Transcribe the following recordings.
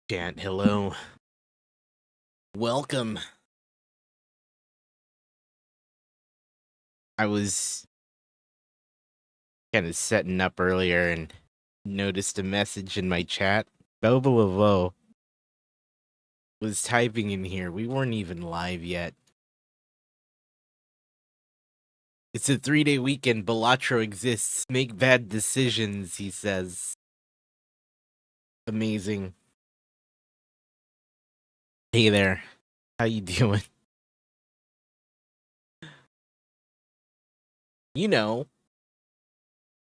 Chat, hello. Welcome. I was kind of setting up earlier and noticed a message in my chat. Bobo was typing in here. We weren't even live yet. It's a 3-day weekend. Balatro exists. Make bad decisions, he says. Amazing. Hey there. How you doing? You know,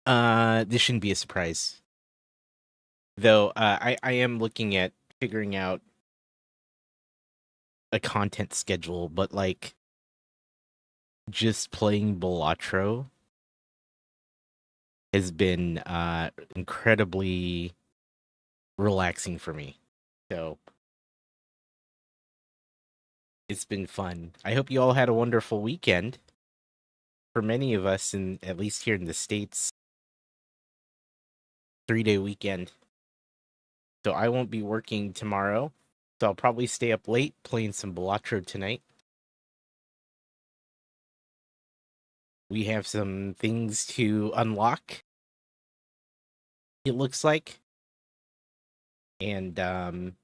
this shouldn't be a surprise. Though, I am looking at figuring out a content schedule, but like just playing Balatro has been incredibly relaxing for me. So it's been fun. I hope you all had a wonderful weekend. For many of us, in at least here in the States, 3-day weekend. So I won't be working tomorrow. So I'll probably stay up late playing some Balatro tonight. We have some things to unlock, it looks like. And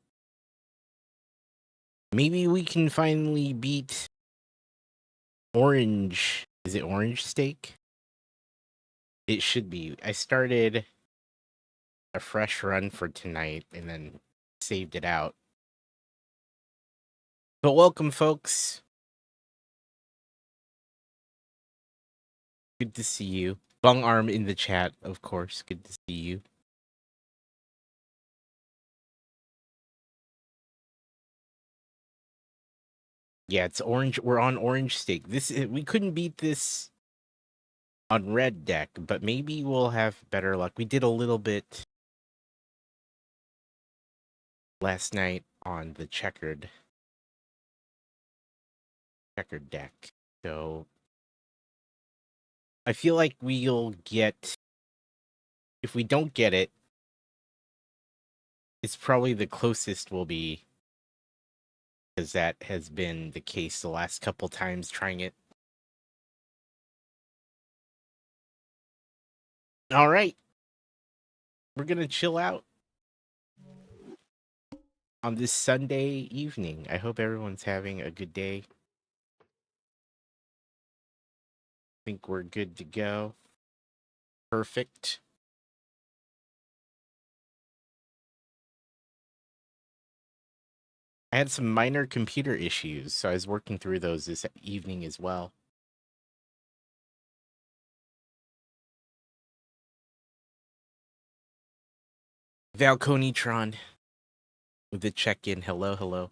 maybe we can finally beat Orange. Is it Orange Steak? It should be. I started a fresh run for tonight and then saved it out. But welcome, folks. Good to see you. Bung Arm in the chat, of course. Good to see you. Yeah, it's orange. We're on Orange Steak. We couldn't beat this on Red deck, but maybe we'll have better luck. We did a little bit last night on the Checkered deck. So I feel like we'll get, if we don't get it, it's probably the closest we'll be, because that has been the case the last couple times trying it. All right. We're going to chill out on this Sunday evening. I hope everyone's having a good day. I think we're good to go. Perfect. I had some minor computer issues, so I was working through those this evening as well. Valconitron with the check-in. Hello, hello.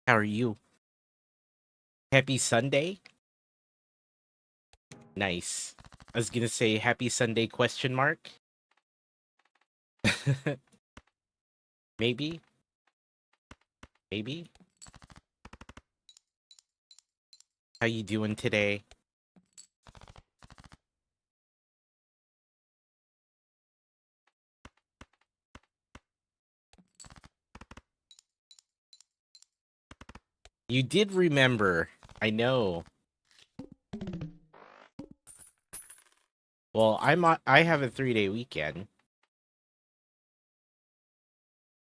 How are you? Happy Sunday? Nice. I was gonna say happy Sunday question mark. Maybe. Maybe. How you doing today? You did remember. I know. Well, I have a 3-day weekend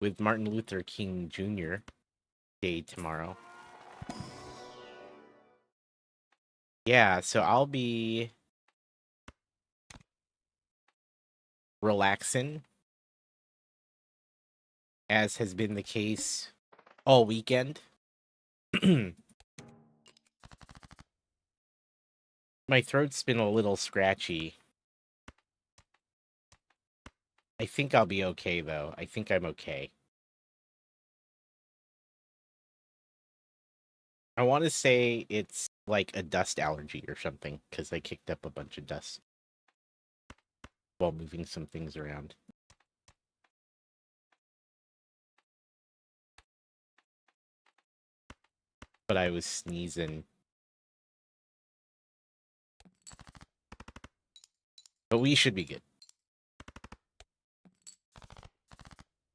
with Martin Luther King Jr. Day tomorrow. Yeah, so I'll be relaxing, as has been the case all weekend. My throat's been a little scratchy. I think I'll be okay, though. I think I'm okay. I want to say it's like a dust allergy or something, because I kicked up a bunch of dust while moving some things around. But I was sneezing. But we should be good.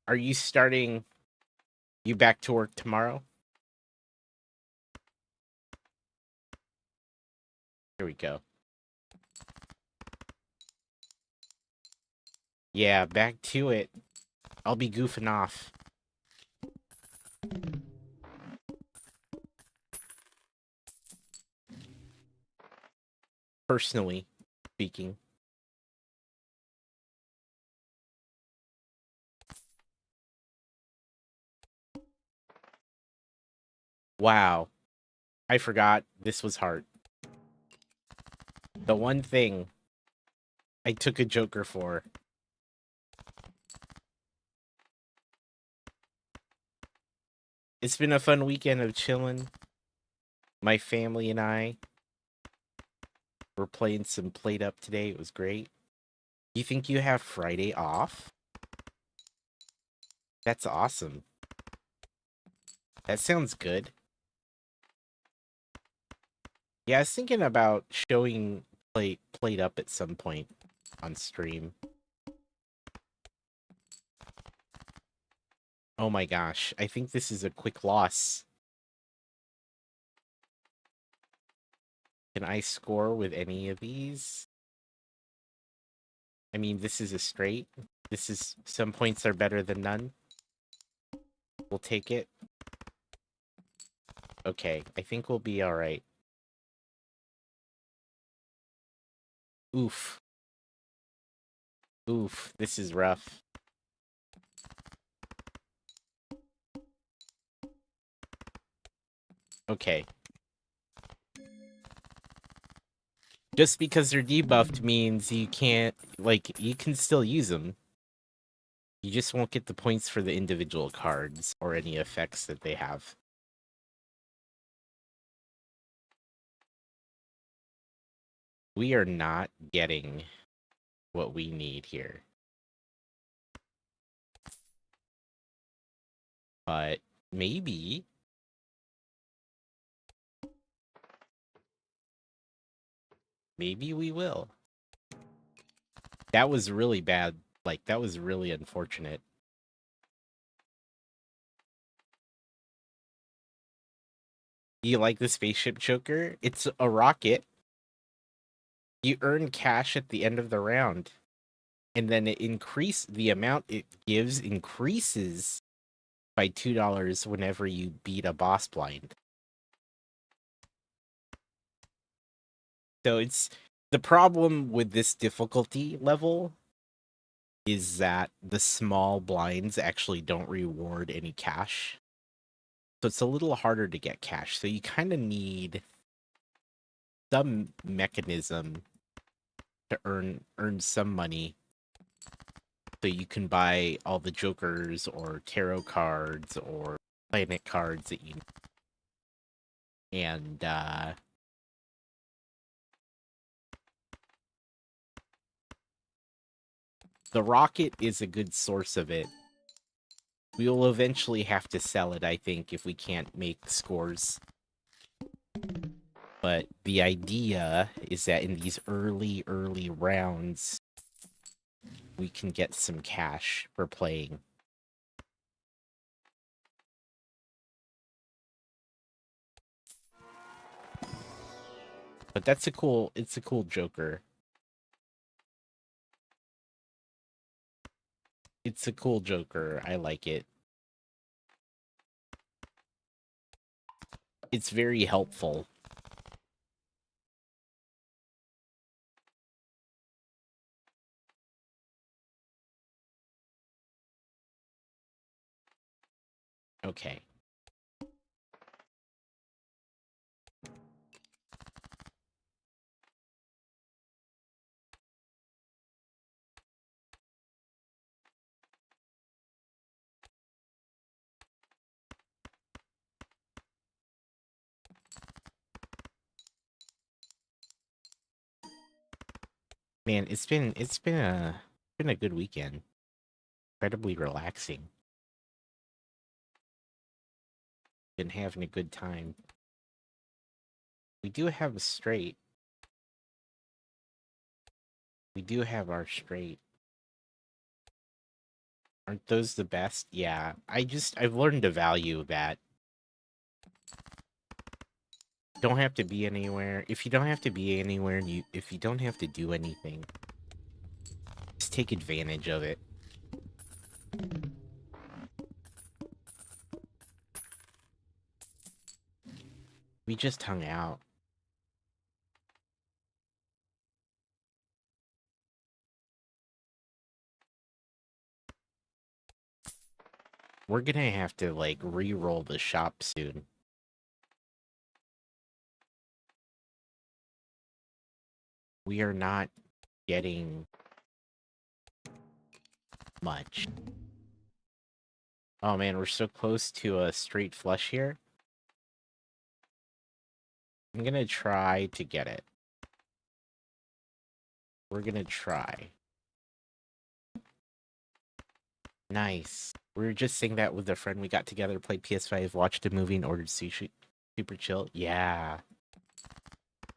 Are you starting? You back to work tomorrow? Here we go. Yeah, back to it. I'll be goofing off. Personally speaking. Wow. I forgot this was hard. The one thing I took a joker for. It's been a fun weekend of chilling. My family and I were playing some Played Up today. It was great. You think you have Friday off? That's awesome. That sounds good. Yeah, I was thinking about showing Played Up at some point on stream. Oh my gosh, I think this is a quick loss. Can I score with any of these? I mean, this is a straight. This is, some points are better than none. We'll take it. Okay, I think we'll be alright. Oof. Oof, this is rough. Okay. Just because they're debuffed means you can't, like, you can still use them. You just won't get the points for the individual cards or any effects that they have. We are not getting what we need here. But maybe we will. That was really bad. Like, that was really unfortunate. You like the spaceship choker? It's a rocket. You earn cash at the end of the round. And then the amount it gives increases by $2 whenever you beat a boss blind. So it's the problem with this difficulty level is that the small blinds actually don't reward any cash. So it's a little harder to get cash. So you kind of need some mechanism to earn some money so you can buy all the jokers or tarot cards or planet cards that you need. And the rocket is a good source of it. We will eventually have to sell it, I think, if we can't make scores. But the idea is that in these early rounds, we can get some cash for playing. But it's a cool Joker. It's a cool Joker. I like it. It's very helpful. Okay. Man, it's been a good weekend. Incredibly relaxing. Been having a good time. We do have a straight. We do have our straight. Aren't those the best? Yeah, I've learned to value that. Don't have to be anywhere. If you don't have to be anywhere, and if you don't have to do anything, just take advantage of it. We just hung out. We're gonna have to, like, re-roll the shop soon. We are not getting much. Oh man, we're so close to a straight flush here. I'm gonna try to get it. We're gonna try. Nice. We were just saying that with a friend. We got together, played PS5, watched a movie, and ordered sushi. Super chill. Yeah.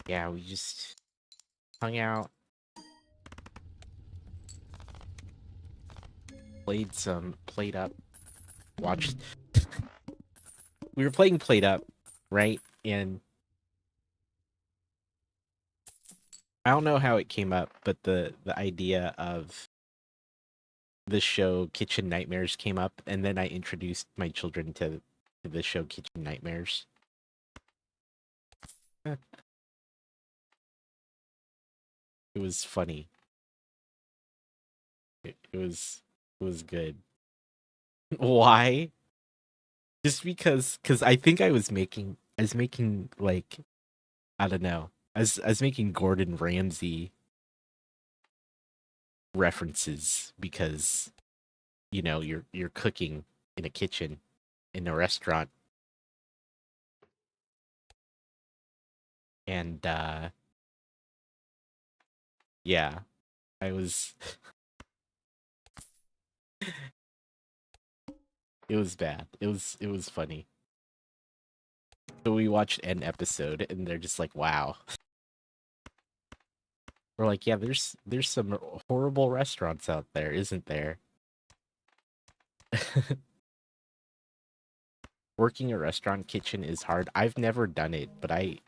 Yeah, we just hung out. Played up. Watched. We were playing Played Up, right? And I don't know how it came up, but the idea of the show Kitchen Nightmares came up, and then I introduced my children to the show Kitchen Nightmares. It was funny. It was good. Why? Just because I think I was making, like, I don't know. I was making Gordon Ramsay references because, you're cooking in a kitchen in a restaurant, and yeah, I was it was bad. It was funny. So we watched an episode and they're just like, "Wow." We're like, "Yeah, there's some horrible restaurants out there, isn't there?" Working a restaurant kitchen is hard. I've never done it, but I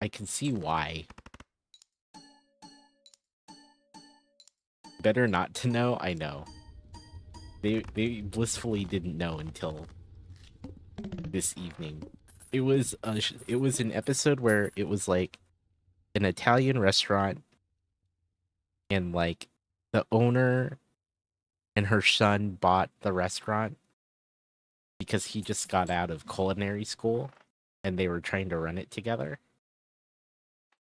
can see why. Better not to know, I know. They blissfully didn't know until this evening. It was an episode where it was like an Italian restaurant, and like the owner and her son bought the restaurant because he just got out of culinary school and they were trying to run it together,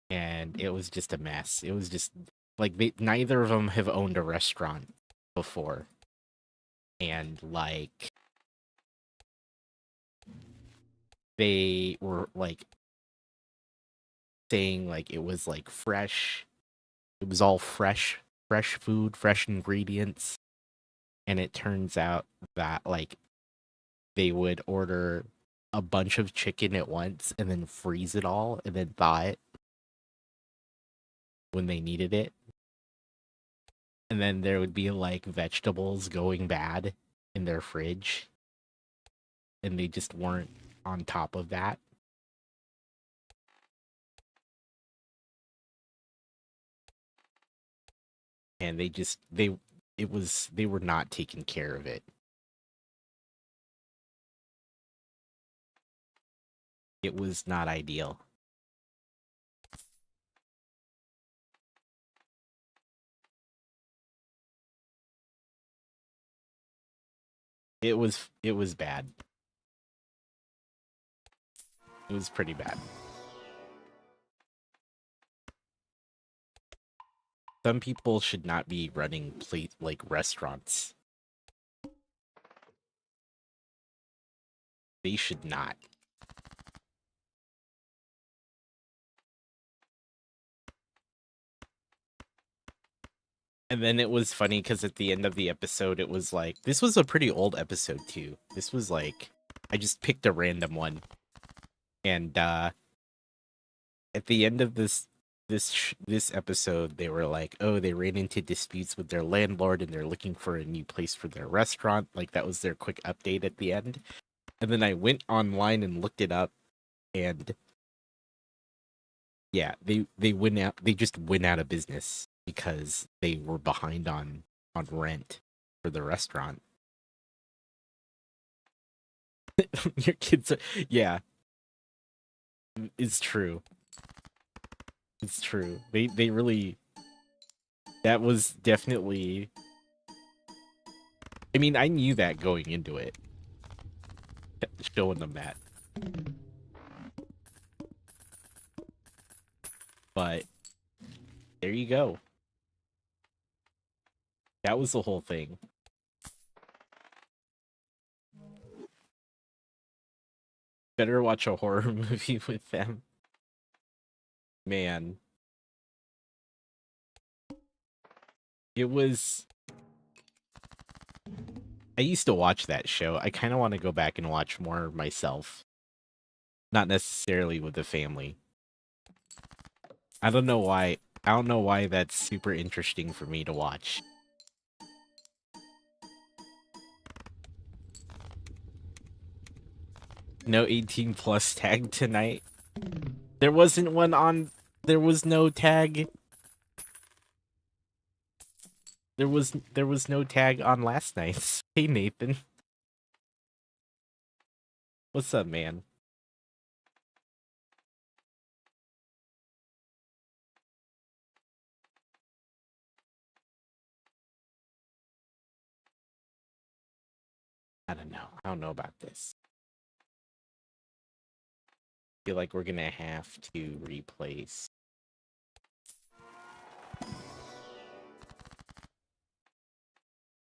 and it was just a mess. It was just like neither of them have owned a restaurant before, and like they were like saying like it was like fresh. It was all fresh food, fresh ingredients, and it turns out that like they would order a bunch of chicken at once and then freeze it all and then thaw it when they needed it. And then there would be like vegetables going bad in their fridge, and they just weren't on top of that. And they were not taking care of it. It was not ideal. It was bad. It was pretty bad. Some people should not be running like restaurants. They should not. And then it was funny because at the end of the episode, it was like, this was a pretty old episode too. This was like, I just picked a random one. And at the end of this this episode, they were like, oh, they ran into disputes with their landlord and they're looking for a new place for their restaurant. Like that was their quick update at the end. And then I went online and looked it up, and yeah, they went out. They just went out of business because they were behind on rent for the restaurant. Your kids are, yeah, it's true. It's true. They really, that was definitely, I mean, I knew that going into it, showing them that. But there you go. That was the whole thing. Better watch a horror movie with them. Man. It was, I used to watch that show. I kind of want to go back and watch more myself. Not necessarily with the family. I don't know why. I don't know why that's super interesting for me to watch. No 18 plus tag tonight. There wasn't one on. There was no tag. There was no tag on last night's. Hey Nathan. What's up, man? I don't know. I don't know about this. I feel like we're gonna have to replace.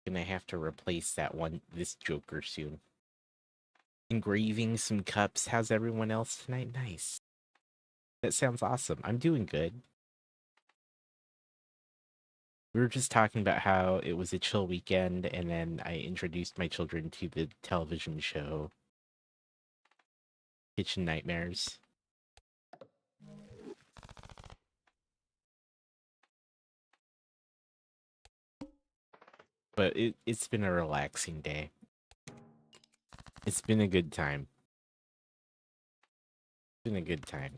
Gonna have to replace that one, this Joker soon. Engraving some cups. How's everyone else tonight? Nice. That sounds awesome. I'm doing good. We were just talking about how it was a chill weekend, and then I introduced my children to the television show Kitchen Nightmares. But it's been a relaxing day. It's been a good time. It's been a good time.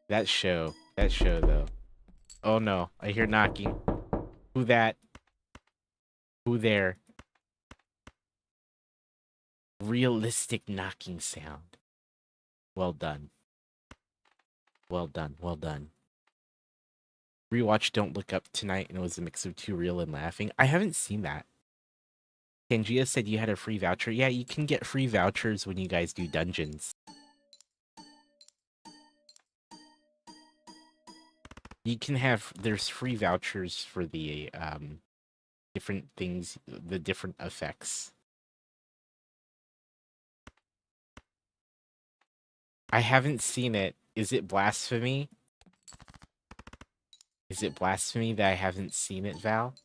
That show though. Oh no, I hear knocking. Who that? Who there? Realistic knocking sound. Well done. Well done. Well done. Rewatch Don't Look Up tonight, and it was a mix of too real and laughing. I haven't seen that. Pangia said you had a free voucher. Yeah, you can get free vouchers when you guys do dungeons. You can have, there's free vouchers for the different things, the different effects. I haven't seen it. Is it blasphemy? Is it blasphemy that I haven't seen it, Val?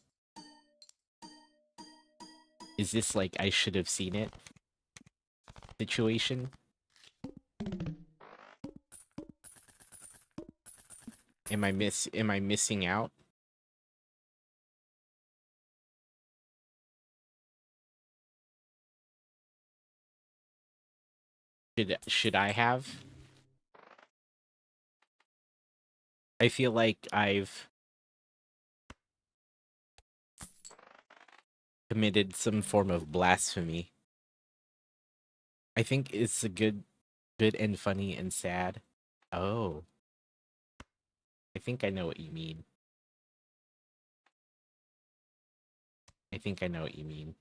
Is this like I should have seen it situation? Am I missing out? Should I have? I feel like I've committed some form of blasphemy. I think it's a good and funny and sad. Oh, I think I know what you mean. I think I know what you mean.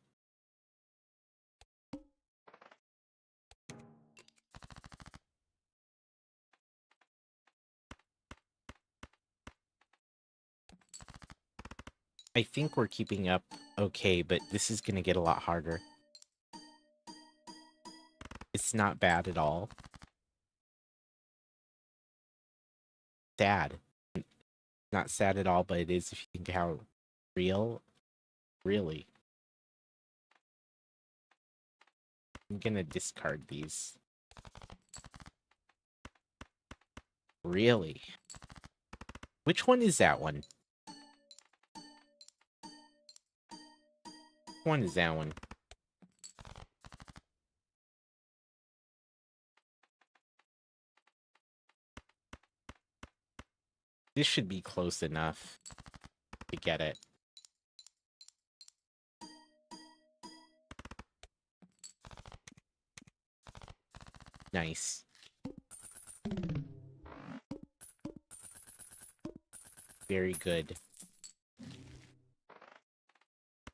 I think we're keeping up okay, but this is gonna get a lot harder. It's not bad at all. Sad. Not sad at all, but it is if you think how real. Really. I'm gonna discard these. Really? Which one is that one? Which one is that one? This should be close enough to get it. Nice. Very good.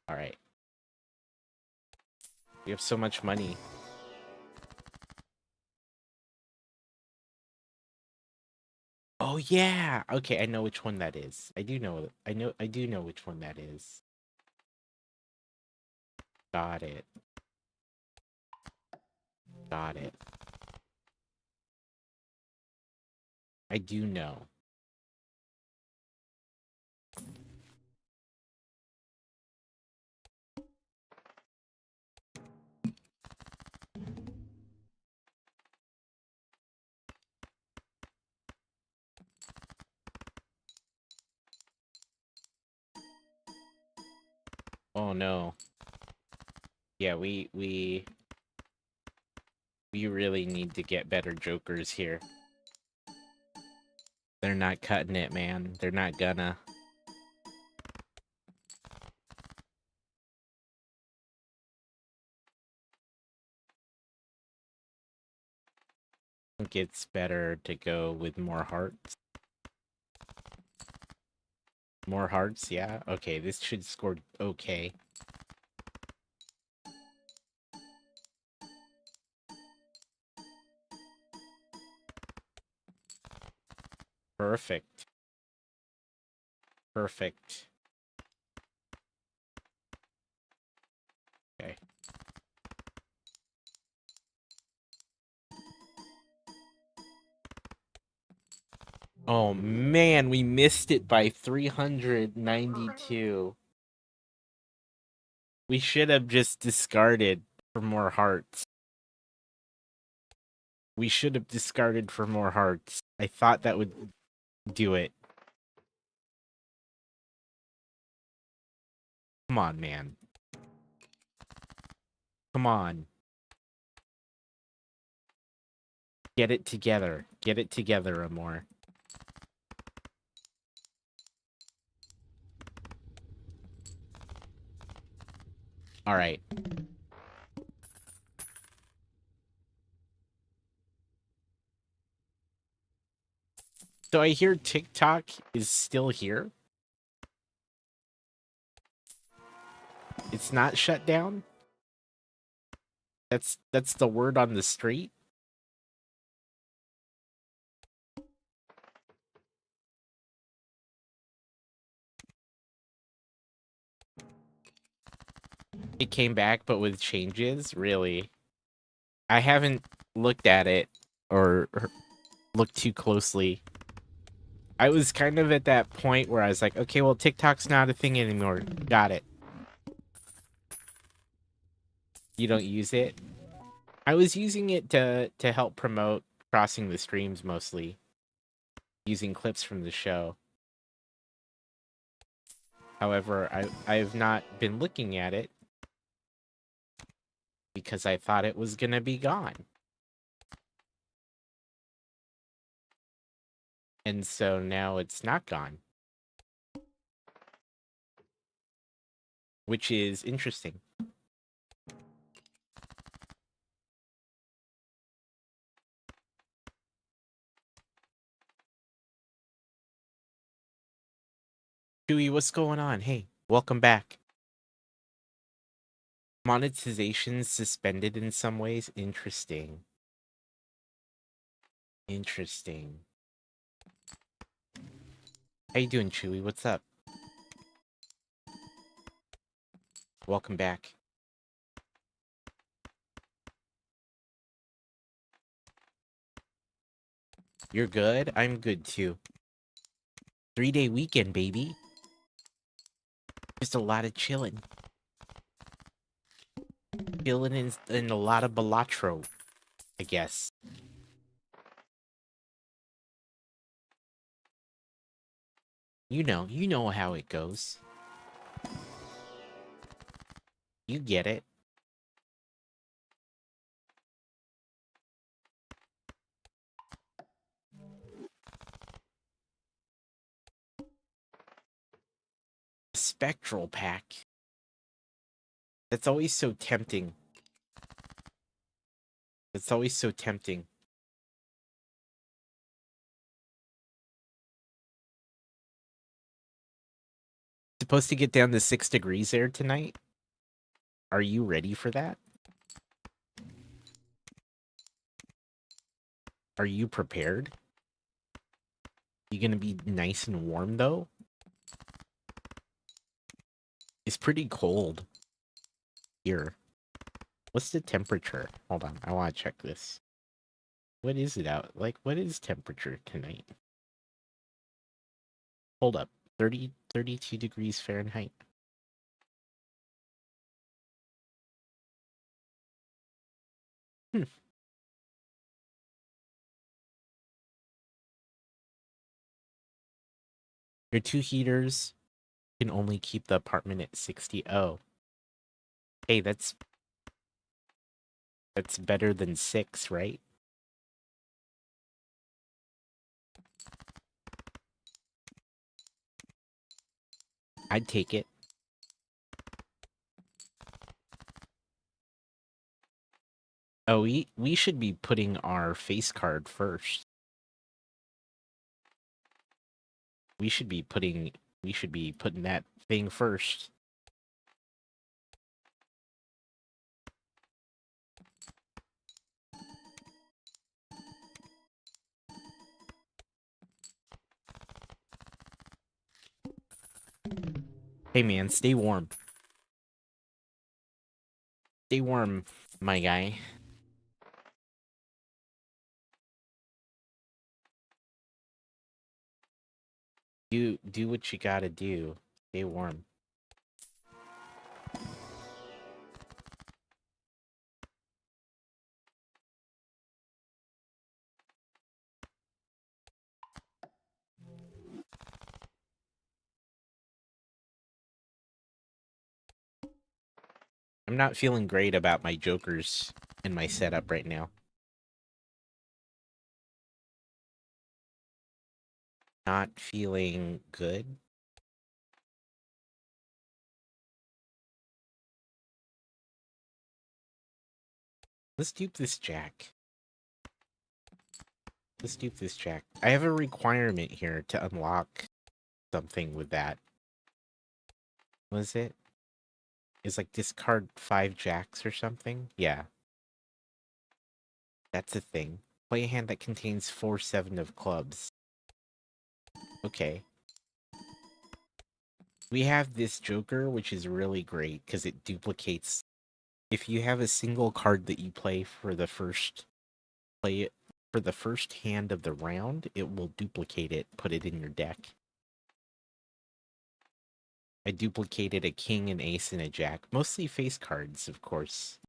Alright. We have so much money. Oh yeah. Okay, I know which one that is. I do know which one that is. Got it. Got it. I do know. Oh no. Yeah, we really need to get better jokers here. They're not cutting it, man. They're not gonna. I think it's better to go with more hearts. More hearts, yeah? Okay, this should score okay. Perfect. Perfect. Okay. Oh man, we missed it by 392. We should have just discarded for more hearts. We should have discarded for more hearts. I thought that would do it. Come on, man. Come on. Get it together. Get it together, Amor. Alright. So I hear TikTok is still here. It's not shut down. That's the word on the street. It came back, but with changes? Really? I haven't looked at it or looked too closely. I was kind of at that point where I was like, okay, well, TikTok's not a thing anymore. Got it. You don't use it? I was using it to help promote Crossing the Streams mostly. Using clips from the show. However, I've not been looking at it because I thought it was gonna be gone. And so now it's not gone. Which is interesting. Chewy, what's going on? Hey, welcome back. Monetization suspended in some ways? Interesting. Interesting. How you doing, Chewy? What's up? Welcome back. You're good? I'm good too. 3-day weekend, baby. Just a lot of chilling. Chilling in a lot of Balatro, I guess. You know how it goes. You get it. Spectral pack. That's always so tempting. It's always so tempting. Supposed to get down to 6 degrees there tonight. Are you ready for that? Are you prepared? You gonna be nice and warm though? It's pretty cold here. What's the temperature? Hold on, I want to check this. What is it out? Like, what is temperature tonight? Hold up. 32 degrees Fahrenheit. Hmm. Your 2 heaters can only keep the apartment at 60. Oh. Hey, that's better than 6, right? I'd take it. Oh, we should be putting our face card first. We should be putting that thing first. Hey man, stay warm. Stay warm, my guy. You do what you gotta do. Stay warm. I'm not feeling great about my jokers in my setup right now. Not feeling good. Let's dupe this jack. Let's dupe this jack. I have a requirement here to unlock something with that. What is it? It's like discard 5 jacks or something? Yeah. That's a thing. Play a hand that contains 4-7 of clubs. Okay. We have this joker, which is really great because it duplicates. If you have a single card that you play for the first hand of the round, it will duplicate it, put it in your deck. I duplicated a king, an ace, and a jack. Mostly face cards, of course.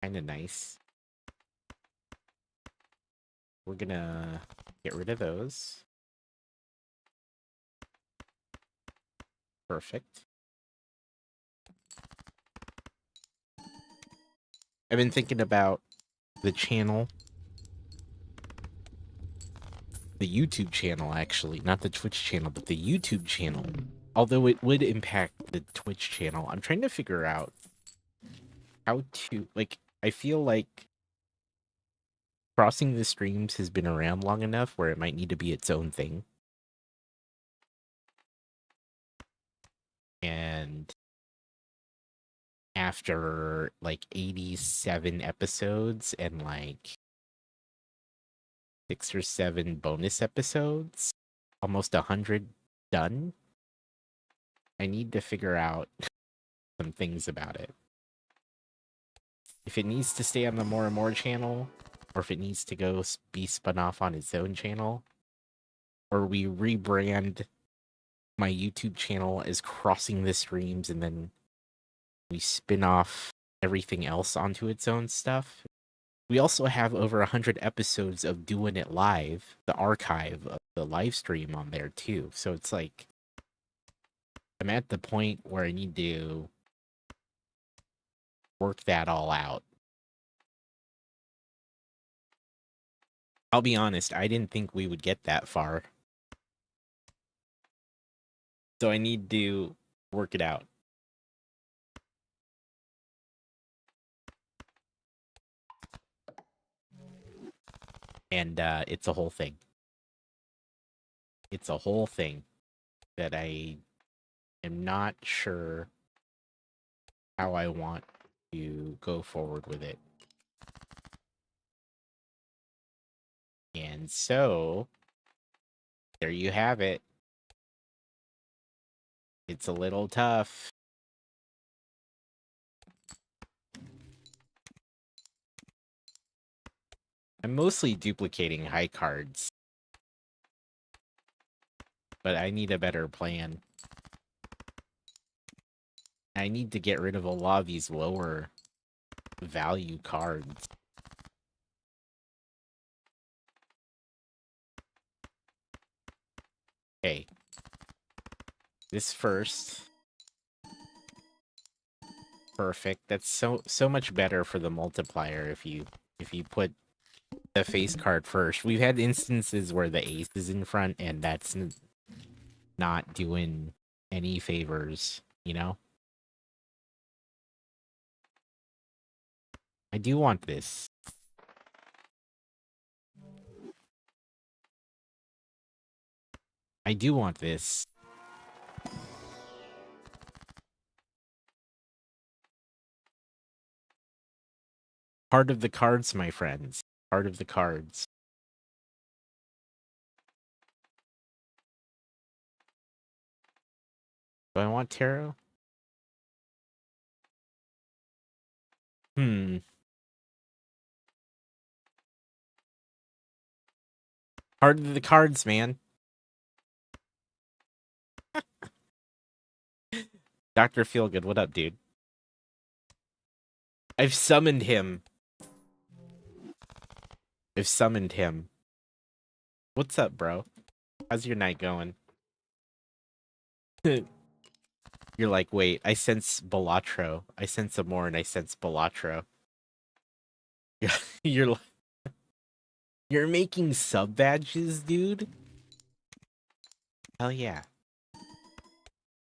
Kinda nice. We're gonna get rid of those. Perfect. I've been thinking about the channel. The YouTube channel, actually. Not the Twitch channel, but the YouTube channel. Although it would impact the Twitch channel. I'm trying to figure out how to... Like, I feel like Crossing the Streams has been around long enough where it might need to be its own thing. And after, like, 87 episodes and, like, 6 or 7 bonus episodes, almost 100 done, I need to figure out some things about it. If it needs to stay on the More and More channel, or if it needs to go be spun off on its own channel, or we rebrand my YouTube channel as Crossing the Streams and then we spin off everything else onto its own stuff. We also have over 100 episodes of Doing It Live, the archive of the live stream on there too. So it's like I'm at the point where I need to work that all out. I'll be honest, I didn't think we would get that far. So I need to work it out. And it's a whole thing. It's a whole thing that I am not sure how I want to go forward with it. And so, there you have it. It's a little tough. I'm mostly duplicating high cards, but I need a better plan. I need to get rid of a lot of these lower value cards. Okay. This first. Perfect. That's so much better for the multiplier if you put the face card first. We've had instances where the ace is in front and that's not doing any favors, you know? I do want this. I do want this. Part of the cards, my friends. Part of the cards. Do I want tarot? Part of the cards, man. Dr. Feelgood, what up, dude? I've summoned him. I've summoned him. What's up, bro? How's your night going? You're like, wait, I sense Balatro. I sense Amor and I sense Balatro. You're you're making sub badges, dude? Hell yeah.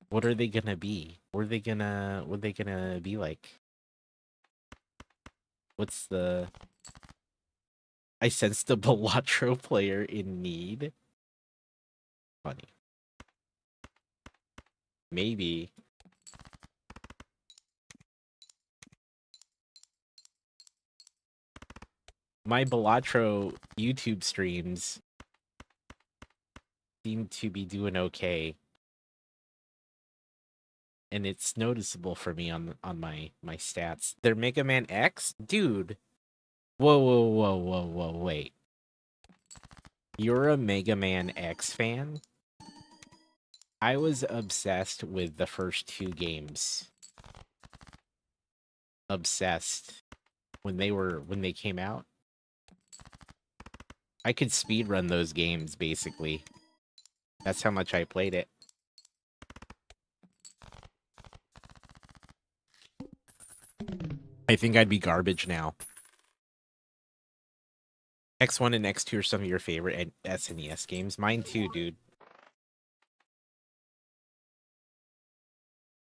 What are they gonna be? What are they gonna be like? What's the I sense the Balatro player in need? Funny. Maybe. My Balatro YouTube streams seem to be doing okay. And it's noticeable for me on my stats. They're Mega Man X? Dude. Whoa, wait. You're a Mega Man X fan? I was obsessed with the first two games. Obsessed. When they came out. I could speedrun those games, basically. That's how much I played it. I think I'd be garbage now. X1 and X2 are some of your favorite SNES games. Mine too, dude.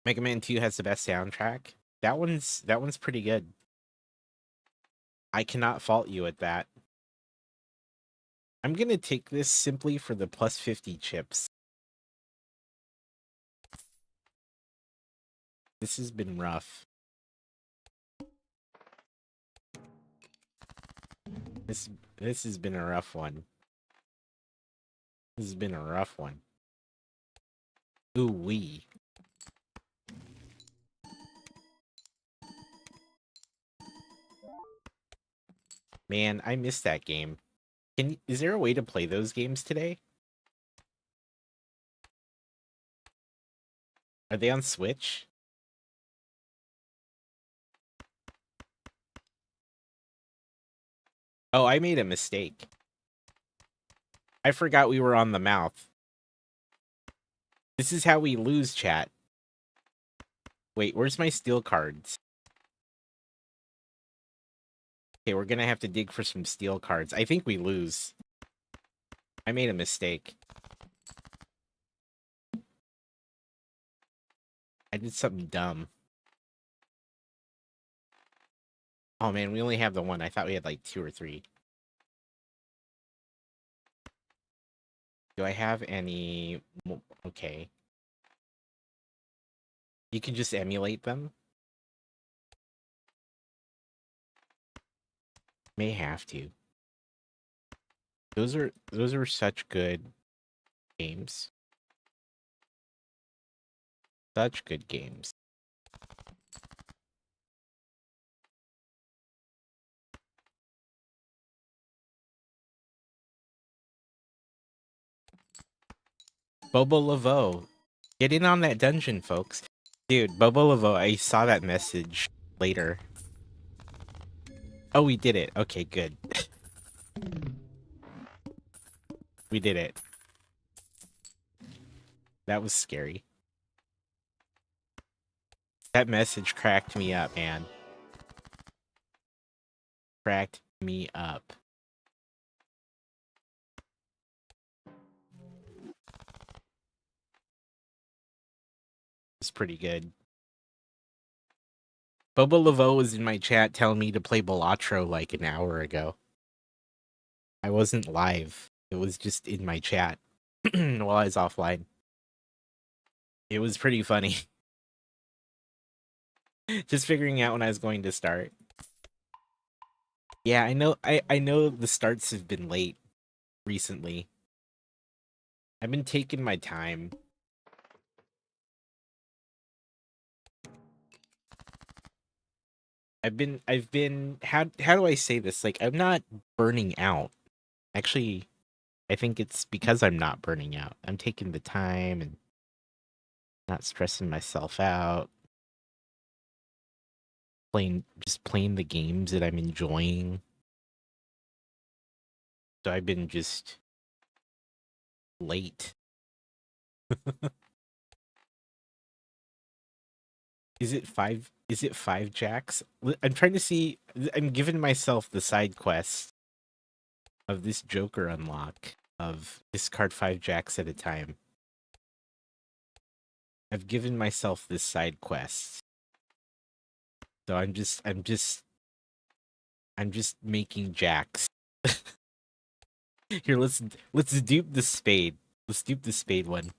Mega Man 2 has the best soundtrack. That one's pretty good. I cannot fault you at that. I'm gonna take this simply for the plus 50 chips. This has been rough. This has been a rough one. This has been a rough one. Ooh wee. Man, I missed that game. Is there a way to play those games today? Are they on Switch? Oh, I made a mistake. I forgot we were on the mouth. This is how we lose, chat. Wait, where's my steel cards? Okay, we're gonna have to dig for some steel cards. I think we lose. I made a mistake. I did something dumb. Oh man, we only have the one. I thought we had like 2 or 3. Do I have any? Okay. You can just emulate them. May have to. Those are such good games. Such good games. Bobo Laveau. Get in on that dungeon, folks. Dude, Bobo Laveau, I saw that message later. Oh, we did it. Okay, good. We did it. That was scary. That message cracked me up, man. Cracked me up. It's pretty good. Bobo Laveau was in my chat telling me to play Balatro like an hour ago. I wasn't live. It was just in my chat while I was offline. It was pretty funny. Just figuring out when I was going to start. Yeah, I know the starts have been late recently. I've been taking my time. I've been how do I say this? Like, I'm not burning out. Actually, I think it's because I'm not burning out. I'm taking the time and not stressing myself out. Playing the games that I'm enjoying. So I've been just late. Is it 5 jacks? I'm trying to see. I'm giving myself the side quest of this Joker unlock of discard 5 jacks at a time. I've given myself this side quest. So I'm just making jacks. Here, let's dupe the spade. Let's dupe the spade one.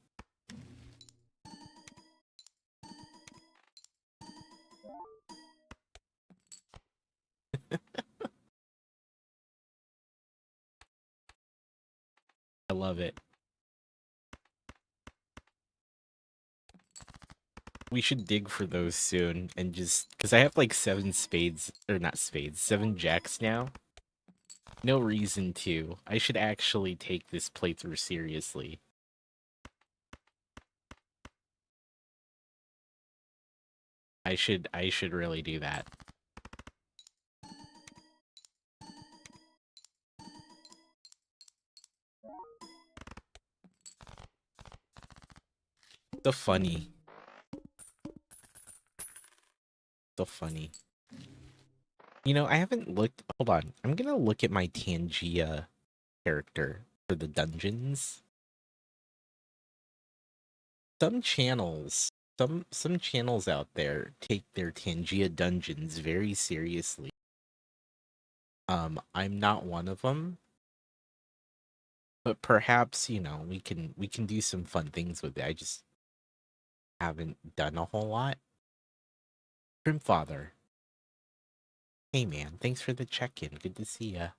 I love it. We should dig for those soon and just because I have like 7 spades or not spades, 7 jacks now. No reason to. I should actually take this playthrough seriously. I should really do that. So funny. So funny. You know, I haven't looked. Hold on. I'm gonna look at my Tangia character for the dungeons. Some channels, some channels out there take their Tangia dungeons very seriously. I'm not one of them, but perhaps we can do some fun things with it. I just haven't done a whole lot. Grimfather, hey man, thanks for the check-in. Good to see ya.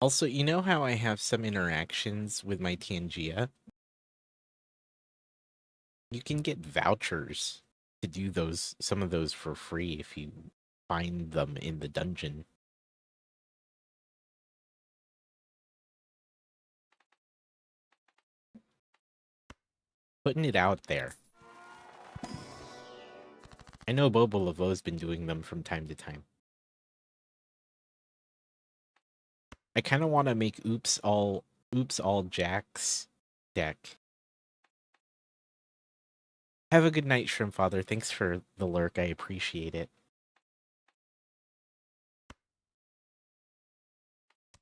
Also, you know how I have some interactions with my Tangia? You can get vouchers to do some of those for free if you find them in the dungeon. Putting it out there. I know Bobo Laveau's been doing them from time to time. I kind of want to make Oops All Jacks deck. Have a good night, Shrimp Father. Thanks for the lurk. I appreciate it.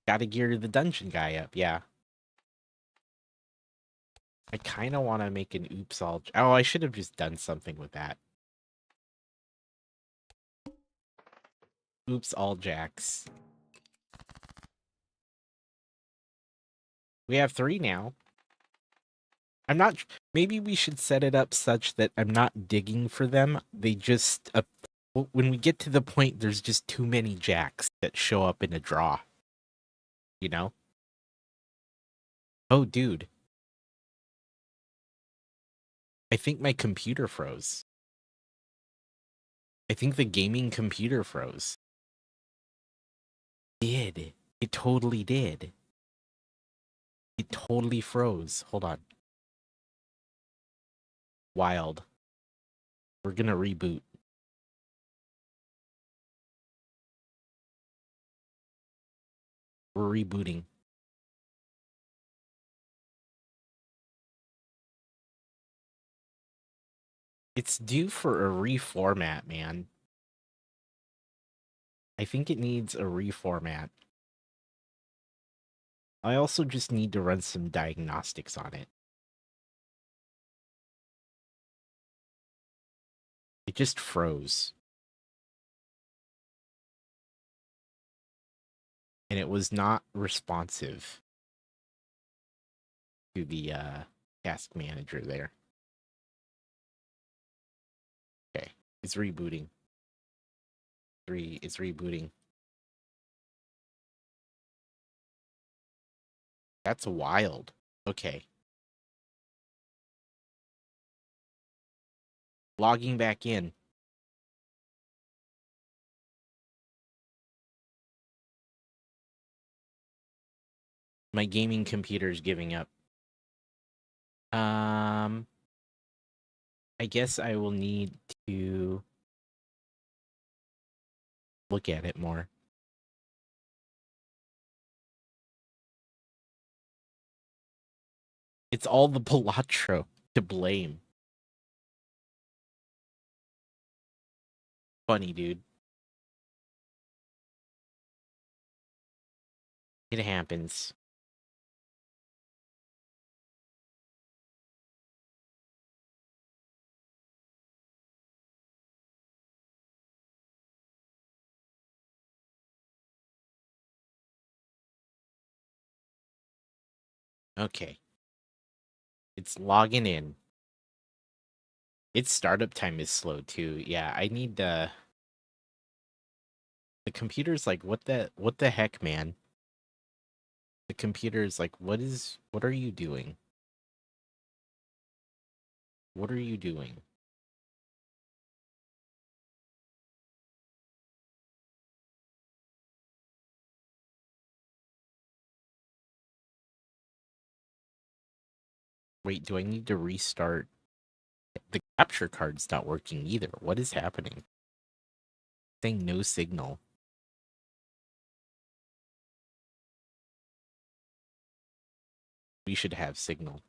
Gotta gear the dungeon guy up, yeah. I kind of want to make an Oops All... Oh, I should have just done something with that. Oops All Jacks. We have 3 now. I'm not... Maybe we should set it up such that I'm not digging for them. They just... when we get to the point, there's just too many jacks that show up in a draw. You know? Oh, dude. I think my computer froze. I think the gaming computer froze. It did. It totally did. It totally froze. Hold on. Wild. We're gonna reboot. We're rebooting. It's due for a reformat, man. I think it needs a reformat. I also just need to run some diagnostics on it. It just froze. And it was not responsive to the task manager there. Okay, it's rebooting. It's rebooting. That's wild. Okay. Logging back in. My gaming computer is giving up. I guess I will need to look at it more. It's all the Balatro to blame. Funny, dude. It happens. Okay. It's logging in. Its startup time is slow too. Yeah, I need the computer's like, what the heck, man? The computer's like, what are you doing? What are you doing? Wait, do I need to restart? The capture card's not working either. What is happening? Saying no signal. We should have signal.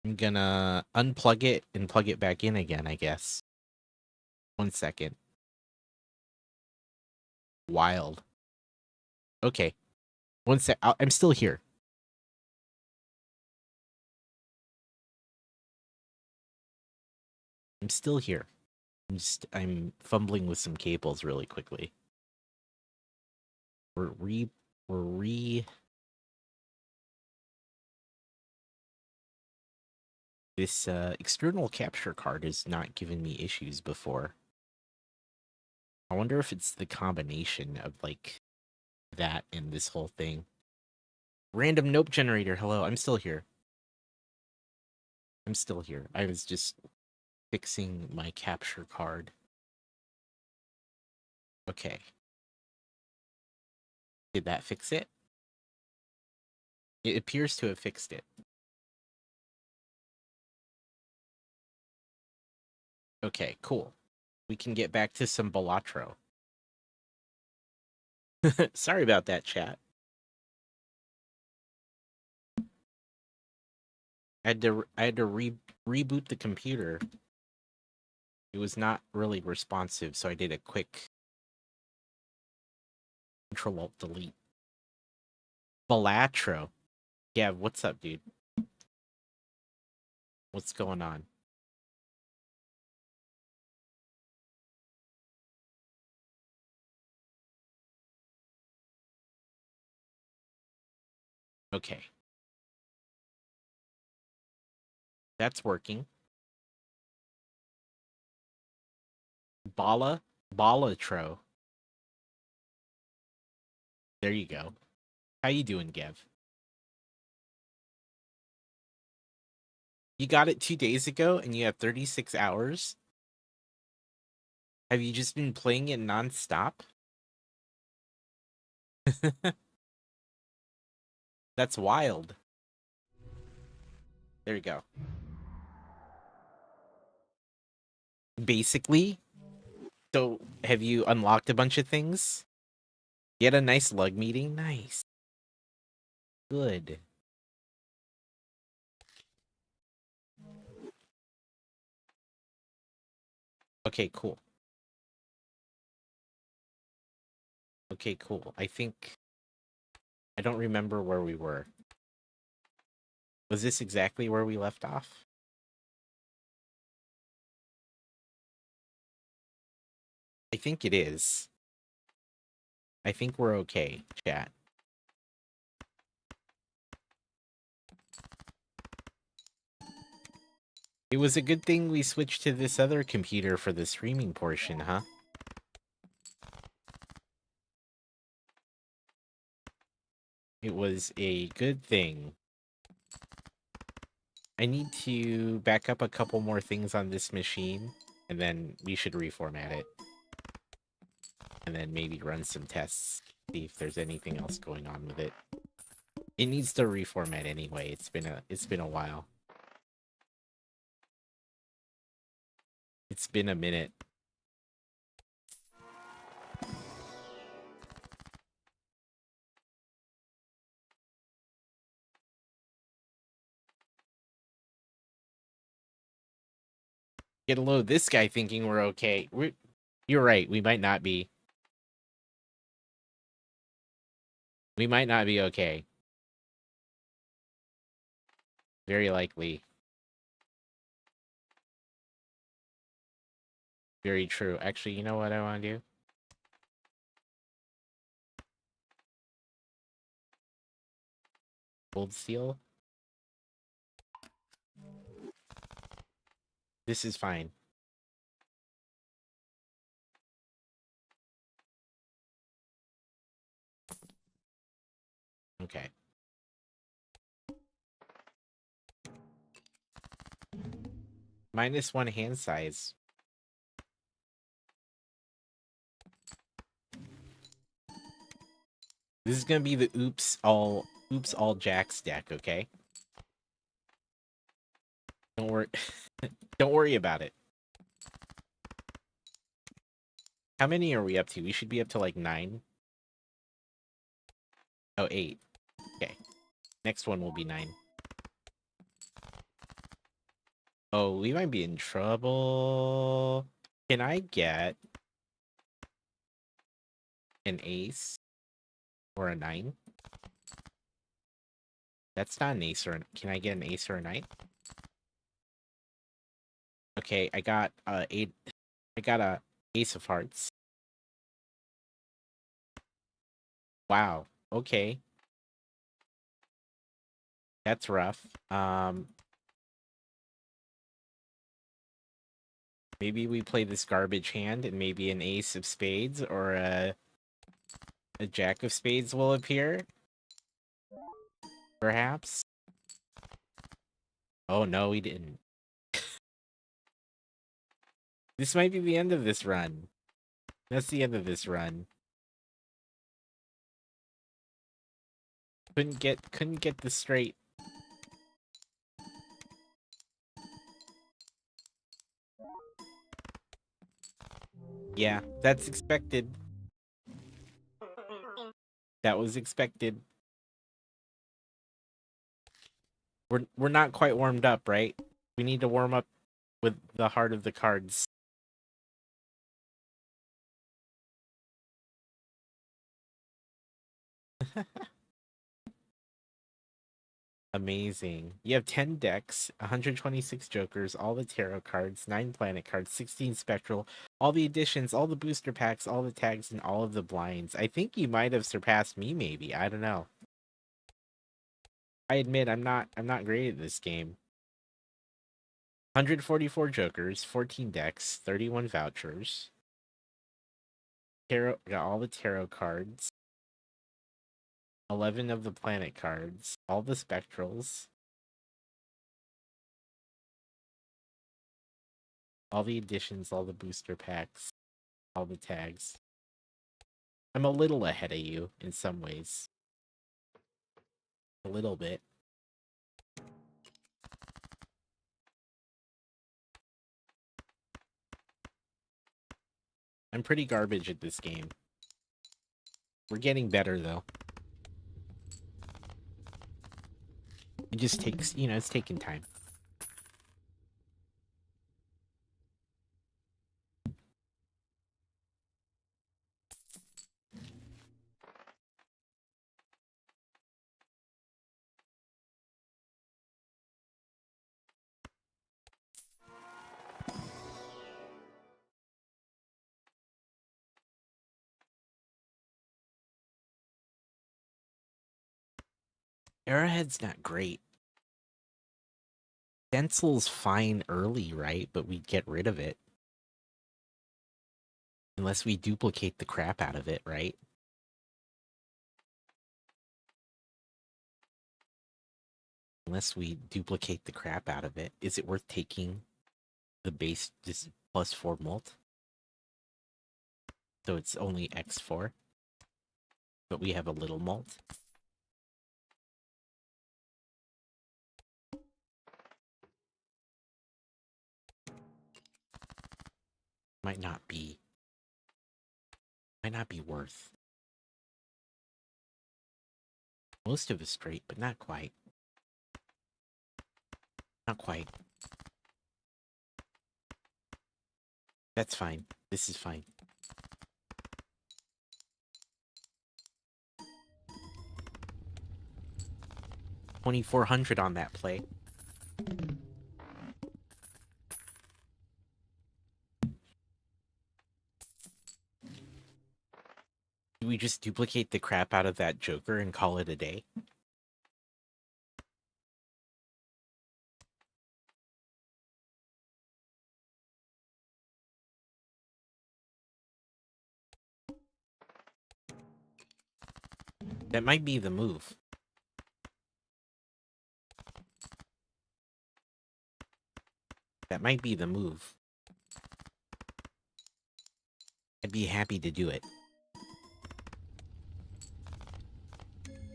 I'm gonna unplug it and plug it back in again, I guess. 1 second. Wild. Okay. 1 sec. I'm still here. I'm still here. I'm fumbling with some cables really quickly. We're re This external capture card has not given me issues before. I wonder if it's the combination of like that and this whole thing. Random nope generator. Hello, I'm still here. I'm still here. I was just Fixing my capture card. Okay. Did that fix it? It appears to have fixed it. Okay, cool. We can get back to some Balatro. Sorry about that, chat. I had to reboot the computer. It was not really responsive, so I did a quick Control Alt Delete. Balatro. Yeah, what's up, dude? What's going on? Okay. That's working. Balatro. There you go. How you doing, Gev? You got it 2 days ago and you have 36 hours? Have you just been playing it nonstop? That's wild. There you go. Basically, so have you unlocked a bunch of things? You had a nice lug meeting? Nice. Good. Okay, cool. Okay, cool. I don't remember where we were. Was this exactly where we left off? I think it is. I think we're okay, chat. It was a good thing we switched to this other computer for the streaming portion, huh? It was a good thing. I need to back up a couple more things on this machine, and then we should reformat it. And then maybe run some tests, see if there's anything else going on with it. It needs to reformat anyway. It's been a while. It's been a minute. Get a load of this guy thinking we're okay. You're right, we might not be. We might not be okay. Very likely. Very true. Actually, you know what I want to do? Gold steel? This is fine. Okay. -1 hand size. This is gonna be the oops all jacks deck, okay? Don't worry. Don't worry about it. How many are we up to? We should be up to like 9. Oh, 8. Okay. Next one will be 9. Oh, we might be in trouble. Can I get an ace or a 9? That's not an ace or can I get an ace or a 9? Okay, I got 8. I got a ace of hearts. Wow. Okay. That's rough. Maybe we play this garbage hand and maybe an ace of spades or a jack of spades will appear. Perhaps. Oh no, we didn't. This might be the end of this run. That's the end of this run. Couldn't get this straight. Yeah, that's expected. That was expected. We're not quite warmed up, right? We need to warm up with the heart of the cards. Amazing. You have 10 decks, 126 jokers, all the tarot cards, 9 planet cards, 16 spectral, all the additions, all the booster packs, all the tags, and all of the blinds. I think you might have surpassed me, maybe. I don't know. I admit I'm not great at this game. 144 jokers, 14 decks, 31 vouchers. Tarot got all the tarot cards, 11 of the planet cards, all the spectrals, all the additions, all the booster packs, all the tags. I'm a little ahead of you in some ways. A little bit. I'm pretty garbage at this game. We're getting better, though. It just takes, it's taking time. Arrowhead's not great. Stencil's fine early, right? But we get rid of it. Unless we duplicate the crap out of it, right? Unless we duplicate the crap out of it. Is it worth taking the base just +4 mult? So it's only X4. But we have a little mult. Might not be worth. Most of it straight, but not quite. Not quite. That's fine. This is fine. $2,400 on that play. Do we just duplicate the crap out of that Joker and call it a day? That might be the move. That might be the move. I'd be happy to do it.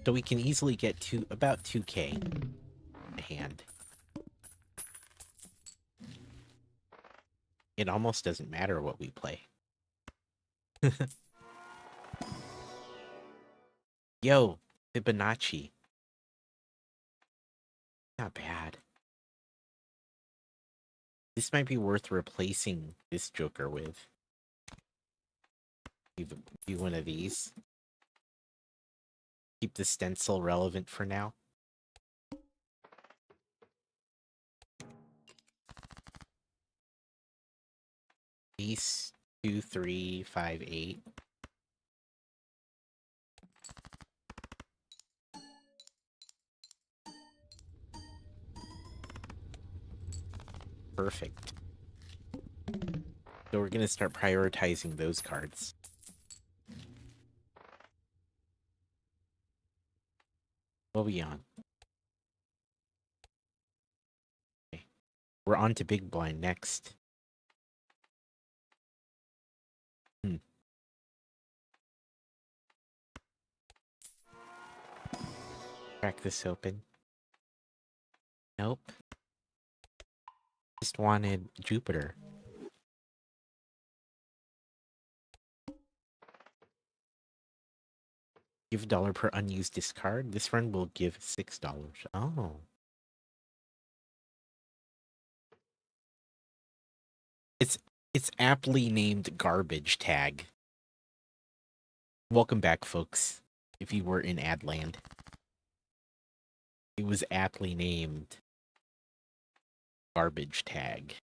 So we can easily get to about 2K a hand. It almost doesn't matter what we play. Yo, Fibonacci. Not bad. This might be worth replacing this Joker with. Do one of these. Keep the stencil relevant for now. Ace 2, 3, 5, 8. Perfect. So we're gonna start prioritizing those cards. What are we on? Okay. We're on to Big Blind next. Crack this open. Nope. Just wanted Jupiter. Give $1 per unused discard. This run will give $6. Oh. It's aptly named Garbage Tag. Welcome back, folks. If you were in Adland. It was aptly named Garbage Tag.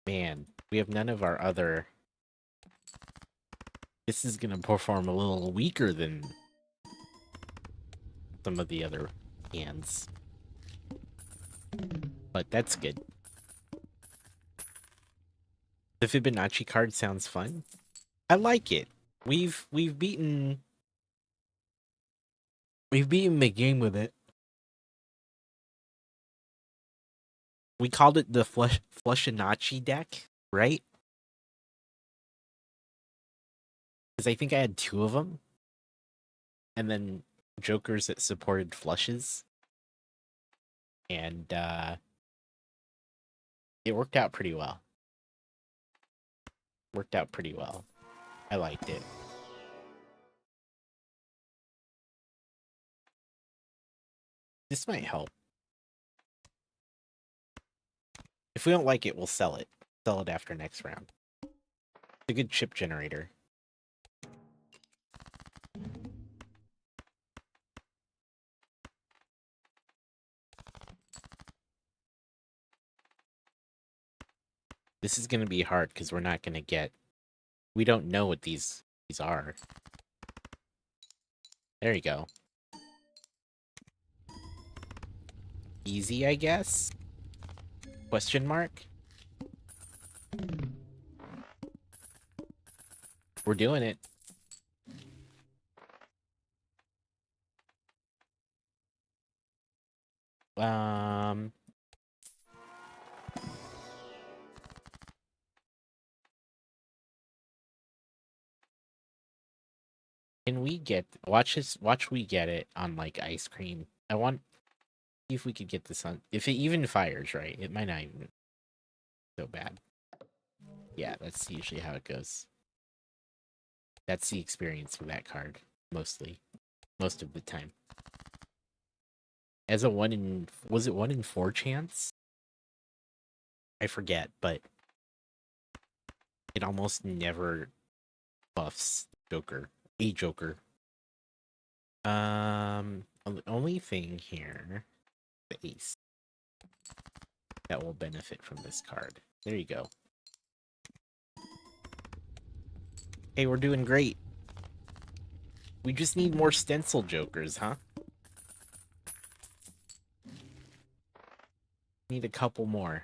Man, we have none of our other... This is gonna perform a little weaker than some of the other hands. But that's good. The Fibonacci card sounds fun. I like it. We've beaten the game with it. We called it the Flushinacci deck, right? Because I think I had 2 of them. And then jokers that supported flushes. And it worked out pretty well. I liked it. This might help. If we don't like it, we'll sell it. Sell it after next round. It's a good chip generator. This is going to be hard because we're not going to get... We don't know what these are. There you go. Easy, I guess? Question mark? We're doing it. Can we get... Watch we get it on, like, ice cream. I want... See if we could get this on... If it even fires, right? It might not even... So bad. Yeah, that's usually how it goes. That's the experience with that card. Mostly. Most of the time. As a 1 in... Was it 1 in 4 chance? I forget, but... It almost never buffs Joker. A Joker. The only thing here... The ace. That will benefit from this card. There you go. Hey, we're doing great. We just need more stencil jokers, huh? Need a couple more.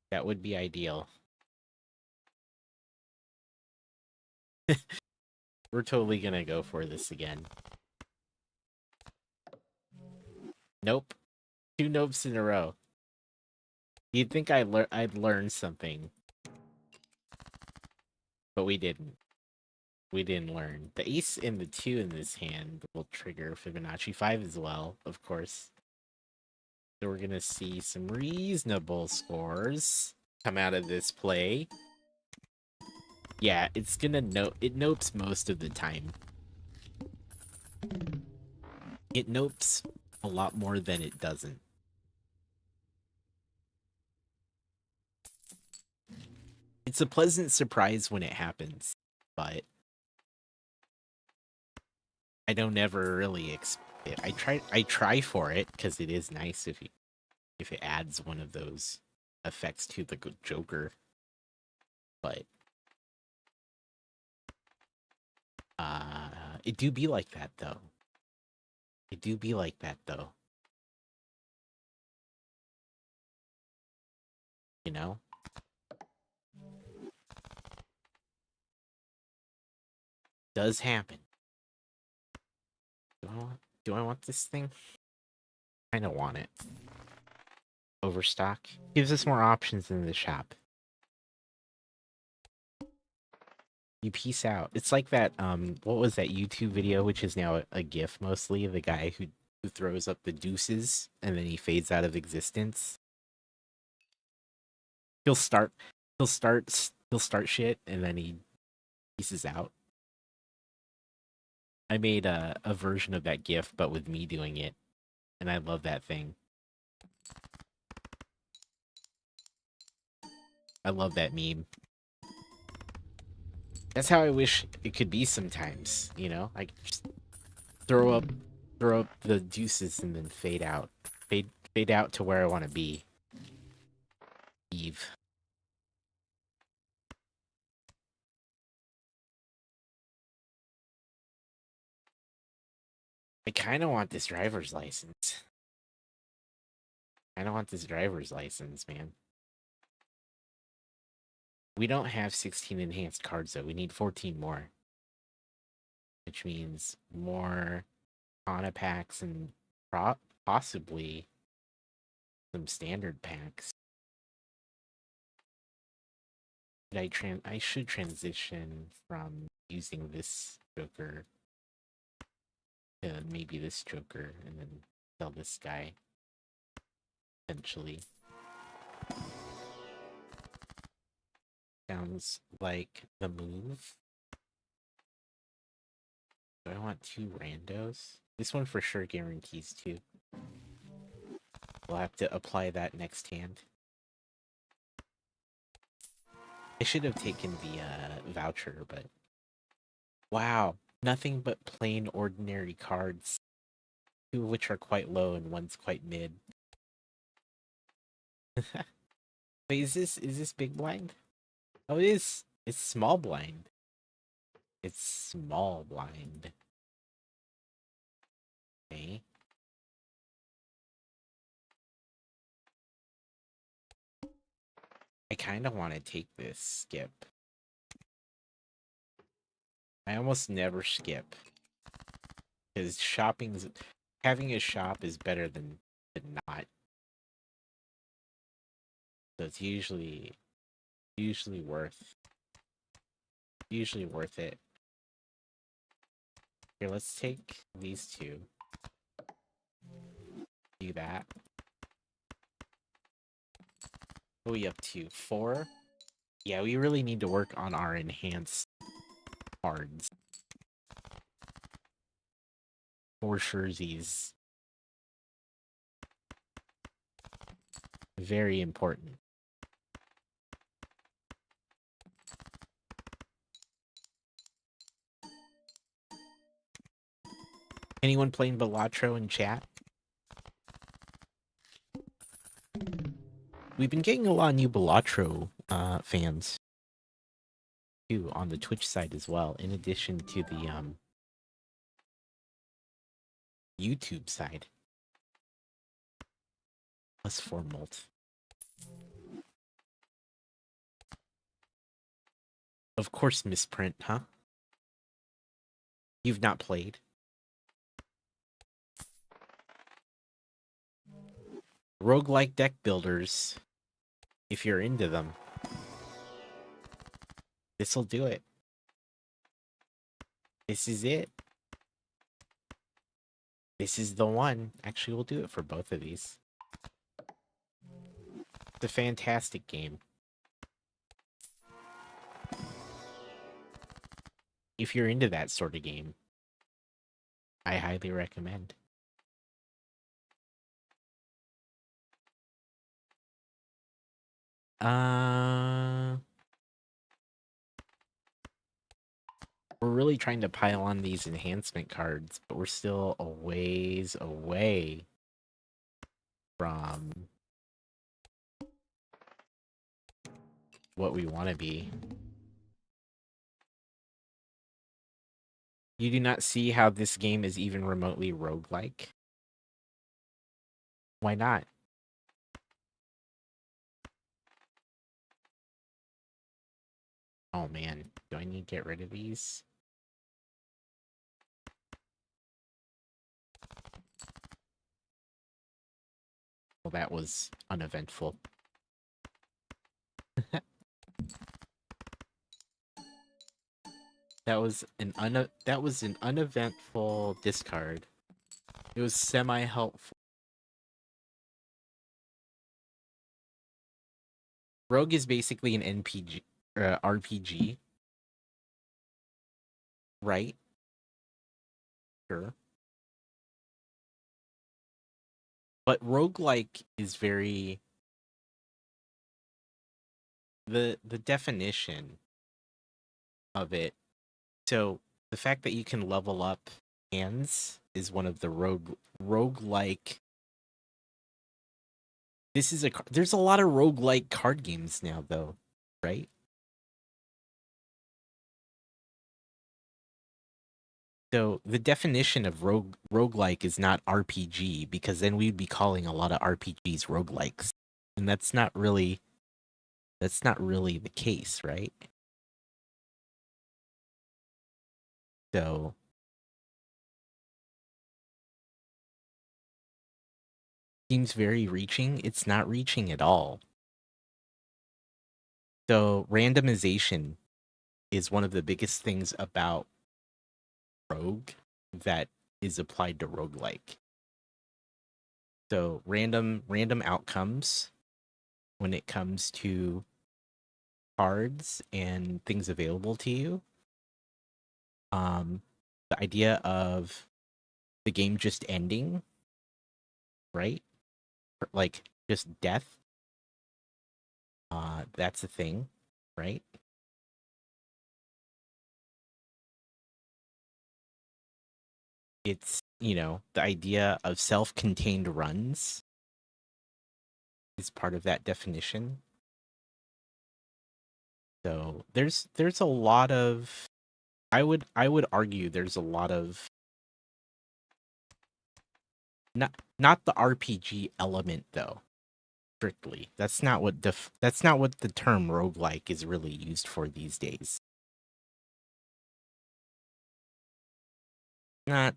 That would be ideal. We're totally gonna go for this again. Nope. 2 nopes in a row. You'd think I'd learn something. But we didn't. We didn't learn. The ace and the 2 in this hand will trigger Fibonacci 5 as well, of course. So we're gonna see some reasonable scores come out of this play. Yeah, it's gonna it nopes most of the time. It nopes a lot more than it doesn't. It's a pleasant surprise when it happens, but I don't ever really expect it. I try for it because it is nice if it adds one of those effects to the Joker, but it do be like that though. You know? Does happen. Do I want this thing? I don't want it. Overstock. Gives us more options in the shop. You peace out. It's like that, what was that YouTube video, which is now a GIF mostly, the guy who throws up the deuces and then he fades out of existence. He'll start he'll start shit and then he pieces out. I made a version of that GIF, but with me doing it, and I love that thing. I love that meme. That's how I wish it could be sometimes, you know? I could just throw up the deuces and then fade out. Fade out to where I want to be. Eve. I kind of want this driver's license. I don't want this driver's license, man. We don't have 16 enhanced cards, though. We need 14 more. Which means more Kana packs and possibly some standard packs. I should transition from using this Joker to maybe this Joker and then sell this guy eventually. Sounds like the move. Do I want 2 randos? This one for sure guarantees 2. We'll have to apply that next hand. I should have taken the voucher, but... Wow, nothing but plain ordinary cards. 2 of which are quite low and one's quite mid. Wait, is this big blind? Oh, it is. It's small blind. It's small blind. Okay. I kind of want to take this skip. I almost never skip. Because having a shop is better than not. So it's usually worth it. Here, let's take these 2. Do that. What are we up to? 4? Yeah, we really need to work on our enhanced cards. 4 jerseys. Very important. Anyone playing Balatro in chat? We've been getting a lot of new Balatro fans too on the Twitch side as well, in addition to the YouTube side. +4 mult. Of course, misprint, huh? You've not played? Roguelike deck builders, if you're into them, this'll do it. This is it. This is the one. Actually, we'll do it for both of these. It's a fantastic game. If you're into that sort of game, I highly recommend. We're really trying to pile on these enhancement cards, but we're still a ways away from what we want to be. You do not see how this game is even remotely roguelike? Why not? Oh man, do I need to get rid of these? Well, that was uneventful. That was an uneventful discard. It was semi-helpful. Rogue is basically an NPG, RPG, right? Sure. But roguelike is very the definition of it. So the fact that you can level up hands is one of the roguelike. There's a lot of roguelike card games now though, right? So the definition of roguelike is not RPG, because then we'd be calling a lot of RPGs roguelikes. And that's not really the case, right? So seems very reaching. It's not reaching at all. So randomization is one of the biggest things about rogue that is applied to roguelike. So random outcomes when it comes to cards and things available to you. The idea of the game just ending, right? Like just death. That's a thing, right? It's, the idea of self-contained runs is part of that definition. So there's a lot of I would argue there's a lot of not the RPG element though. Strictly. That's not what the term roguelike is really used for these days. Not.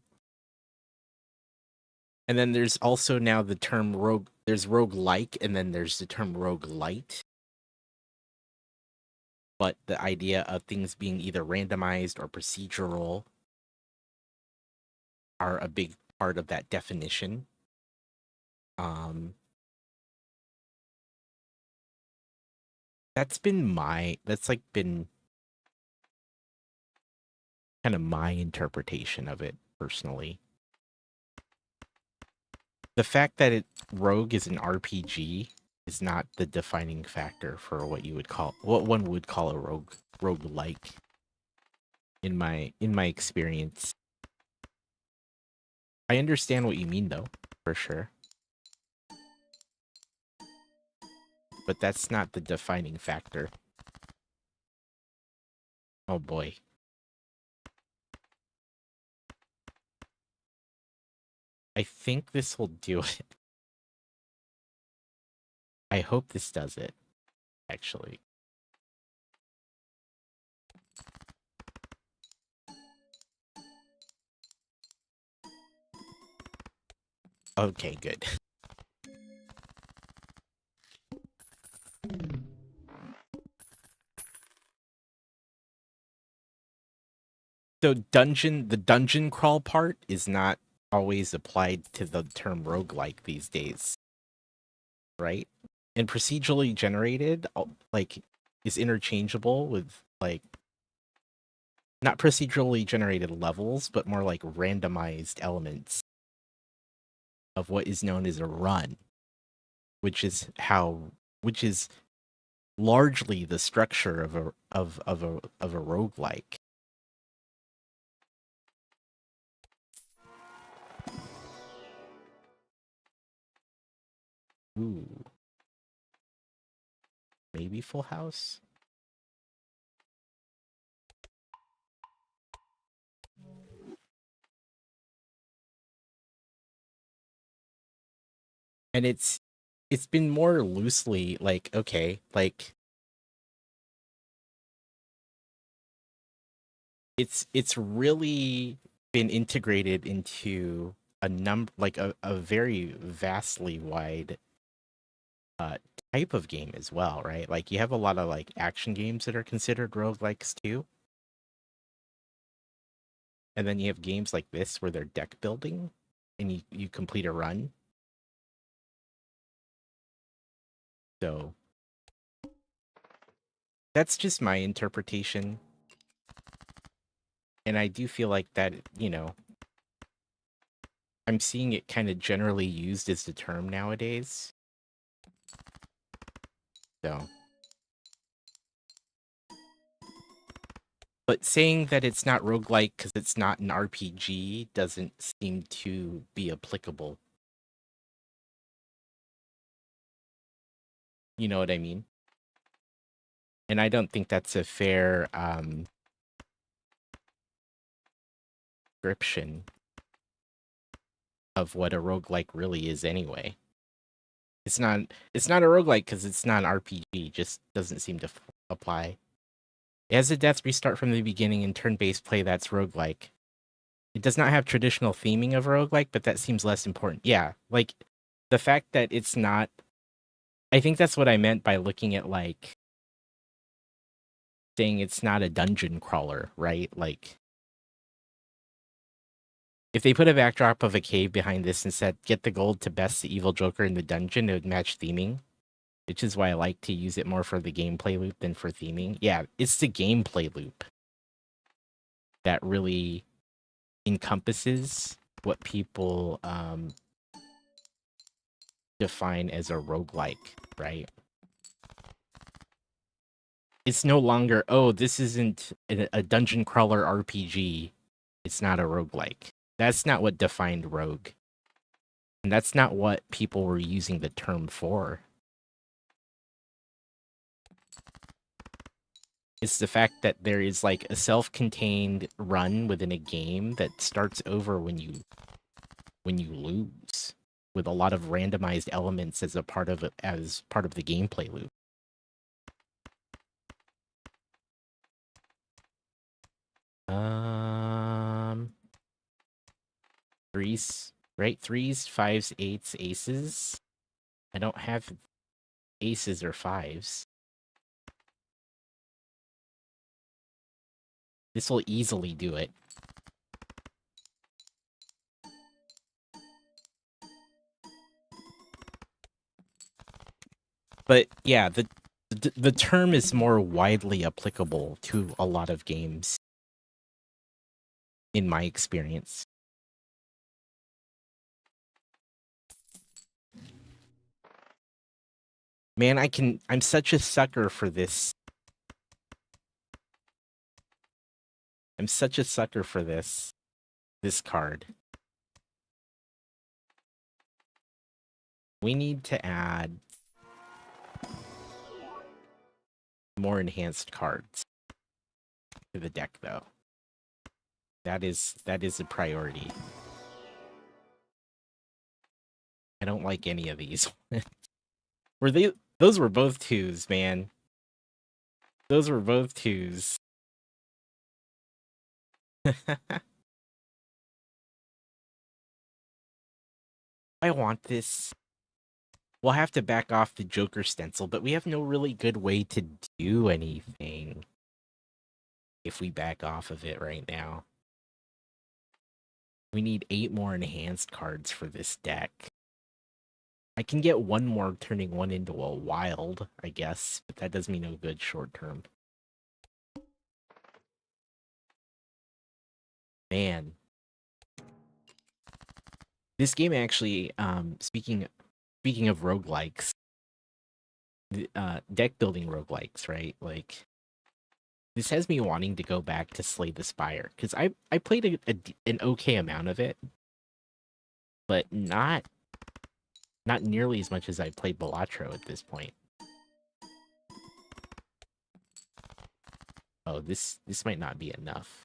And then there's also now the term there's roguelike, and then there's the term roguelite. But the idea of things being either randomized or procedural are a big part of that definition. That's been kind of my interpretation of it personally. The fact that Rogue is an RPG is not the defining factor for what one would call a roguelike in my experience. I understand what you mean though, for sure. But that's not the defining factor. Oh boy. I think this will do it. I hope this does it, actually. Okay, good. So the dungeon crawl part is not always applied to the term roguelike these days, right? And procedurally generated, like, is interchangeable with, like, not procedurally generated levels, but more like randomized elements of what is known as a run, which is largely the structure of a roguelike. Ooh. Maybe Full House? And it's been more loosely like, okay, like it's really been integrated into a very vastly wide uh type of game as well, right? Like you have a lot of like action games that are considered roguelikes too. And then you have games like this where they're deck building and you complete a run. So that's just my interpretation. And I do feel like that, I'm seeing it kind of generally used as the term nowadays. So, but saying that it's not roguelike because it's not an RPG doesn't seem to be applicable. You know what I mean? And I don't think that's a fair description of what a roguelike really is anyway. It's not a roguelike because it's not an RPG, just doesn't seem to apply. It has a death restart from the beginning and turn-based play that's roguelike. It does not have traditional theming of roguelike, but that seems less important. Yeah, like the fact that it's not, I think that's what I meant by looking at like saying it's not a dungeon crawler, right? Like if they put a backdrop of a cave behind this and said get the gold to best the evil Joker in the dungeon, it would match theming. Which is why I like to use it more for the gameplay loop than for theming. Yeah, it's the gameplay loop that really encompasses what people define as a roguelike, right? It's no longer, oh, this isn't a dungeon crawler RPG. It's not a roguelike. That's not what defined rogue. And that's not what people were using the term for. It's the fact that there is like a self-contained run within a game that starts over when you lose, with a lot of randomized elements as part of the gameplay loop. Threes, right? Threes, fives, eights, aces. I don't have aces or fives. This will easily do it. But yeah, the term is more widely applicable to a lot of games, in my experience. Man, I'm such a sucker for this. I'm such a sucker for this card. We need to add more enhanced cards to the deck, though. That is a priority. I don't like any of these. Those were both twos, man. Those were both twos. I want this. We'll have to back off the Joker stencil, but we have no really good way to do anything if we back off of it right now. We need 8 more enhanced cards for this deck. I can get one more turning one into a wild, I guess, but that does me no good short term. Man. This game actually, speaking of roguelikes, deck building roguelikes, right? Like, this has me wanting to go back to Slay the Spire, because I played an okay amount of it, but not nearly as much as I played Balatro at this point. Oh, this might not be enough.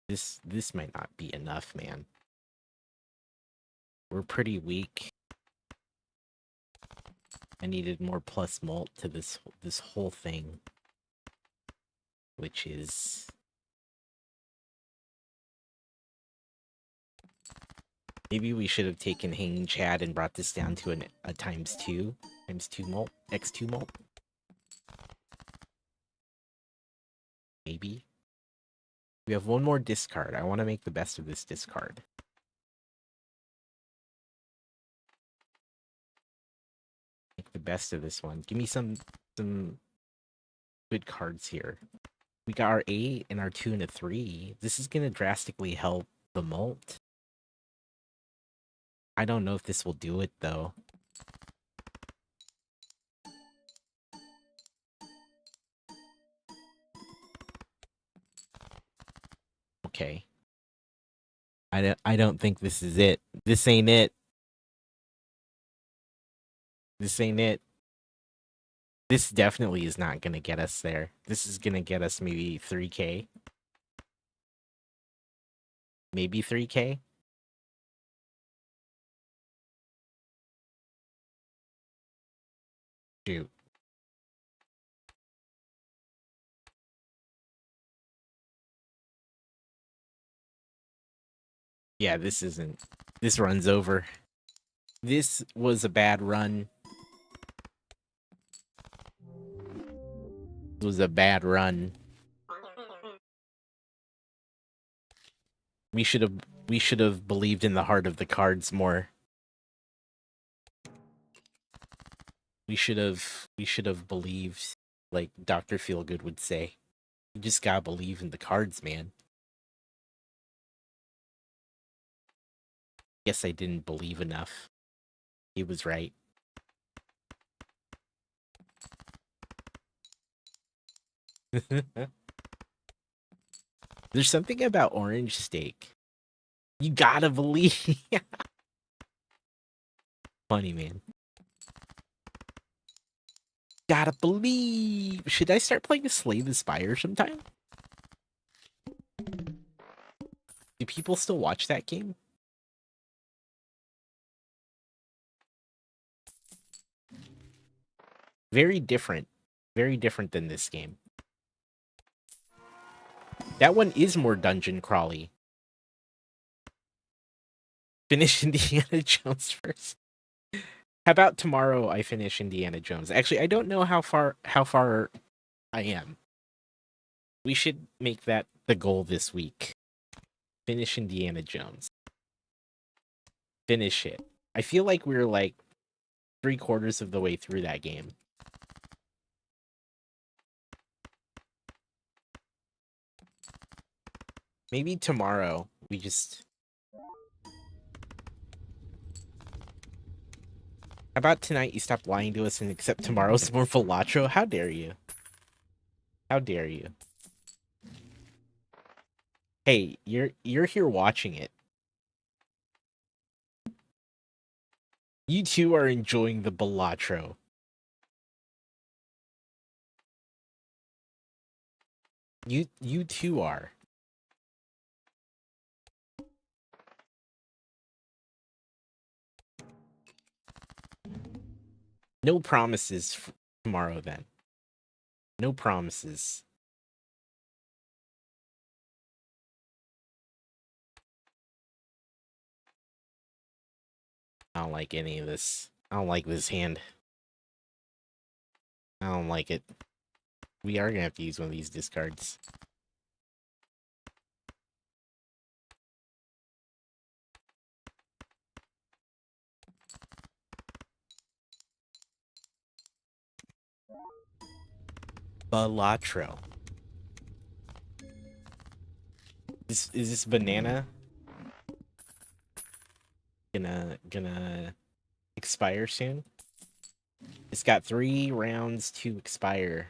This might not be enough, man. We're pretty weak. I needed more plus mult to this whole thing, which is Maybe we should have taken Hanging Chad and brought this down to a ×2 mult, x2 mult. Maybe. We have one more discard. I want to make the best of this discard. Make the best of this one. Give me some good cards here. We got our 8 and our 2 and a 3. This is going to drastically help the mult. I don't know if this will do it, though. Okay. I don't think this is it. This ain't it. This ain't it. This definitely is not going to get us there. This is going to get us maybe 3K. Maybe 3K. Shoot. Yeah, this isn't. This run's over. This was a bad run. It was a bad run. We should have believed in the heart of the cards more. We should have believed, like Dr. Feelgood would say. You just gotta believe in the cards, man. Guess I didn't believe enough. He was right. There's something about orange steak. You gotta believe. Funny, man. Gotta believe. Should I start playing Slay the Spire sometime? Do people still watch that game? Very different. Very different than this game. That one is more dungeon crawly. Finish Indiana Jones first. How about tomorrow I finish Indiana Jones? Actually, I don't know how far I am. We should make that the goal this week. Finish Indiana Jones. Finish it. I feel like we're like 3/4 of the way through that game. Maybe tomorrow we just... How about tonight you stop lying to us and accept tomorrow's more Balatro? How dare you? How dare you? Hey, you're here watching it. You two are enjoying the Balatro. You two are. No promises for tomorrow then. No promises. I don't like any of this. I don't like this hand. I don't like it. We are gonna have to use one of these discards. Balatro. Is this banana gonna expire soon? It's got 3 rounds to expire.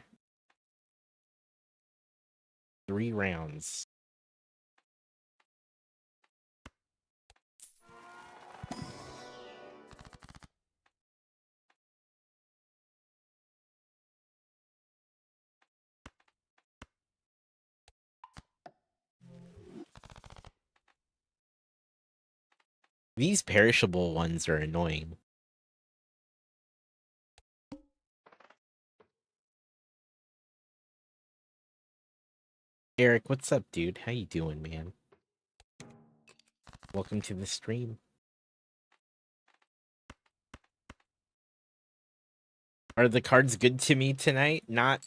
3 rounds. These perishable ones are annoying. Eric, what's up, dude? How you doing, man? Welcome to the stream. Are the cards good to me tonight? Not.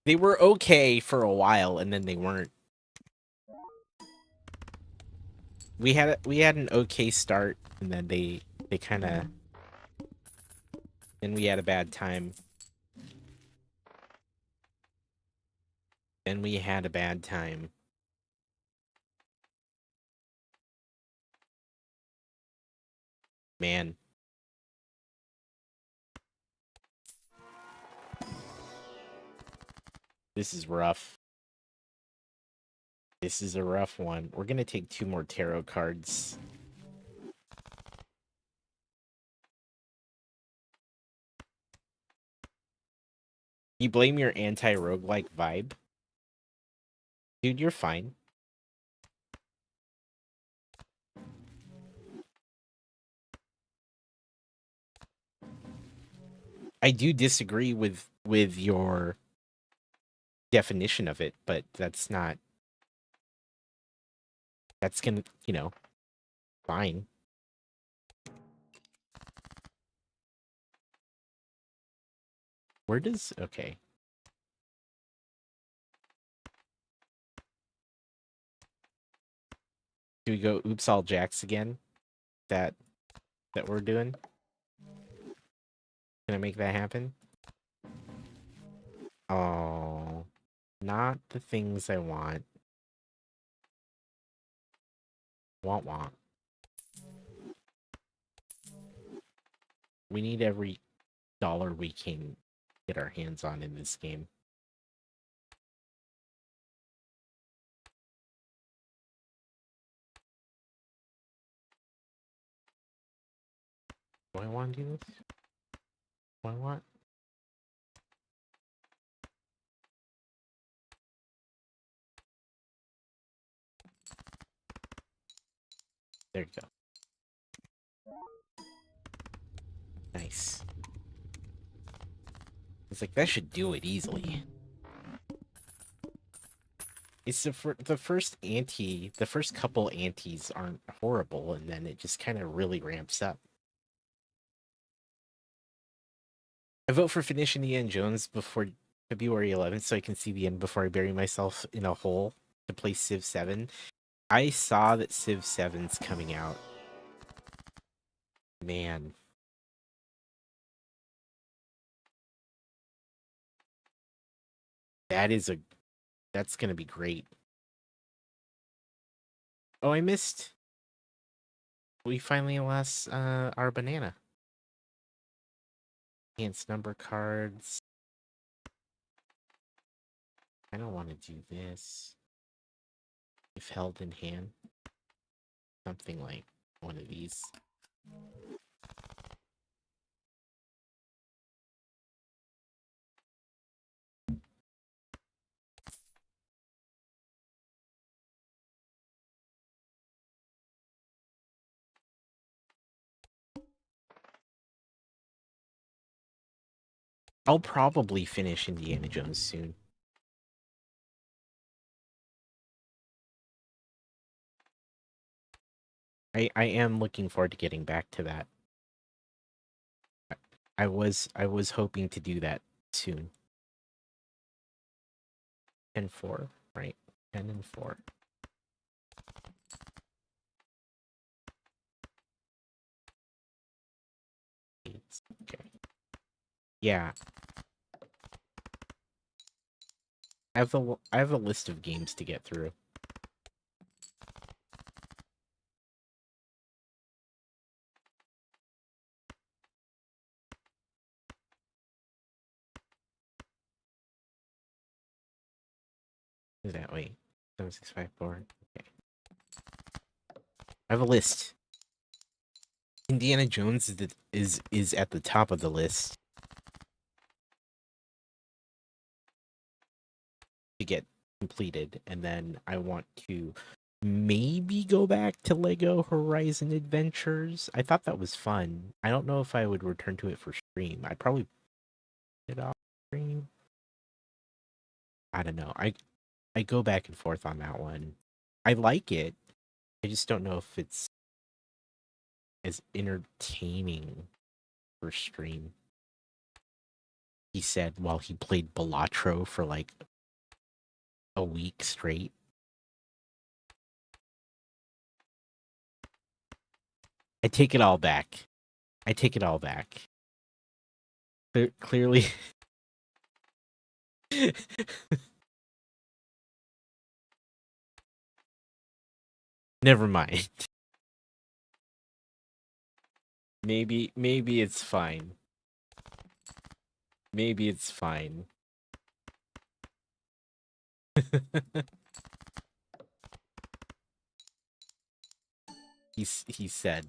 They were okay for a while, and then they weren't. We had an okay start, and then they kind of. Then we had a bad time. Then we had a bad time. Man. This is rough. This is a rough one. We're gonna take 2 more tarot cards. You blame your anti-roguelike vibe? Dude, you're fine. I do disagree with your definition of it, but that's not. That's gonna, fine. Where does okay? Do we go oops all jacks again? That we're doing? Can I make that happen? Oh, not the things I want. Want. We need every dollar we can get our hands on in this game. Do I want to do this? Do I want? There you go. Nice. It's like, that should do it easily. It's the first ante, the first couple antes aren't horrible, and then it just kind of really ramps up. I vote for finishing Indiana Jones before February 11th so I can see the end before I bury myself in a hole to play Civ 7. I saw that Civ 7's coming out. Man. That's gonna be great. Oh, I missed. We finally lost our banana. Enhanced number cards. I don't want to do this. If held in hand. Something like one of these. I'll probably finish Indiana Jones soon. I am looking forward to getting back to that. I was hoping to do that soon. 10-4, right? 10 and 4. Okay. Yeah. I have a list of games to get through. Is that wait? 7654. Okay. I have a list. Indiana Jones is at the top of the list to get completed, and then I want to maybe go back to Lego Horizon Adventures. I thought that was fun. I don't know if I would return to it for stream. I'd probably put it off stream. I don't know. I go back and forth on that one. I like it. I just don't know if it's as entertaining for stream. he said while he played Balatro for like a week straight. I take it all back. I take it all back. Clearly. Never mind. Maybe it's fine. Maybe it's fine. He said.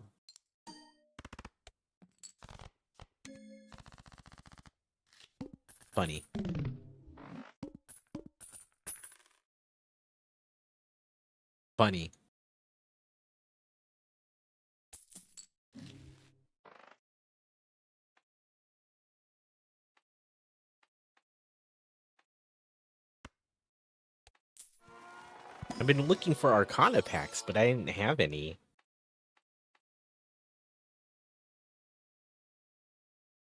Funny. Funny. I've been looking for Arcana packs, but I didn't have any.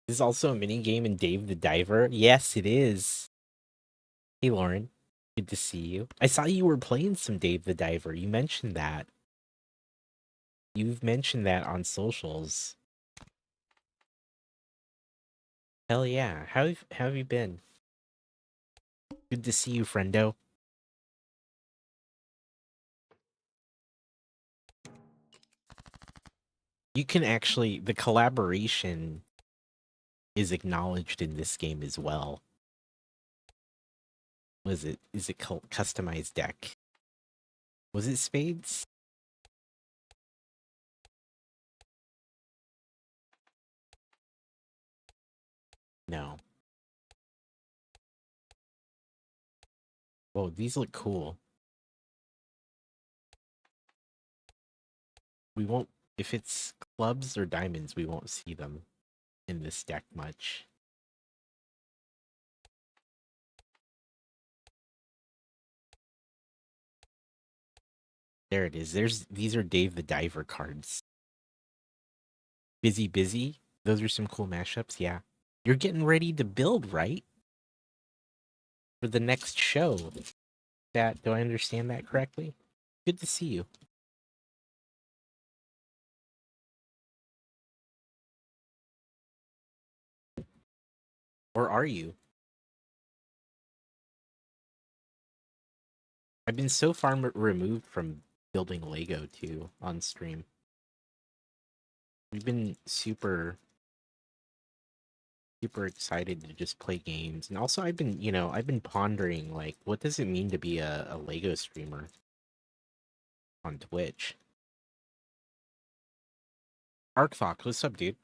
Is also a mini game in Dave the Diver? Yes, it is. Hey, Lauren. Good to see you. I saw you were playing some Dave the Diver. You mentioned that. You've mentioned that on socials. Hell yeah. How have you been? Good to see you, friendo. You can actually, the collaboration is acknowledged in this game as well. Was it? Is it customized deck? Was it spades? No. Whoa, these look cool. We won't, if it's clubs or diamonds, we won't see them in this deck much. There it is. These are Dave the Diver cards. Busy Busy. Those are some cool mashups. Yeah. You're getting ready to build, right? For the next show. Do I understand that correctly? Good to see you. Or are you? I've been so far removed from building Lego too on stream. We've been super excited to just play games. And also I've been pondering like what does it mean to be a Lego streamer on Twitch? ArcFox, what's up, dude?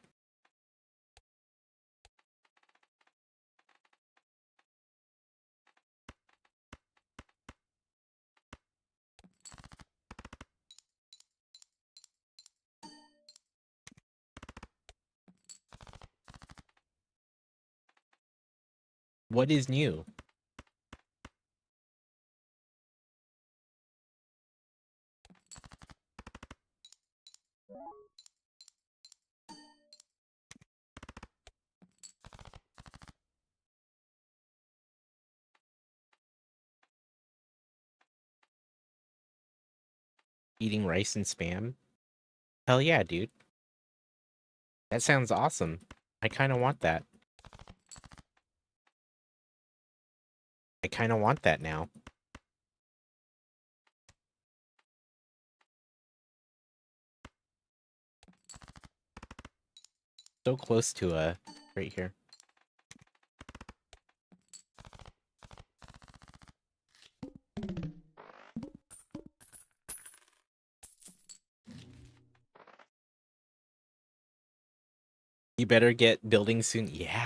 What is new? Eating rice and spam? Hell yeah, dude. That sounds awesome. I kind of want that. I kind of want that now. So close to right here. You better get building soon. Yeah.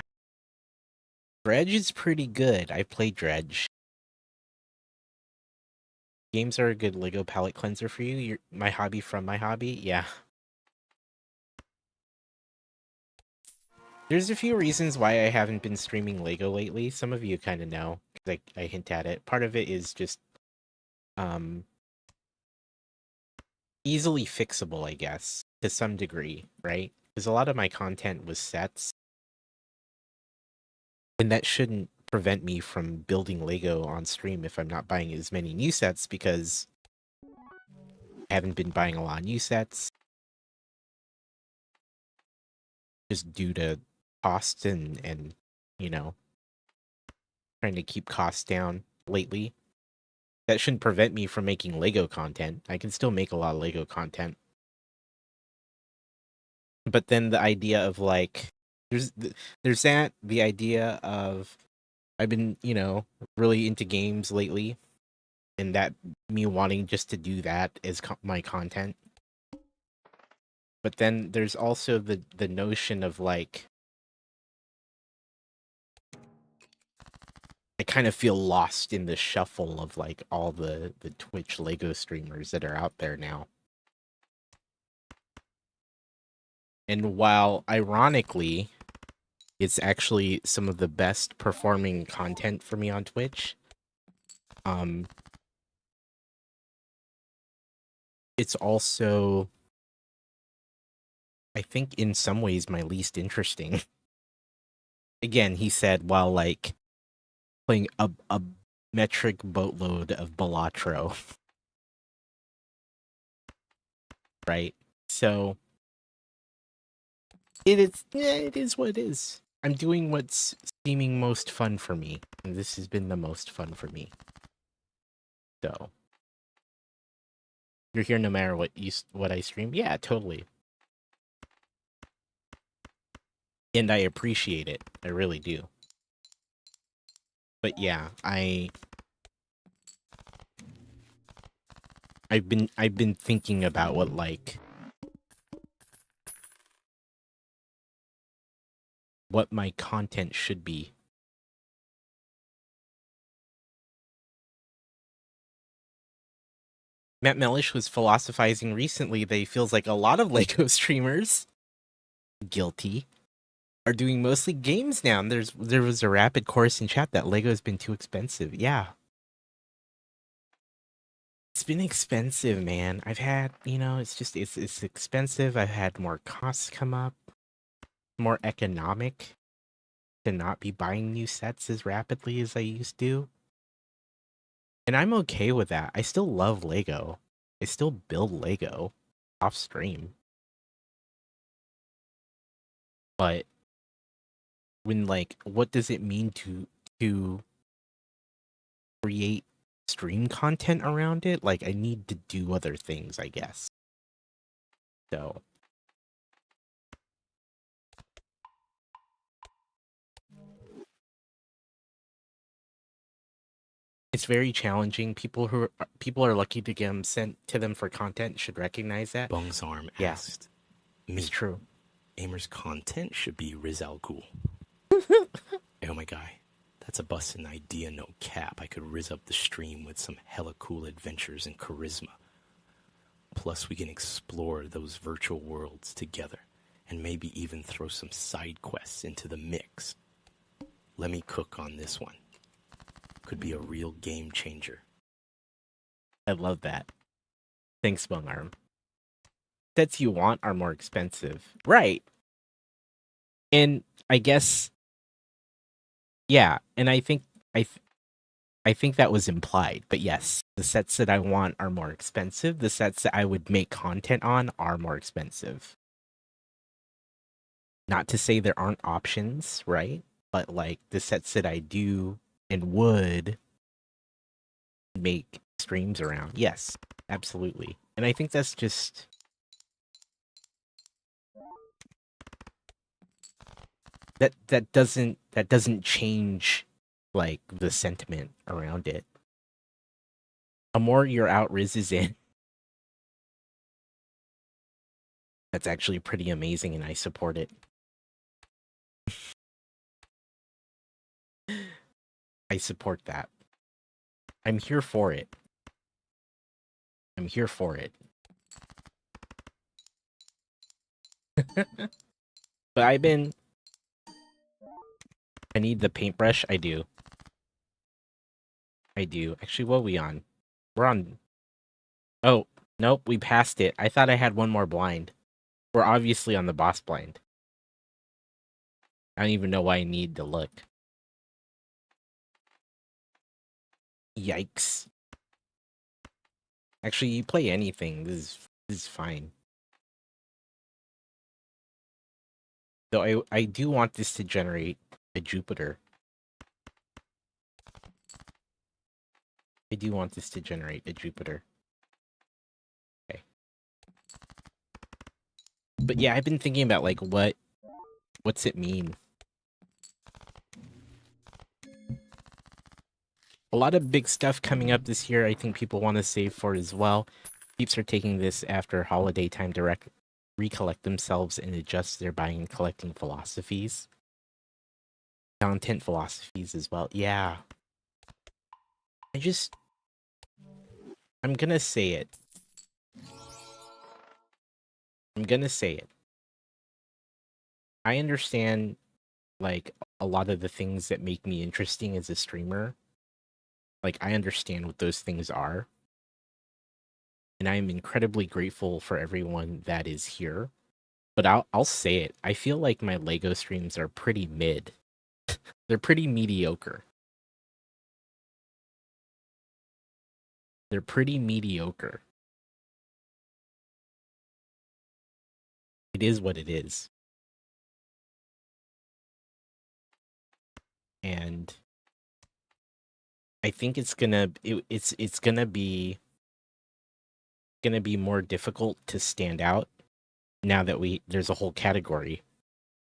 Dredge is pretty good. I played Dredge. Games are a good Lego palette cleanser for you. You're my hobby from my hobby. Yeah. There's a few reasons why I haven't been streaming Lego lately. Some of you kind of know, because I hint at it. Part of it is just um easily fixable, I guess, to some degree, right? Because a lot of my content was sets. And that shouldn't prevent me from building Lego on stream if I'm not buying as many new sets, because I haven't been buying a lot of new sets just due to cost and you know, trying to keep costs down lately. That shouldn't prevent me from making Lego content. I can still make a lot of Lego content. But then the idea of like there's that, the idea of I've been, really into games lately, and that me wanting just to do that as my content. But then there's also the notion of like I kind of feel lost in the shuffle of like all the Twitch Lego streamers that are out there now. And while ironically it's actually some of the best performing content for me on Twitch, it's also, I think, in some ways my least interesting. Again, he said, while like playing a metric boatload of Balatro. Right? So it is what it is. I'm doing what's seeming most fun for me, and this has been the most fun for me. So you're here no matter what I stream. Yeah, totally. And I appreciate it. I really do. But yeah, I've been thinking about what my content should be. Matt Mellish was philosophizing recently that he feels like a lot of Lego streamers, guilty, are doing mostly games now. And there was a rapid chorus in chat that Lego's been too expensive. Yeah. It's been expensive, man. I've had, it's expensive. I've had more costs come up, more economic to not be buying new sets as rapidly as I used to. And I'm okay with that. I still love Lego. I still build Lego off stream. But when what does it mean to create stream content around it? Like, I need to do other things, I guess. So it's very challenging. People are lucky to get them sent to them for content should recognize that. Bung's Arm asked me. It's true. Amer's content should be Riz Al Ghul. Oh my guy, that's a bustin' idea, no cap. I could riz up the stream with some hella cool adventures and charisma. Plus we can explore those virtual worlds together, and maybe even throw some side quests into the mix. Let me cook on this one. Could be a real game changer. I love that. Thanks, Bung Arm. Sets you want are more expensive. Right. And I guess, yeah, and I think that was implied, but yes, the sets that I want are more expensive. The sets that I would make content on are more expensive. Not to say there aren't options, right? But like the sets that I do and would make streams around, yes, absolutely. And I think that's just that doesn't change like the sentiment around it. The more your outriz is in, that's actually pretty amazing, and I support it. I support that. I'm here for it. I'm here for it. But I need the paintbrush. I do. Actually, what are we on? We're on... Oh, nope, we passed it. I thought I had one more blind. We're obviously on the boss blind. I don't even know why I need to look. Yikes. Actually, you play anything. This is fine. Though I do want this to generate a Jupiter. I do want this to generate a Jupiter. Okay. But yeah, I've been thinking about like what's it mean? A lot of big stuff coming up this year I think people want to save for as well. Peeps are taking this after holiday time to recollect themselves and adjust their buying and collecting philosophies. Content philosophies as well. Yeah. I'm gonna say it. I'm gonna say it. I understand like a lot of the things that make me interesting as a streamer. Like I understand what those things are. And I'm incredibly grateful for everyone that is here. But I'll say it. I feel like my Lego streams are pretty mid. They're pretty mediocre. They're pretty mediocre. It is what it is. And I think it's gonna be more difficult to stand out now that there's a whole category.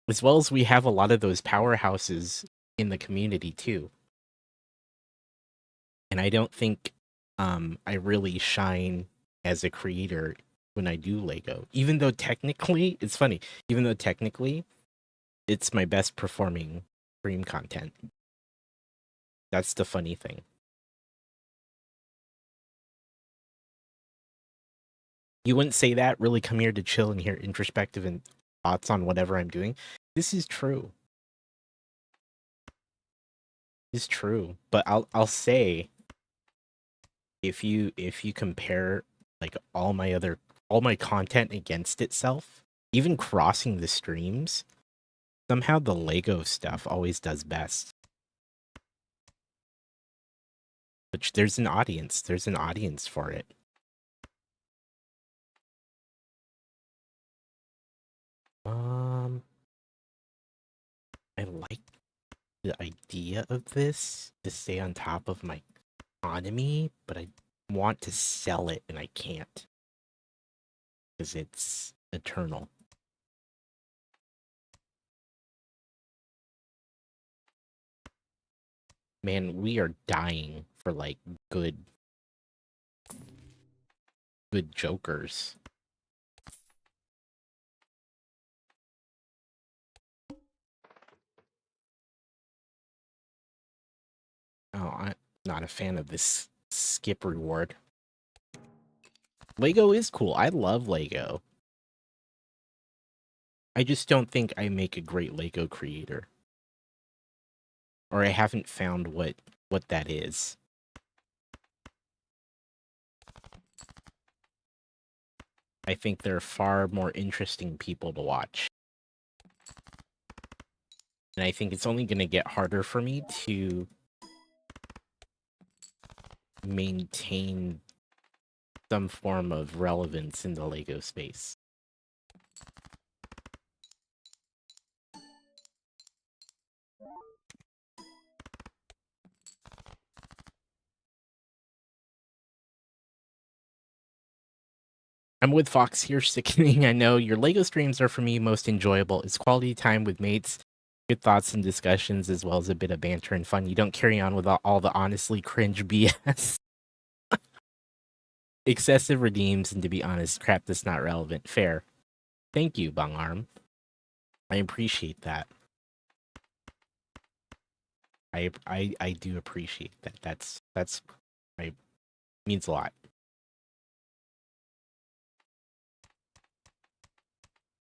As well as we have a lot of those powerhouses in the community too. And I don't think I really shine as a creator when I do Lego. Even though technically, it's funny, even though technically it's my best performing stream content. That's the funny thing. You wouldn't say that, really come here to chill and hear introspective and thoughts on whatever I'm doing. This is true. It's true. But I'll say if you compare like all my content against itself, even crossing the streams, somehow the Lego stuff always does best. Which there's an audience for it. I like the idea of this to stay on top of my economy, but I want to sell it and I can't because it's eternal. Man, we are dying for like good jokers. Oh, I'm not a fan of this skip reward. Lego is cool. I love Lego. I just don't think I make a great Lego creator. Or I haven't found what that is. I think there are far more interesting people to watch. And I think it's only going to get harder for me to maintain some form of relevance in the Lego space. I'm with Fox here, sickening. I know your Lego streams are for me most enjoyable. It's quality time with mates, good thoughts and discussions, as well as a bit of banter and fun. You don't carry on with all the honestly cringe BS. Excessive redeems, and to be honest, crap that's not relevant. Fair. Thank you, Bang Arm. I appreciate that. I do appreciate that. That's means a lot.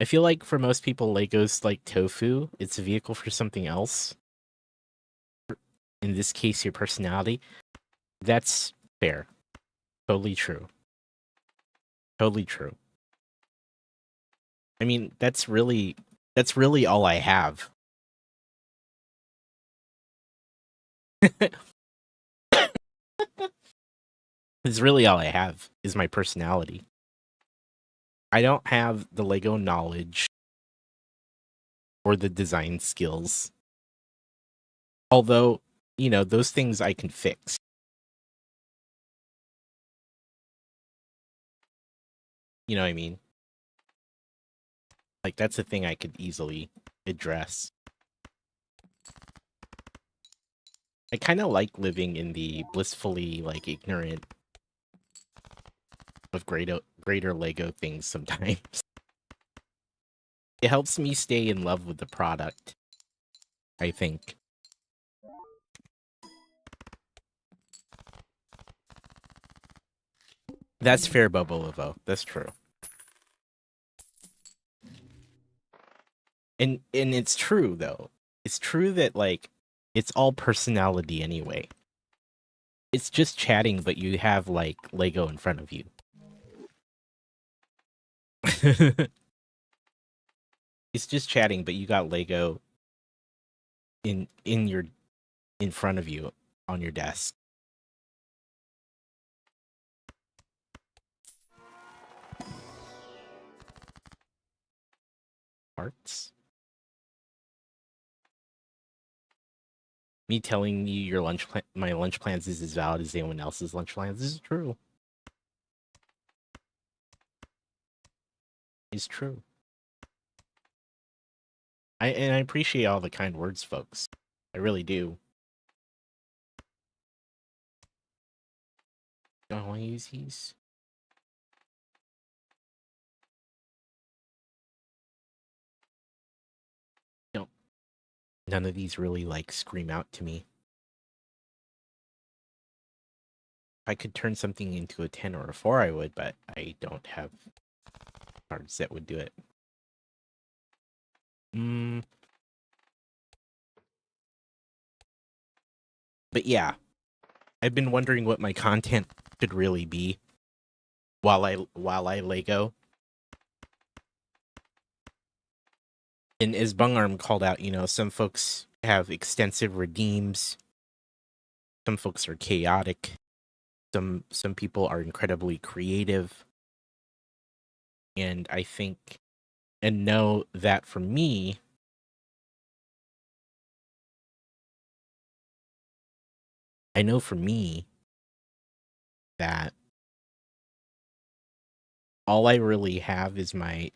I feel like for most people, Lego's like tofu. It's a vehicle for something else. In this case, your personality. That's fair. Totally true. Totally true. I mean, that's really all I have. It's really all I have is my personality. I don't have the Lego knowledge or the design skills. Although, those things I can fix. You know what I mean? Like, that's a thing I could easily address. I kind of like living in the blissfully, like, ignorant of greater Lego things sometimes. It helps me stay in love with the product, I think. That's fair, Bubble Lavo. That's true. And it's true, though. It's true that, like, it's all personality anyway. It's just chatting, but you have, like, Lego in front of you. It's just chatting, but you got Lego in front of you on your desk. Parts? Me telling you your my lunch plans is as valid as anyone else's lunch plans. This is true. It's true. I appreciate all the kind words, folks. I really do. Don't want to use these. No. None of these really, like, scream out to me. If I could turn something into a 10 or a 4, I would, but I don't have cards that would do it. But yeah, I've been wondering what my content should really be while I Lego. And as Bungarm called out, some folks have extensive redeems. Some folks are chaotic. Some people are incredibly creative. And I think and know that for me, that all I really have is my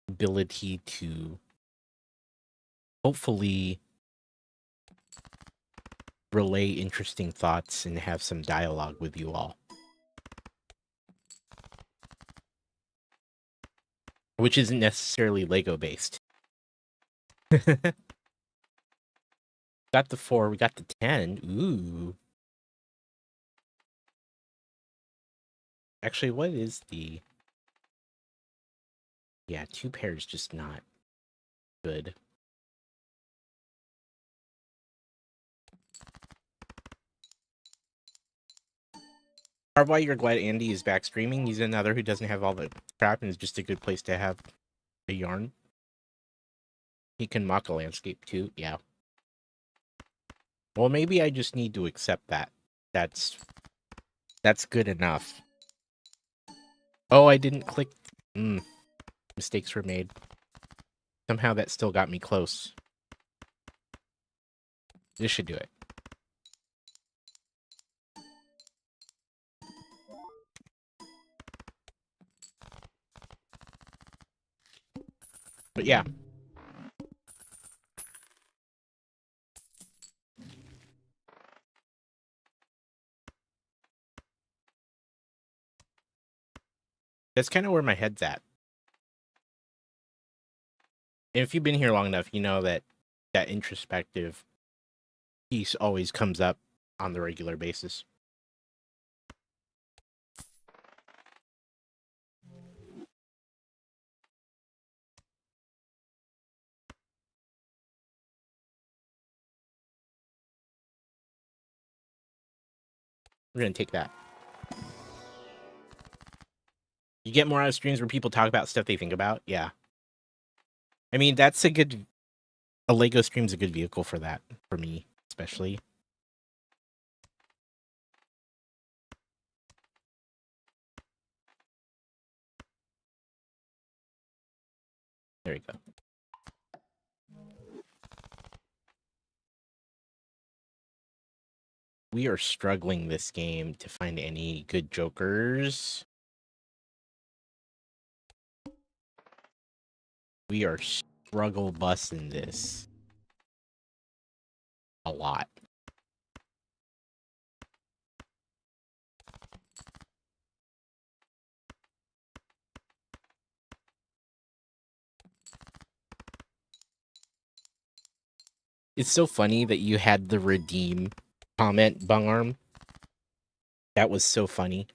ability to hopefully relay interesting thoughts and have some dialogue with you all. Which isn't necessarily Lego based. Got the 4, we got the 10. Ooh. Actually, what is the... Yeah, 2 pairs just not good. Part why you're glad Andy is back streaming. He's another who doesn't have all the crap and is just a good place to have a yarn. He can mock a landscape too, yeah. Well, maybe I just need to accept that. That's good enough. Oh, I didn't click. Mistakes were made. Somehow that still got me close. This should do it. But yeah. That's kind of where my head's at. And if you've been here long enough, you know that introspective piece always comes up on the regular basis. We're going to take that. You get more out of streams where people talk about stuff they think about? Yeah. I mean, that's a Lego stream's a good vehicle for that, for me, especially. There we go. We are struggling this game to find any good jokers. We are struggle busting this a lot. It's so funny that you had the redeem comment, Bungarm. That was so funny.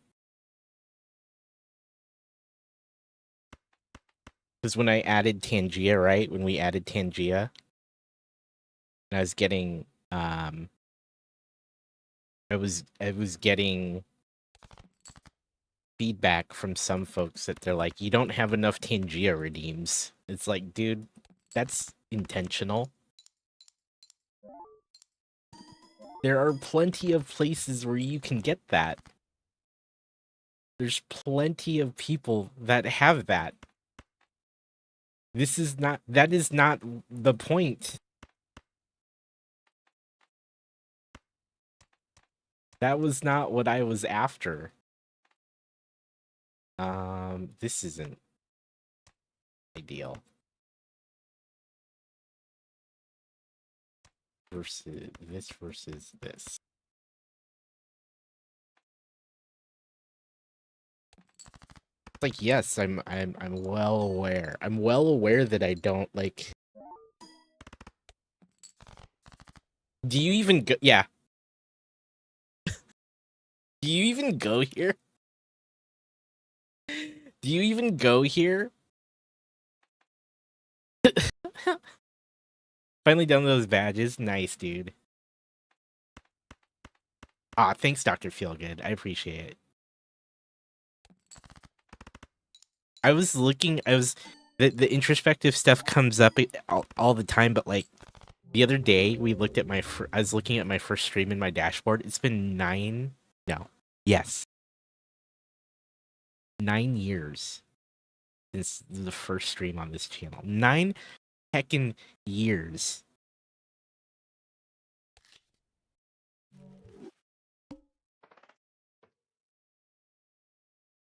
Because when I added Tangia, right? When we added Tangia, and I was getting I was getting feedback from some folks that they're like, you don't have enough Tangia redeems. It's like, dude, that's intentional. There are plenty of places where you can get that. There's plenty of people that have that. That is not the point. That was not what I was after. This isn't ideal. Versus this. Like, yes, I'm well aware. I'm well aware that I don't like. Do you even go? Yeah. Do you even go here? Do you even go here? Finally done those badges. Nice, dude. Ah, thanks, Dr. Feelgood. I appreciate it. The introspective stuff comes up all the time, but like the other day we looked at I was looking at my first stream in my dashboard. It's been 9 years since the first stream on this channel. 9 heckin' years.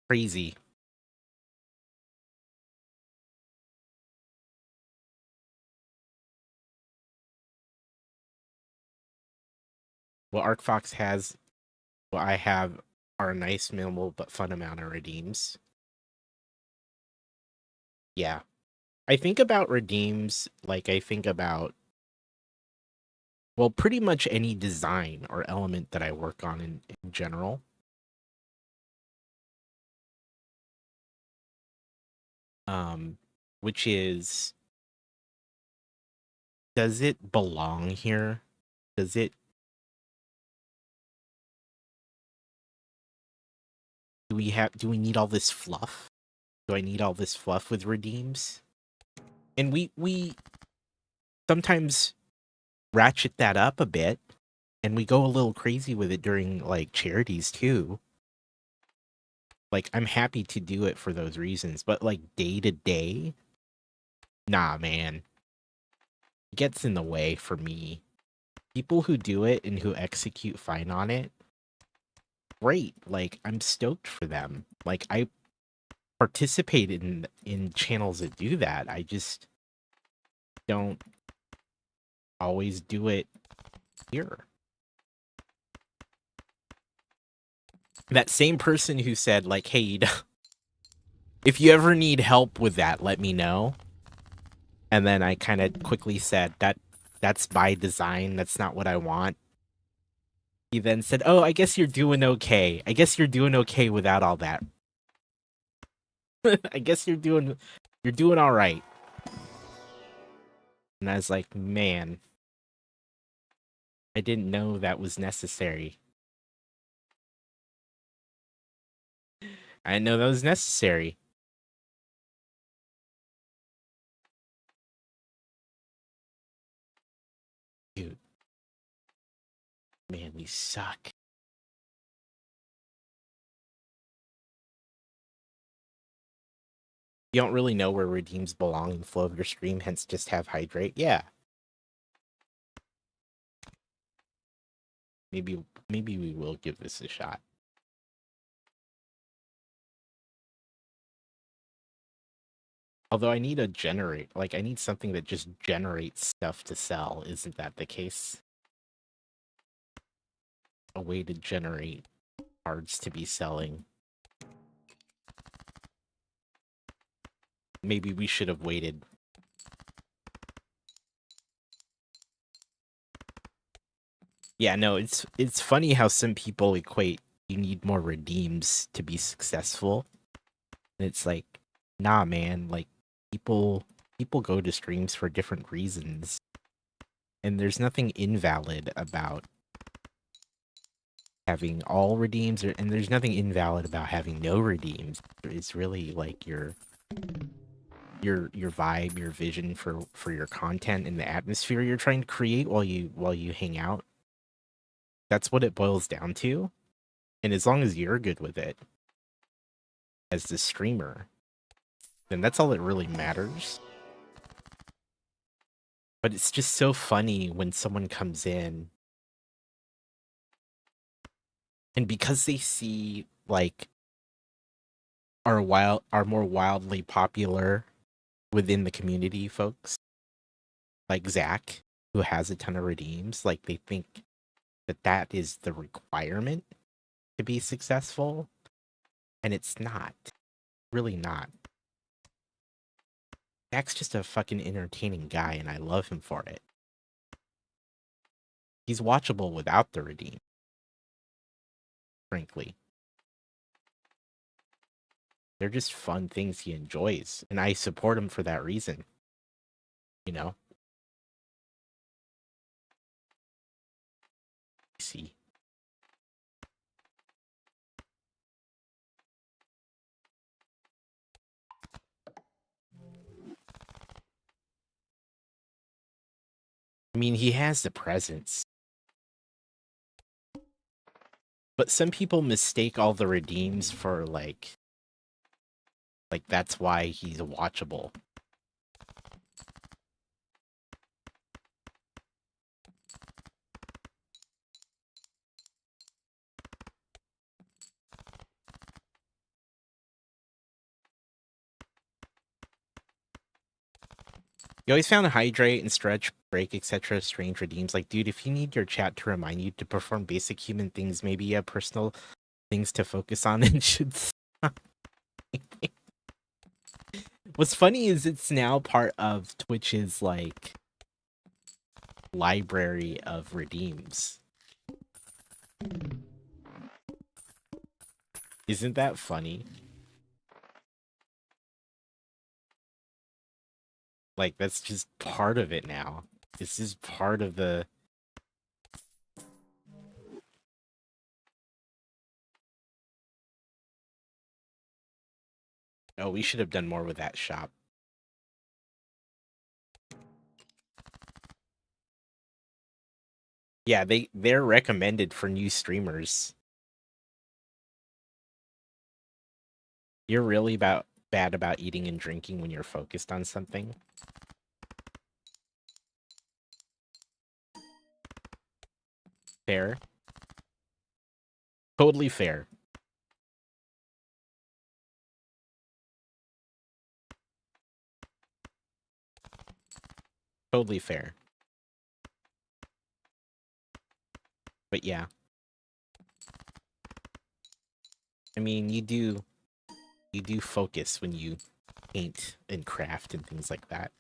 Crazy. What ArcFox has, what I have, are a nice, minimal, but fun amount of redeems. Yeah. I think about redeems like I think about, well, pretty much any design or element that I work on in general. Which is, does it belong here? Does it, do we need all this fluff? Do I need all this fluff with redeems? And we sometimes ratchet that up a bit, and we go a little crazy with it during like charities too. Like, I'm happy to do it for those reasons, but like day to day, nah, man. It gets in the way for me. People who do it and who execute fine on it, great. Like, I'm stoked for them. Like, I participate in channels that do that. I just don't always do it here. That same person who said, like, hey, you know, if you ever need help with that, let me know. And then I kind of quickly said, that's by design. That's not what I want. He then said, oh, I guess you're doing okay. I guess you're doing okay without all that. I guess you're doing all right. And I was like, man, I didn't know that was necessary. I didn't know that was necessary. Dude. Man, we suck. You don't really know where redeems belong in flow of your stream, hence just have hydrate. Yeah. Maybe we will give this a shot. Although I need a generate, like I need something that just generates stuff to sell. Isn't that the case? A way to generate cards to be selling. Maybe we should have waited. Yeah, no, it's funny how some people equate you need more redeems to be successful. And it's like, nah, man, like people go to streams for different reasons. And there's nothing invalid about having all redeems, and there's nothing invalid about having no redeems. It's really like your vibe, your vision for your content and the atmosphere you're trying to create while you hang out. That's what it boils down to. And as long as you're good with it as the streamer, then that's all that really matters. But it's just so funny when someone comes in and because they see like are more wildly popular within the community folks, like Zach, who has a ton of redeems, like they think that is the requirement to be successful, and it's not. Really not. Zach's just a fucking entertaining guy, and I love him for it. He's watchable without the redeem, frankly. They're just fun things he enjoys, and I support him for that reason. You know? See. I mean, he has the presence. But some people mistake all the redeems for like that's why he's watchable. You always found hydrate and stretch, break, etc. strange redeems. Like, dude, if you need your chat to remind you to perform basic human things, maybe you have personal things to focus on and should stop. What's funny is it's now part of Twitch's like library of redeems. Isn't that funny? Like, that's just part of it now. This is part of the... Oh, we should have done more with that shop. Yeah, they're recommended for new streamers. You're really bad about eating and drinking when you're focused on something. Fair. Totally fair. Totally fair. But yeah. I mean, you do focus when you paint and craft and things like that.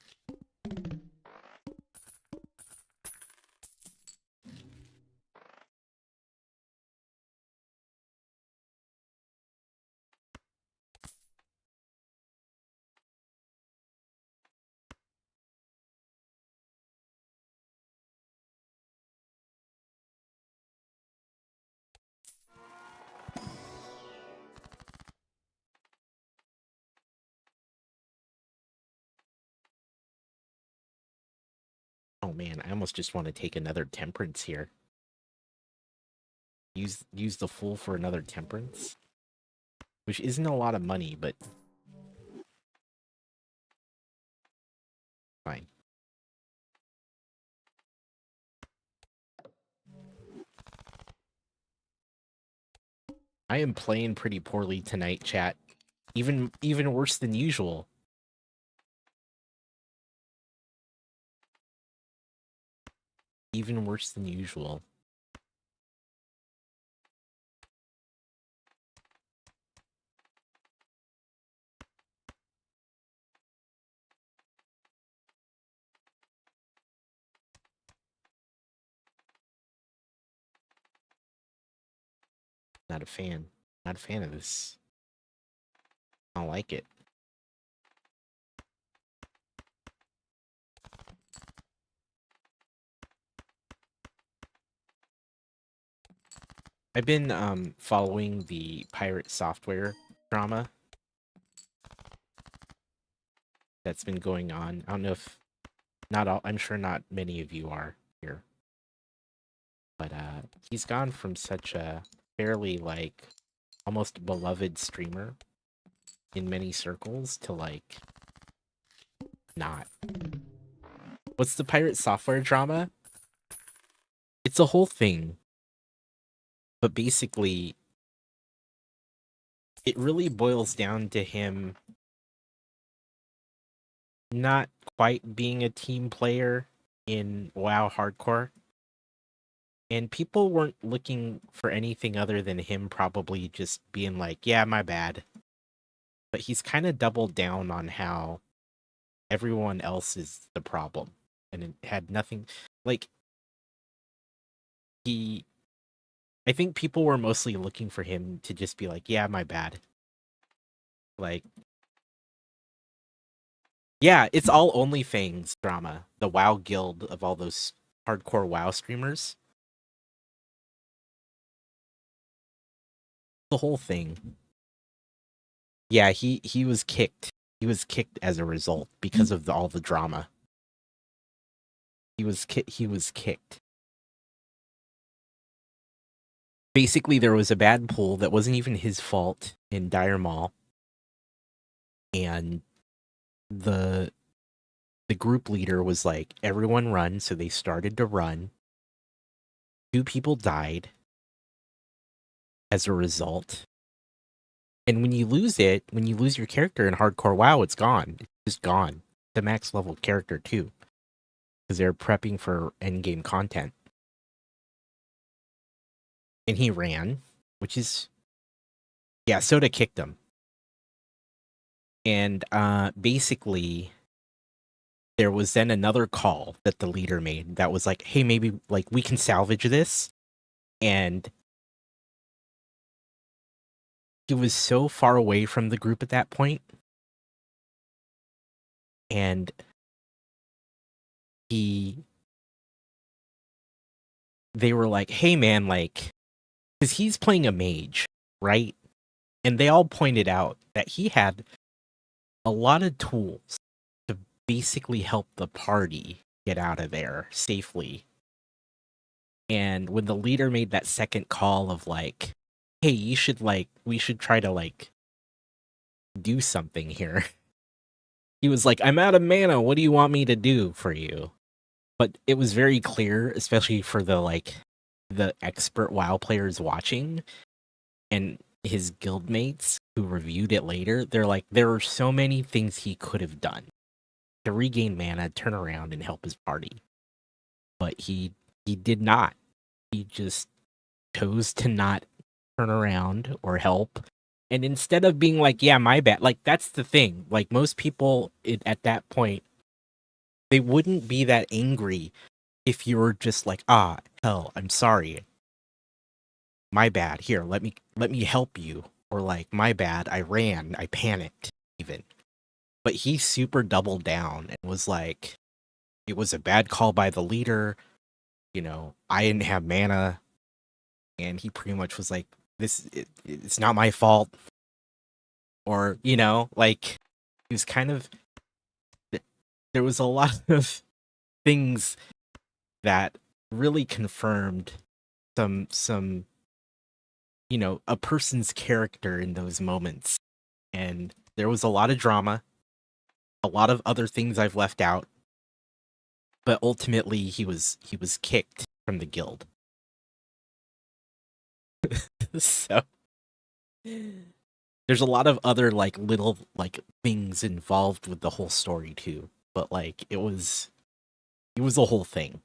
Oh man, I almost just want to take another temperance here. Use the full for another temperance, which isn't a lot of money, but Fine. I am playing pretty poorly tonight, chat. Even worse than usual. Even worse than usual. Not a fan. Not a fan of this. I don't like it. I've been following the pirate software drama that's been going on. I don't know if not all, I'm sure not many of you are here. But he's gone from such a fairly like almost beloved streamer in many circles to like not. What's the pirate software drama? It's a whole thing. But basically it really boils down to him not quite being a team player in WoW Hardcore. And people weren't looking for anything other than him probably just being like, yeah, my bad. But he's kind of doubled down on how everyone else is the problem. And it had nothing... Like, I think people were mostly looking for him to just be like, yeah, my bad. Like, yeah, it's all OnlyFans drama. The WoW guild of all those hardcore WoW streamers. The whole thing. Yeah, he was kicked. He was kicked as a result because of all the drama. He was kicked. Basically, there was a bad pull that wasn't even his fault in Dire Mall. And the group leader was like, everyone run, so they started to run. 2 people died as a result. And when you lose your character in hardcore WoW, it's gone. It's just gone. The max level character too. Because they're prepping for endgame content. And he ran, which is... Yeah, Soda kicked him. And basically, there was then another call that the leader made that was like, hey, maybe like we can salvage this. And he was so far away from the group at that point. And they were like, hey man, like, because he's playing a mage, right? And they all pointed out that he had a lot of tools to basically help the party get out of there safely. And when the leader made that second call of like, hey, we should try to like do something here. He was like, I'm out of mana. What do you want me to do for you? But it was very clear, especially for the expert WoW players watching and his guildmates who reviewed it later. They're like, there are so many things he could have done to regain mana, turn around, and help his party. But he did not. He just chose to not turn around or help. And instead of being like, yeah, my bad, like, that's the thing. Like, most people at that point, they wouldn't be that angry if you were just like, ah, hell, I'm sorry. My bad. Here, let me help you. Or like, my bad, I ran, I panicked, even. But he super doubled down and was like, it was a bad call by the leader. You know, I didn't have mana. And he pretty much was like, it's not my fault. Or, you know, like, he was kind of... There was a lot of things that really confirmed some you know, a person's character in those moments. And there was a lot of drama, a lot of other things I've left out. but ultimately he was kicked from the guild. So there's a lot of other like little like things involved with the whole story too, but like it was a whole thing.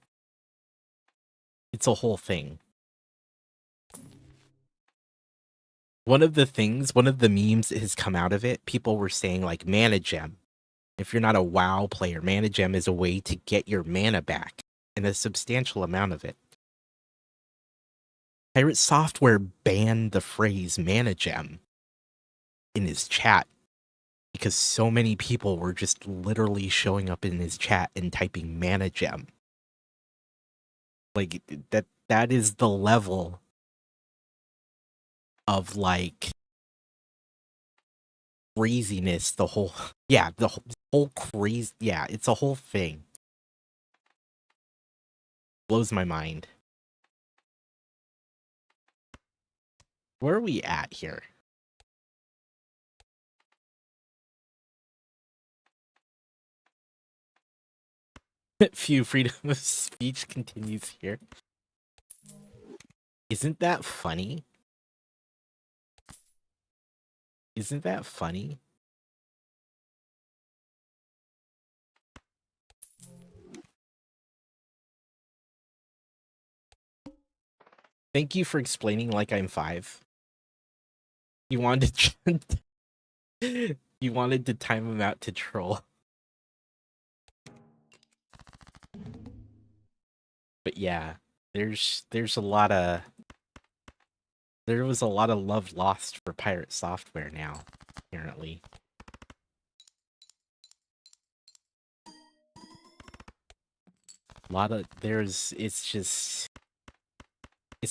It's a whole thing. One of the memes that has come out of it, people were saying like mana gem. If you're not a WoW player, mana gem is a way to get your mana back, and a substantial amount of it. Pirate Software banned the phrase mana gem in his chat because so many people were just literally showing up in his chat and typing mana gem. Like that is the level of like craziness. The whole crazy, yeah, it's a whole thing. Blows my mind. Where are we at here? Few freedom of speech continues here. Isn't that funny? Isn't that funny? Thank you for explaining like I'm 5. You wanted to you wanted to time him out to troll. But yeah, there's a lot of there was a lot of love lost for Pirate Software now, apparently. A lot of it's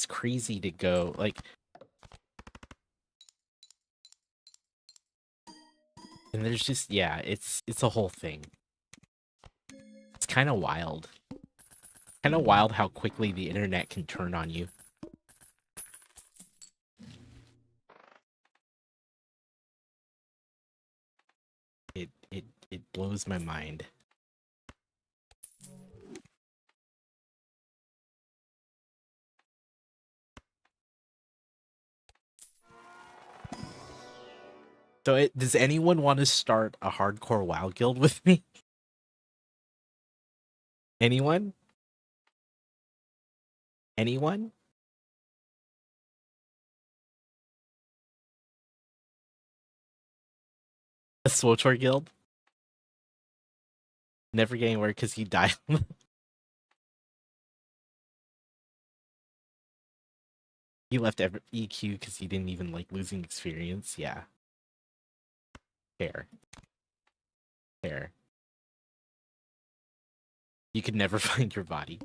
crazy to go like, and there's just, yeah, it's a whole thing. It's kind of wild. Kind of wild how quickly the internet can turn on you. It blows my mind. So does anyone want to start a hardcore WoW guild with me? Anyone? Anyone? A SWTOR guild? Never getting anywhere because you died. He left EQ because he didn't even like losing experience. Yeah. Fair. Fair. You could never find your body.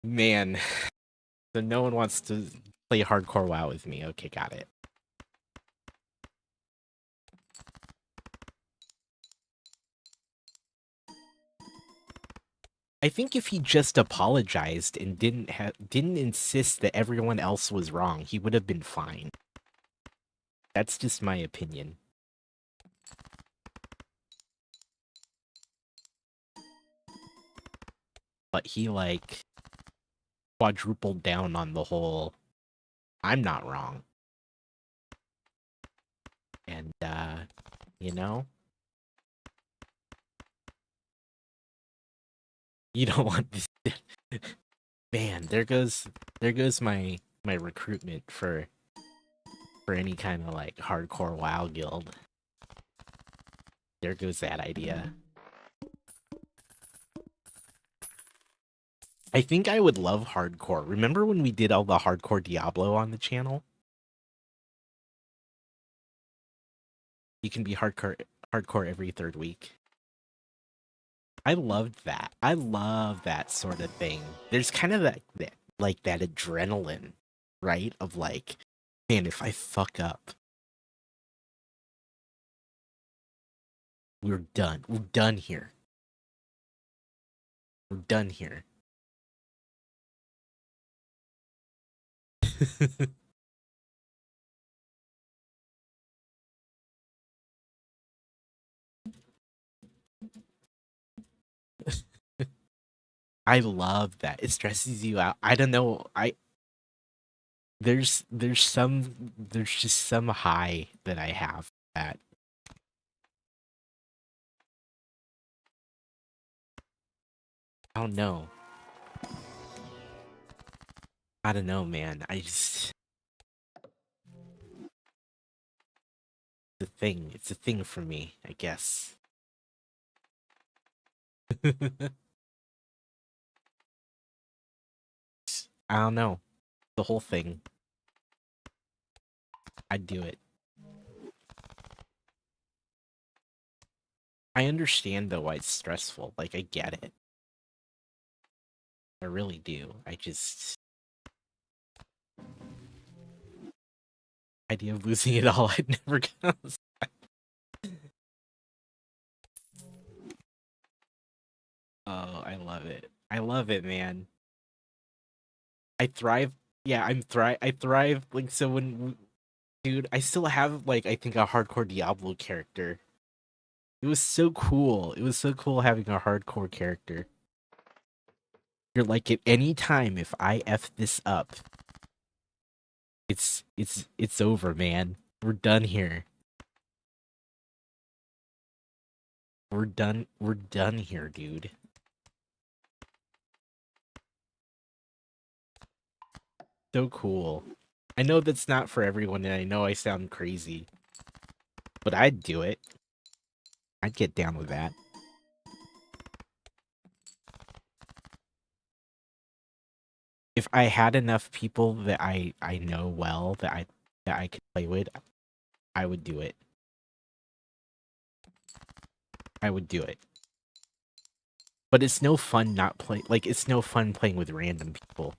Man. So no one wants to play hardcore WoW with me. Okay, got it. I think if he just apologized and didn't insist that everyone else was wrong, he would have been fine. That's just my opinion. But he like quadrupled down on the whole I'm not wrong. And you know, you don't want this. Man, there goes my recruitment for any kind of like hardcore WoW guild. There goes that idea. I think I would love hardcore. Remember when we did all the hardcore Diablo on the channel? You can be hardcore every 3rd week. I loved that. I love that sort of thing. There's kind of that adrenaline, right? Of like, man, if I fuck up, we're done. We're done here. We're done here. I love that. It stresses you out. I don't know. There's just some high that I have that I don't know. I don't know, man. The thing. It's a thing for me, I guess. I don't know. The whole thing. I'd do it. I understand though why it's stressful. Like I get it. I really do. Idea of losing it all, I'd never gonna. Oh, I love it. I love it, man. I thrive. Yeah, I thrive. Like so dude, I still have like I think a hardcore Diablo character. It was so cool. It was so cool having a hardcore character. You're like at any time if I f this up, it's over, man. We're done here. We're done. We're done here, dude. So cool. I know that's not for everyone, and I know I sound crazy, but I'd do it. I'd get down with that. If I had enough people that I know well that I could play with, I would do it. I would do it. But it's no fun not play. Like it's no fun playing with random people.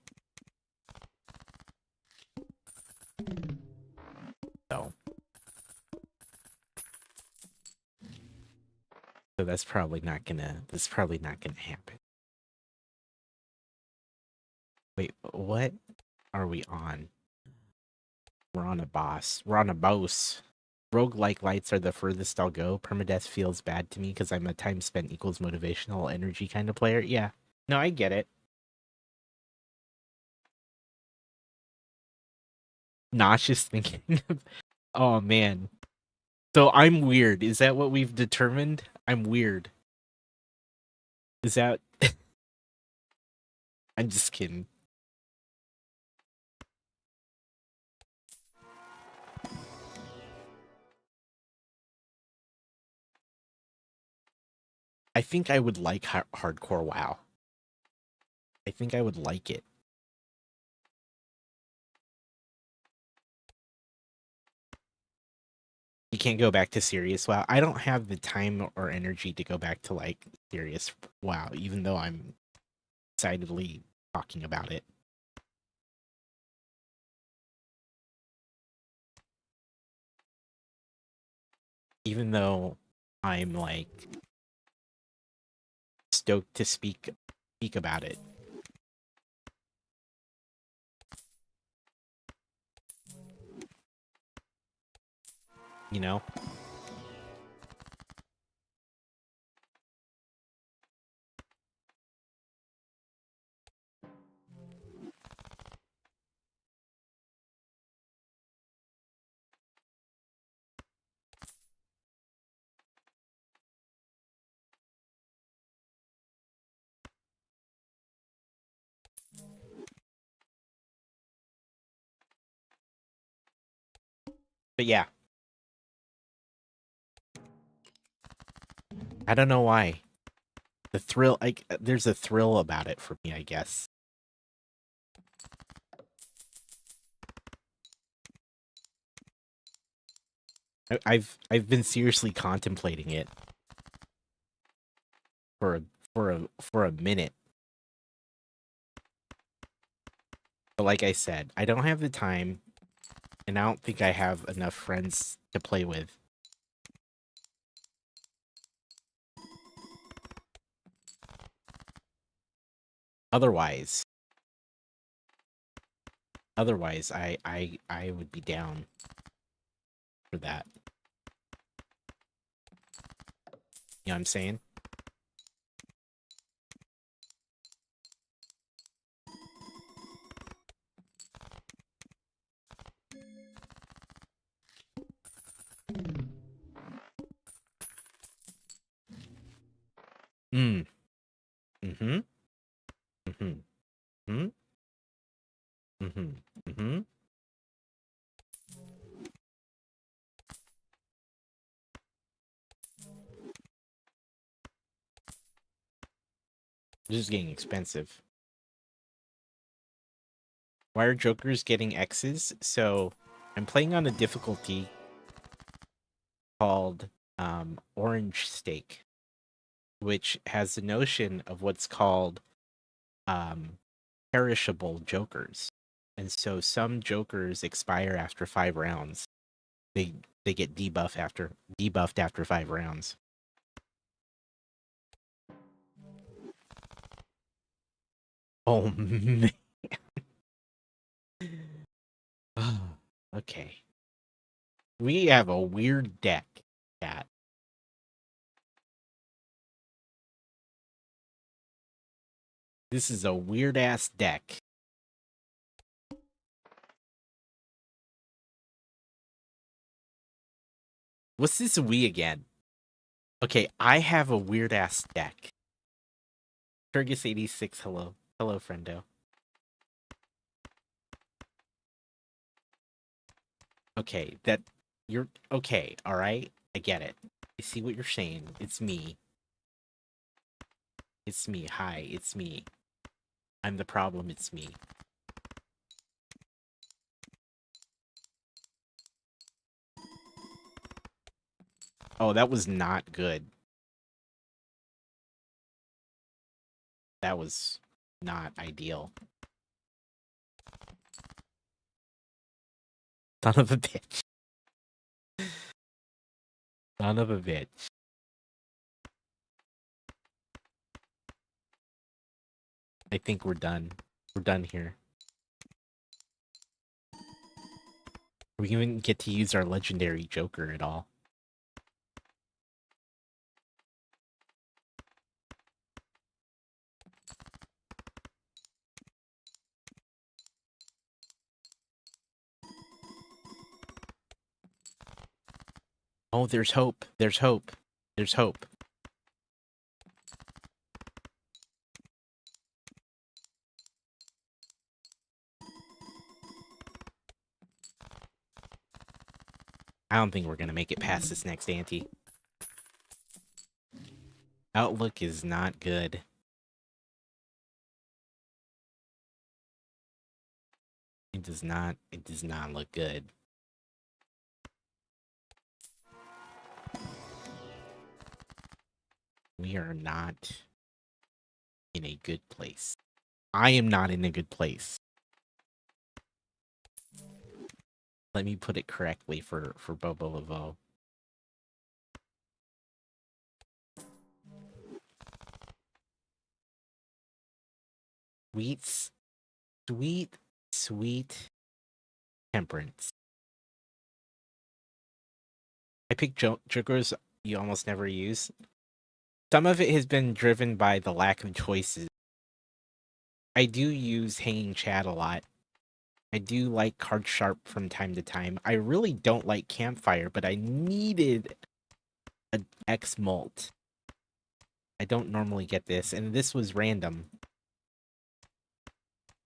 So that's probably not gonna. That's probably not gonna happen. Wait, what are we on? We're on a boss. We're on a boss. Roguelike lights are the furthest I'll go. Permadeath feels bad to me because I'm a time spent equals motivational energy kind of player. Yeah. No, I get it. Nauseous thinking. Oh man. So I'm weird. Is that what we've determined? I'm weird. Is that I'm just kidding. I think I would like hardcore WoW. I think I would like it. You can't go back to serious WoW. I don't have the time or energy to go back to like serious WoW, even though I'm excitedly talking about it. Even though I'm like stoked to speak about it. You know? But yeah. I don't know why. The thrill, like, there's a thrill about it for me, I guess. I've been seriously contemplating it for a minute. But like I said, I don't have the time, and I don't think I have enough friends to play with. Otherwise, I would be down for that. You know what I'm saying? Mm. Mm-hmm. Mm-hmm. Mm-hmm. Mm-hmm. Mm-hmm. This is getting expensive. Why are jokers getting X's? So I'm playing on a difficulty called Orange Steak, which has the notion of what's called um, perishable jokers. And so some jokers expire after 5 rounds. They they get debuffed after 5 rounds. Oh man. Okay. We have a weird deck, chat. This is a weird ass deck. What's this we again? Okay, I have a weird ass deck. Turgus86, hello. Hello, friendo. Okay, that you're okay, alright? I get it. I see what you're saying. It's me. It's me. Hi, it's me. I'm the problem, it's me. Oh, that was not good. That was not ideal. Son of a bitch. Son of a bitch. I think we're done. We're done here. We even get to use our legendary Joker at all. Oh, there's hope. There's hope. There's hope. I don't think we're gonna make it past this next ante. Outlook is not good. It does not look good. We are not in a good place. I am not in a good place. Let me put it correctly for Bobo Lavo. Sweet temperance. I pick jokers you almost never use. Some of it has been driven by the lack of choices. I do use Hanging Chat a lot. I do like Card Sharp from time to time. I really don't like Campfire, but I needed an X Molt. I don't normally get this, and this was random.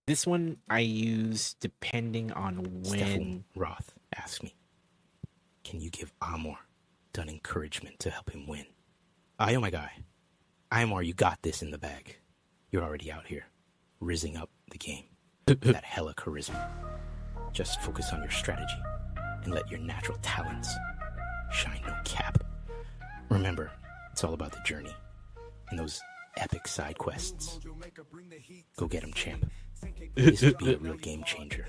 This one I use depending on when... Roth asked me, can you give Amor an encouragement to help him win? Oh my guy. Amor, you got this in the bag. You're already out here, rizzing up the game. That hella charisma. Just focus on your strategy and let your natural talents shine no cap. Remember, it's all about the journey and those epic side quests. Go get him, champ. This would be a real game changer.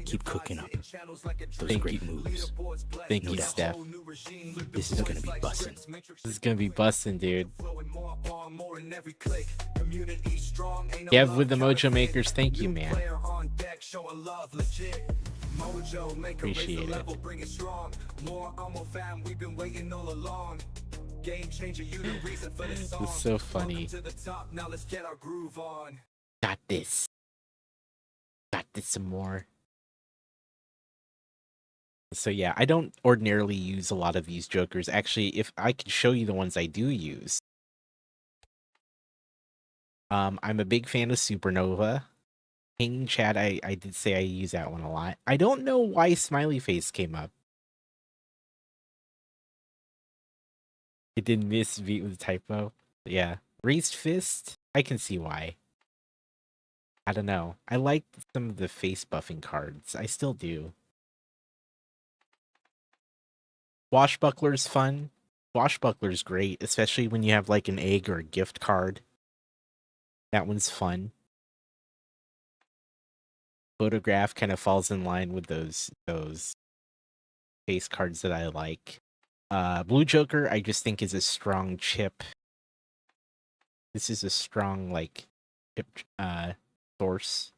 Keep cooking up those great moves. Thank you, Steph. This is gonna be bussin'. This is gonna be bussin', dude. Kev with the Mojo Makers, thank you, man. Appreciate it. This is so funny. Got this. Got this some more. So yeah, I don't ordinarily use a lot of these jokers. Actually, if I could show you the ones I do use, I'm a big fan of Supernova. King Chat, I did say I use that one a lot. I don't know why Smiley Face came up. It did miss beat with typo. Yeah. Raised Fist, I can see why. I don't know. I like some of the face buffing cards. I still do. Swashbuckler's fun. Swashbuckler's great, especially when you have like an egg or a gift card. That one's fun. Photograph kind of falls in line with those face cards that I like. Blue Joker, I just think is a strong chip. This is a strong like chip source.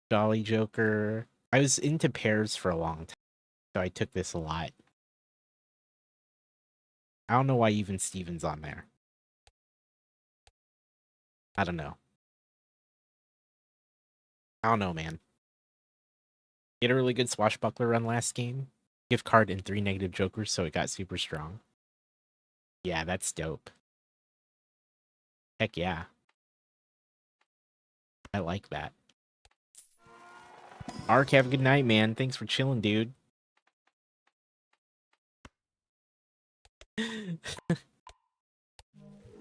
Jolly Joker. I was into pairs for a long time, so I took this a lot. I don't know why even Steven's on there. I don't know. I don't know, man. Get a really good swashbuckler run last game. Gift card and 3 negative jokers, so it got super strong. Yeah, that's dope. Heck yeah. I like that. Ark, have a good night, man. Thanks for chilling, dude.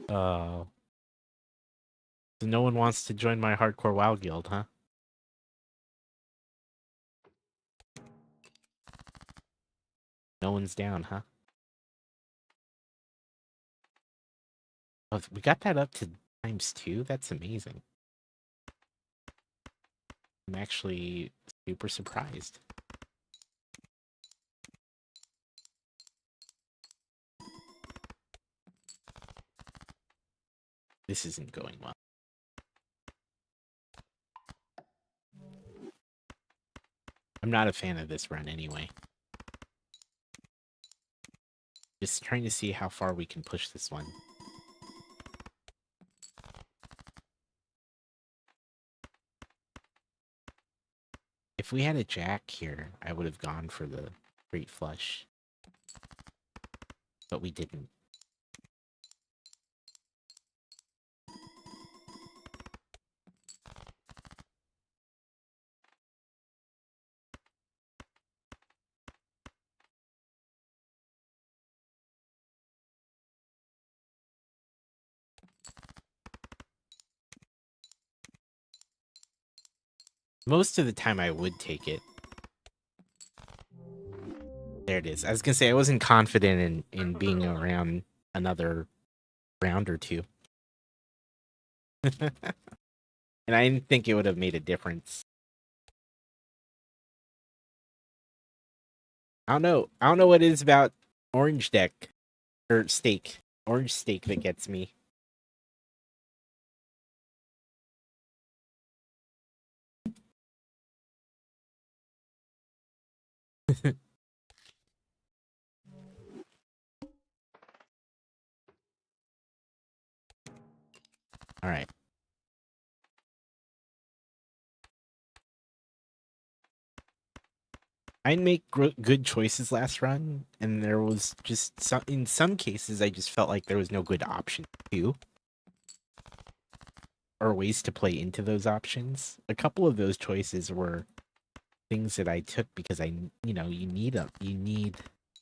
So no one wants to join my hardcore WoW guild, huh? No one's down, huh? Oh, we got that up to ×2? That's amazing. I'm actually super surprised. This isn't going well. I'm not a fan of this run anyway. Just trying to see how far we can push this one. If we had a jack here, I would have gone for the straight flush. But we didn't. Most of the time I would take it. There it is. I was gonna say I wasn't confident in being around another round or two. And I didn't think it would have made a difference. I don't know. I don't know what it is about orange deck or steak. Orange steak that gets me. All right. I make good choices last run, and there was just in some cases I just felt like there was no good option too, or ways to play into those options. A couple of those choices were things that I took because you need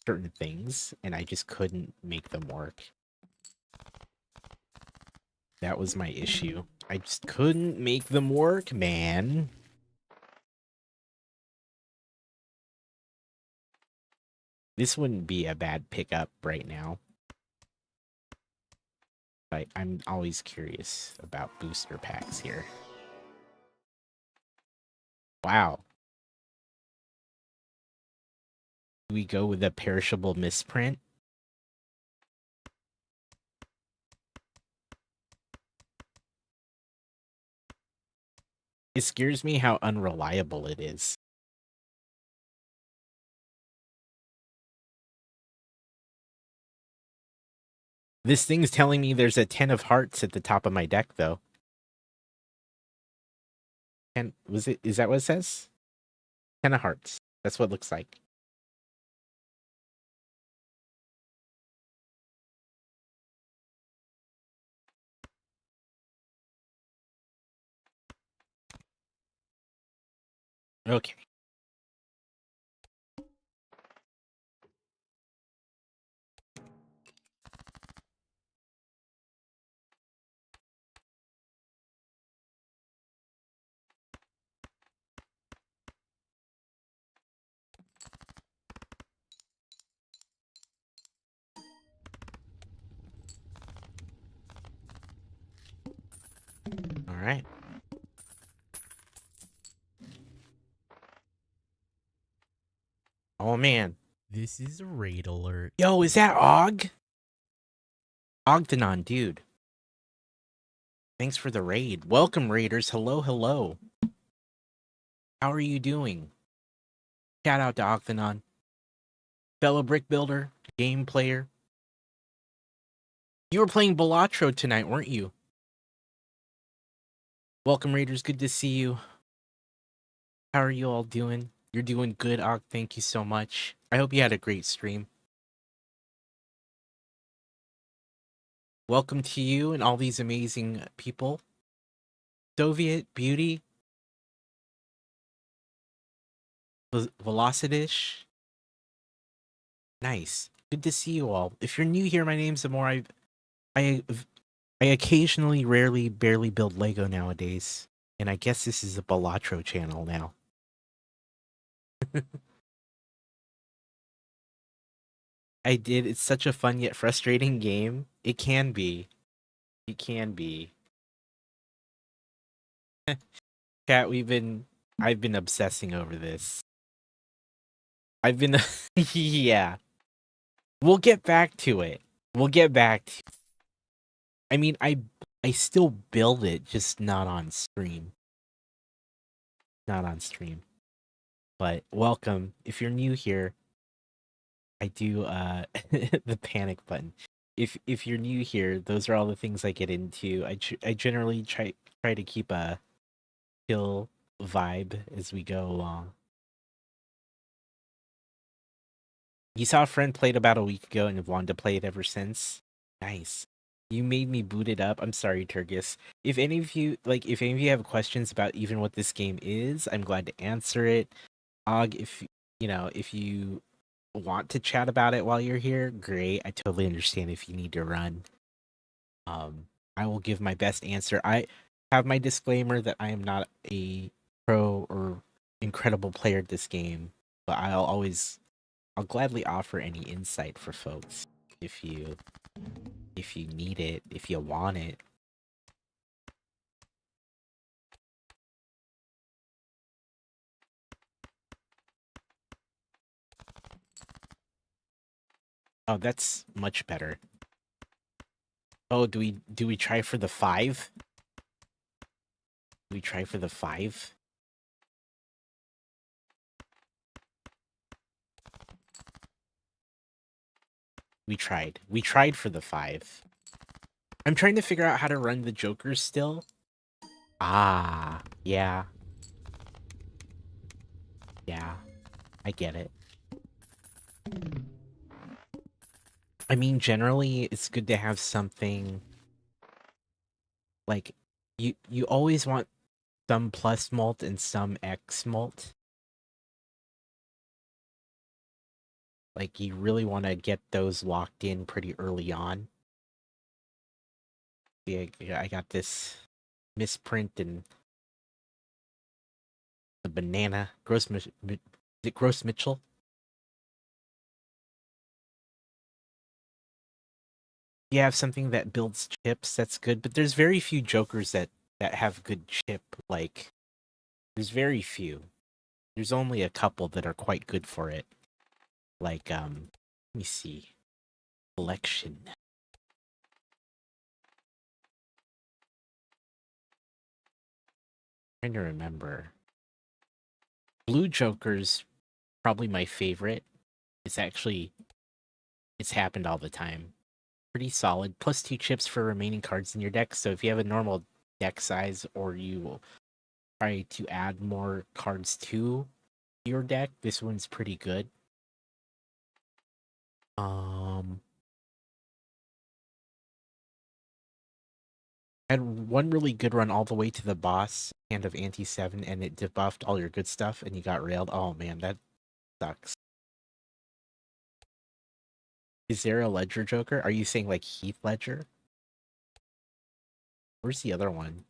certain things, and I just couldn't make them work. That was my issue. I just couldn't make them work, man. This wouldn't be a bad pickup right now. But I'm always curious about booster packs here. Wow. Do we go with a perishable misprint? It scares me how unreliable it is. This thing's telling me there's a 10 of hearts at the top of my deck, though. And is that what it says? 10 of hearts. That's what it looks like. Okay. All right. Oh man. This is a raid alert. Yo, is that Og? Ogdenon, dude. Thanks for the raid. Welcome, raiders. Hello, hello. How are you doing? Shout out to Ogdenon. Fellow brick builder, game player. You were playing Balatro tonight, weren't you? Welcome, raiders. Good to see you. How are you all doing? You're doing good, Og. Thank you so much. I hope you had a great stream. Welcome to you and all these amazing people. Soviet Beauty, Velocidish. Nice. Good to see you all. If you're new here, my name's Amor. I occasionally, rarely, barely build Lego nowadays. And I guess this is a Balatro channel now. I did. It's such a fun yet frustrating game. It can be. It can be. Chat, I've been obsessing over this. I've been, yeah. We'll get back to it. We'll get back to, I mean, I still build it, just not on stream. Not on stream. But welcome. If you're new here, I do, the panic button. If you're new here, those are all the things I get into. I generally try to keep a chill vibe as we go along. You saw a friend play it about a week ago and have wanted to play it ever since. Nice. You made me boot it up. I'm sorry, Turgis. If any of you have questions about even what this game is, I'm glad to answer it. Og, if you want to chat about it while you're here, great. I totally understand if you need to run. I will give my best answer. I have my disclaimer that I am not a pro or incredible player at this game, but I'll gladly offer any insight for folks if you need it, if you want it. Oh, that's much better. Oh, do we try for the 5? Do we try for the 5? We tried. We tried for the 5. I'm trying to figure out how to run the Jokers still. Ah, yeah. Yeah, I get it. I mean, generally, it's good to have something like you always want some plus mult and some X mult. Like, you really want to get those locked in pretty early on. Yeah, I got this misprint and the banana. Gross Mitchell? You have something that builds chips, that's good. But there's very few Jokers that have good chip. Like, there's very few. There's only a couple that are quite good for it. Like, let me see. Collection. Trying to remember. Blue Joker's probably my favorite. It's happened all the time. Pretty solid. Plus 2 chips for remaining cards in your deck. So if you have a normal deck size or you will try to add more cards to your deck, this one's pretty good. Had one really good run all the way to the boss, Hand of Anti-7, and it debuffed all your good stuff, and you got railed. Oh man, that sucks. Is there a Ledger Joker? Are you saying like Heath Ledger? Where's the other one?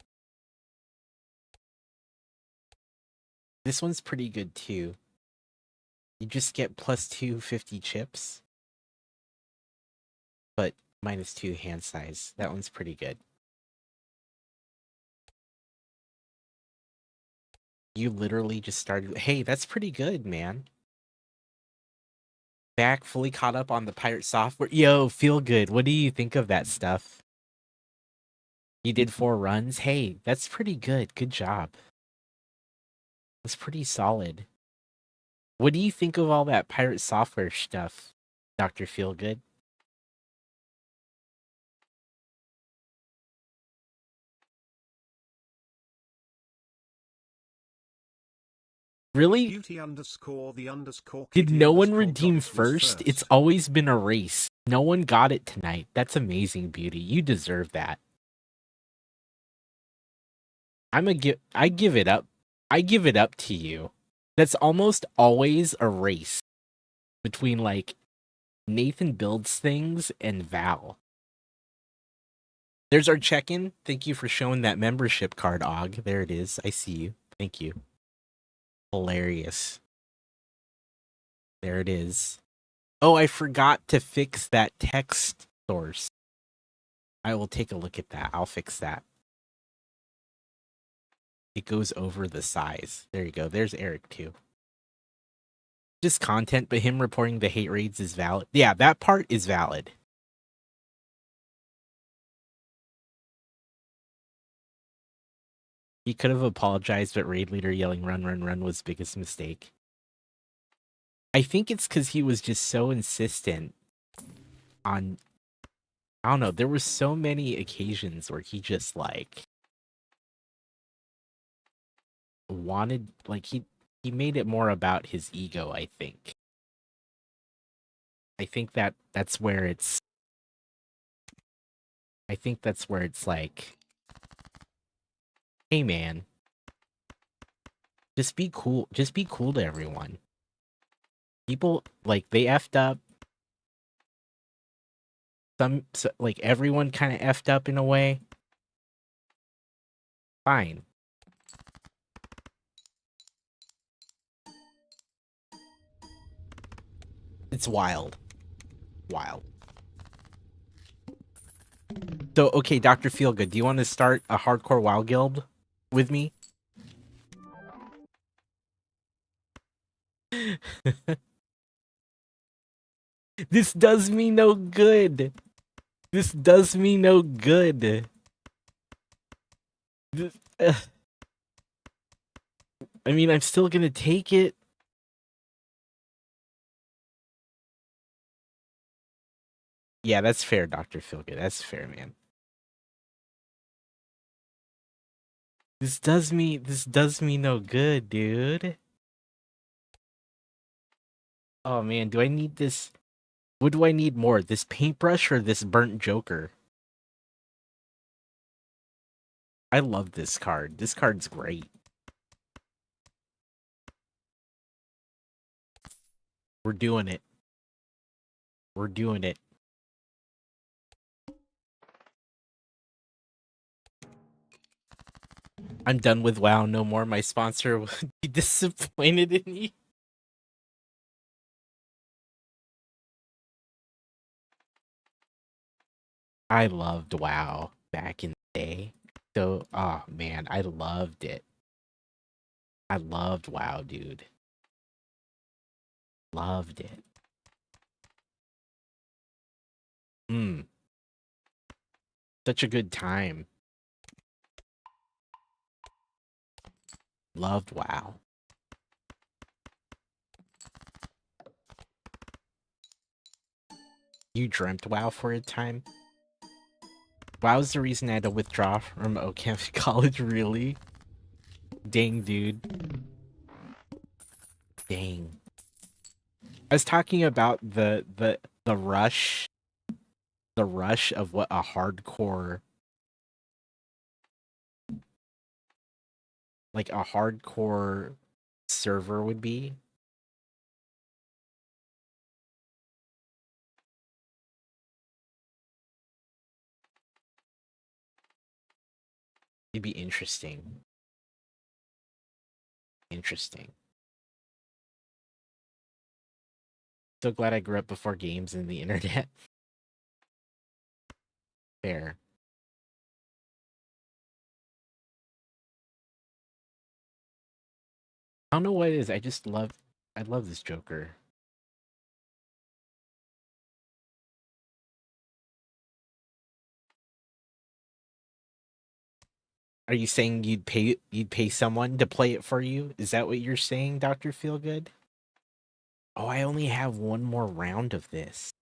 This one's pretty good too. You just get plus 250 chips, but minus 2 hand size. That one's pretty good. You literally just started. Hey, that's pretty good, man. Back fully caught up on the pirate software. Yo, feel good. What do you think of that stuff? You did 4 runs. Hey, that's pretty good. Good job. That's pretty solid. What do you think of all that pirate software stuff, Dr. Feelgood? Really? Beauty underscore the underscore Did kitty no one underscore redeem dots was first? It's always been a race. No one got it tonight. That's amazing, Beauty. You deserve that. I give it up. I give it up to you. That's almost always a race between like Nathan builds things and Val. There's our check-in. Thank you for showing that membership card, Og. There it is. I see you. Thank you. Hilarious. There it is. Oh, I forgot to fix that text source. I will take a look at that. I'll fix that. It goes over the size. There you go. There's Eric too. Just content, but him reporting the hate raids is valid. Yeah, that part is valid. He could have apologized, but raid leader yelling run, run, run was biggest mistake. I think it's because he was just so insistent on... I don't know, there were so many occasions where he just, like... wanted... Like, he made it more about his ego, I think. I think that's where it's... I think that's where it's like... Hey, man. Just be cool. Just be cool to everyone. People, like, they effed up. Like, everyone kind of effed up in a way. Fine. It's wild. Wild. So, okay, Dr. Feelgood, do you want to start a hardcore WoW guild with me? This does me no good. This does me no good. This, I mean, I'm still gonna take it. Yeah, that's fair, Dr. Feelgood. That's fair, man. This does me no good, dude. Oh man, do I need this? What do I need more? This paintbrush or this burnt Joker? I love this card. This card's great. We're doing it. We're doing it. I'm done with WoW. No more. My sponsor would be disappointed in me. I loved WoW back in the day. So, oh man, I loved it. I loved WoW, dude. Loved it. Such a good time. Loved WoW. You dreamt WoW for a time? WoW's the reason I had to withdraw from Ocamp College, really? Dang, dude. Dang. I was talking about the rush. The rush of what a hardcore like a hardcore server would be. It'd be interesting. Interesting. So glad I grew up before games and the internet. Fair. I don't know what it is. I love this Joker. Are you saying you'd pay someone to play it for you? Is that what you're saying, Dr. Feelgood? Oh, I only have one more round of this.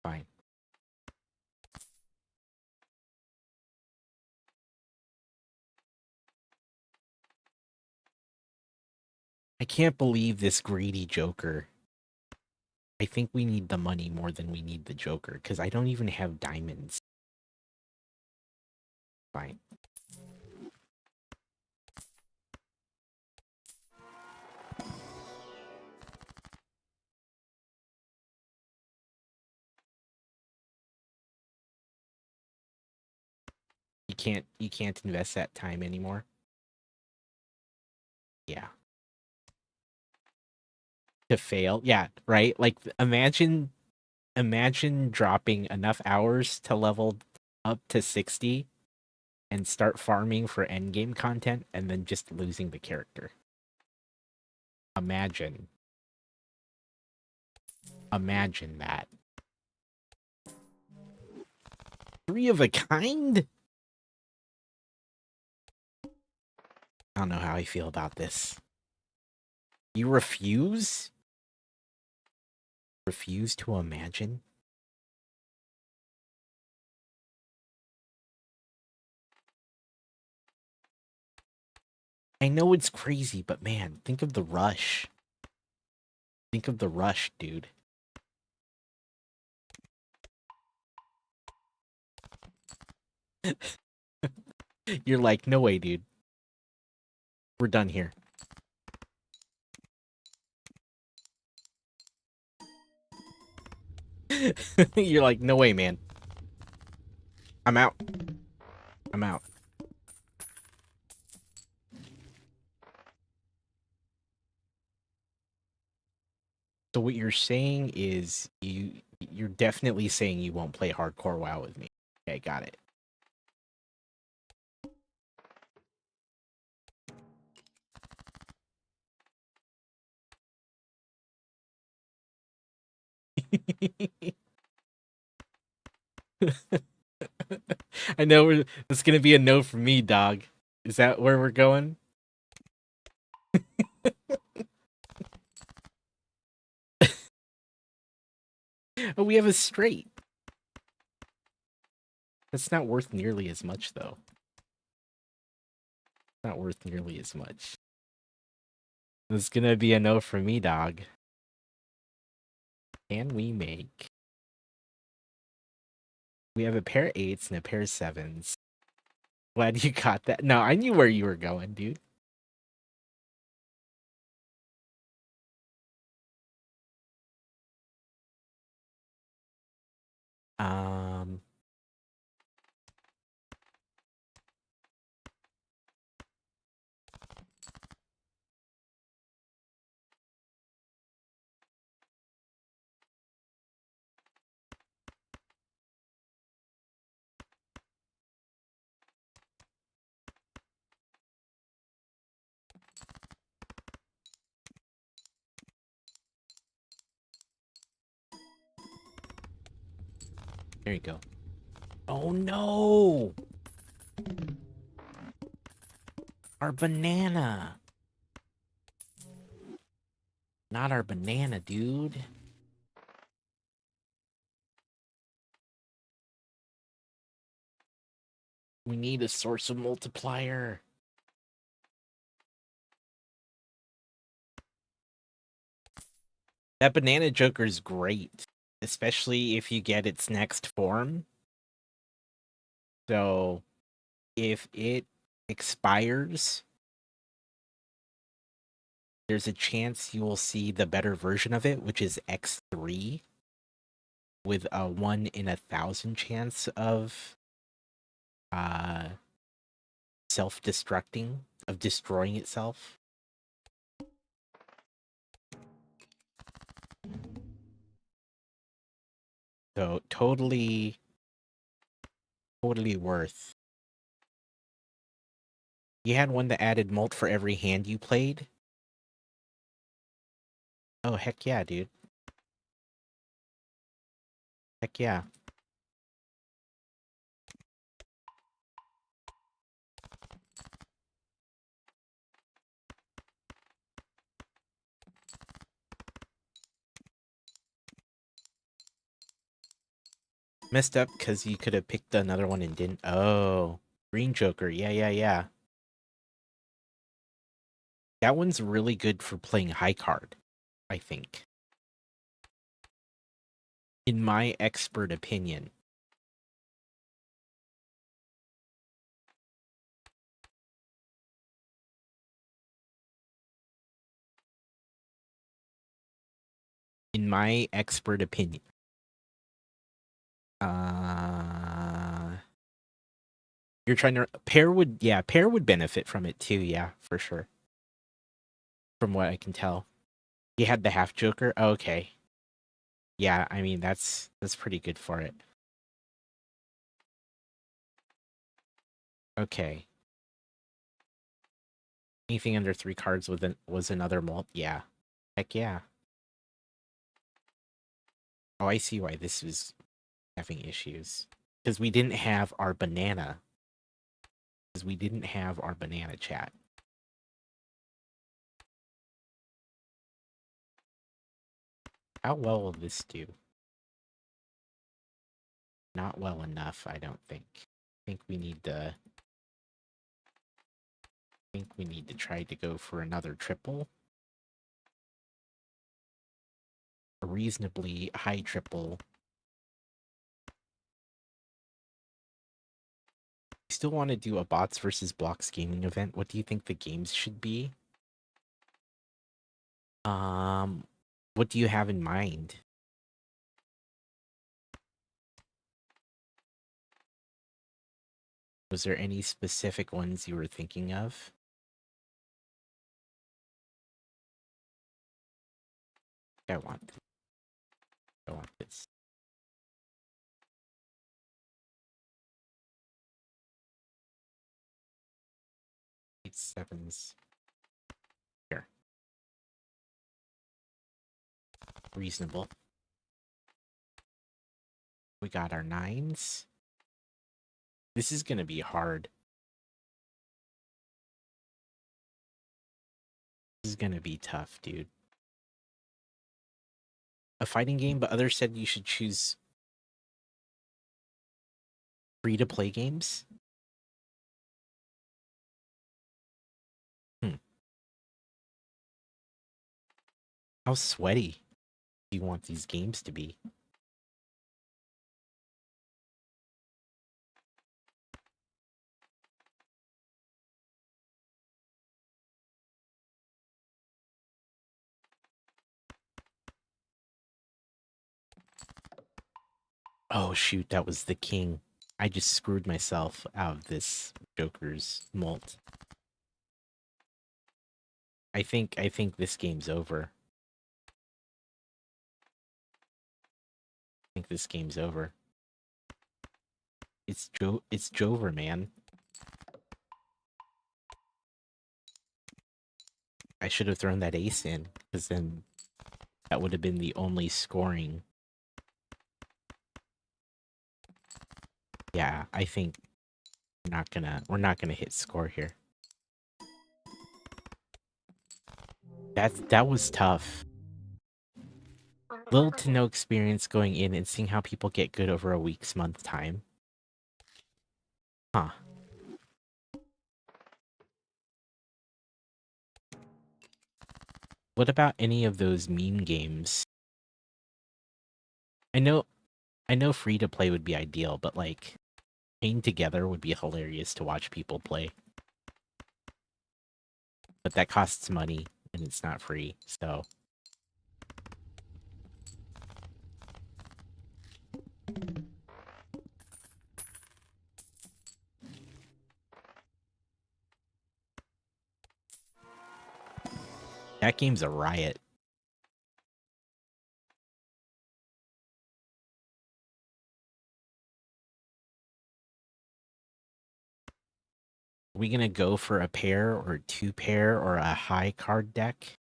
Fine. I can't believe this greedy Joker. I think we need the money more than we need the Joker, because I don't even have diamonds. Fine. You can't invest that time anymore. Yeah. To fail. Yeah, right? Like imagine dropping enough hours to level up to 60 and start farming for endgame content and then just losing the character. Imagine that. 3 of a kind? I don't know how I feel about this. You refuse? Refuse to imagine? I know it's crazy, but man, think of the rush. Think of the rush, dude. You're like, no way, dude. We're done here. You're like, no way, man. I'm out. I'm out. So what you're saying is you're definitely saying you won't play hardcore WoW with me. Okay, got it. I know it's gonna be a no for me, dog. Is that where we're going? Oh, we have a straight. That's not worth nearly as much, though. Not worth nearly as much. It's gonna be a no for me, dog. Can we make? We have a pair of 8s and a pair of 7s. Glad you got that. No, I knew where you were going, dude. Um, there you go. Oh no! Our banana. Not our banana, dude. We need a source of multiplier. That banana Joker is great. especially if you get its next form. So if it expires, there's a chance you will see the better version of it, which is X3, with a 1 in 1,000 chance of uh self-destructing, of destroying itself. So totally worth. You had one that added mult for every hand you played? Oh, heck yeah, dude. Heck yeah. Messed up because you could have picked another one and didn't. Oh, Green Joker. Yeah. That one's really good for playing high card, I think. In my expert opinion. In my expert opinion. You're trying to pair would benefit from it too, yeah, for sure. From what I can tell. You had the half Joker? Oh, okay. Yeah, I mean that's pretty good for it. Okay. Anything under 3 cards was another mult? Yeah. Heck yeah. Oh, I see why this was having issues. Because we didn't have our banana. Because we didn't have our banana chat. How well will this do? Not well enough, I don't think. I think we need to try to go for another triple. A reasonably high triple. I still want to do a bots versus blocks gaming event. What do you think the games should be? What do you have in mind? Was there any specific ones you were thinking of? I want this. 8 sevens. Here. Reasonable. We got our 9s. This is gonna be hard. This is gonna be tough, dude. A fighting game, but others said you should choose free-to-play games? How sweaty do you want these games to be? Oh shoot, that was the king. I just screwed myself out of this Joker's mult. I think this game's over. I think this game's over. It's Jover, man. I should have thrown that ace in, because then that would have been the only scoring. Yeah, I think we're not gonna hit score here. That was tough. Little to no experience going in and seeing how people get good over a week's month time. Huh. What about any of those meme games? I know free to play would be ideal, but like paying together would be hilarious to watch people play. But that costs money and it's not free, so that game's a riot. Are we gonna go for a pair or two pair or a high card deck?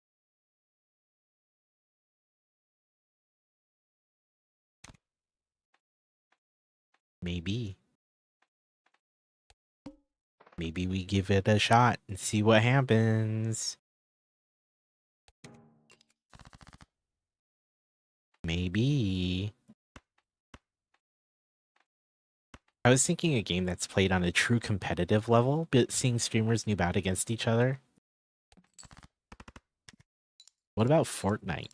Maybe. Maybe we give it a shot and see what happens. Maybe. I was thinking a game that's played on a true competitive level, but seeing streamers noob out against each other. What about Fortnite?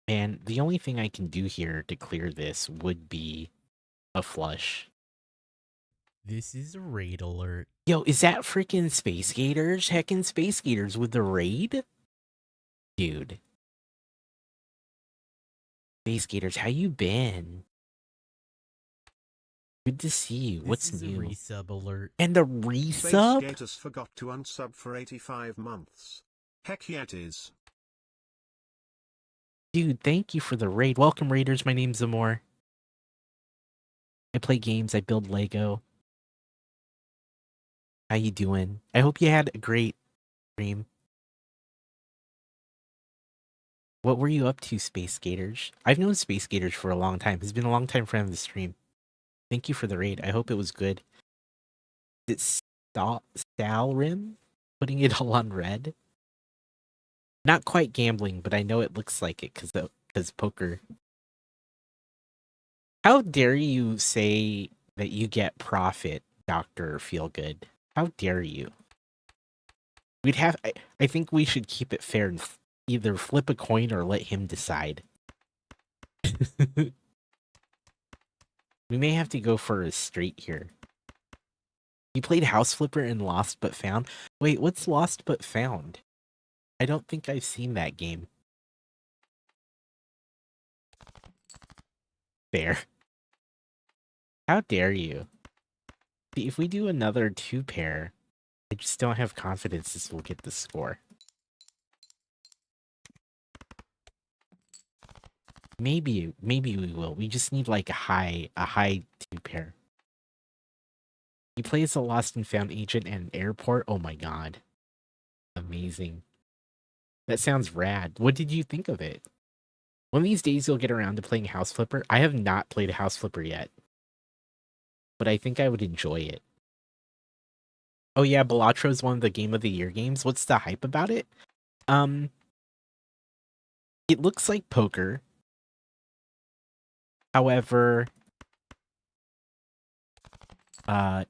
And the only thing I can do here to clear this would be a flush. This is a raid alert. Yo, is that freaking Space Gators? Heckin' Space Gators with the raid? Dude. Space Gators, how you been? Good to see you. What's This is new? a resub alert. And the Space resub? Gators forgot to unsub for 85 months. Heck yeah it is. Dude, thank you for the raid. Welcome, Raiders. My name's Amor. I play games. I build Lego. How you doing? I hope you had a great stream. What were you up to, Space Gators? I've known Space Gators for a long time. He's been a long time friend of the stream. Thank you for the raid. I hope it was good. It's Stalrim putting it all on red. Not quite gambling, but I know it looks like it because poker. How dare you say that you get profit, Dr. Feelgood? How dare you? We'd have I think we should keep it fair and either flip a coin or let him decide. We may have to go for a straight here. You played House Flipper and Lost But Found? Wait, what's Lost But Found? I don't think I've seen that game. Fair. How dare you? See, if we do another two pair, I just don't have confidence this will get the score. Maybe we will. We just need like a high two pair. He plays a lost and found agent at an airport. Oh my god. Amazing. That sounds rad. What did you think of it? One of these days you'll get around to playing House Flipper. I have not played a House Flipper yet, but I think I would enjoy it. Oh yeah, Balatro is one of the Game of the Year games. What's the hype about it? It looks like poker. However,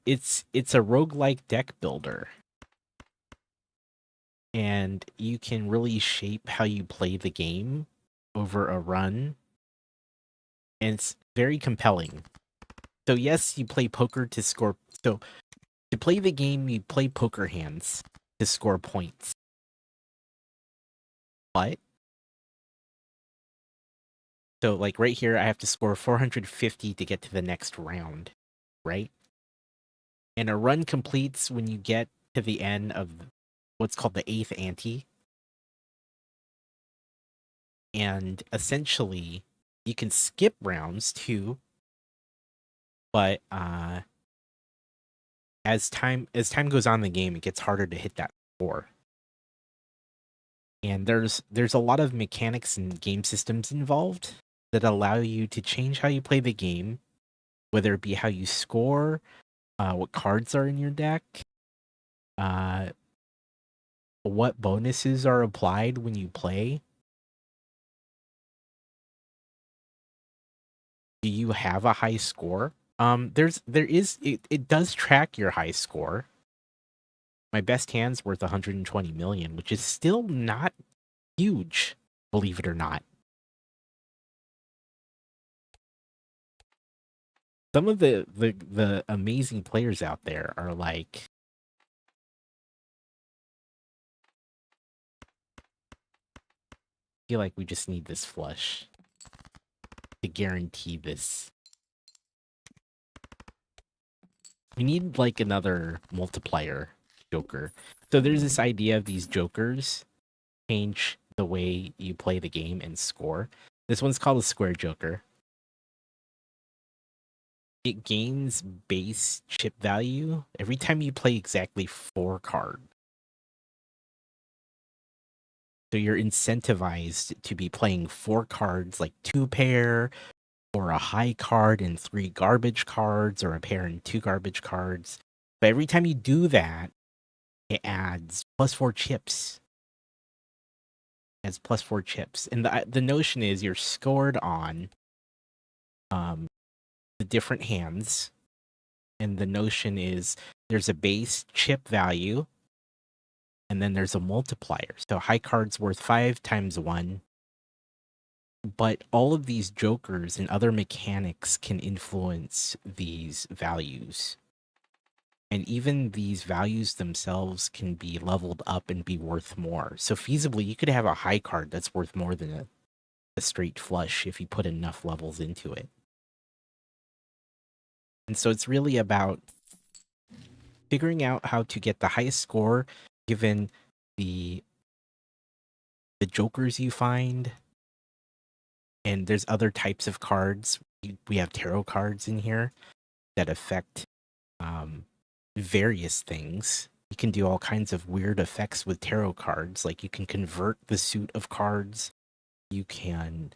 it's a roguelike deck builder. And you can really shape how you play the game over a run. And it's very compelling. So yes, you play poker to score. So to play the game, you play poker hands to score points. But so like right here, I have to score 450 to get to the next round, right? And a run completes when you get to the end of what's called the 8th ante. And essentially, you can skip rounds too, but as time goes on in the game, it gets harder to hit that score. And there's a lot of mechanics and game systems involved that allow you to change how you play the game, whether it be how you score, what cards are in your deck, what bonuses are applied when you play. Do you have a high score? It does track your high score. My best hand's worth 120 million, which is still not huge, believe it or not. Some of the amazing players out there are like, I feel like we just need this flush to guarantee this. We need like another multiplier joker. So there's this idea of these jokers change the way you play the game and score. This one's called a square joker. It gains base chip value every time you play exactly 4 cards. So you're incentivized to be playing 4 cards, like 2 pair, or a high card and 3 garbage cards, or a pair and 2 garbage cards. But every time you do that, it adds +4 chips. It adds +4 chips. And the notion is you're scored on the different hands. And the notion is there's a base chip value, and then there's a multiplier. So high card's worth 5 times 1. But all of these jokers and other mechanics can influence these values. And even these values themselves can be leveled up and be worth more. So feasibly, you could have a high card that's worth more than a straight flush if you put enough levels into it. And so it's really about figuring out how to get the highest score given the jokers you find. And there's other types of cards. We have tarot cards in here that affect various things. You can do all kinds of weird effects with tarot cards. Like you can convert the suit of cards. You can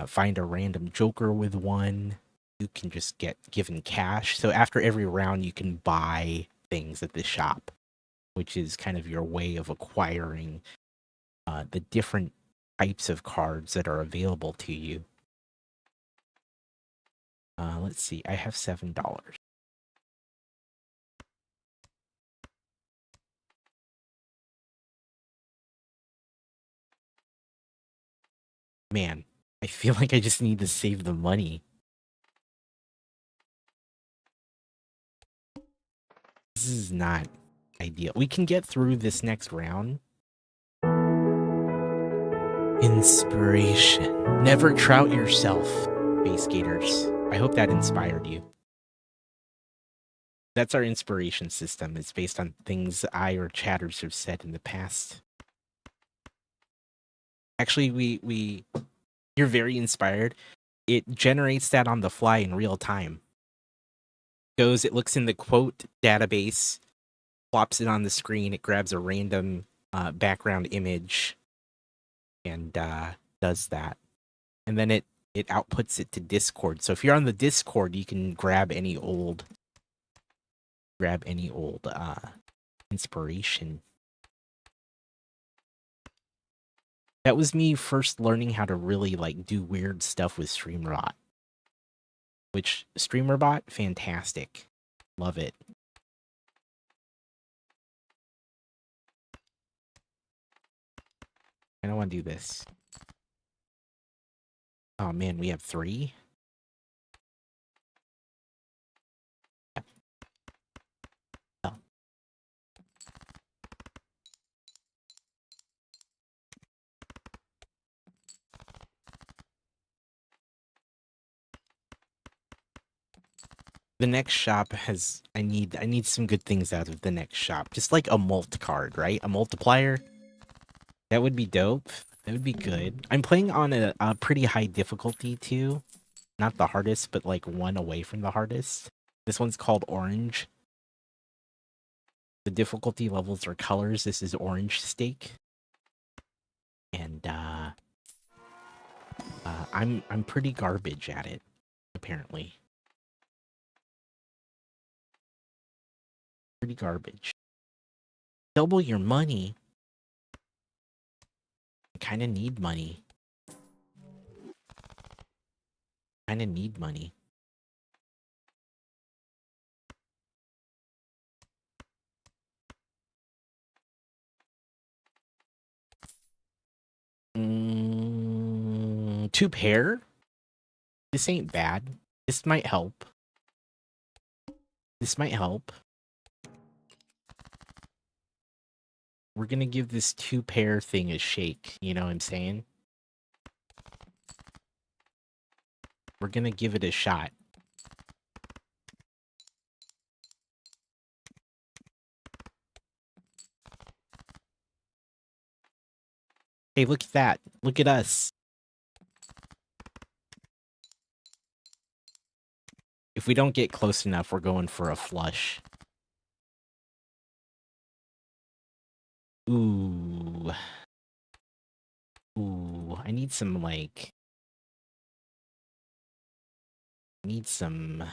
find a random joker with one. You can just get given cash. So after every round, you can buy things at the shop, which is kind of your way of acquiring the different types of cards that are available to you. Let's see. I have $7. Man, I feel like I just need to save the money. This is not ideal. We can get through this next round. Inspiration. Never trout yourself, base skaters. I hope that inspired you. That's our inspiration system. It's based on things I or chatters have said in the past. Actually, you're very inspired. It generates that on the fly in real time. It looks in the quote database, plops it on the screen, it grabs a random background image, and does that. And then it outputs it to Discord. So if you're on the Discord, you can grab any old inspiration. That was me first learning how to really like do weird stuff with StreamerBot. Which StreamerBot, fantastic. Love it. I don't want to do this. Oh man, we have 3. Oh. The next shop has I need some good things out of the next shop. Just like a mult card, right? A multiplier. That would be dope. That would be good. I'm playing on a pretty high difficulty too. Not the hardest, but like one away from the hardest. This one's called Orange. The difficulty levels are colors. This is Orange Steak. And I'm pretty garbage at it, apparently. Pretty garbage. Double your money. I kind of need money. Two pair? This ain't bad. This might help. This might help. We're gonna give this two pair thing a shake, you know what I'm saying? We're gonna give it a shot. Hey, look at that. Look at us. If we don't get close enough, we're going for a flush. Ooh. Ooh, I need some, like... need some...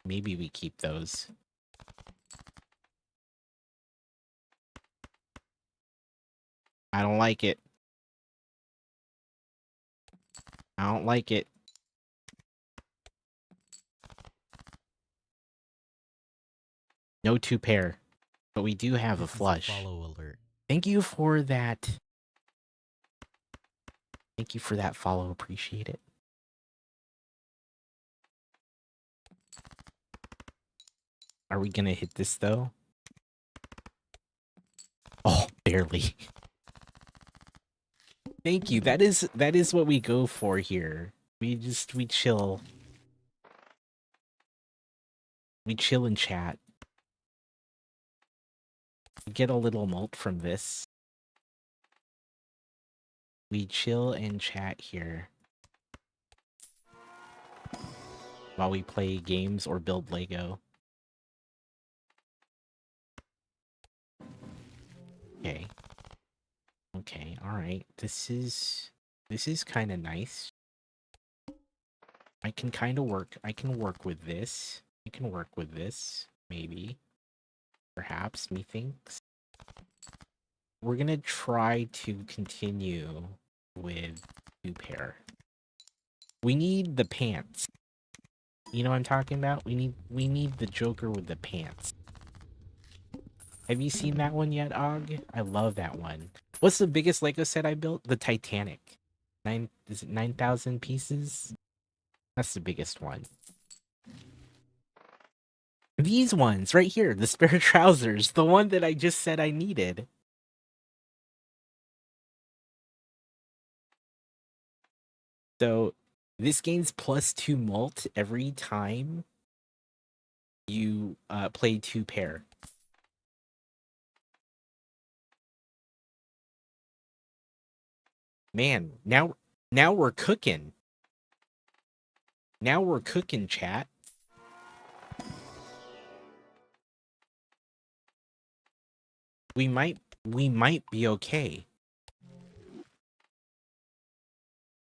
Maybe we keep those. I don't like it. I don't like it. No two pair. But we do have a flush. Follow alert. Thank you for that. Thank you for that follow. Appreciate it. Are we gonna hit this though? Oh, barely. Thank you. That is what we go for here. We chill. We chill and chat. We get a little mult from this. We chill and chat here. While we play games or build Lego. Okay. Okay, alright. This is kind of nice. I can work with this. I can work with this, maybe. Perhaps, methinks. We're gonna try to continue with two pair. We need the pants. You know what I'm talking about? We need the Joker with the pants. Have you seen that one yet, Og? I love that one. What's the biggest Lego set I built? The Titanic. Is it 9,000 pieces? That's the biggest one. These ones right here, the spare trousers, the one that I just said I needed. So this gains +2 mult every time you play two pair. Man, now we're cooking. Now we're cooking, chat. We might be okay.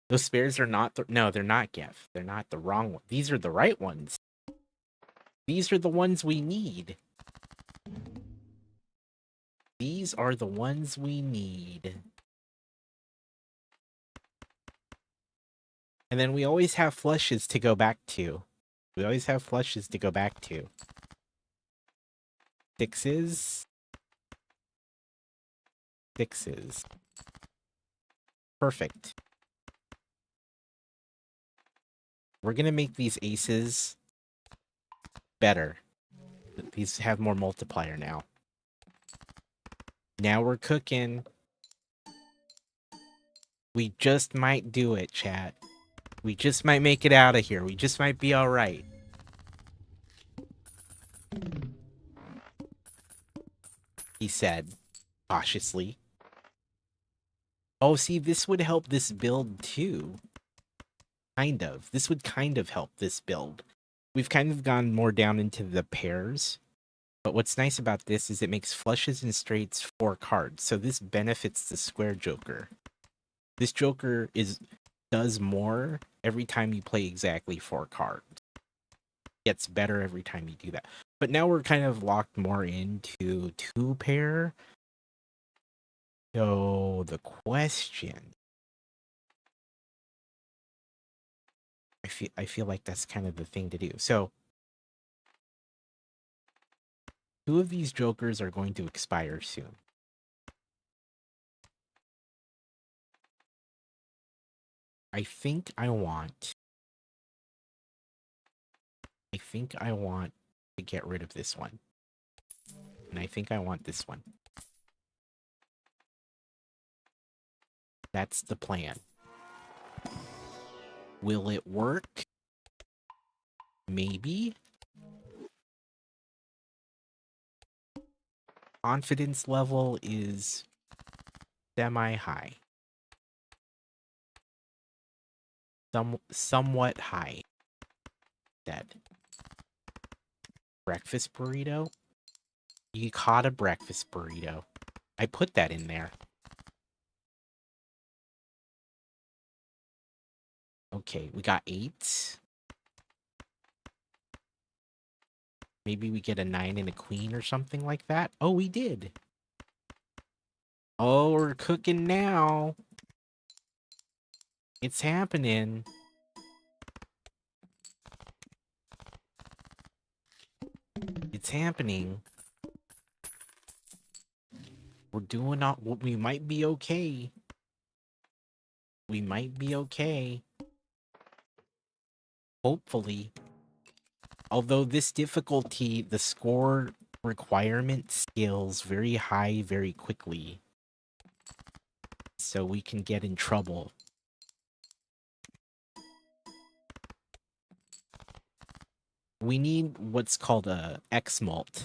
Those spares are not no, they're not Gef. They're not the wrong one. These are the right ones. These are the ones we need. These are the ones we need. And then we always have flushes to go back to. We always have flushes to go back to. Sixes. Sixes. Perfect. We're gonna make these aces better. These have more multiplier now. Now we're cooking. We just might do it, chat. We just might make it out of here. We just might be alright. He said, cautiously. Oh, see, this would help this build too. Kind of. This would kind of help this build. We've kind of gone more down into the pairs. But what's nice about this is it makes flushes and straights 4 cards. So this benefits the square Joker. This Joker does more every time you play exactly 4 cards. Gets better every time you do that. But now we're kind of locked more into 2 pair. So the question, I feel like that's kind of the thing to do. So 2 of these Jokers are going to expire soon. I think I want to get rid of this one. And I think I want this one. That's the plan. Will it work? Maybe. Confidence level is semi-high. Somewhat high. Dead. Breakfast burrito? You caught a breakfast burrito. I put that in there. Okay, we got 8. Maybe we get a 9 and a queen or something like that. Oh, we did. Oh, we're cooking now. It's happening. It's happening. We're doing all. We might be okay. We might be okay. Hopefully. Although this difficulty, the score requirement scales very high very quickly. So we can get in trouble. We need what's called a X-mult.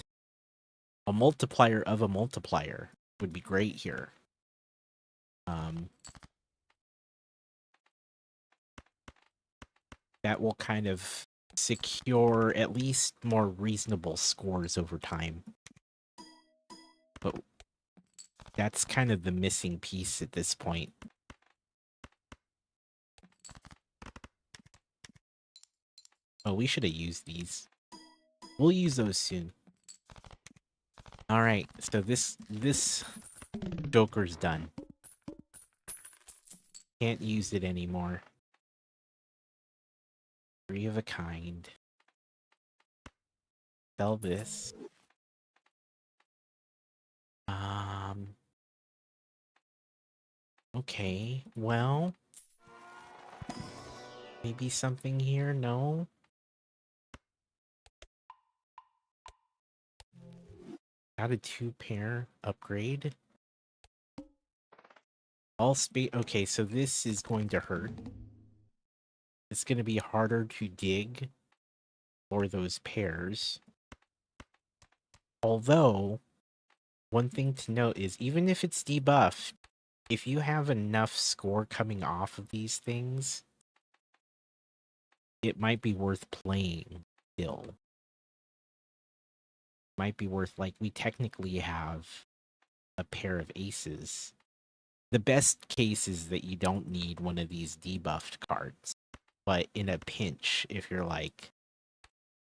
A multiplier of a multiplier would be great here. That will kind of secure at least more reasonable scores over time. But that's kind of the missing piece at this point. Oh, we should have used these. We'll use those soon. Alright, so this Joker's done. Can't use it anymore. 3 of a kind. Sell this. Okay, well. Maybe something here? No? Got a 2-pair upgrade. All space. Okay, so this is going to hurt. It's going to be harder to dig for those pairs. Although, one thing to note is even if it's debuffed, if you have enough score coming off of these things, it might be worth playing still. Might be worth, like, we technically have a pair of aces. The best case is that you don't need one of these debuffed cards. But in a pinch, if you're like,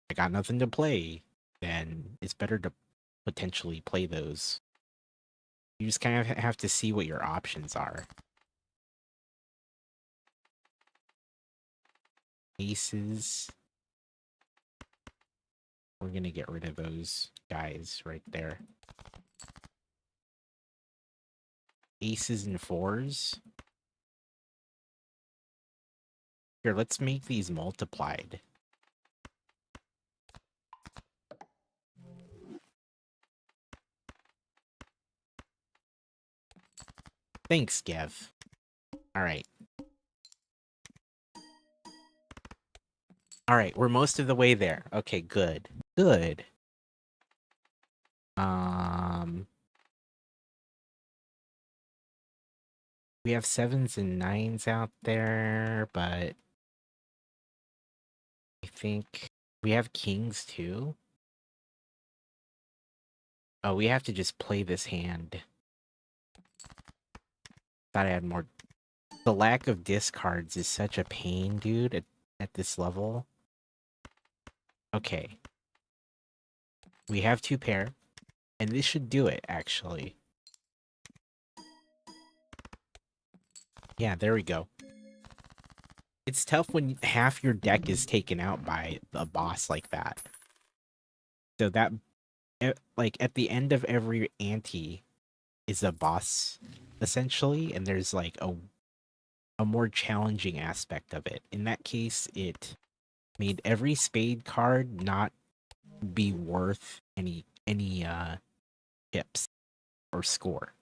I got nothing to play, then it's better to potentially play those. You just kind of have to see what your options are. Aces. We're gonna get rid of those guys right there. Aces and 4s. Here, let's make these multiplied. Thanks, Gev. Alright. Alright, we're most of the way there. Okay, good. Good. We have 7s and 9s out there, but I think we have kings too. Oh, we have to just play this hand. Thought I had more. The lack of discards is such a pain, dude, at this level. Okay. We have 2 pair, and this should do it, actually. Yeah, there we go. It's tough when half your deck is taken out by a boss like that. So that, like, at the end of every ante is a boss, essentially, and there's, like, a more challenging aspect of it. In that case, it made every spade card not be worth any tips or score.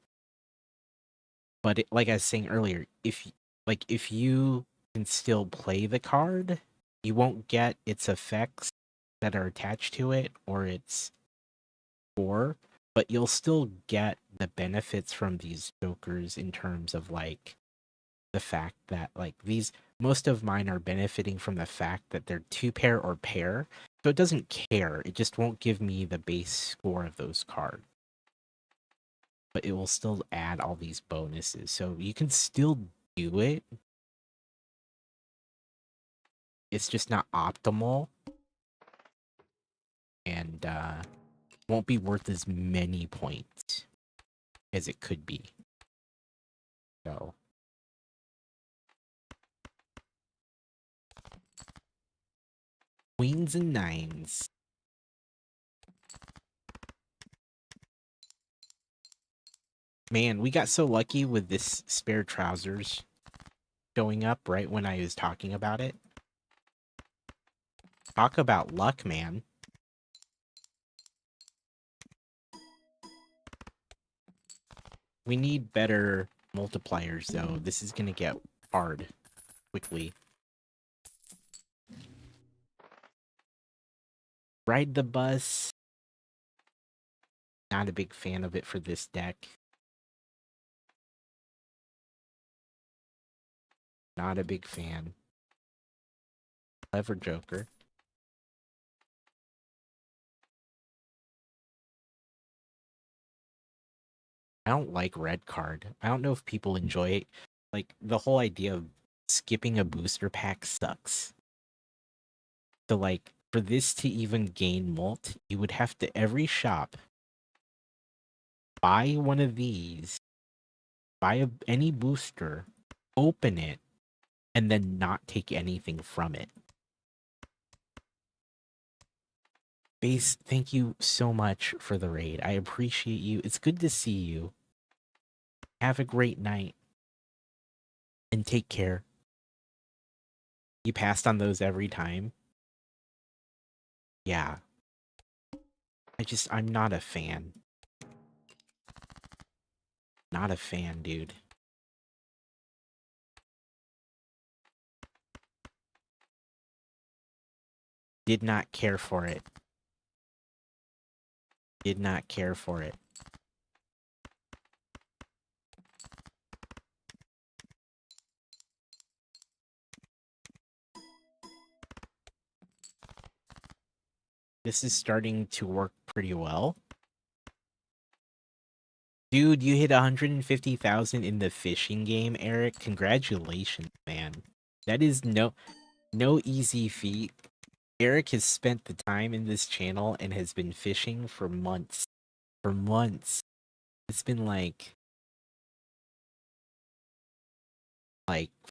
But like I was saying earlier, if you can still play the card, you won't get its effects that are attached to it or its score, but you'll still get the benefits from these jokers in terms of like the fact that like these most of mine are benefiting from the fact that they're 2-pair or pair. So it doesn't care. It just won't give me the base score of those cards. But it will still add all these bonuses. So you can still do it. It's just not optimal. And won't be worth as many points as it could be. So queens and nines. Man, we got so lucky with this spare trousers showing up right when I was talking about it. Talk about luck, man. We need better multipliers, though. This is going to get hard quickly. Ride the bus. Not a big fan of it for this deck. Not a big fan. Clever Joker. I don't like red card. I don't know if people enjoy it. Like, the whole idea of skipping a booster pack sucks. So, like, for this to even gain mult, you would have to, every shop, buy one of these, buy any booster, open it, and then not take anything from it. Base, thank you so much for the raid. I appreciate you. It's good to see you. Have a great night. And take care. You passed on those every time? Yeah. I'm not a fan. Not a fan, dude. Did not care for it. Did not care for it. This is starting to work pretty well. Dude, you hit 150,000 in the fishing game, Eric. Congratulations, man. That is no easy feat. Eric has spent the time in this channel and has been fishing for months. For months. It's been like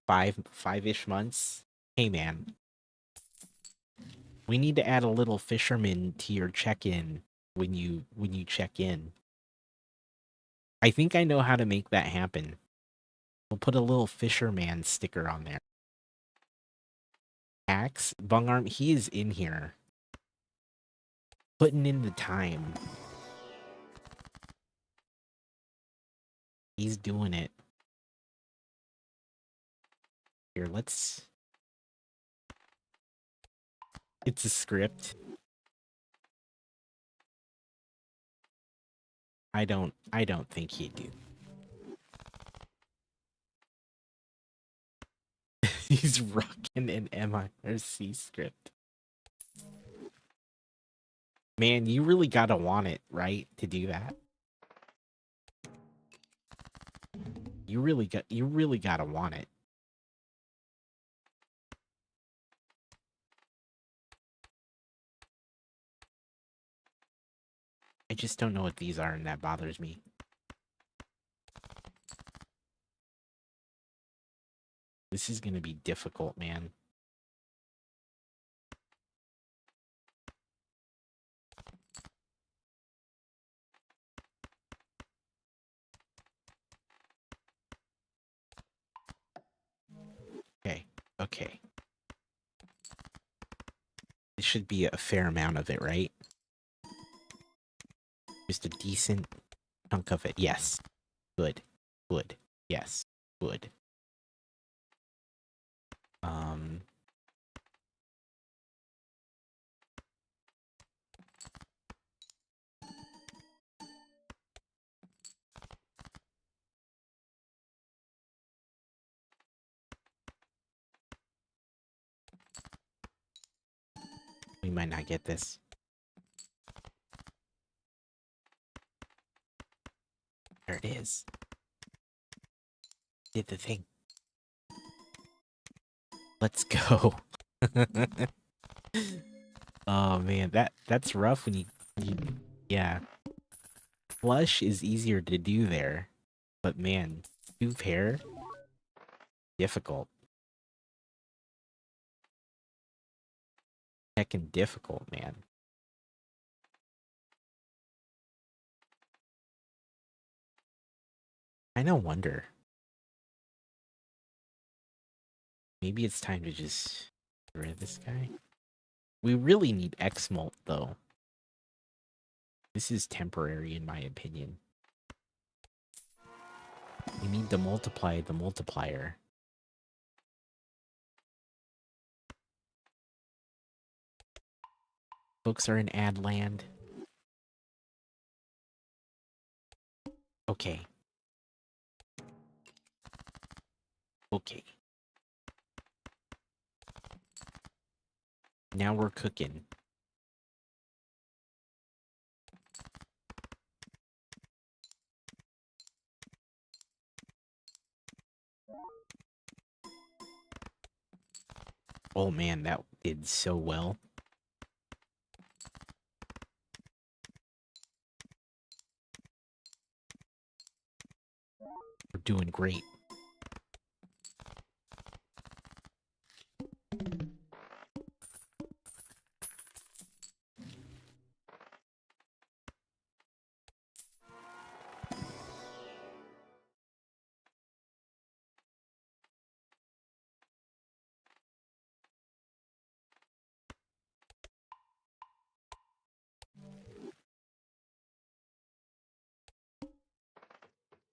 five-ish months. Hey, man. We need to add a little fisherman to your check-in when you check in. I think I know how to make that happen. We'll put a little fisherman sticker on there. Axe, Bungarm, he is in here. Putting in the time. He's doing it. Here, let's... It's a script. I don't think he'd do. He's rocking an MIRC script. Man, you really gotta want it, right, to do that? You really gotta want it. I just don't know what these are, and that bothers me. This is gonna be difficult, man. Okay. It should be a fair amount of it, right? Just a decent chunk of it. Yes. Good. Good. Yes. Good. We might not get this. There it is. Did the thing. Let's go. Oh man, that's rough when you yeah. Flush is easier to do there, but man, two pair difficult. Heckin' difficult, man. I no wonder. Maybe it's time to just get rid of this guy. We really need X-Molt, though. This is temporary, in my opinion. We need to multiply the multiplier. Folks are in ad land. Okay. Okay. Now we're cooking. Oh man, that did so well. We're doing great.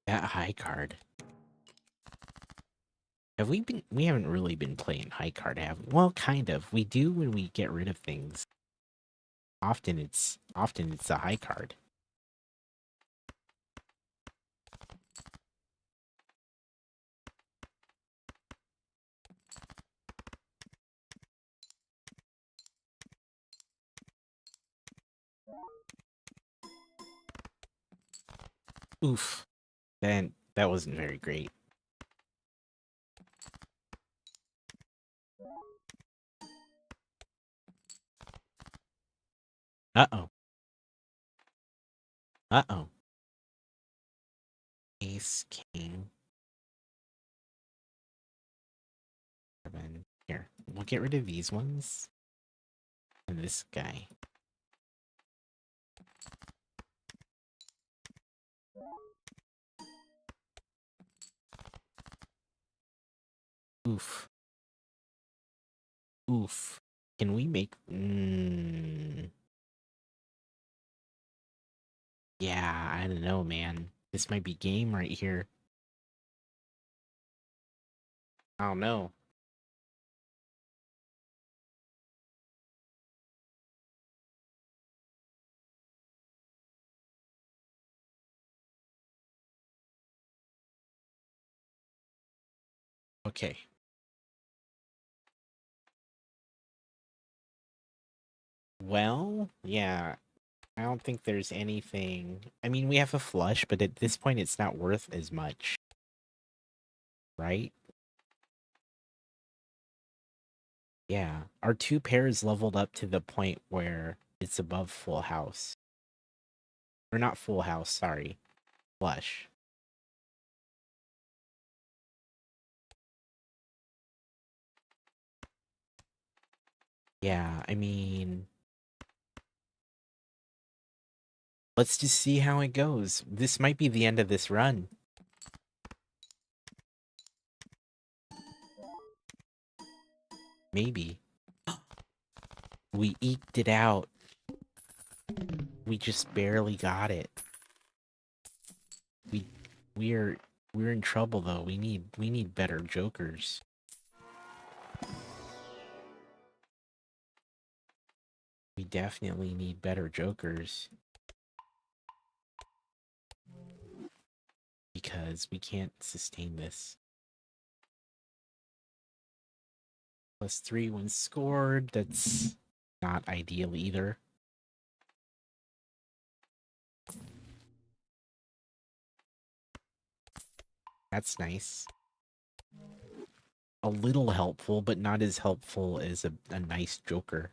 That high card. We haven't really been playing high card, have we? Well, kind of. We do when we get rid of things. Often it's a high card. Oof. Then that wasn't very great. Uh-oh. Uh-oh. Ace, king. 7. Here, we'll get rid of these ones. And this guy. Oof. Oof. Can we make... Yeah, I don't know, man. This might be game right here. I don't know. Okay. Well, yeah. I don't think there's anything... I mean, we have a flush, but at this point, it's not worth as much. Right? Yeah. Our two pairs leveled up to the point where it's above full house. Or not full house, sorry. Flush. Yeah, I mean... Let's just see how it goes. This might be the end of this run. Maybe. We eked it out. We just barely got it. We're in trouble though. We need better jokers. We definitely need better jokers. Because we can't sustain this. +3 when scored. That's not ideal either. That's nice. A little helpful, but not as helpful as a nice joker.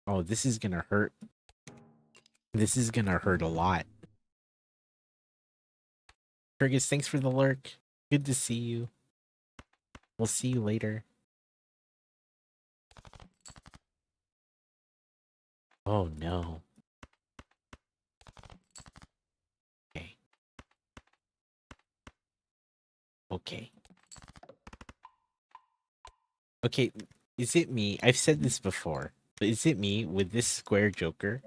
Oh, this is gonna hurt. This is gonna hurt a lot. Fergus, thanks for the lurk. Good to see you. We'll see you later. Oh no. Okay. Okay. Okay, is it me? I've said this before, but is it me with this square joker?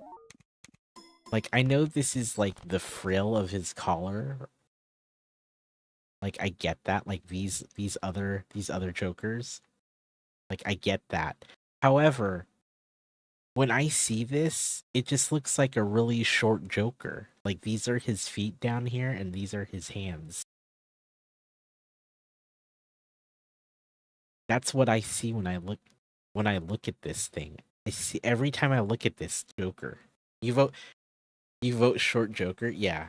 Like, I know this is like the frill of his collar. Like, I get that. Like these other jokers. Like, I get that. However, when I see this, it just looks like a really short joker. Like, these are his feet down here, and these are his hands. That's what I see when I look at this thing. I see every time I look at this joker. You vote short joker? Yeah.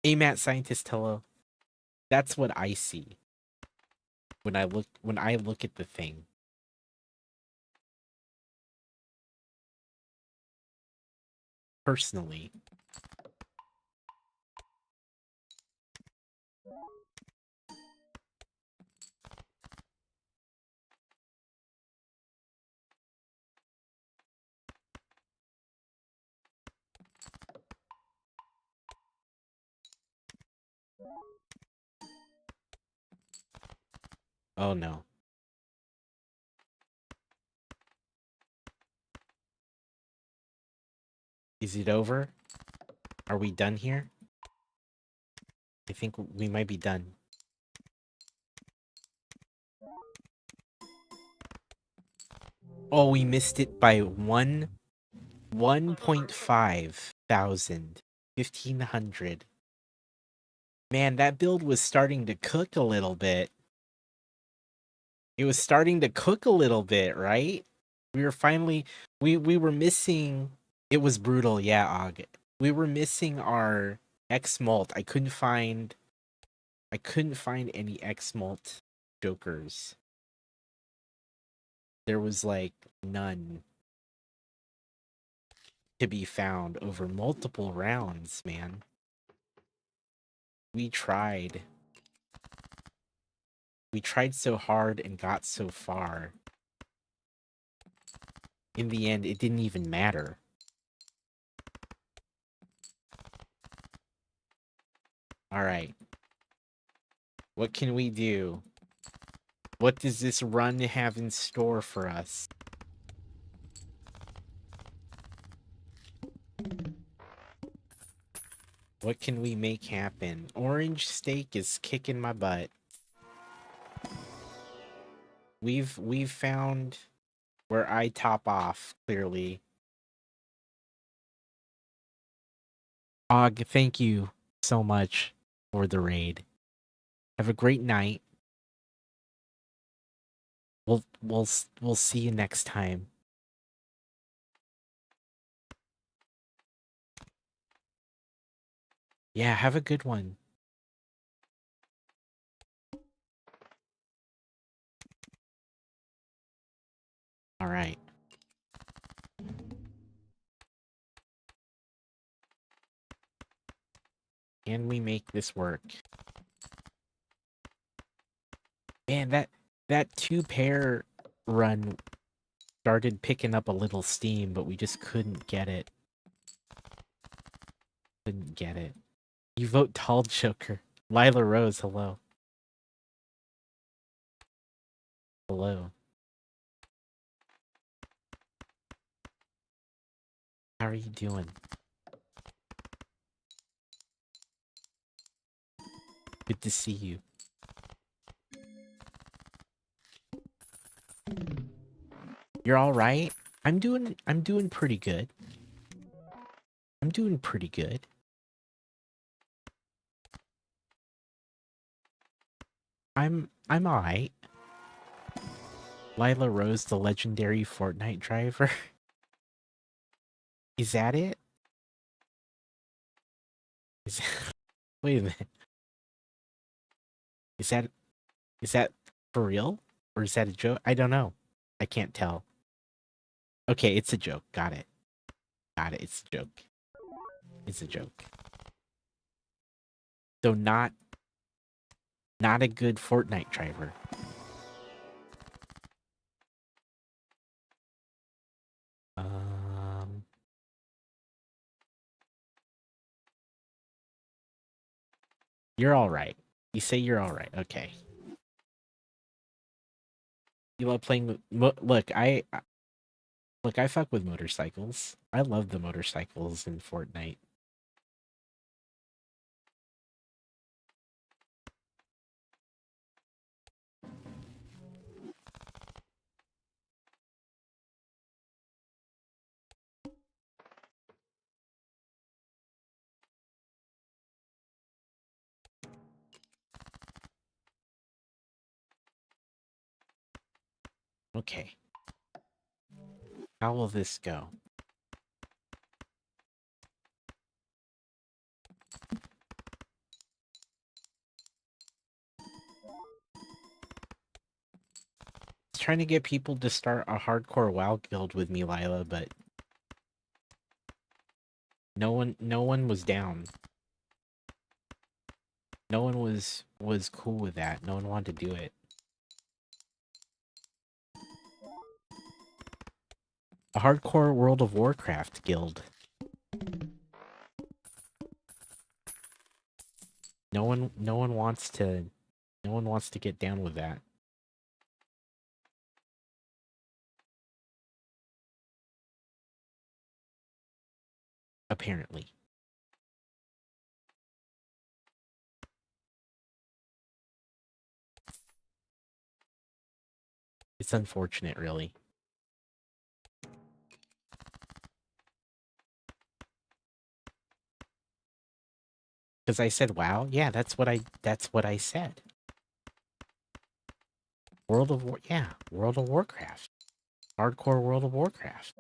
AMAT scientist, hello. That's what I see when I look at the thing. Personally. Oh no. Is it over? Are we done here? I think we might be done. Oh, we missed it by 1.5 thousand. 1,500. Man, that build was starting to cook a little bit. It was starting to cook a little bit, right? We were finally we were missing. It was brutal, yeah, Og. We were missing our X malt. I couldn't find any X malt jokers. There was like none to be found over multiple rounds, man. We tried. We tried so hard and got so far. In the end, it didn't even matter. Alright. What can we do? What does this run have in store for us? What can we make happen? Orange steak is kicking my butt. We've found where I top off, clearly. Og, thank you so much for the raid. Have a great night. We'll see you next time. Yeah, have a good one. All right. Can we make this work? Man, that 2-pair run started picking up a little steam, but we just couldn't get it. Couldn't get it. You vote tall Joker. Lila Rose, hello. Hello. How are you doing? Good to see you. You're all right? I'm doing pretty good. I'm doing pretty good. I'm all right. Lila Rose, the legendary Fortnite driver. Is that it? Wait a minute. Is that for real? Or is that a joke? I don't know. I can't tell. Okay, it's a joke. Got it. Got it. It's a joke. It's a joke. So not a good Fortnite driver. You're all right. You say you're all right. Okay. You love playing with look, I fuck with motorcycles. I love the motorcycles in Fortnite. Okay. How will this go? I was trying to get people to start a hardcore WoW guild with me, Lila, but no one was down. No one was cool with that. No one wanted to do it. A hardcore World of Warcraft guild. No one wants to get down with that. Apparently. It's unfortunate, really. Because I said, "Wow, yeah, that's what I said." World of Warcraft, hardcore World of Warcraft.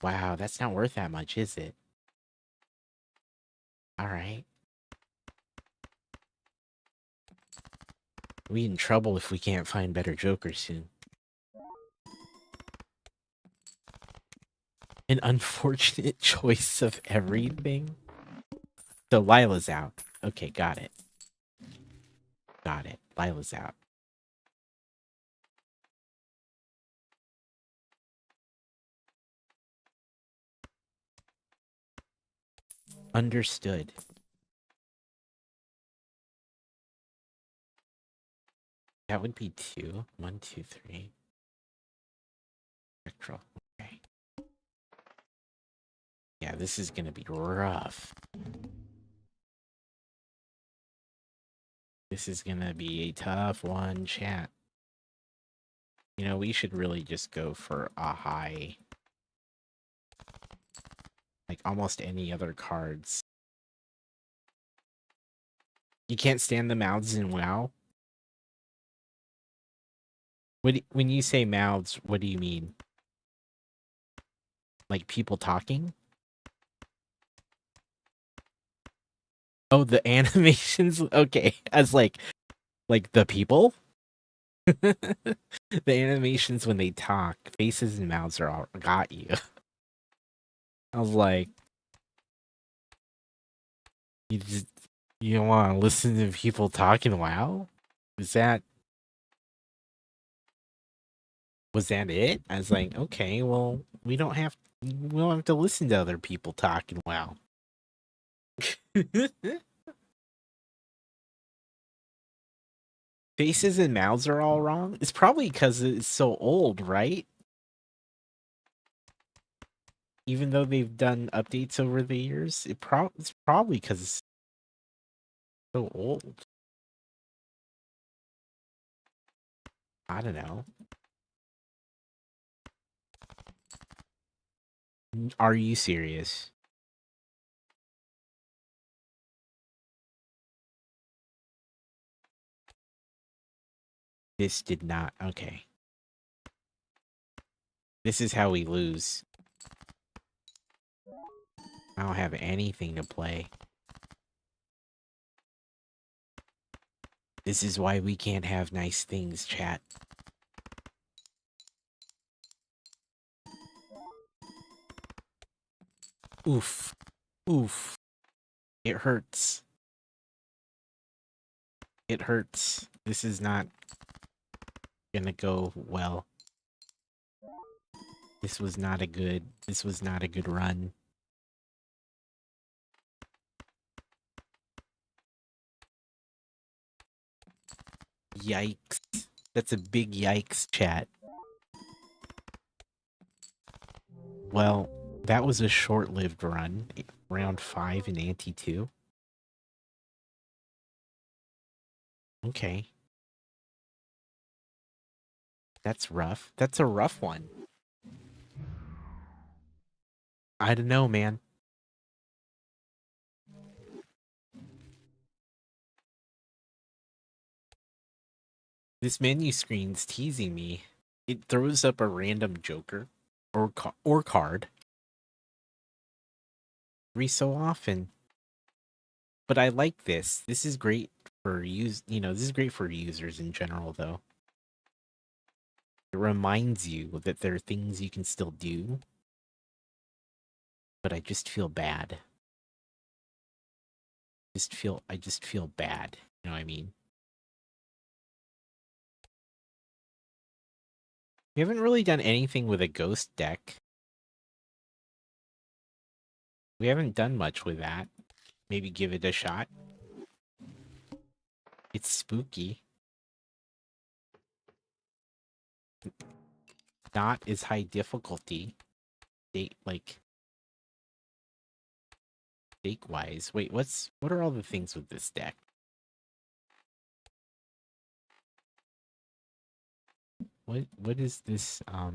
Wow, that's not worth that much, is it? All right. We in trouble if we can't find better jokers soon. An unfortunate choice of everything. So Lila's out. Okay, got it. Got it. Lila's out. Understood. That would be 2. 1, 2, 3. Spectral. Okay. Yeah, this is gonna be rough. This is gonna be a tough one, chat. You know, we should really just go for a high. Like almost any other cards. You can't stand the mouths in WoW? When you say mouths, what do you mean? Like people talking? Oh, the animations? Okay, as like the people? The animations when they talk, faces and mouths are all got you. I was like, you don't want to listen to people talking? WoW? Was that it? I was like, okay, well, we don't have to listen to other people talking. WoW. Faces and mouths are all wrong. It's probably because it's so old, right? Even though they've done updates over the years, it's probably because it's so old. I don't know. Are you serious? This did not. Okay. This is how we lose. I don't have anything to play. This is why we can't have nice things, chat. Oof. Oof. It hurts. It hurts. This is not gonna go well. This was not a good run. Yikes. That's a big yikes, chat. Well, that was a short-lived run. Round 5 in Ante 2. Okay. That's rough. That's a rough one. I don't know, man. This menu screen's teasing me. It throws up a random joker or card every so often. But I like this. This is great for this is great for users in general though. It reminds you that there are things you can still do. But I just feel bad. I just feel bad. You know what I mean? We haven't really done anything with a ghost deck. We haven't done much with that. Maybe give it a shot. It's spooky. Not as high difficulty. Stake-wise. Wait, what are all the things with this deck? What is this I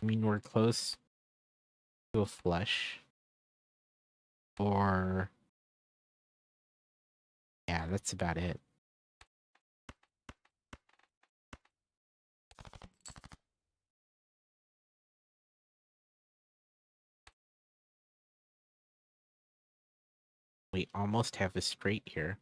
mean, we're close to a flush. Or yeah, that's about it. We almost have a straight here.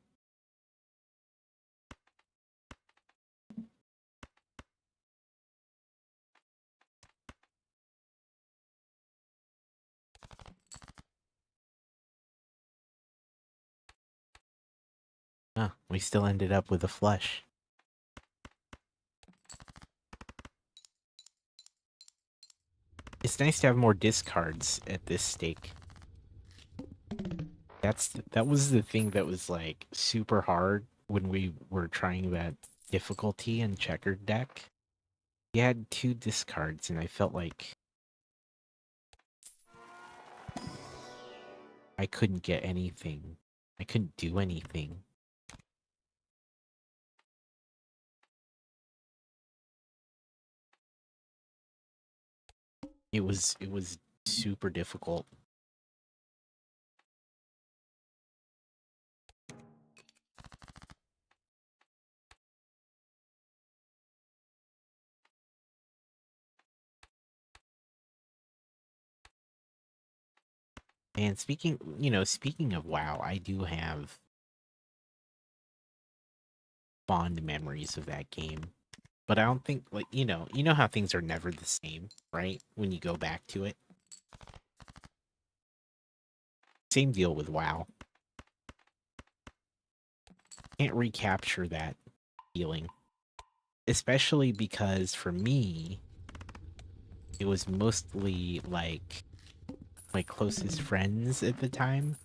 Huh, we still ended up with a flush. It's nice to have more discards at this stake. That was the thing that was like super hard when we were trying that difficulty in Checkered deck. We had 2 discards and I felt like I couldn't get anything. I couldn't do anything. It was super difficult. And speaking of WoW, I do have fond memories of that game. But I don't think you know how things are never the same, right? When you go back to it. Same deal with WoW. Can't recapture that feeling. Especially because for me, it was mostly like my closest friends at the time.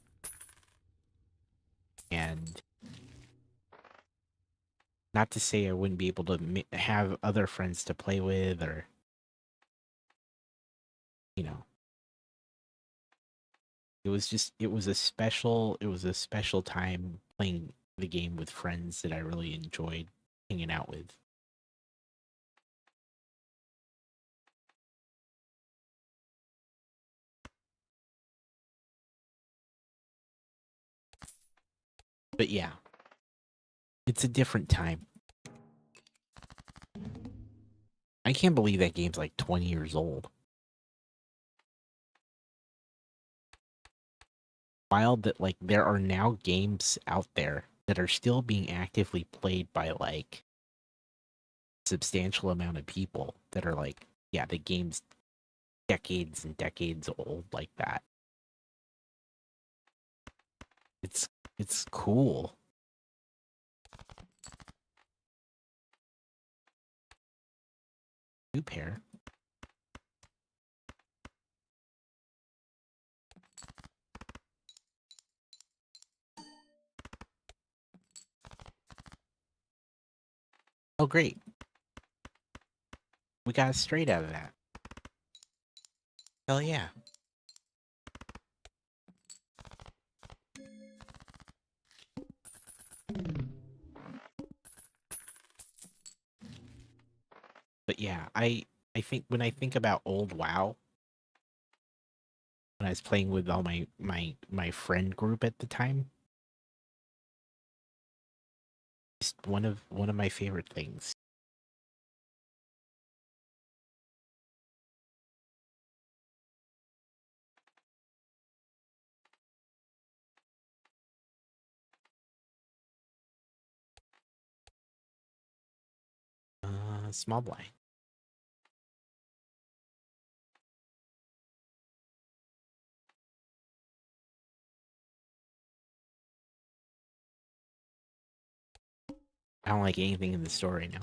Not to say I wouldn't be able to have other friends to play with, or you know, it was a special time playing the game with friends that I really enjoyed hanging out with. But yeah, it's a different time. I can't believe that game's like 20 years old. Wild that like there are now games out there that are still being actively played by like substantial amount of people that are like, yeah, the game's decades and decades old like that. It's cool. Two pair. Oh great. We got a straight out of that. Hell yeah. But yeah, I think when I think about old WoW, when I was playing with all my friend group at the time, it's one of my favorite things. Small blind. I don't like anything in the store right now.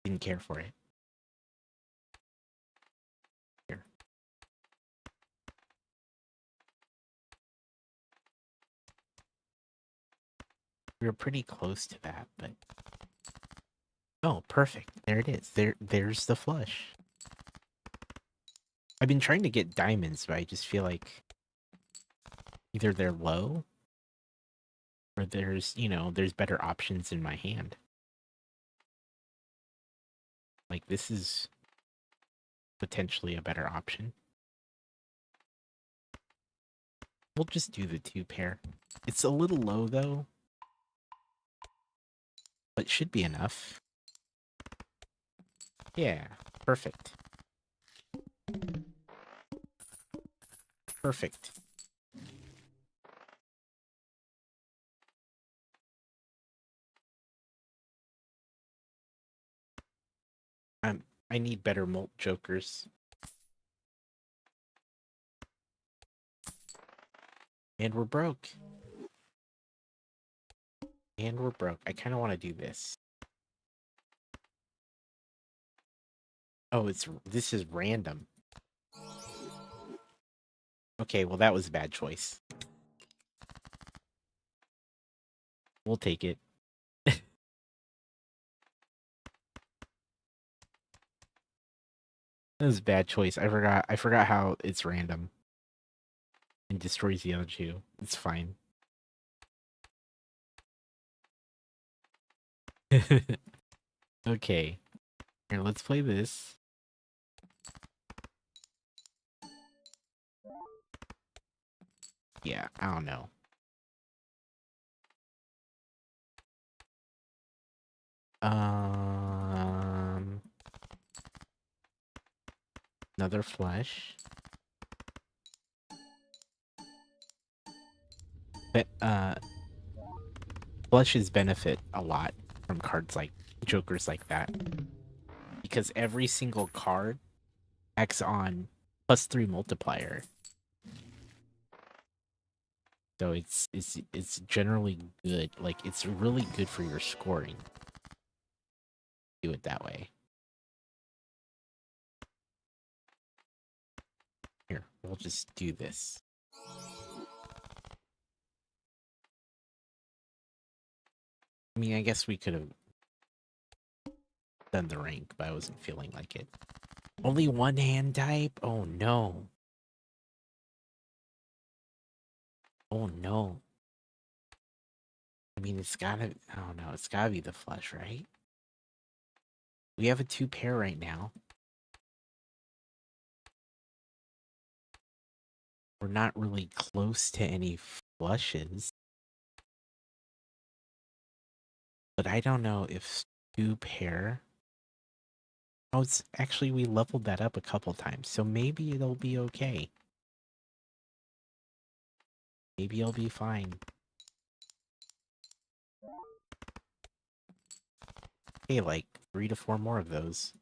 Didn't care for it. Here. We were pretty close to that, but oh, perfect. There it is. There's the flush. I've been trying to get diamonds, but I just feel like either they're low or there's, there's better options in my hand. Like this is potentially a better option. We'll just do the two pair. It's a little low though, but should be enough. Yeah, perfect. Perfect. I need better molt jokers. And we're broke. And we're broke. I kind of want to do this. Oh, this is random. Okay, well that was a bad choice. We'll take it. That was a bad choice. I forgot how it's random. And destroys the other two. It's fine. Okay. Here, let's play this. Yeah, I don't know. Another flush. But flushes benefit a lot from cards like jokers like that. Because every single card acts on +3 multiplier. So it's generally good. Like it's really good for your scoring. Do it that way. Here, we'll just do this. I mean, I guess we could have done the rank, but I wasn't feeling like it. Only one hand type? Oh no. Oh no. I mean, it's gotta, I don't know, it's gotta be the flush, right? We have a 2 pair right now. We're not really close to any flushes. But I don't know if 2 pair. Oh, it's actually, we leveled that up a couple times, so maybe it'll be okay. Maybe I'll be fine. Hey, like 3 to 4 more of those.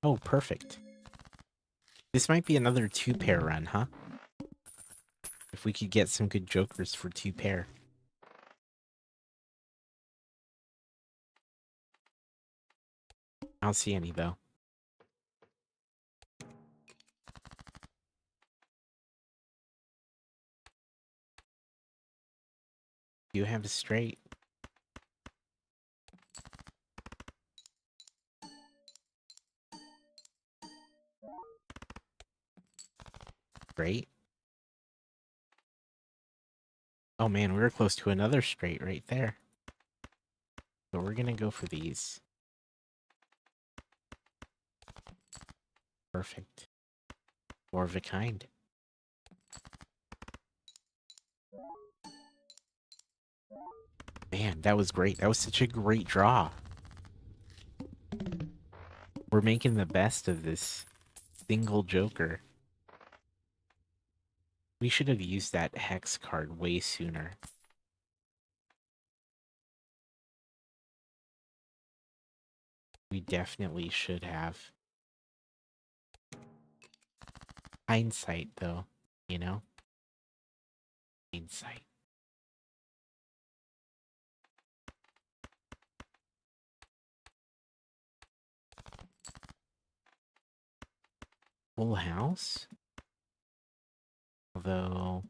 Oh, perfect. This might be another 2 pair run, huh? If we could get some good jokers for 2 pair. I don't see any though. You have a straight. Straight. Oh man, we were close to another straight right there. So we're gonna go for these. Perfect. More of a kind. Man, that was great. That was such a great draw. We're making the best of this single joker. We should have used that hex card way sooner. We definitely should have. Hindsight, though, you know? Hindsight. Full house? Although,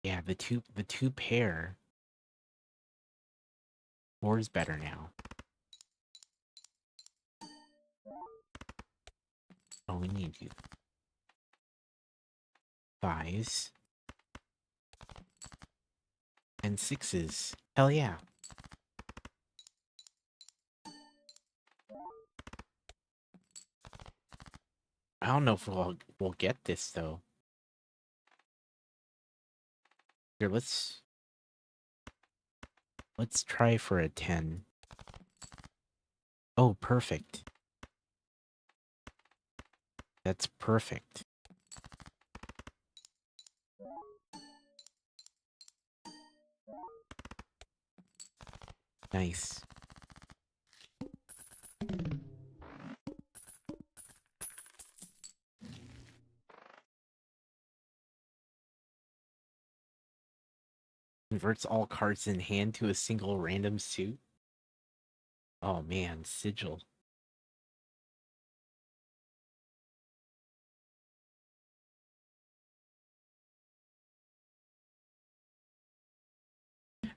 yeah, the two pair. Four's better now. Oh, we need you. Fives. And sixes. Hell yeah. I don't know if we'll get this though. Here, let's try for a 10. Oh, perfect. That's perfect. Nice. Converts all cards in hand to a single random suit. Oh man, sigil.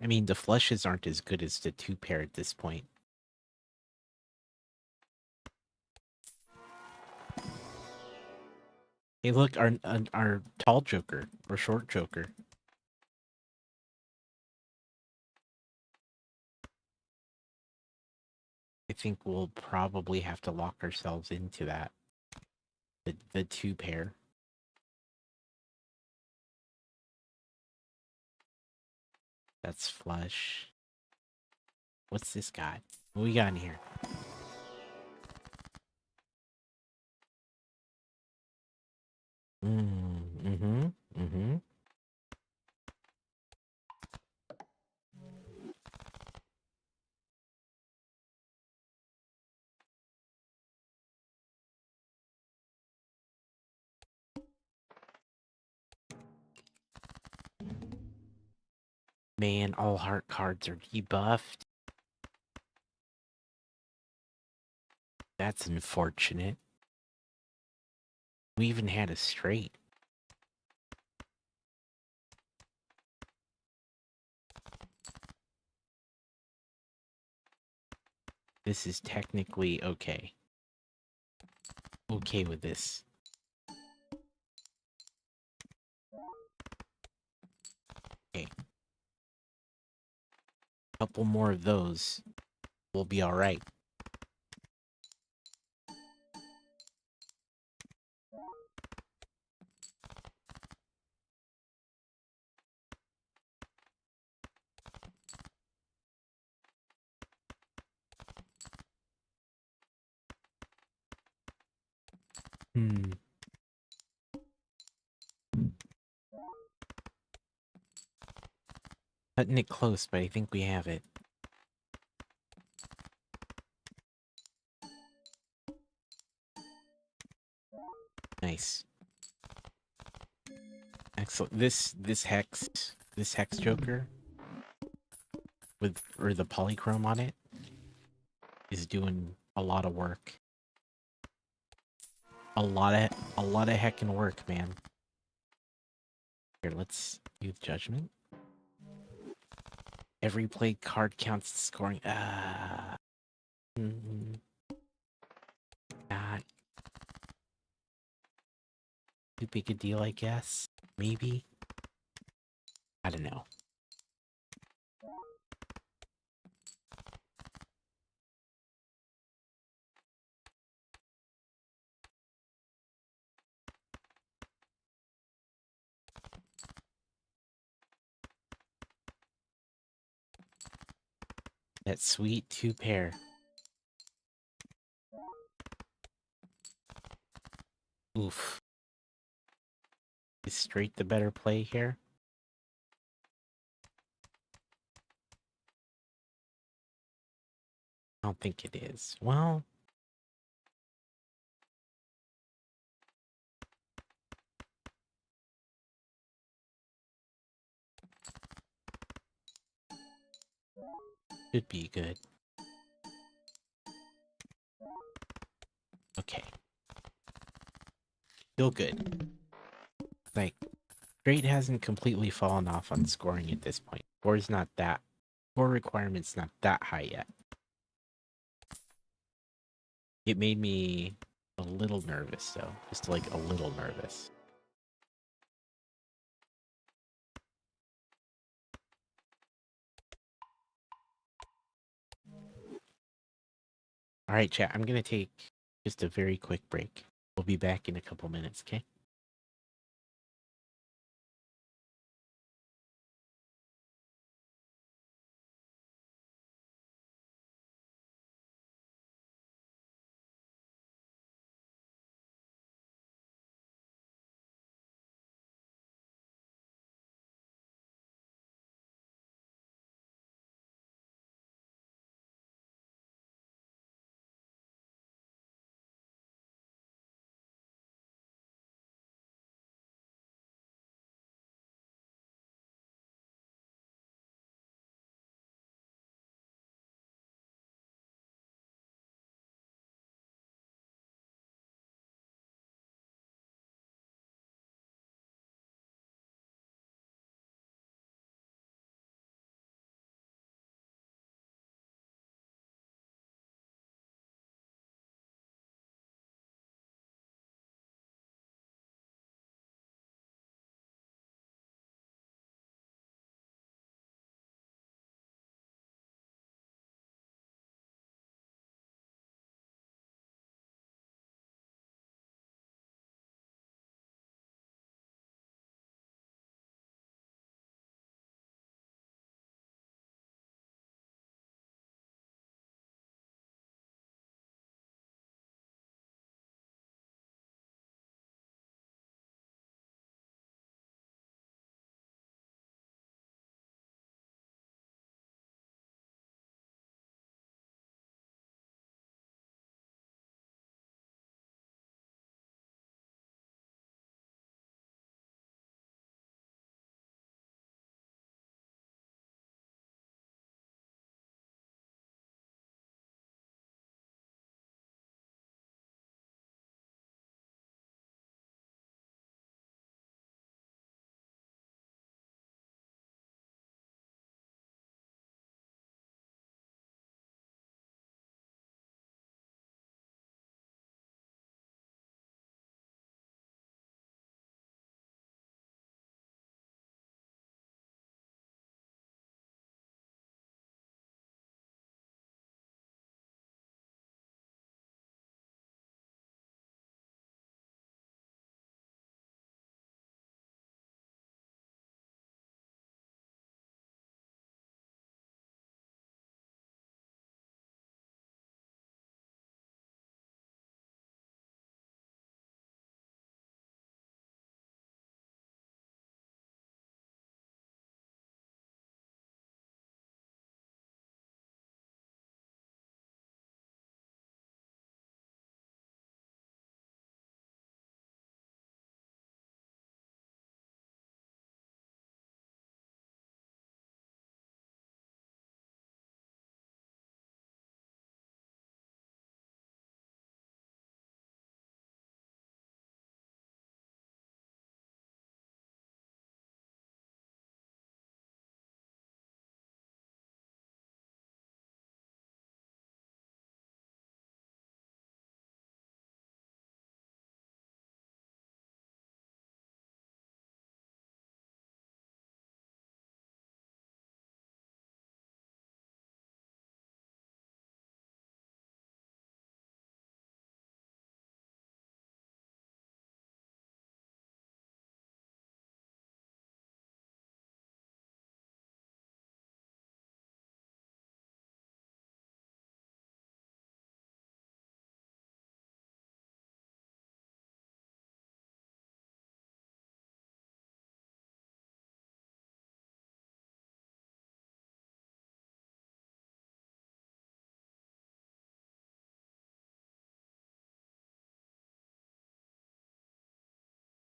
I mean, the flushes aren't as good as the 2 pair at this point. Hey, look, our tall joker or short joker. I think we'll probably have to lock ourselves into that. The 2 pair. That's flush. What's this guy? What we got in here? Mm-hmm. Man, all heart cards are debuffed. That's unfortunate. We even had a straight. This is technically okay. Okay with this. Okay. Couple more of those. We'll be alright. Cutting it close, but I think we have it. Nice. Excellent. This hex joker with the polychrome on it is doing a lot of work. A lot of heckin' work, man. Here, let's use judgment. Every played card counts scoring. Not too big a deal, I guess. Maybe. I don't know. That sweet 2-pair. Oof. Is straight the better play here? I don't think it is. Well... should be good. Okay. Still good. Like, straight hasn't completely fallen off on scoring at this point. Score's not that... Score requirement's not that high yet. It made me a little nervous, though. Just, like, a little nervous. Alright, chat, I'm gonna take just a very quick break. We'll be back in a couple minutes, okay?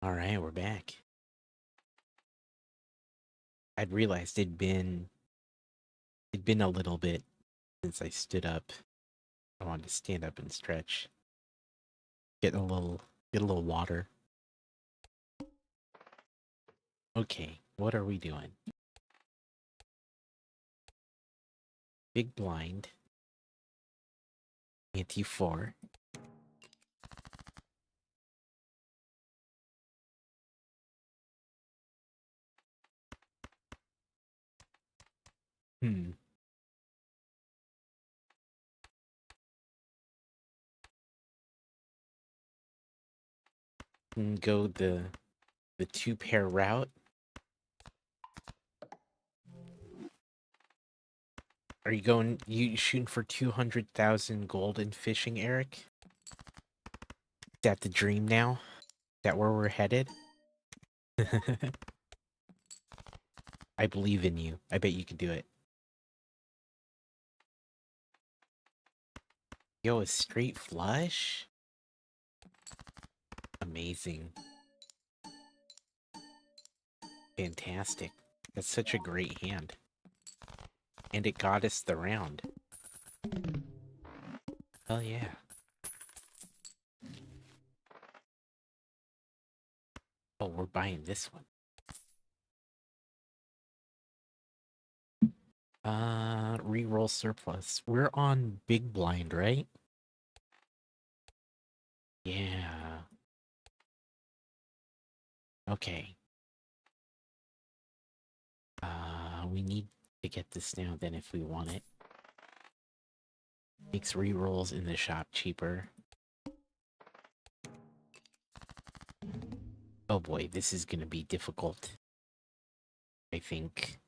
All right, we're back. I'd realized it'd been a little bit since I stood up. I wanted to stand up and stretch. Get a little water. Okay, what are we doing? Big blind. Ante 4. And go the 2-pair route. Are you shooting for 200,000 gold in fishing, Eric? Is that the dream now? Is that where we're headed? I believe in you. I bet you can do it. Yo, a straight flush? Amazing. Fantastic. That's such a great hand. And it got us the round. Hell yeah. Oh, we're buying this one. Reroll surplus. We're on big blind, right? Yeah. Okay. We need to get this now then if we want it. Makes rerolls in the shop cheaper. Oh boy, this is gonna be difficult. I think.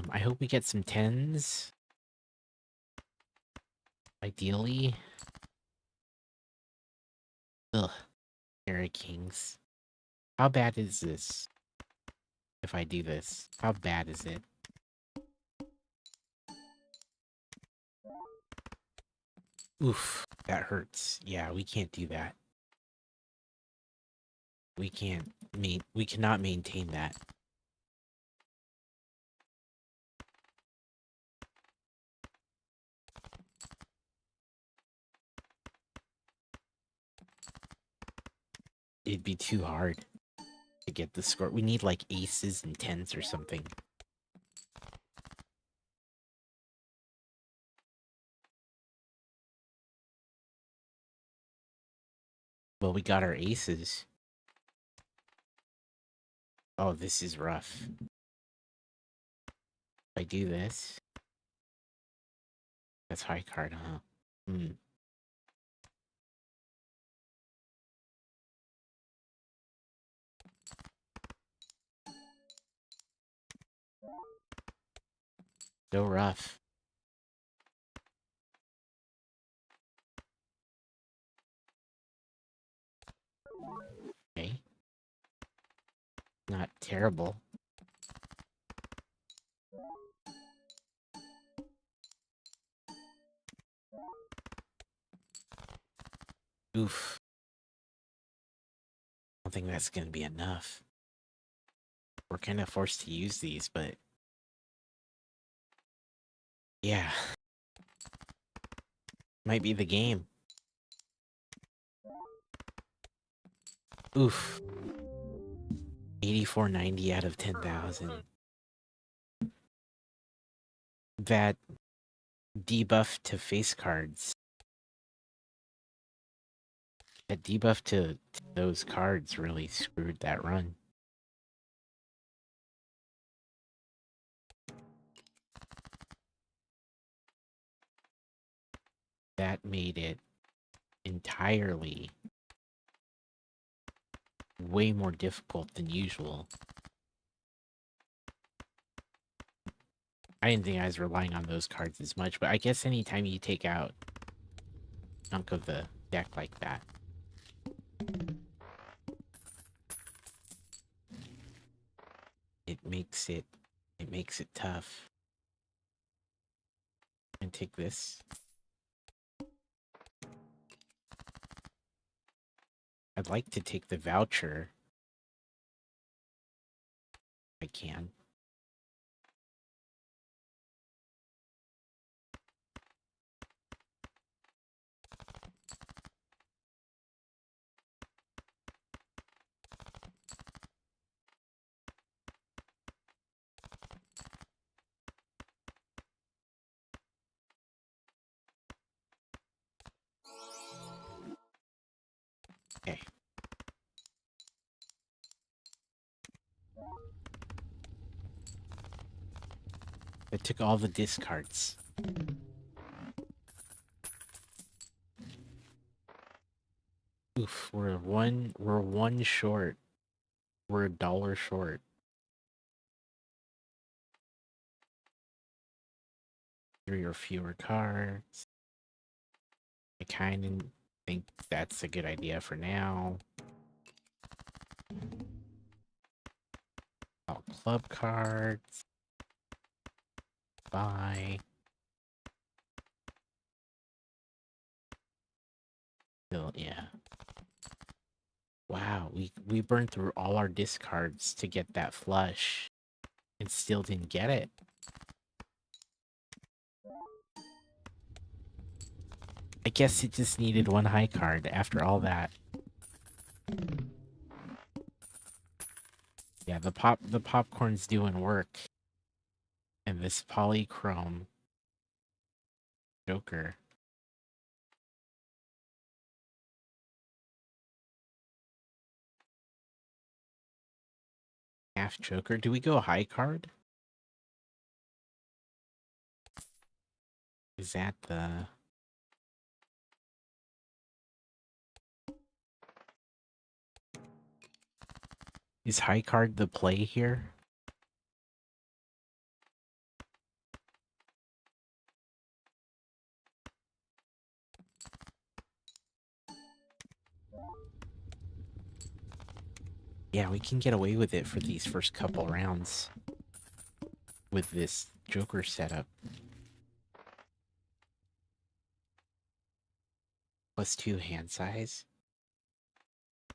I hope we get some 10s. Ideally. Ugh. Eric Kings. How bad is this? If I do this, how bad is it? Oof, that hurts. Yeah, we can't do that. We cannot maintain that. It'd be too hard to get the score. We need like aces and 10s or something. Well, we got our aces. Oh, this is rough. If I do this... That's high card, huh? So rough. Okay. Not terrible. Oof. I don't think that's gonna be enough. We're kind of forced to use these, but... Yeah. Might be the game. Oof. 8490 out of 10,000. That debuff to face cards. That debuff to those cards really screwed that run. That made it entirely way more difficult than usual. I didn't think I was relying on those cards as much, but I guess anytime you take out a chunk of the deck like that, it makes it tough. And take this. I'd like to take the voucher. I can. Okay. I took all the discards. Oof, we're one short. We're $1 short. 3 or fewer cards. I kind of think that's a good idea for now. All club cards. Bye. Still, yeah. Wow, we burned through all our discards to get that flush and still didn't get it. I guess it just needed one high card after all that. Yeah, the popcorn's doing work. And this polychrome Joker. Half Joker. Do we go high card? Is that the... Is high card the play here? Yeah, we can get away with it for these first couple rounds with this Joker setup. +2 hand size.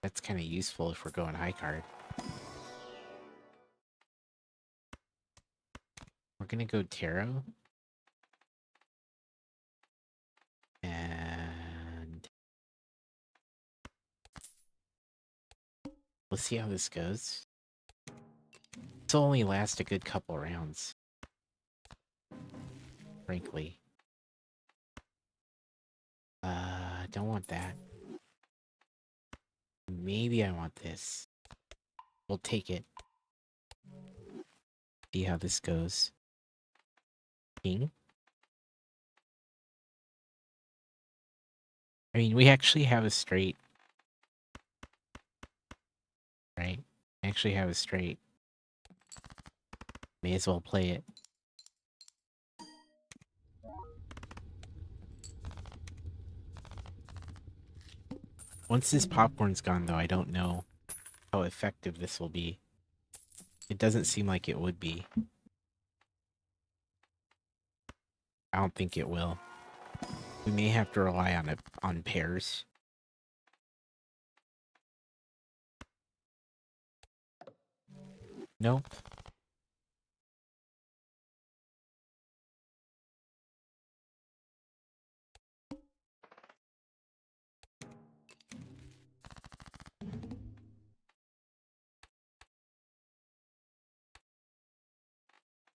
That's kind of useful if we're going high card. We're gonna go tarot. And let's see how this goes. This will only last a good couple rounds, frankly. Don't want that. Maybe I want this. We'll take it. See how this goes. King. I mean, we actually have a straight. Right? Actually have a straight. May as well play it. Once this popcorn's gone, though, I don't know how effective this will be. It doesn't seem like it would be. I don't think it will. We may have to rely on it on pairs. Nope.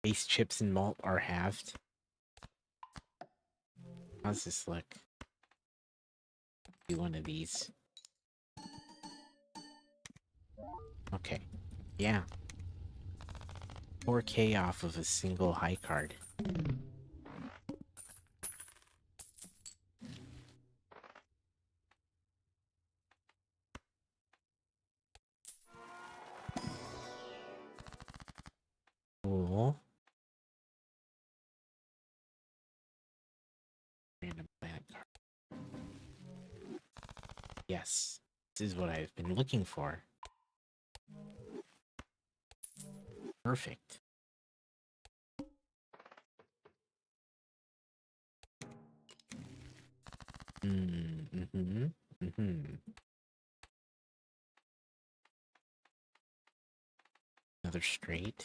Base chips and malt are halved. How's this look? Do one of these. Okay. Yeah. 4K off of a single high card. Cool. Random planet card. Yes. This is what I've been looking for. Perfect. another straight.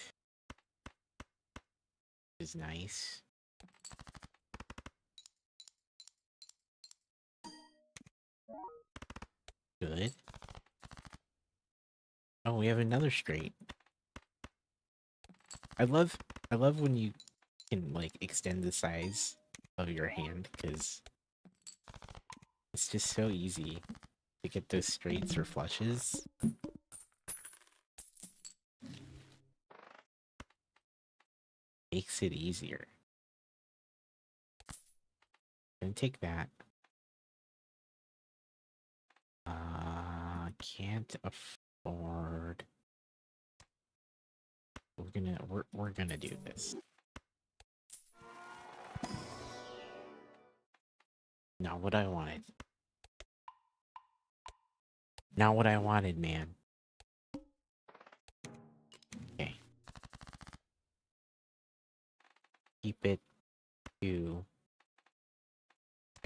Is nice. Good. Oh, we have another straight. I love when you can like extend the size of your hand, because it's just so easy to get those straights or flushes. Makes it easier. Gonna take that. Can't afford. We're gonna do this. Not what I wanted. Not what I wanted, man. Okay. Keep it to.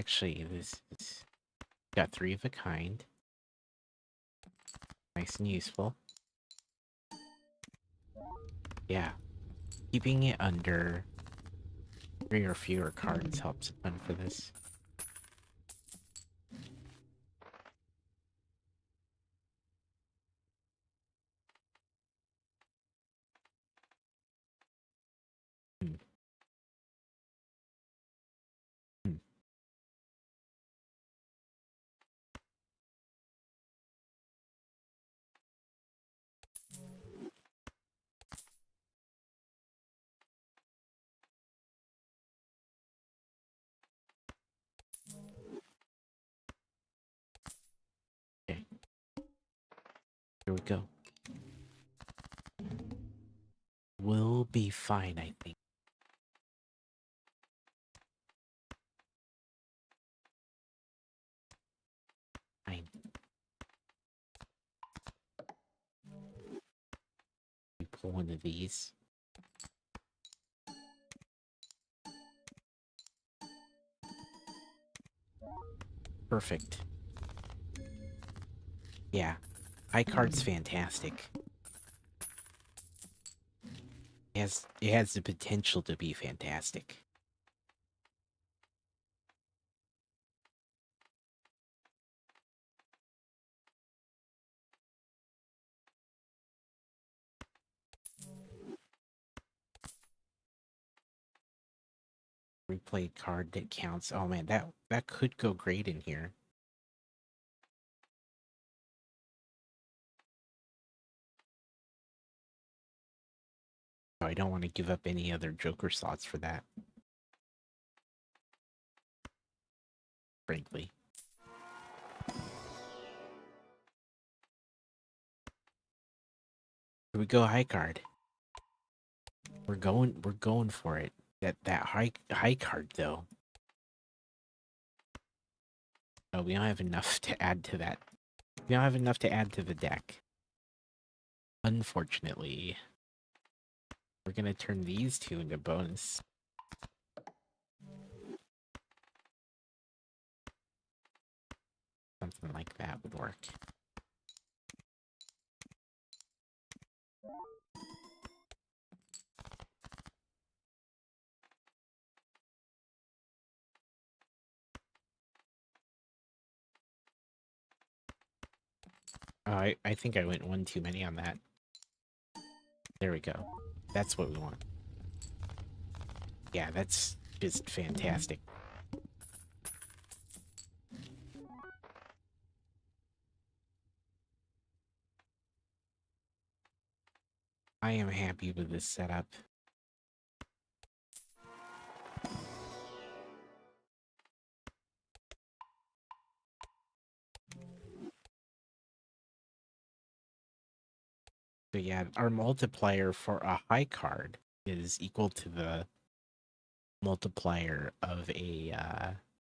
Actually, this is got 3 of a kind. Nice and useful. Yeah. Keeping it under 3 or fewer cards helps a ton for this. Hmm. Hmm. Okay. Here we go. We'll be fine, I think. Fine. We pull one of these. Perfect. Yeah. High card's fantastic. It has the potential to be fantastic. Replay card that counts. Oh man, that could go great in here. Oh, I don't want to give up any other Joker slots for that. Frankly. Here we go, high card. We're going for it. That high card though. Oh, we don't have enough to add to that. We don't have enough to add to the deck. Unfortunately. We're gonna turn these 2 into bonus. Something like that would work. Oh, I think I went 1 too many on that. There we go. That's what we want. Yeah, that's just fantastic. I am happy with this setup. So yeah, our multiplier for a high card is equal to the multiplier of a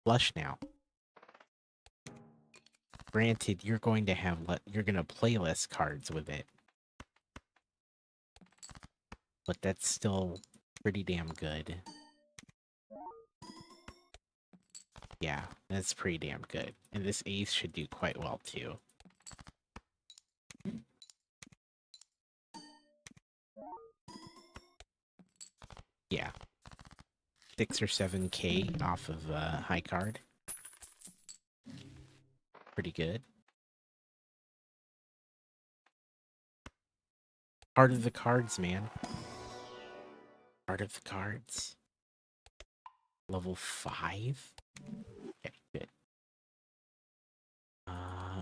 flush now. Granted, you're going to play less cards with it. But that's still pretty damn good. Yeah, that's pretty damn good. And this ace should do quite well too. 6 or 7K off of high card. Pretty good. Heart of the cards, man. Heart of the cards. Level 5? Okay, good.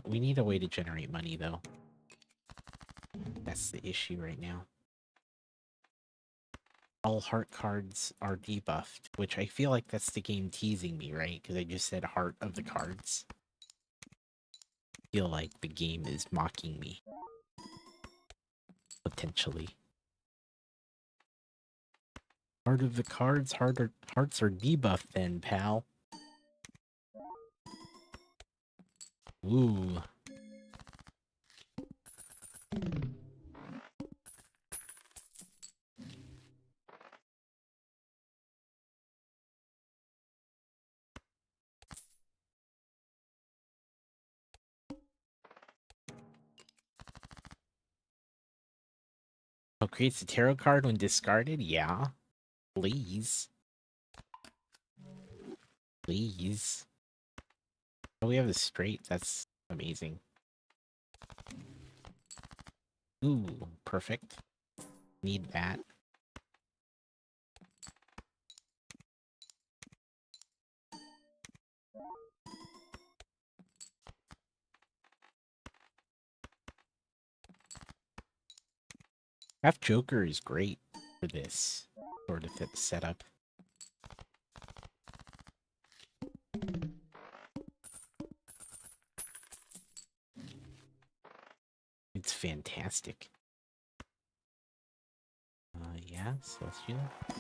We need a way to generate money, though. That's the issue right now. All heart cards are debuffed, which I feel like that's the game teasing me, right? Because I just said heart of the cards. I feel like the game is mocking me. Potentially. Heart of the cards, hearts are debuffed then, pal. Ooh. Oh, creates a tarot card when discarded? Yeah. Please. Please. Oh, we have the straight. That's amazing. Ooh, perfect. Need that. Half Joker is great for this sort of setup. It's fantastic. Yeah, Celestial. I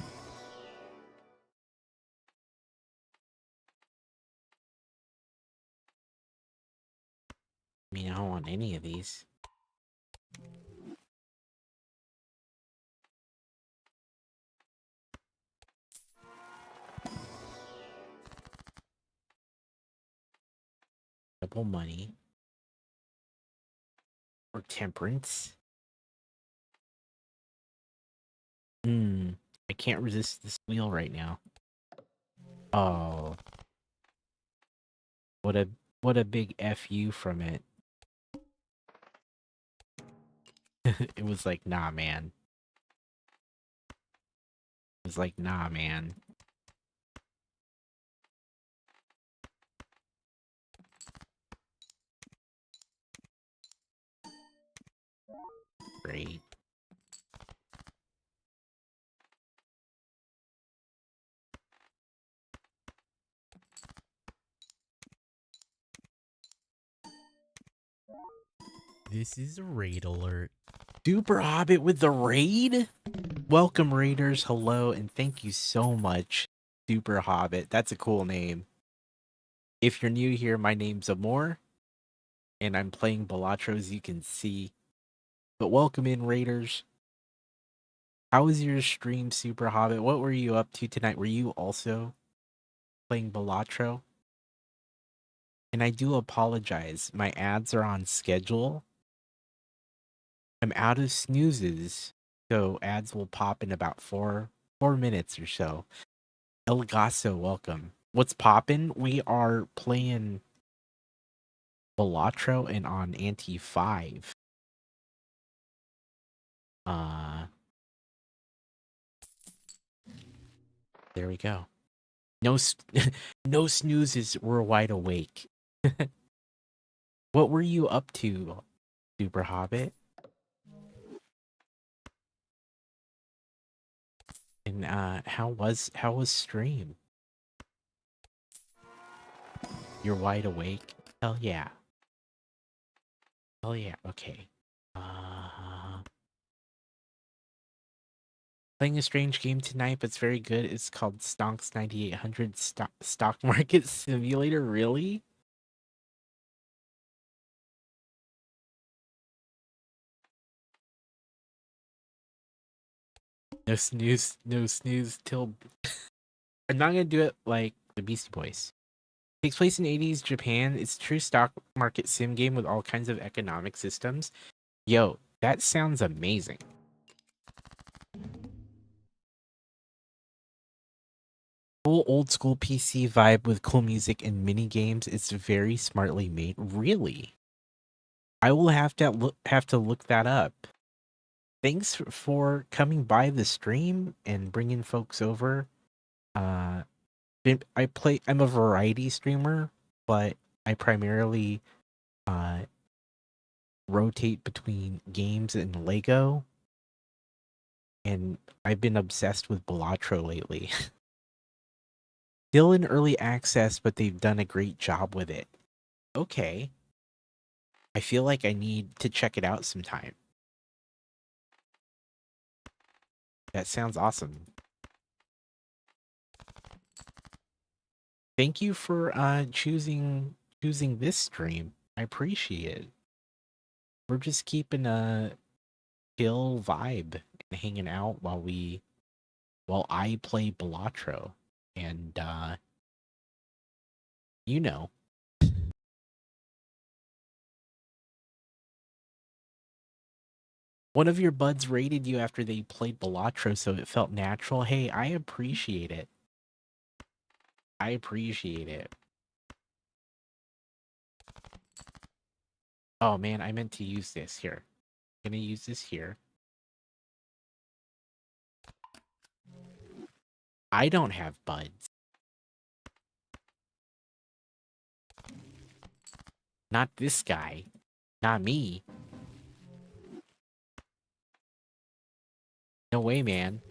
mean, I don't want any of these. Double money. Or temperance. I can't resist this wheel right now. Oh. What a big FU from it. It was like, nah, man. It was like, nah, man. Great. This is a raid alert. Super Hobbit with the raid? Welcome, raiders. Hello, and thank you so much, Super Hobbit. That's a cool name. If you're new here, my name's Amor, and I'm playing Balatro, as you can see. But welcome in, raiders. How was your stream, Super Hobbit? What were you up to tonight? Were you also playing Balatro? And I do apologize. My ads are on schedule. I'm out of snoozes, so ads will pop in about four minutes or so. El Gaso, welcome. What's poppin'? We are playing Balatro and on Ante 5. There we go. No, no snoozes. We're wide awake. What were you up to, Super Hobbit? And how was stream? You're wide awake? Hell yeah. Hell yeah. Okay. Playing a strange game tonight, but it's very good. It's called Stonks 9800 Stock Market Simulator. Really? No snooze till. I'm not gonna do it like the Beastie Boys. Takes place in 80s Japan. It's a true stock market sim game with all kinds of economic systems. Yo, that sounds amazing. Full old school PC vibe with cool music and mini games. It's very smartly made. Really? I will have to look that up. Thanks for coming by the stream and bringing folks over. Uh, I'm a variety streamer, but I primarily uh rotate between games and Lego, and I've been obsessed with Balatro lately. Still in early access, but they've done a great job with it. Okay. I feel like I need to check it out sometime. That sounds awesome. Thank you for choosing this stream. I appreciate it. We're just keeping a chill vibe and hanging out while I play Balatro. And you know. One of your buds rated you after they played Balatro, so it felt natural. Hey, I appreciate it. I appreciate it. Oh man, I meant to use this here. I'm gonna use this here. I don't have buds. Not this guy. Not me. No way, man.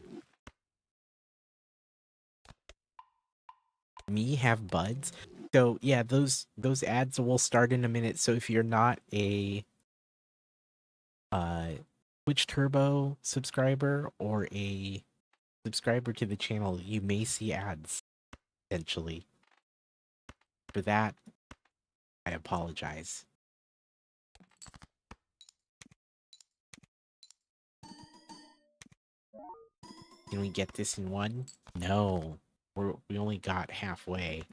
Me have buds? So yeah, those ads will start in a minute. So if you're not a Twitch Turbo subscriber or a subscriber to the channel, you may see ads potentially. For that, I apologize. Can we get this in one? No. We only got halfway.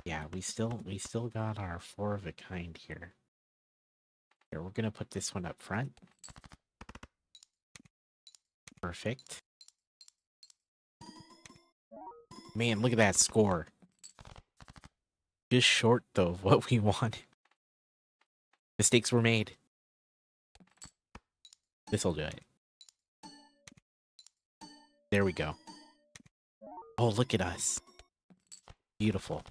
Yeah, we still got our 4 of a kind here. Here, we're gonna put this one up front. Perfect. Man, look at that score. Just short, though, of what we wanted. Mistakes were made. This'll do it. There we go. Oh, look at us. Beautiful.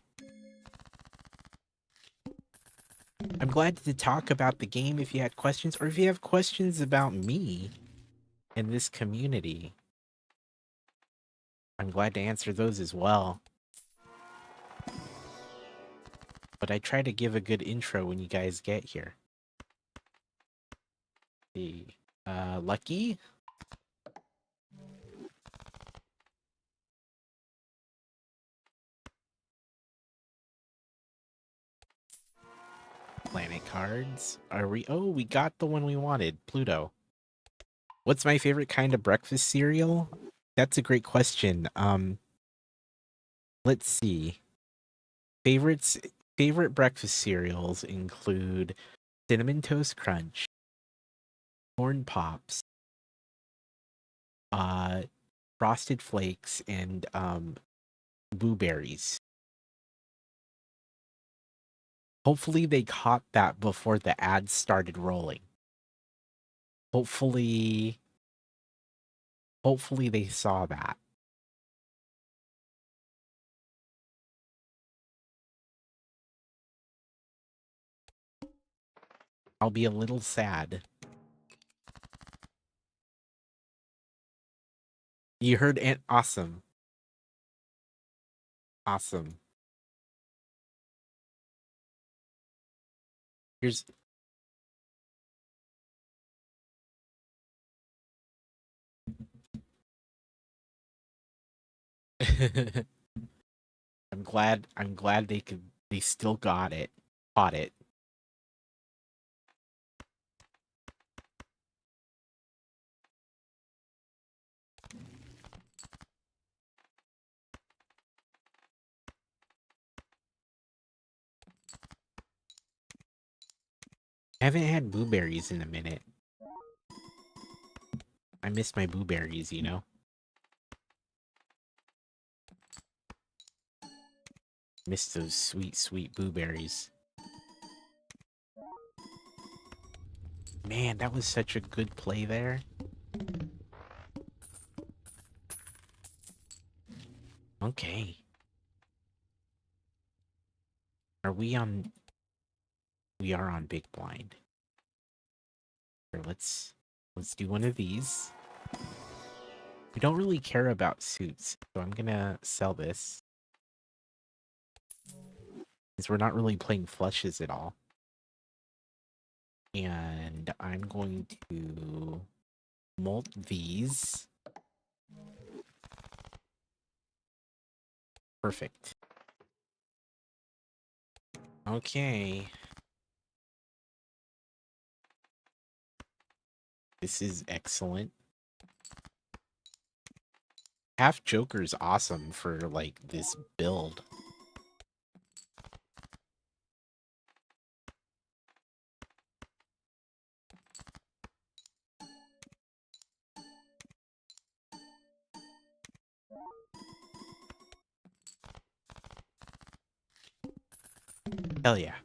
I'm glad to talk about the game if you had questions, or if you have questions about me and this community. I'm glad to answer those as well. But I try to give a good intro when you guys get here. See, Lucky? Planet cards. Are we? Oh, we got the one we wanted. Pluto. What's my favorite kind of breakfast cereal? That's a great question. Let's see. Favorite breakfast cereals include Cinnamon Toast Crunch, Corn Pops, Frosted Flakes, and blueberries. Hopefully they caught that before the ads started rolling. Hopefully they saw that. I'll be a little sad. You heard awesome. Awesome. Here's I'm glad they still caught it. I haven't had blueberries in a minute. I miss my blueberries, you know? Miss those sweet, sweet blueberries. Man, that was such a good play there. Okay. Are we on... We are on big blind. Here, let's do one of these. We don't really care about suits, so I'm gonna sell this. Because we're not really playing flushes at all. And I'm going to molt these. Perfect. Okay. This is excellent. Half Joker's awesome for, like, this build. Hell yeah.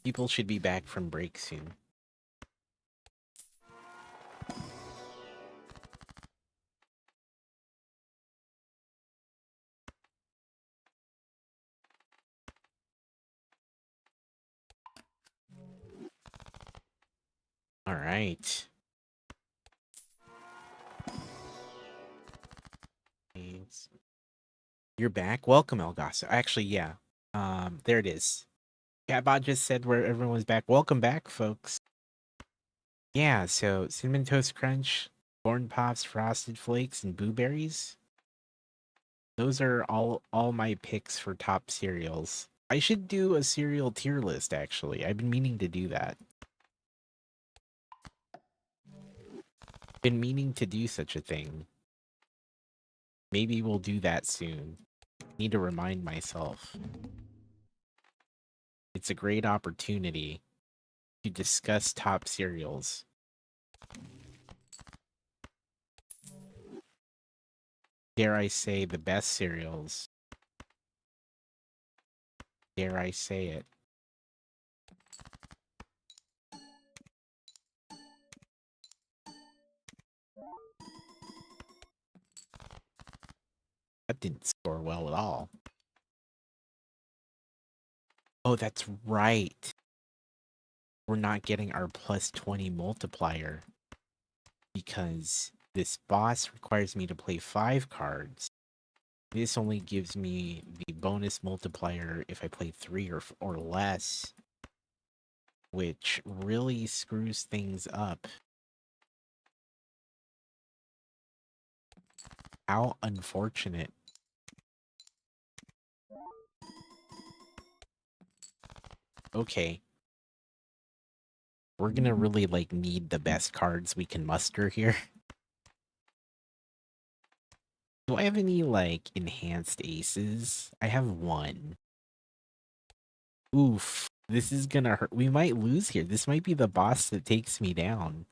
People should be back from break soon. All right. You're back. Welcome, Elgaso. Actually, yeah. There it is. Catbot just said where everyone's back. Welcome back, folks. Yeah, so Cinnamon Toast Crunch, Corn Pops, Frosted Flakes, and Blueberries. Those are all my picks for top cereals. I should do a cereal tier list, actually. I've been meaning to do that. Been meaning to do such a thing. Maybe we'll do that soon. Need to remind myself. It's a great opportunity to discuss top cereals. Dare I say the best cereals? Dare I say it? That didn't score well at all. Oh, that's right. We're not getting our plus 20 multiplier because this boss requires me to play 5 cards. This only gives me the bonus multiplier if I play 3 or less, which really screws things up. How unfortunate. Okay. We're gonna really, like, need the best cards we can muster here. Do I have any, like, enhanced aces? I have 1. Oof. This is gonna hurt. We might lose here. This might be the boss that takes me down.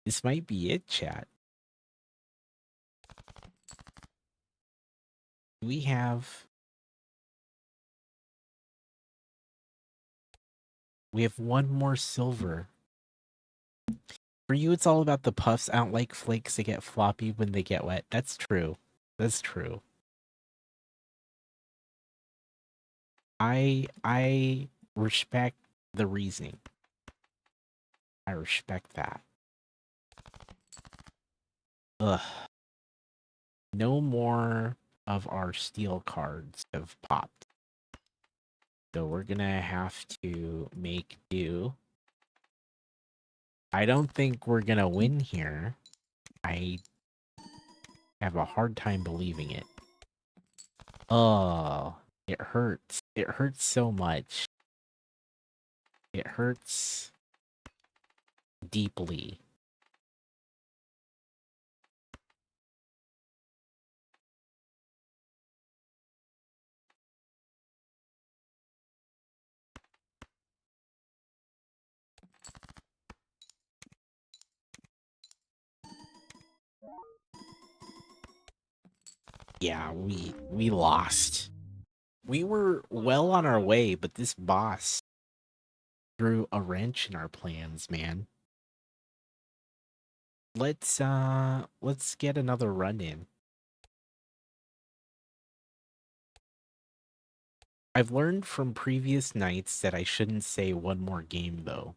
This might be it, chat. We have... We have 1 more silver. For you, it's all about the puffs. I don't like flakes that get floppy when they get wet. That's true. That's true. I respect the reasoning. I respect that. Ugh. No more of our steel cards have popped. So we're gonna have to make do. I don't think we're gonna win here. I have a hard time believing it. Oh, it hurts. It hurts so much. It hurts deeply. Yeah, we lost. We were well on our way, but this boss threw a wrench in our plans, man. Let's get another run in. I've learned from previous nights that I shouldn't say one more game though.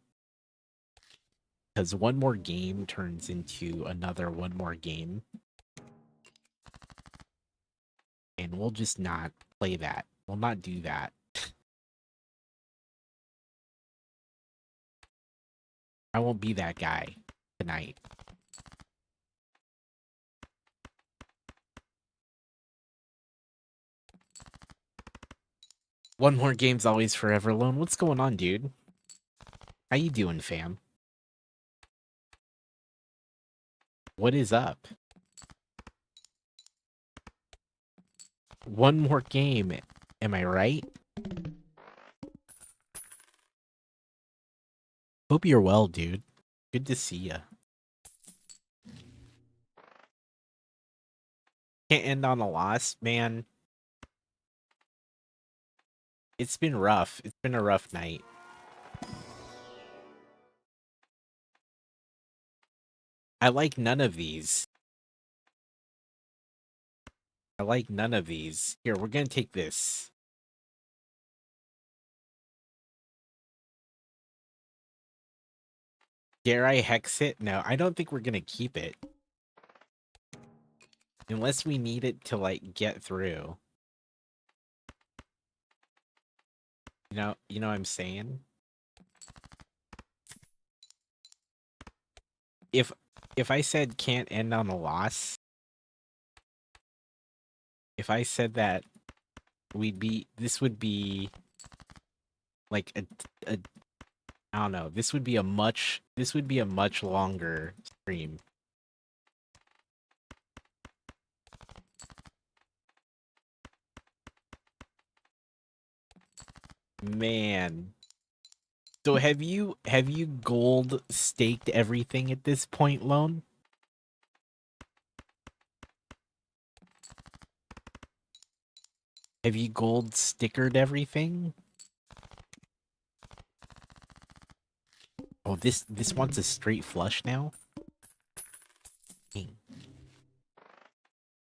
Because one more game turns into another one more game. And we'll just not play that. We'll not do that. I won't be that guy tonight. One more game's always forever alone. What's going on, dude? How you doing, fam? What is up? One more game. Am I right? Hope you're well, dude. Good to see ya. Can't end on a loss, man. It's been rough. It's been a rough night. I like none of these. I like none of these. Here, we're gonna take this. Dare I hex it? No, I don't think we're gonna keep it. Unless we need it to, like, get through. You know what I'm saying? If I said can't end on a loss, if I said that this would be like a I don't know, this would be a much longer stream. Man. So have you gold staked everything at this point, Lone? Have you gold stickered everything? Oh, this wants a straight flush now? Dang.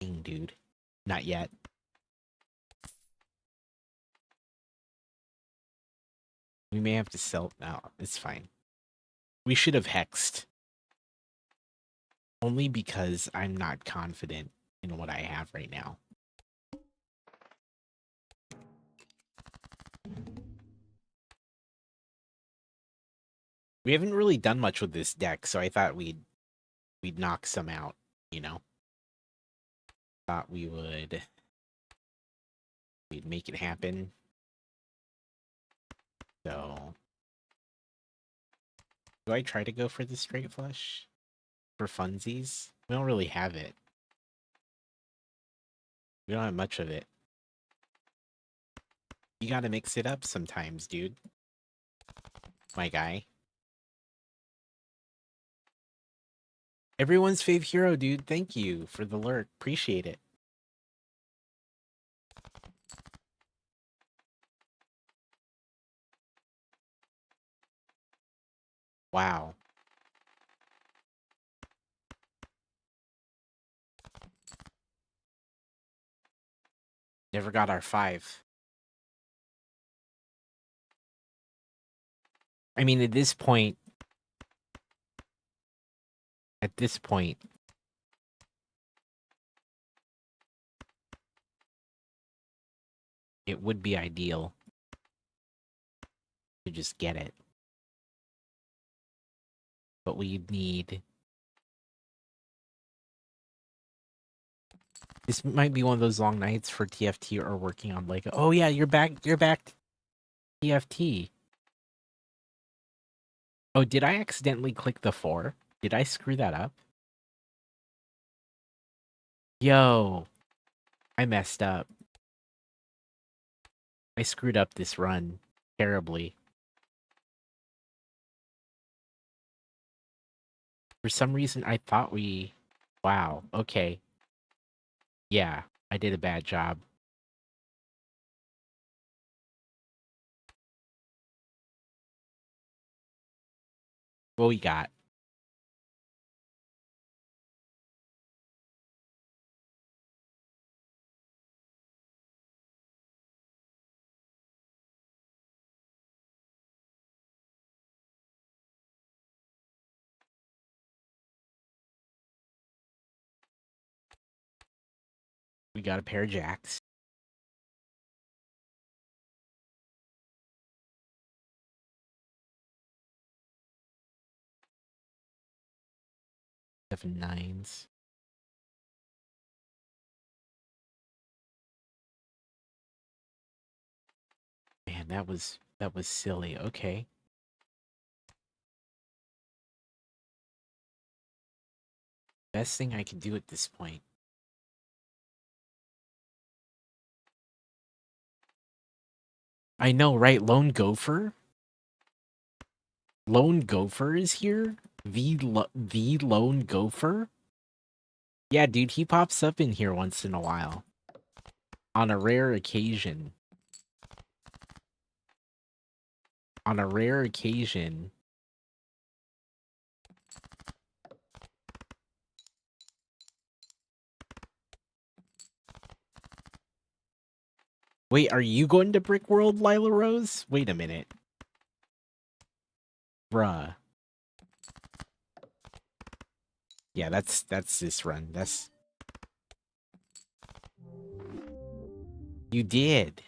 Dang, dude. Not yet. We may have to sell... No, it's fine. We should have hexed. Only because I'm not confident in what I have right now. We haven't really done much with this deck, so I thought we'd knock some out, you know? Thought we'd make it happen. So do I try to go for the straight flush? For funsies? We don't really have it. We don't have much of it. You gotta mix it up sometimes, dude. My guy. Everyone's fave hero, dude. Thank you for the lurk. Appreciate it. Wow. Never got our 5. I mean, at this point, it would be ideal to just get it. But we need... This might be one of those long nights for TFT or working on Lego. Oh yeah, you're back, TFT. Oh, did I accidentally click the 4? Did I screw that up? Yo, I messed up. I screwed up this run terribly. For some reason, I thought we... Wow, okay. Yeah, I did a bad job. What we got? We got a pair of jacks. Seven nines. Man, that was silly. Okay. Best thing I can do at this point. I know, right? Lone Gopher? Lone Gopher is here? The Lone Gopher? Yeah, dude, he pops up in here once in a while. On a rare occasion. On a rare occasion. Wait, are you going to Brick World, Lila Rose? Wait a minute. Bruh. Yeah, that's this run. That's... You did.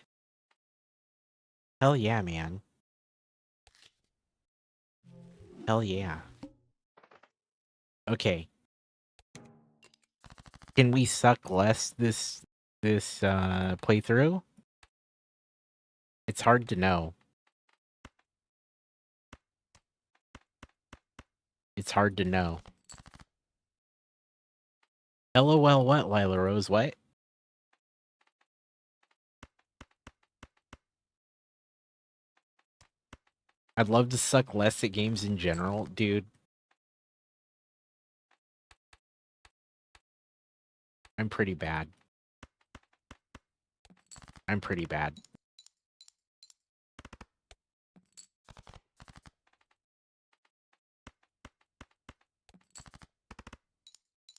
Hell yeah, man. Hell yeah. Okay. Can we suck less this playthrough? It's hard to know. It's hard to know. LOL what, Lila Rose? What? I'd love to suck less at games in general, dude. I'm pretty bad. I'm pretty bad.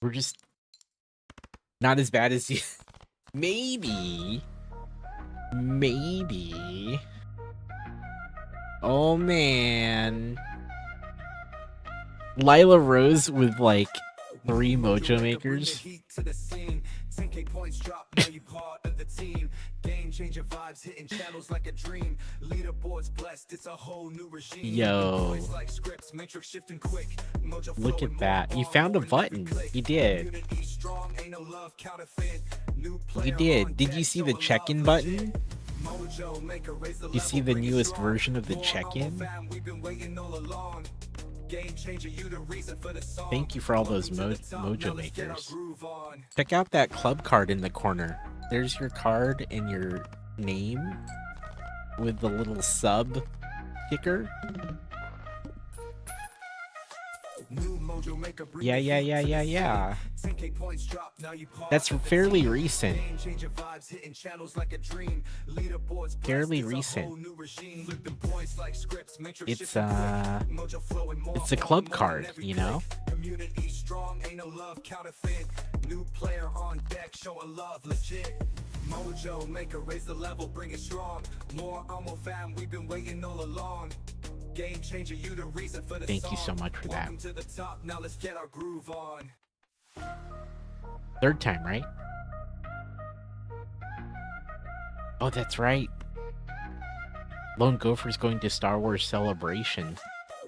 We're just not as bad as you. Maybe. Maybe. Oh man. Lila Rose with like 3 mojo makers. 10K points drop, now you part of the team. Game changer vibes hitting channels like a dream. Leaderboards blessed, it's a whole new regime. Yo. Look at that. You found a button. You did. You did. Did you see the check-in button? You see the newest version of the check-in? Thank you for all those mojo makers. Check out that club card in the corner. There's your card and your name with the little sub sticker. Yeah. That's fairly recent. Fairly recent. It's a club card, you know? Community strong, ain't no love counterfeit. New player on deck, showing love legit. Mojo maker, raise the level, bring it strong. More Almo fam, we've been waiting all along. Game changer, you the reason for the Thank song. You so much for that. Welcome to the top, now let's get our groove on. Third time, right? Oh, that's right. Lone Gopher's going to Star Wars Celebration.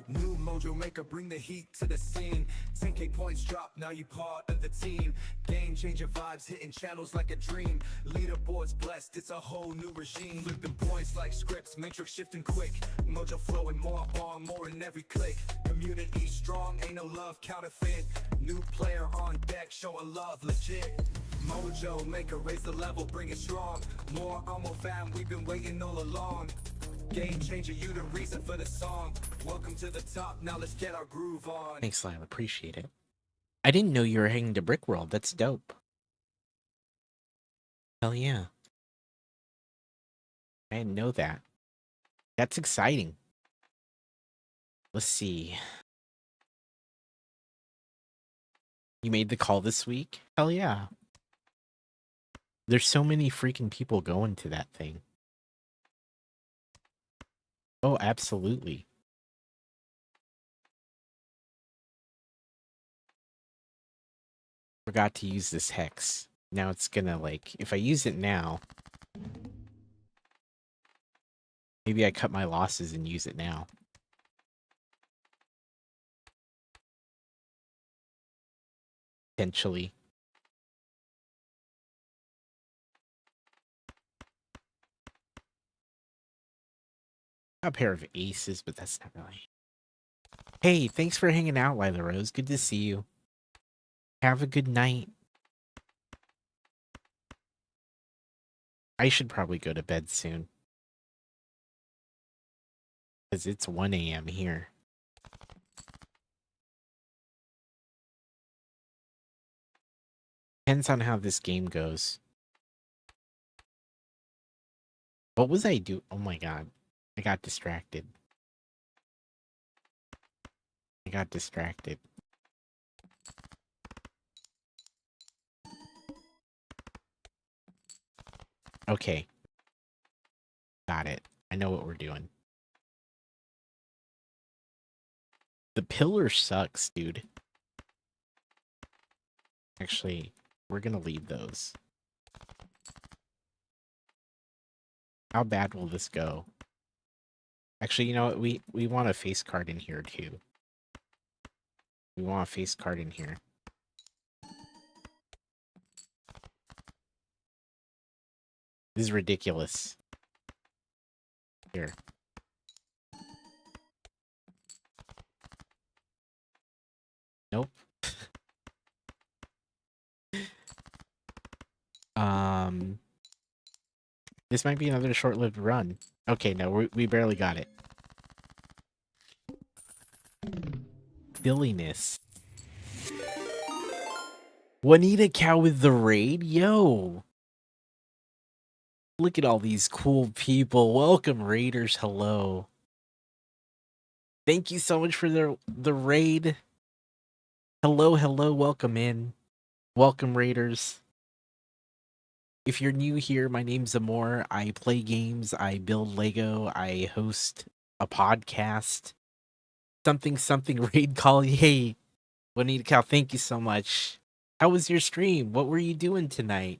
New mojo maker, bring the heat to the scene. 10K points drop, now you part of the team. Game changer vibes hitting channels like a dream. Leaderboards blessed, it's a whole new regime. Flipping points like scripts, matrix shifting quick. Mojo flowing more on, more in every click. Community strong, ain't no love counterfeit. New player on deck, showing love legit. Mojo maker, raise the level, bring it strong. More Almo fam, we've been waiting all along. Game changer, you the reason for the song. Welcome to the top, now let's get our groove on. Thanks, Lyle, appreciate it. I didn't know you were hanging to Brick World, that's dope. Hell yeah. I didn't know that. That's exciting. Let's see. You made the call this week? Hell yeah. There's so many freaking people going to that thing. Oh, absolutely. Forgot to use this hex. Now it's gonna, like, if I use it now, maybe I cut my losses and use it now. Potentially. A pair of aces, but that's not really. Hey, thanks for hanging out, Lila Rose. Good to see you. Have a good night. I should probably go to bed soon. Because it's 1 a.m. here. Depends on how this game goes. What was I doing? Oh my god. I got distracted. Okay. Got it. I know what we're doing. The pillar sucks, dude. Actually, we're gonna leave those. How bad will this go? Actually, you know what? We want a face card in here, too. We want a face card in here. This is ridiculous. Here. Nope. This might be another short-lived run. Okay, no, we barely got it. Silliness. Juanita Cow with the raid? Yo! Look at all these cool people. Welcome, raiders. Hello. Thank you so much for the raid. Hello, hello. Welcome in. Welcome, raiders. If you're new here, my name's Amor. I play games. I build Lego. I host a podcast. Something raid call. Hey, Juanita Cow, thank you so much. How was your stream? What were you doing tonight?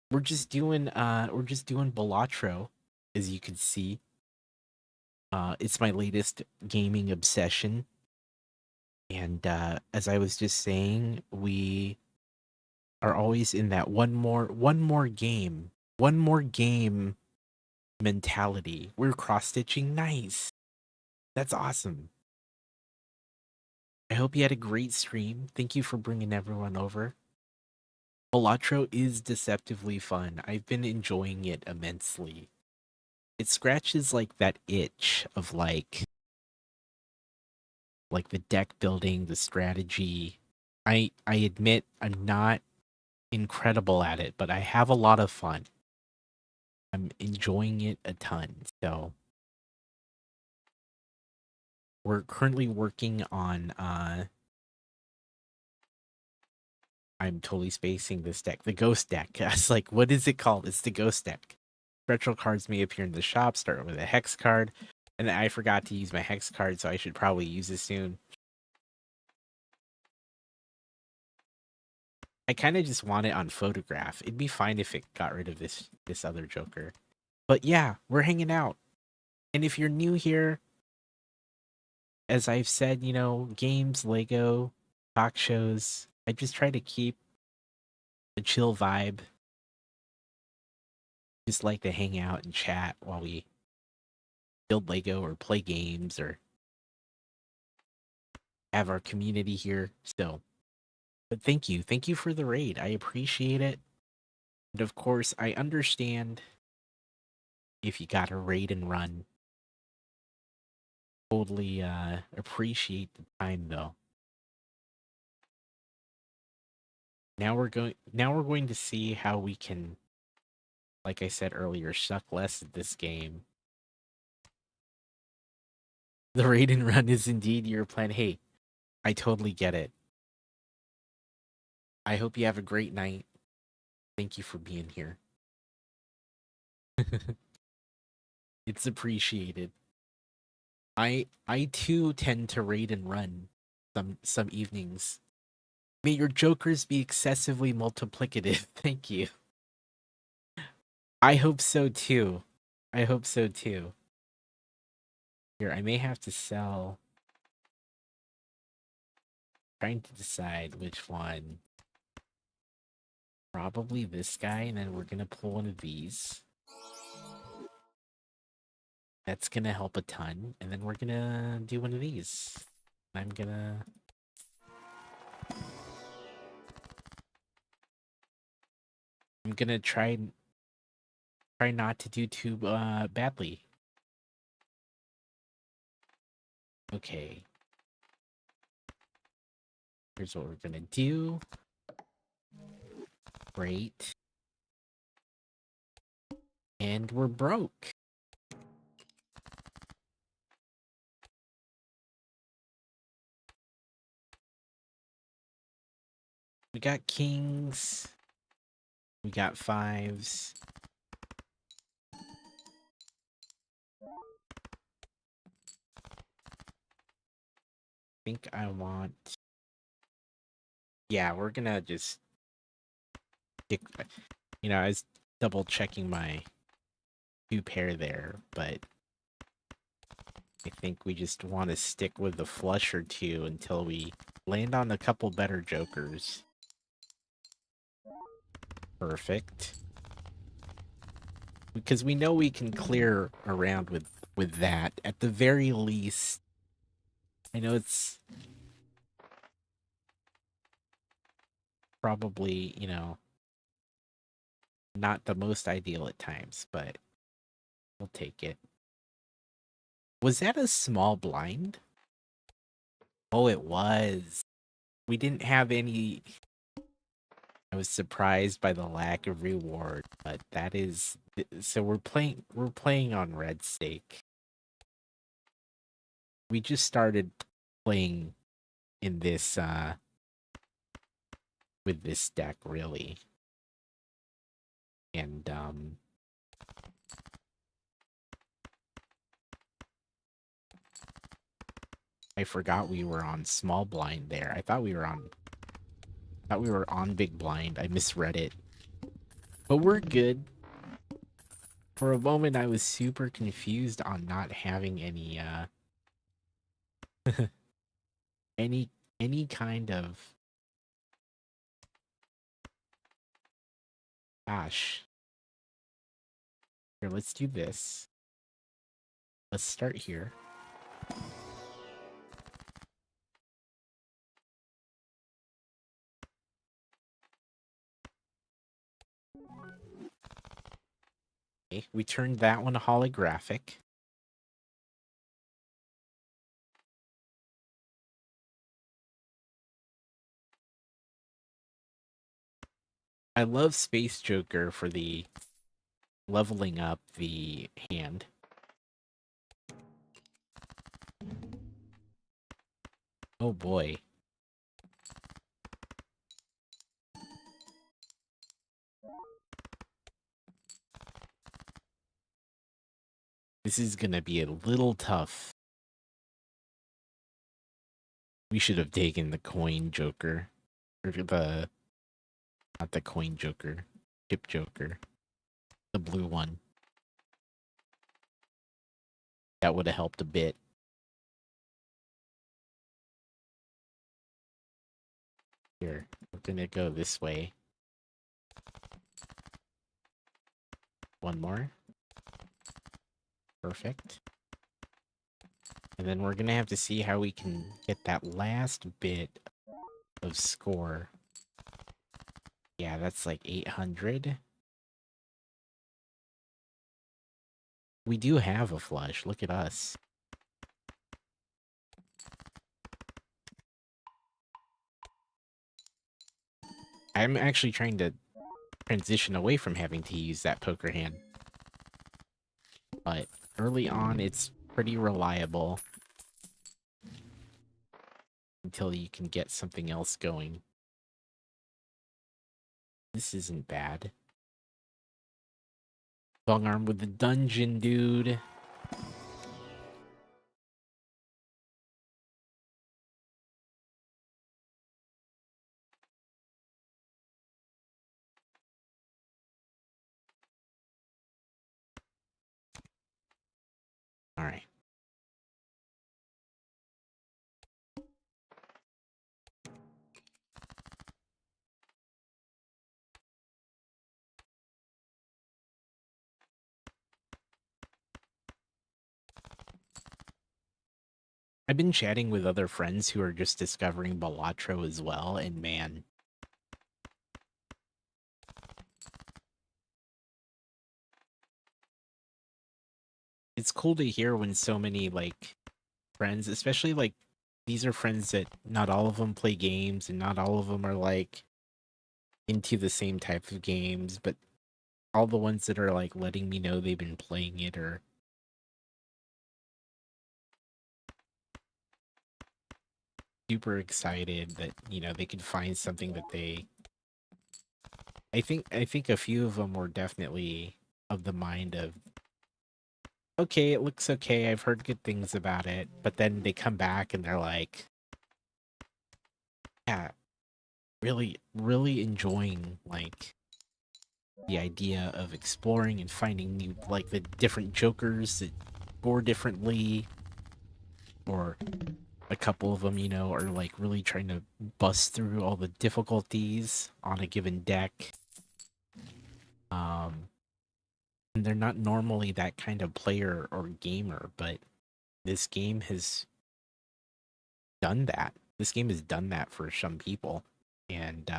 We're just doing Balatro, as you can see. It's my latest gaming obsession. And as I was just saying, we are always in that one more game mentality. We're cross-stitching. Nice. That's awesome. I hope you had a great stream. Thank you for bringing everyone over. Balatro is deceptively fun. I've been enjoying it immensely. It scratches like that itch of like the deck building, the strategy. I admit I'm not incredible at it, but I have a lot of fun. I'm enjoying it a ton. So we're currently working on I'm totally spacing this deck. The ghost deck. I was like, what is it called? It's the ghost deck. Retro cards may appear in the shop, start with a hex card. And I forgot to use my hex card, so I should probably use it soon. I kind of just want it on photograph. It'd be fine if it got rid of this other Joker. But yeah, we're hanging out. And if you're new here, as I've said, you know, games, Lego, talk shows, I just try to keep a chill vibe. Just like to hang out and chat while we build Lego or play games or have our community here. So, but thank you. Thank you for the raid. I appreciate it. And of course, I understand if you got to raid and run. Totally appreciate the time though. Now we're going to see how we can, like I said earlier, suck less at this game. The raid and run is indeed your plan. Hey, I totally get it. I hope you have a great night. Thank you for being here. It's appreciated. I too tend to raid and run some evenings. May your jokers be excessively multiplicative. Thank you. I hope so too. I hope so too. Here, I may have to sell. Trying to decide which one. Probably this guy, and then we're gonna pull one of these. That's gonna help a ton, and then we're gonna do one of these. I'm gonna try not to do too badly. Okay. Here's what we're gonna do. Great. And we're broke. We got kings. We got fives. I think I want... Yeah, we're gonna just... You know, I was double checking my 2 pair there, but I think we just want to stick with the flush or 2 until we land on a couple better jokers. Perfect. Because we know we can clear around with that. At the very least, I know it's probably, you know, not the most ideal at times, but we'll take it. Was that a small blind? Oh, it was. We didn't have any... I was surprised by the lack of reward, but that is... So we're playing on red stake. We just started playing in this, with this deck, really. And, I forgot we were on small blind there. I thought we were on big blind. I misread it. But we're good. For a moment, I was super confused on not having any, any kind of... Gosh. Here, let's do this. Let's start here. Okay, we turned that one holographic. I love Space Joker for the leveling up the hand. Oh boy. This is gonna be a little tough. We should have taken the coin joker. Or the... Not the coin joker. Chip joker. The blue one. That would have helped a bit. Here, we're gonna go this way. One more. Perfect. And then we're gonna have to see how we can get that last bit of score. Yeah, that's like 800. We do have a flush. Look at us. I'm actually trying to transition away from having to use that poker hand. But early on, it's pretty reliable until you can get something else going. This isn't bad. Long arm with the dungeon, dude. All right. I've been chatting with other friends who are just discovering Balatro as well, and man, it's cool to hear when so many like friends, especially like these are friends that not all of them play games and not all of them are like into the same type of games, but all the ones that are like letting me know they've been playing it are super excited that, you know, they could find something that they I think a few of them were definitely of the mind of okay, it looks okay. I've heard good things about it, but then they come back and they're like, yeah, really, really enjoying like the idea of exploring and finding new, like the different jokers that score differently, or a couple of them, you know, are like really trying to bust through all the difficulties on a given deck. Um, and they're not normally that kind of player or gamer, but this game has done that. This game has done that for some people, and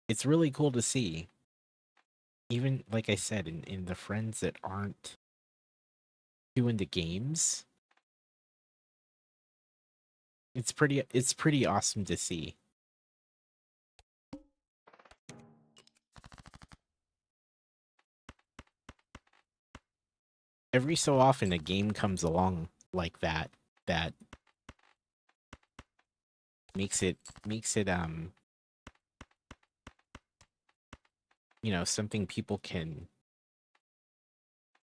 it's really cool to see. Even like I said, in the friends that aren't too into games, it's pretty awesome to see. Every so often, a game comes along like that that makes it you know, something people can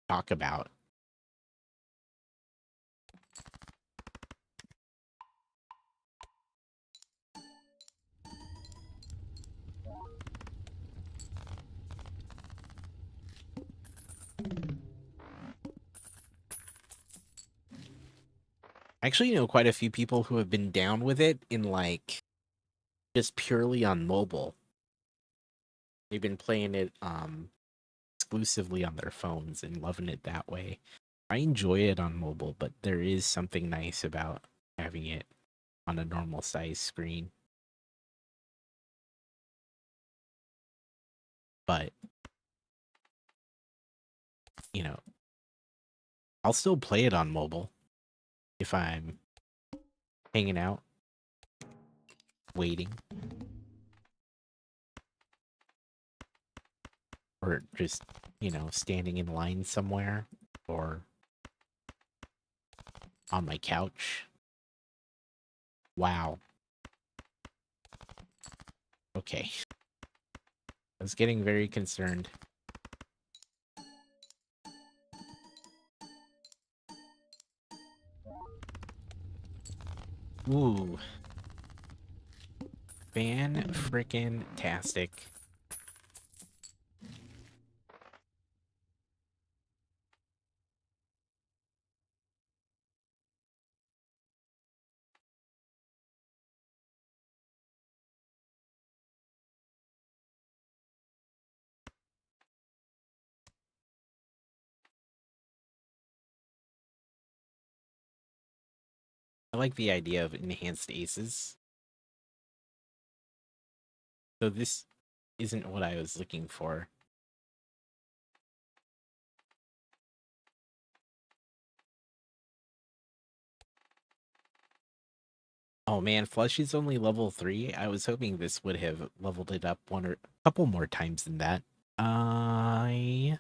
talk about. I actually know quite a few people who have been down with it in like just purely on mobile. They've been playing it exclusively on their phones and loving it that way. I enjoy it on mobile, but there is something nice about having it on a normal size screen. But, you know, I'll still play it on mobile if I'm hanging out, waiting, or just, you know, standing in line somewhere, or on my couch. Wow. Okay. I was getting very concerned. Ooh. Fan-frickin-tastic. I like the idea of enhanced aces. So this isn't what I was looking for. Oh man, Flush is only level 3. I was hoping this would have leveled it up one or a couple more times than that. I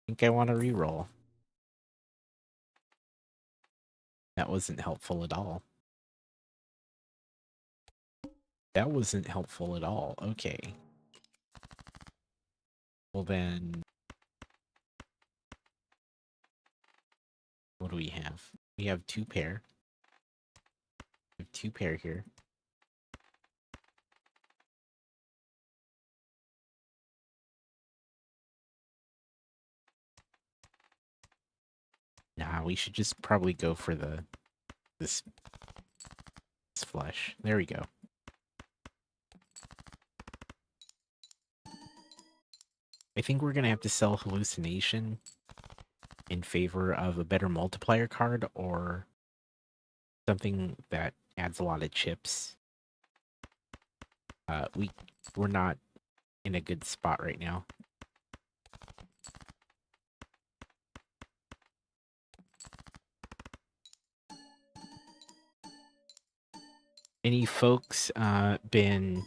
think I want to reroll. That wasn't helpful at all. That wasn't helpful at all. Okay. Well then, what do we have? We have 2 pair. We have 2 pair here. Nah, we should just probably go for this flush. There we go. I think we're gonna have to sell hallucination in favor of a better multiplier card or something that adds a lot of chips. We're not in a good spot right now. Any folks been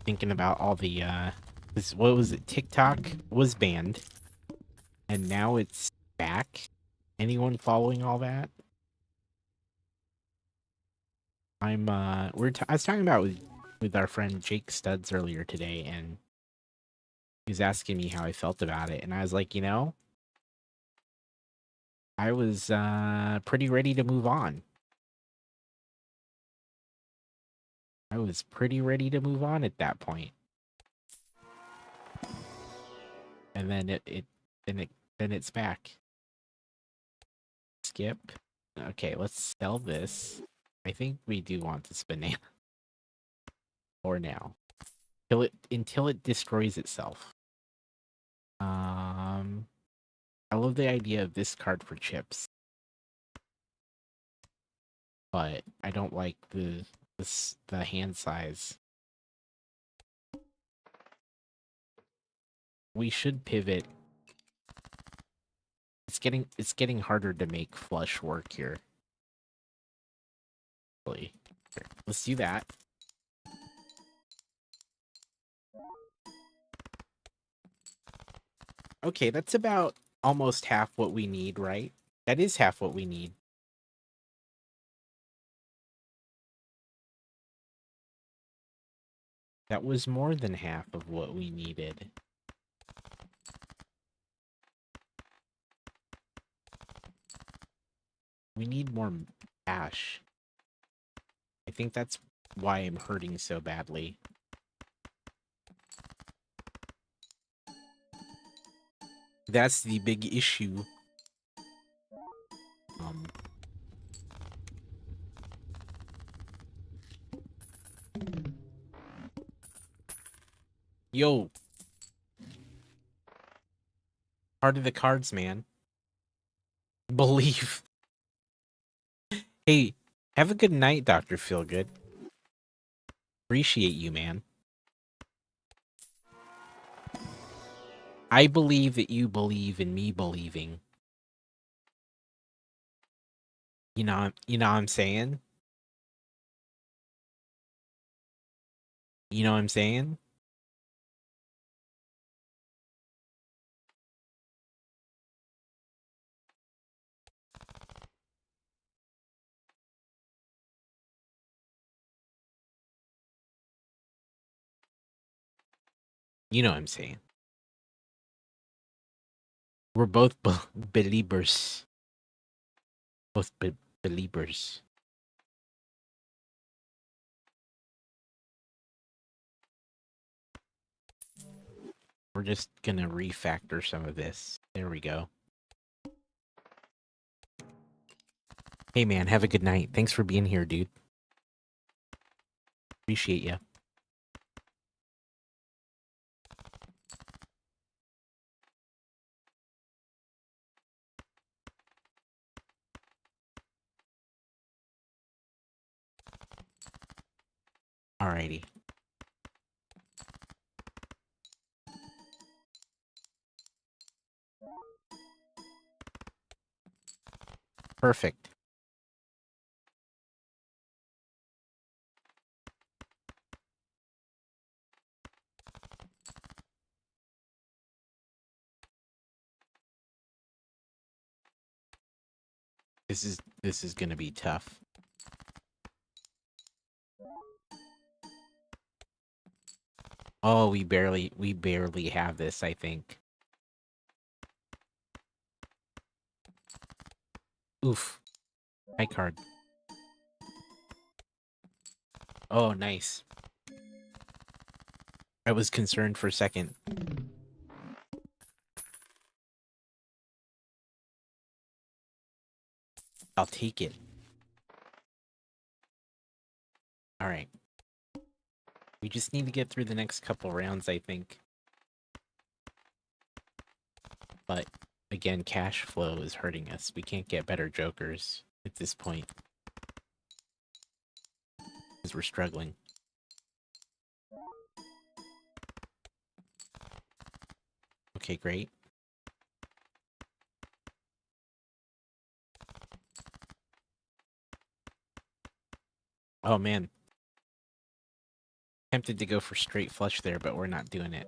thinking about all the what was it? TikTok was banned and now it's back. Anyone following all that? I was talking about with our friend Jake Studs earlier today, and he was asking me how I felt about it, and I was like, I was pretty ready to move on. I was pretty ready to move on at that point. And then then it's back. Skip. Okay, let's sell this. I think we do want this banana. For now. Until it destroys itself. I love the idea of this card for chips. But I don't like the hand size. We should pivot. It's getting harder to make flush work here. Really. Here, let's do that. Okay, that's about almost half what we need, right? That is half what we need. That was more than half of what we needed. We need more cash. I think that's why I'm hurting so badly. That's the big issue. Yo. Part of the cards, man. Believe. Hey, have a good night, Dr. Feelgood. Appreciate you, man. I believe that you believe in me believing. You know what I'm saying? You know what I'm saying? You know what I'm saying. We're both believers. Both believers. We're just gonna refactor some of this. There we go. Hey man, have a good night. Thanks for being here, dude. Appreciate you. Alrighty. Perfect. This is gonna be tough. Oh, we barely have this, I think. Oof. High card. Oh, nice. I was concerned for a second. I'll take it. Alright. We just need to get through the next couple rounds, I think. But, again, cash flow is hurting us. We can't get better jokers at this point. Because we're struggling. Okay, great. Oh, man. Tempted to go for straight flush there, but we're not doing it.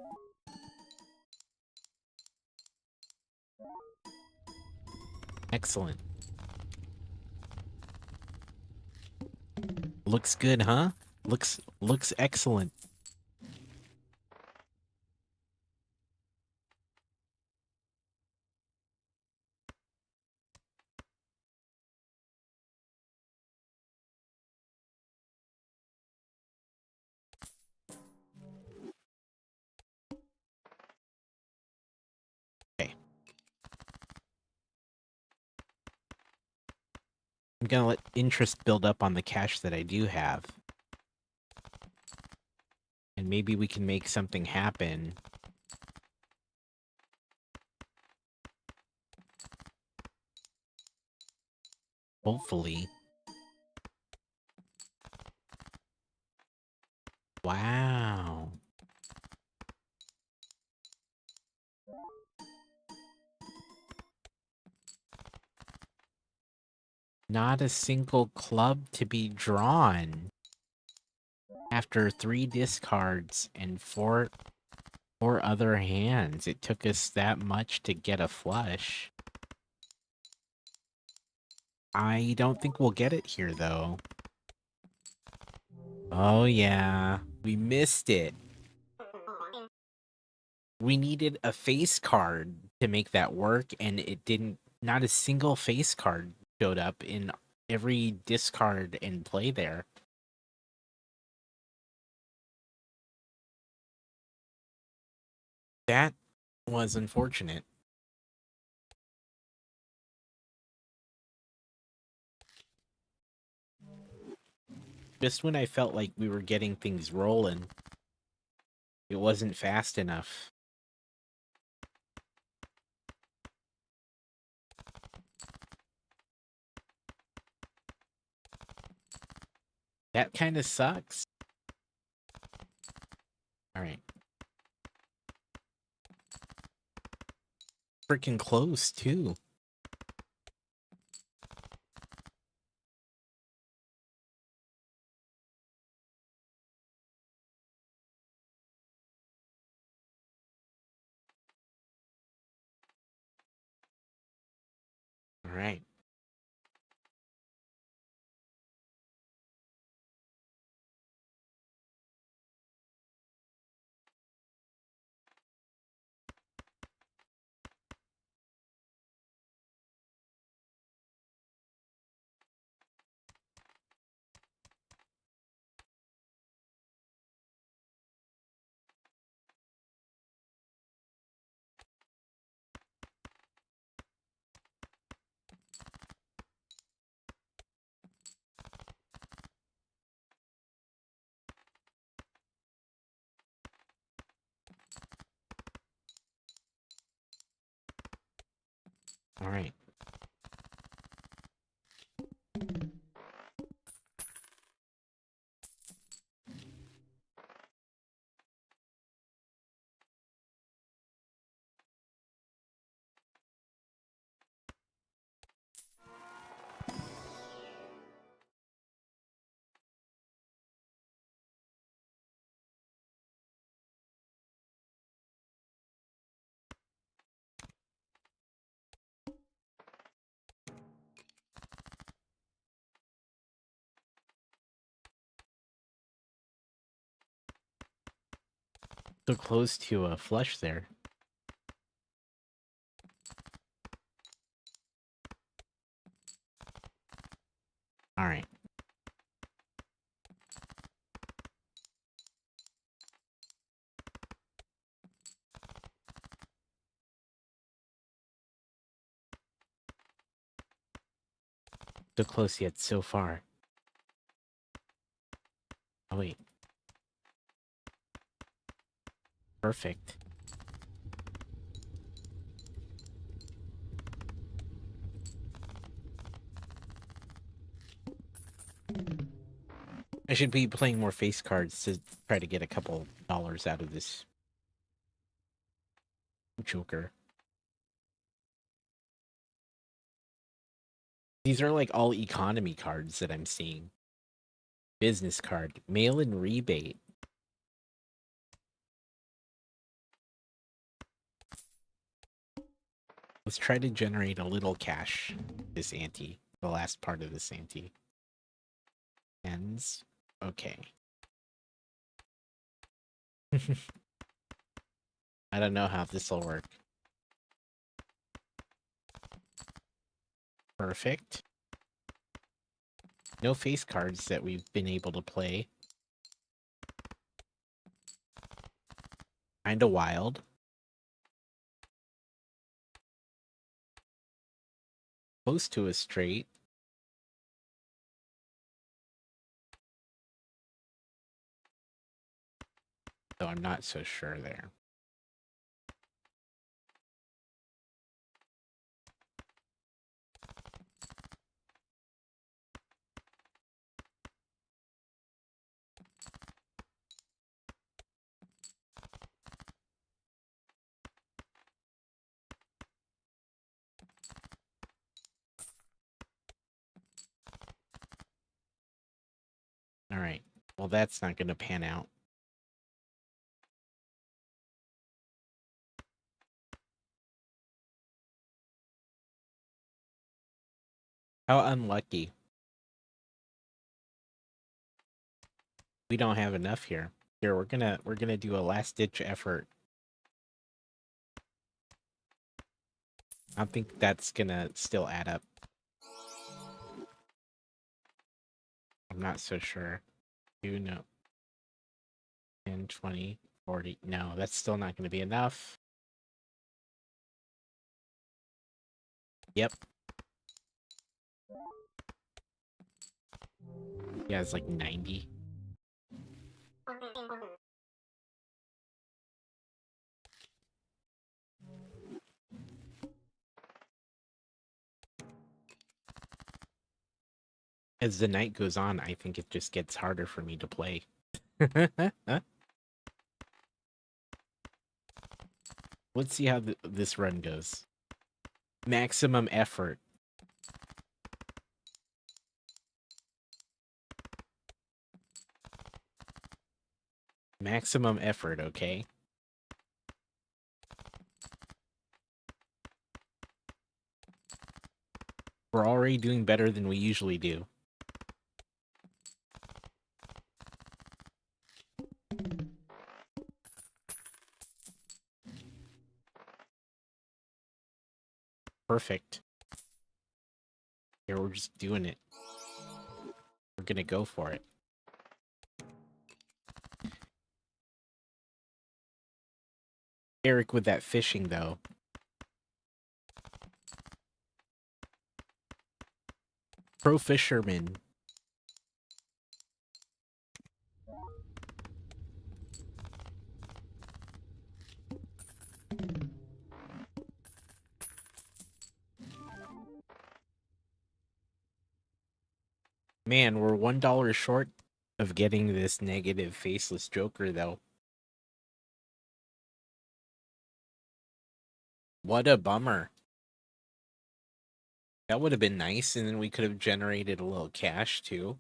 Excellent. Looks good, huh? Looks excellent. Okay. I'm gonna let interest build up on the cash that I do have. And maybe we can make something happen. Hopefully. Wow. Not a single club to be drawn. After 3 discards and four other hands. It took us that much to get a flush. I don't think we'll get it here, though. Oh, yeah. We missed it. We needed a face card to make that work, and it didn't. Not a single face card showed up in every discard and play there. That was unfortunate. Just when I felt like we were getting things rolling, it wasn't fast enough. That kind of sucks. Alright. Freaking close, too. Alright. Alright. So close to a flush there. Alright. So close yet so far. Oh wait. Perfect. I should be playing more face cards to try to get a couple dollars out of this Joker. These are like all economy cards that I'm seeing. Business card. Mail-in rebate. Let's try to generate a little cash. This ante. The last part of this ante. Ends. Okay. I don't know how this will work. Perfect. No face cards that we've been able to play. Kinda wild. Close to a straight. So I'm not so sure there. Alright. Well, that's not going to pan out. How unlucky. We don't have enough here. Here, we're gonna do a last ditch effort. I think that's gonna still add up. I'm not so sure. You know. 10, 20, 40. No, that's still not gonna be enough. Yep. Yeah, it's like 90. As the night goes on, I think it just gets harder for me to play. Let's see how this run goes. Maximum effort. Maximum effort, okay? We're already doing better than we usually do. Perfect. Here, we're just doing it. We're gonna go for it. Eric with that fishing, though. Pro fisherman. Man, we're $1 short of getting this negative faceless Joker, though. What a bummer. That would have been nice, and then we could have generated a little cash, too.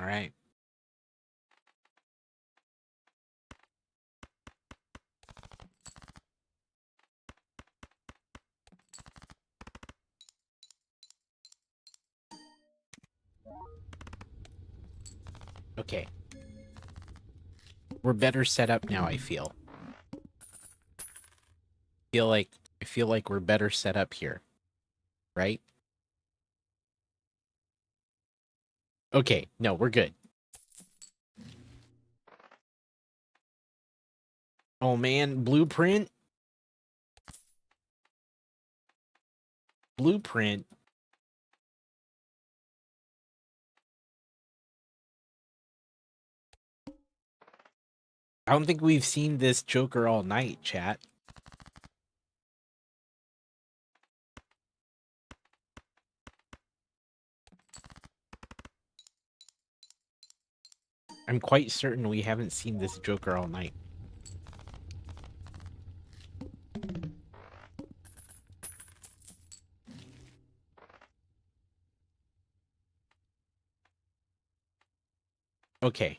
All right. Okay. We're better set up now, I feel. I feel like we're better set up here. Right? Okay, no, we're good. Oh man, blueprint? Blueprint? I don't think we've seen this Joker all night, chat. I'm quite certain we haven't seen this Joker all night. Okay.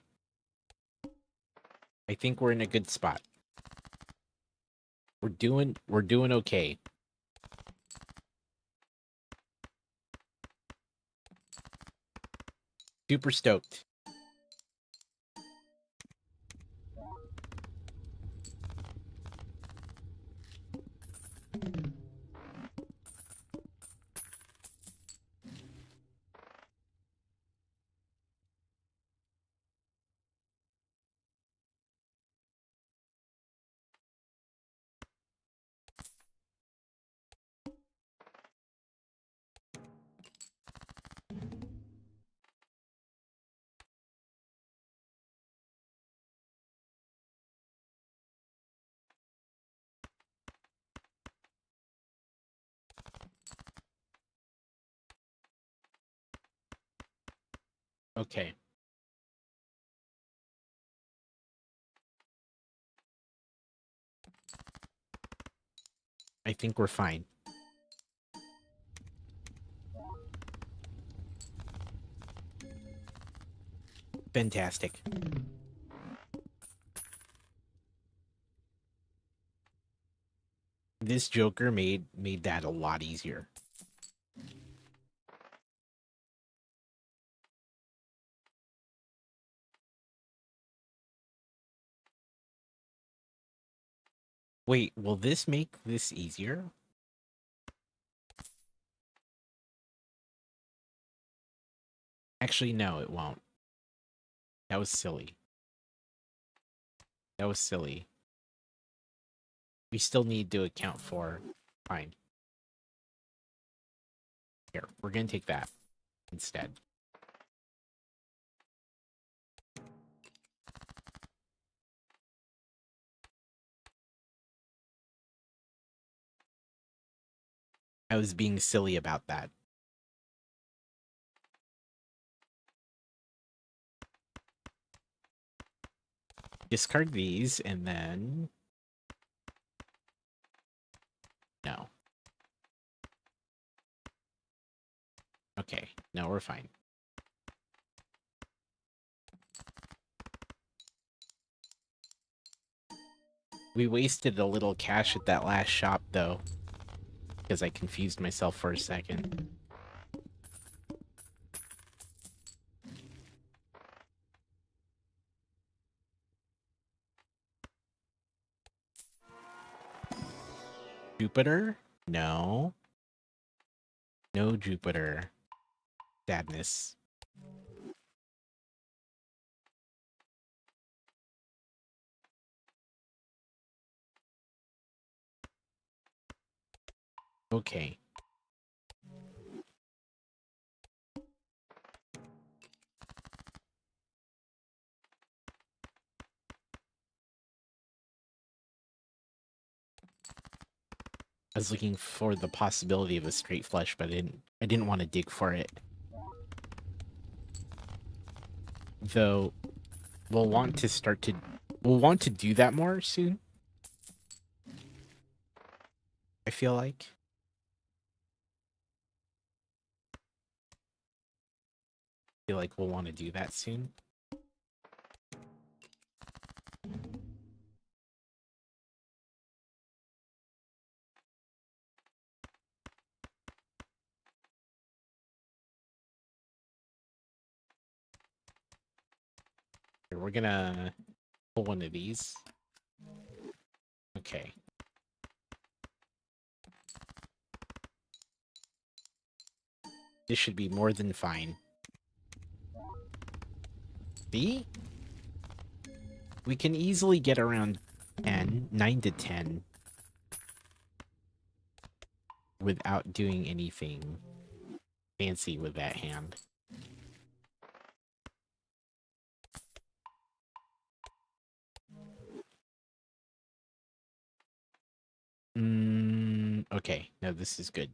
I think we're in a good spot. We're doing okay. Super stoked. Okay. I think we're fine. Fantastic. This Joker made that a lot easier. Wait, will this make this easier? Actually, no, it won't. That was silly. That was silly. We still need to account for... Fine. Here, we're gonna take that instead. I was being silly about that. Discard these, and then... No. Okay, no, we're fine. We wasted a little cash at that last shop, though, because I confused myself for a second. Jupiter? No. No Jupiter. Sadness. Okay. I was looking for the possibility of a straight flush, but I didn't want to dig for it. Though we'll want to do that more soon. I feel like. feel like we'll want to do that soon. Here, we're gonna pull one of these. Okay. This should be more than fine. See? We can easily get around 10, 9 to 10 without doing anything fancy with that hand. Okay. No, this is good.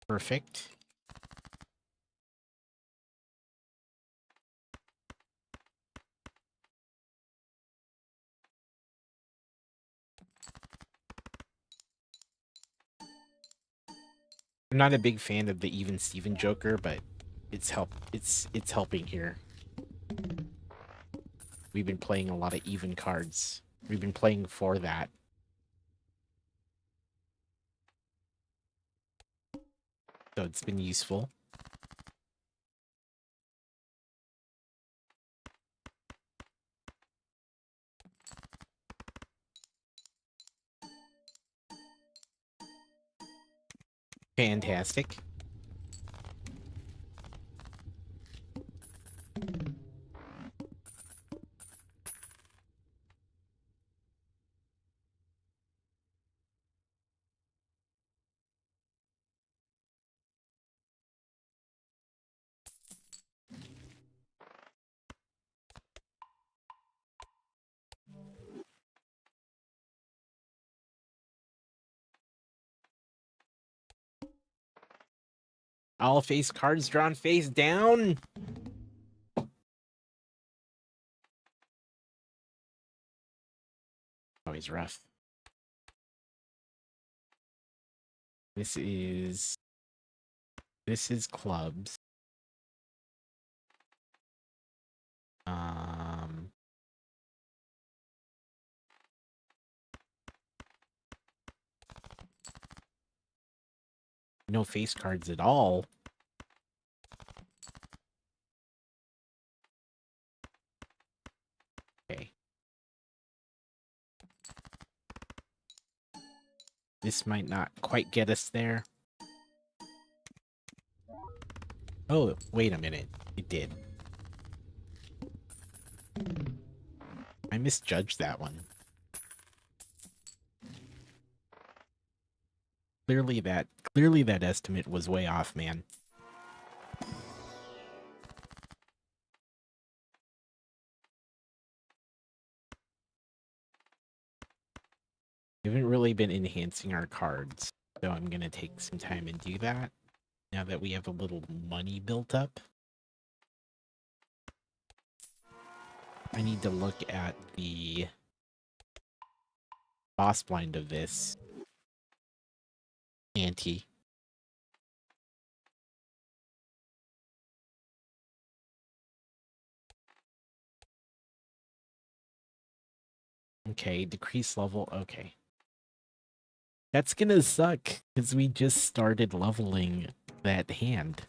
Perfect. I'm not a big fan of the even Steven Joker, but it's helping here. We've been playing a lot of even cards. We've been playing for that. So it's been useful. Fantastic. All face cards drawn face down. Oh, he's rough. This is clubs. No face cards at all. Okay. This might not quite get us there. Oh, wait a minute. It did. I misjudged that one. Clearly that estimate was way off, man. We haven't really been enhancing our cards, so I'm gonna take some time and do that now that we have a little money built up. I need to look at the boss blind of this ante. Okay, decrease level. Okay. That's gonna suck, because we just started leveling that hand.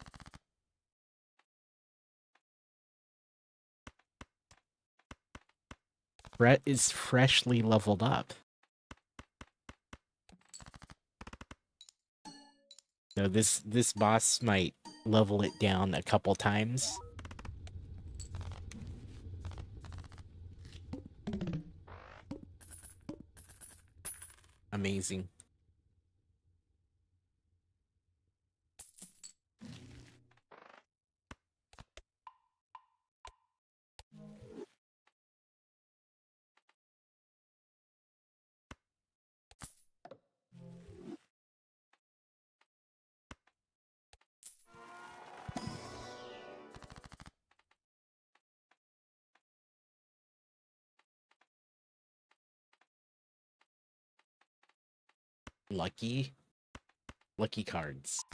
Brett is freshly leveled up. So this boss might level it down a couple times. Amazing. Lucky cards.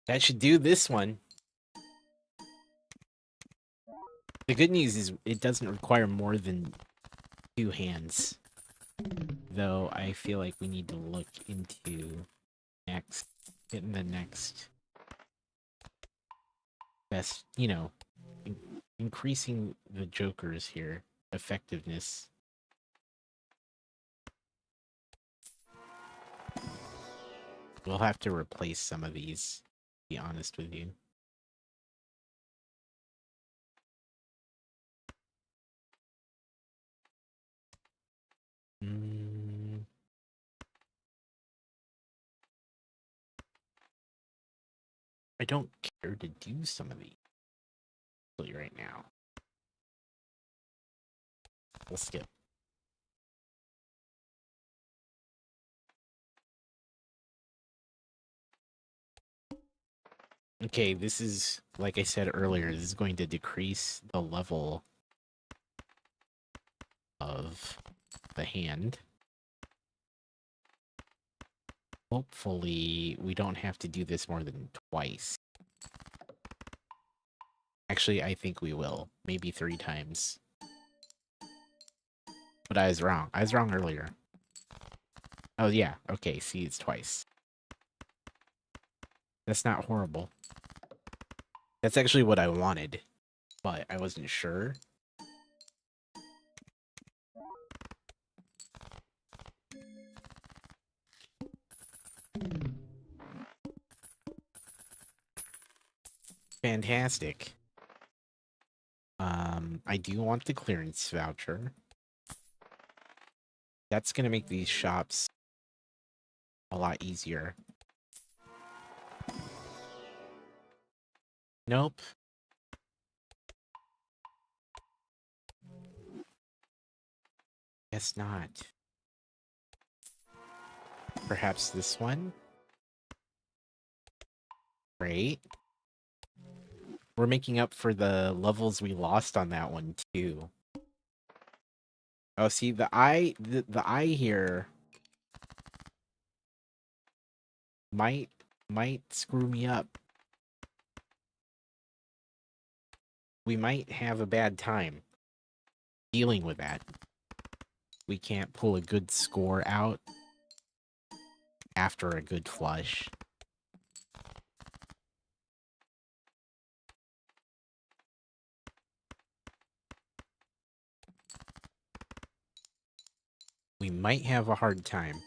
That should do this one. The good news is it doesn't require more than 2 hands. Though I feel like we need to look into getting the next best, increasing the Joker's here effectiveness. We'll have to replace some of these, to be honest with you. I don't care to do some of these right now. We'll skip. Okay, this is, like I said earlier, this is going to decrease the level of the hand. Hopefully, we don't have to do this more than twice. Actually, I think we will. Maybe 3 times. But I was wrong. I was wrong earlier. Oh, yeah. Okay, see, it's twice. That's not horrible. That's actually what I wanted, but I wasn't sure. Fantastic. I do want the clearance voucher. That's gonna make these shops a lot easier. Nope. Guess not. Perhaps this one? Great. We're making up for the levels we lost on that one, too. Oh, see, the eye here might screw me up. We might have a bad time dealing with that. We can't pull a good score out after a good flush. We might have a hard time.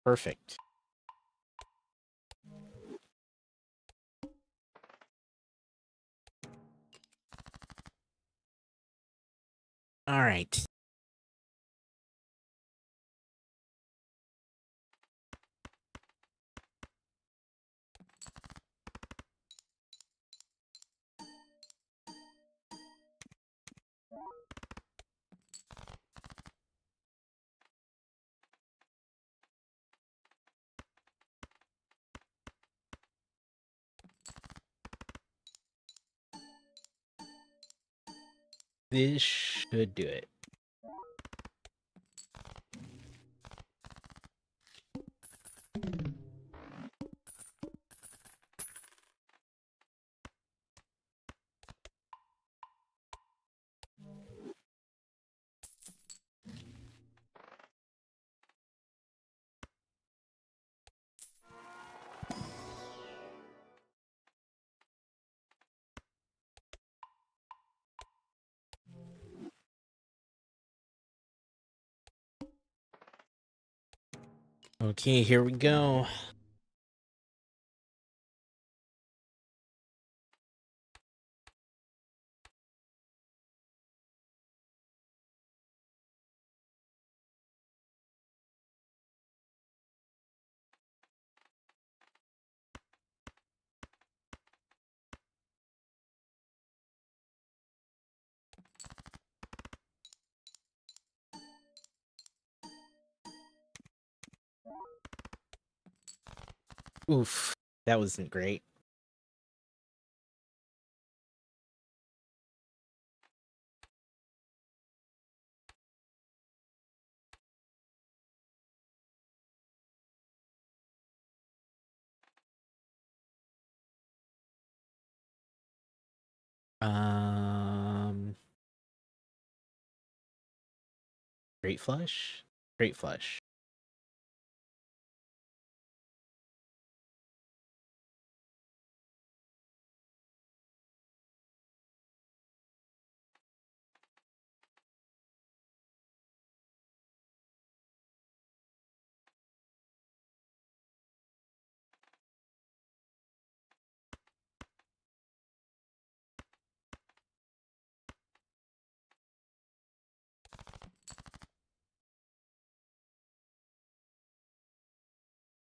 Perfect. All right. This should do it. Okay, here we go. Oof, that wasn't great. Great flush? Great flush.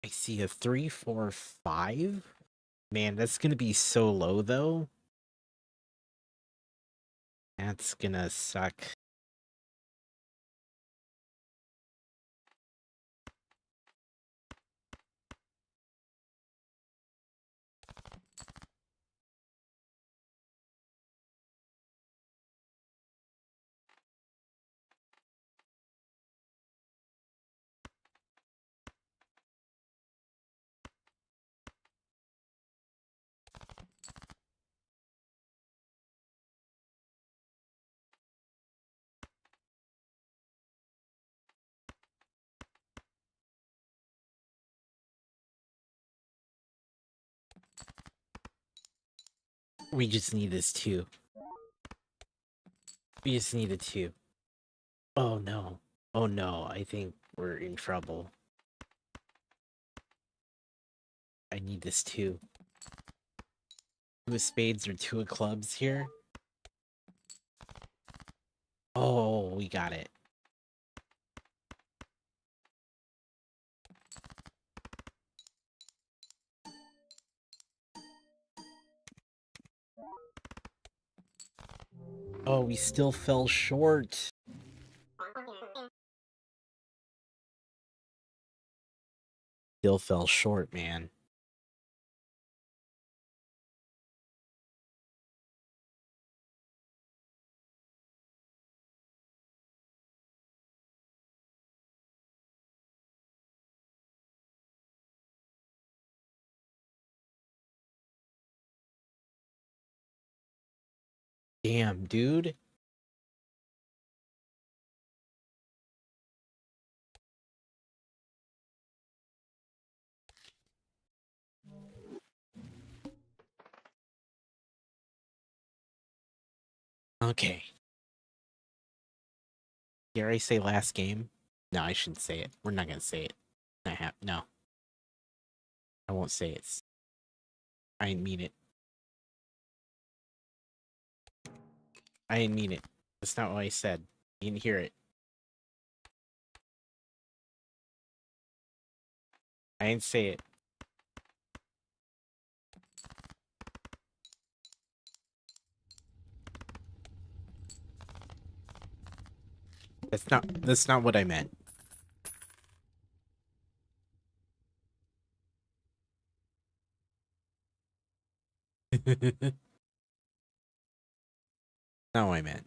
I see a 3, 4, 5. Man, that's gonna be so low though. That's gonna suck. We just need this 2. We just need a 2. Oh no. Oh no, I think we're in trouble. I need this 2. 2 of spades or 2 of clubs here. Oh, we got it. Oh, we still fell short. Still fell short, man. Damn, dude. Okay. Dare I say last game? No, I shouldn't say it. We're not gonna say it. No. I won't say it. I didn't mean it. I didn't mean it. That's not what I said. You didn't hear it. I didn't say it. That's not what I meant. Not what I meant.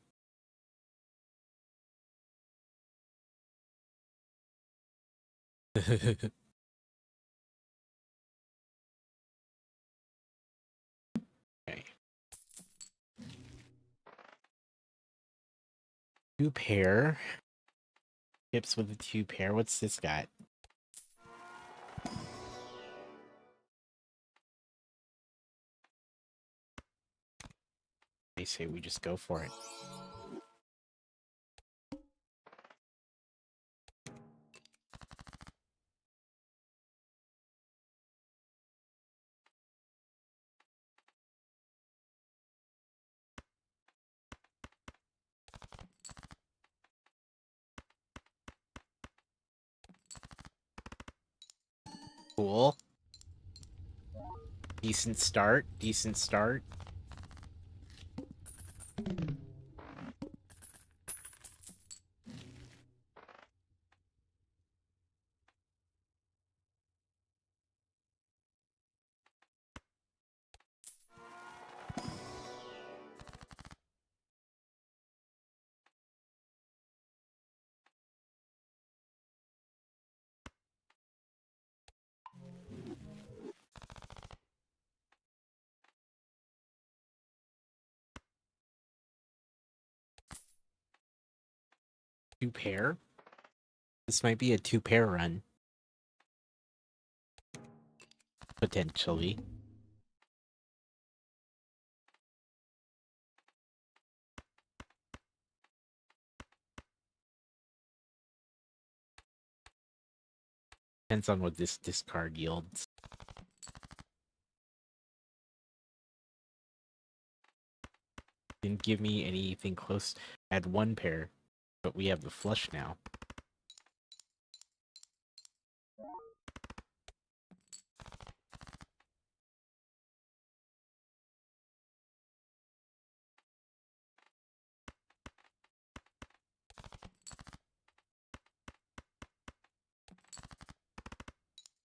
Okay. 2 pair. Chips with a 2 pair. What's this got? They say we just go for it. Cool. Decent start. Decent start. 2 pair? This might be a 2 pair run. Potentially. Depends on what this discard yields. Didn't give me anything close. I had 1 pair, but we have the flush now.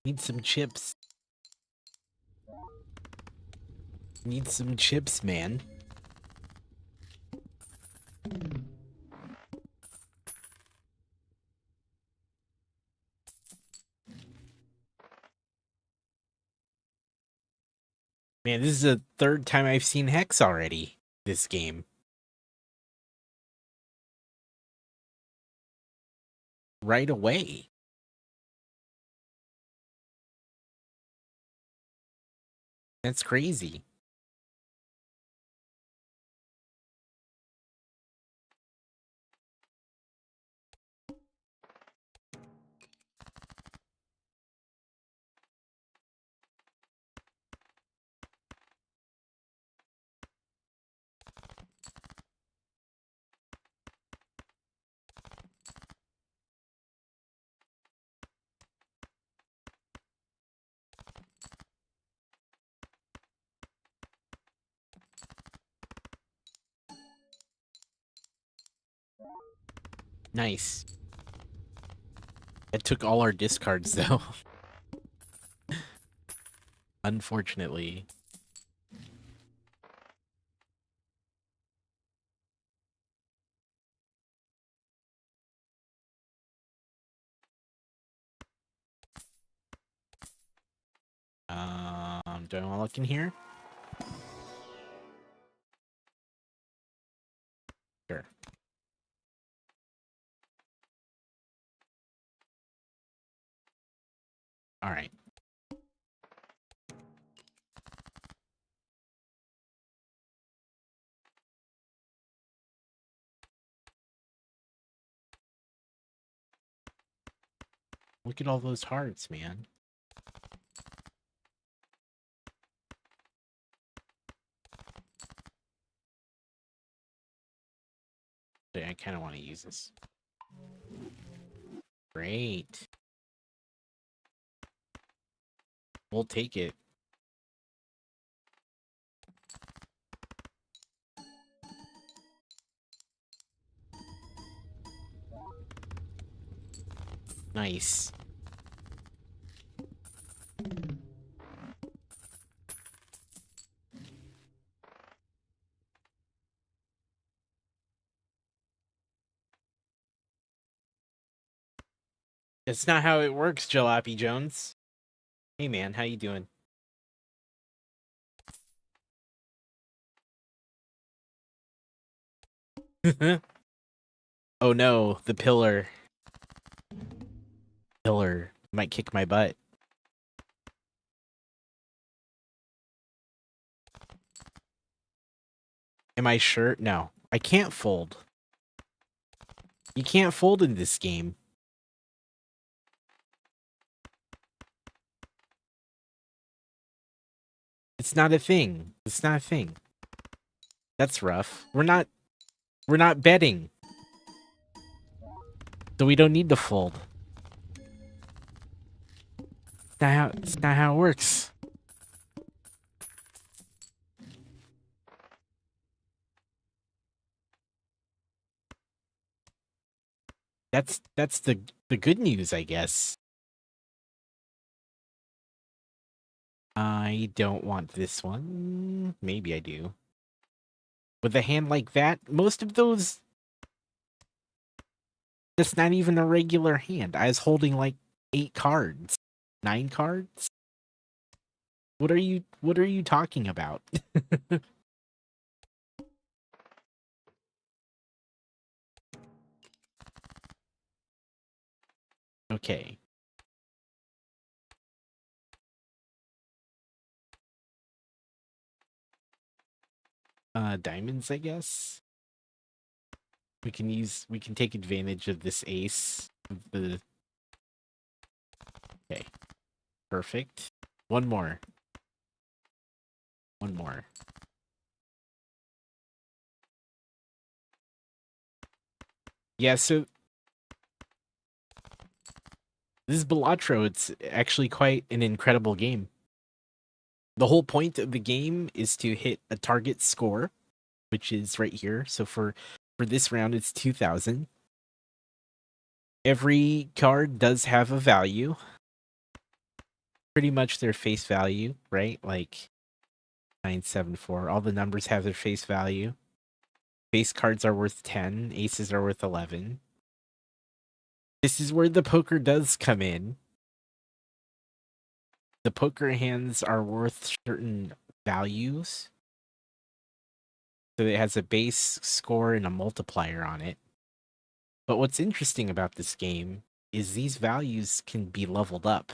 Need some chips. Need some chips, man. Man, this is the 3rd time I've seen Hex already. This game. Right away. That's crazy. Nice. It took all our discards, though. Unfortunately. Do I want to look in here? Sure. All right. Look at all those hearts, man. I kind of want to use this. Great. We'll take it. Nice. That's not how it works, Jalopy Jones. Hey man, how you doing? Oh no, the pillar. Pillar might kick my butt. Am I sure? No, I can't fold. You can't fold in this game. It's not a thing. It's not a thing. That's rough. We're not betting. So we don't need to fold. It's not how it works. That's the good news, I guess. I don't want this one. Maybe I do. With a hand like that, most of those... That's not even a regular hand. I was holding like 8 cards. 9 cards? What are you talking about? Okay. Diamonds, I guess. We can take advantage of this ace. Okay. Perfect. One more. One more. Yeah, so this is Balatro. It's actually quite an incredible game. The whole point of the game is to hit a target score, which is right here. So for this round, it's 2,000. Every card does have a value. Pretty much their face value, right? Like 974. All the numbers have their face value. Base cards are worth 10. Aces are worth 11. This is where the poker does come in. The poker hands are worth certain values. So it has a base score and a multiplier on it. But what's interesting about this game is these values can be leveled up.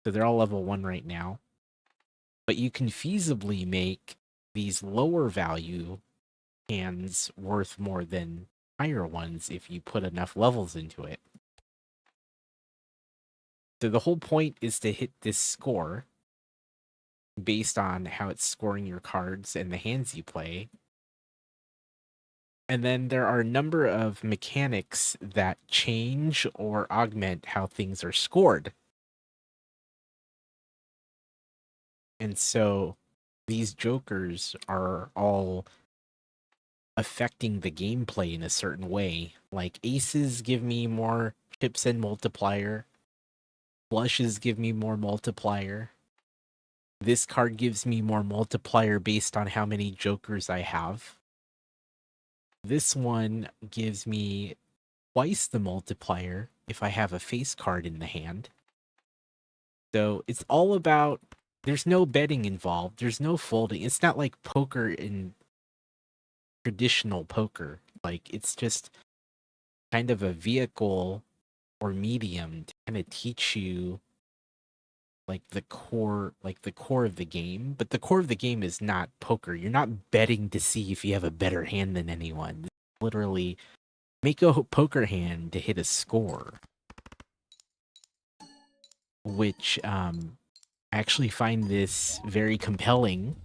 So they're all level 1 right now. But you can feasibly make these lower value hands worth more than higher ones if you put enough levels into it. So the whole point is to hit this score based on how it's scoring your cards and the hands you play. And then there are a number of mechanics that change or augment how things are scored. And so these jokers are all affecting the gameplay in a certain way. Like aces give me more chips and multiplier. Flushes give me more multiplier. This card gives me more multiplier based on how many jokers I have. This one gives me twice the multiplier if I have a face card in the hand. So it's all about, there's no betting involved. There's no folding. It's not like poker in traditional poker. Like it's just kind of a vehicle or medium to kind of teach you the core of the game. But the core of the game is not poker. You're not betting to see if you have a better hand than anyone. It's literally make a poker hand to hit a score, which I actually find this very compelling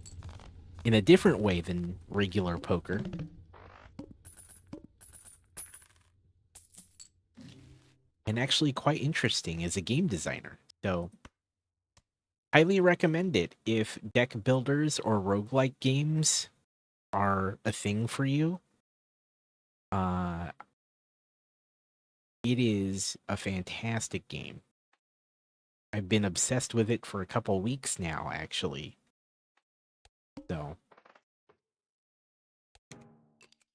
in a different way than regular poker. And actually quite interesting as a game designer. So highly recommend it if deck builders or roguelike games are a thing for you. It is a fantastic game. I've been obsessed with it for a couple weeks now, actually. So,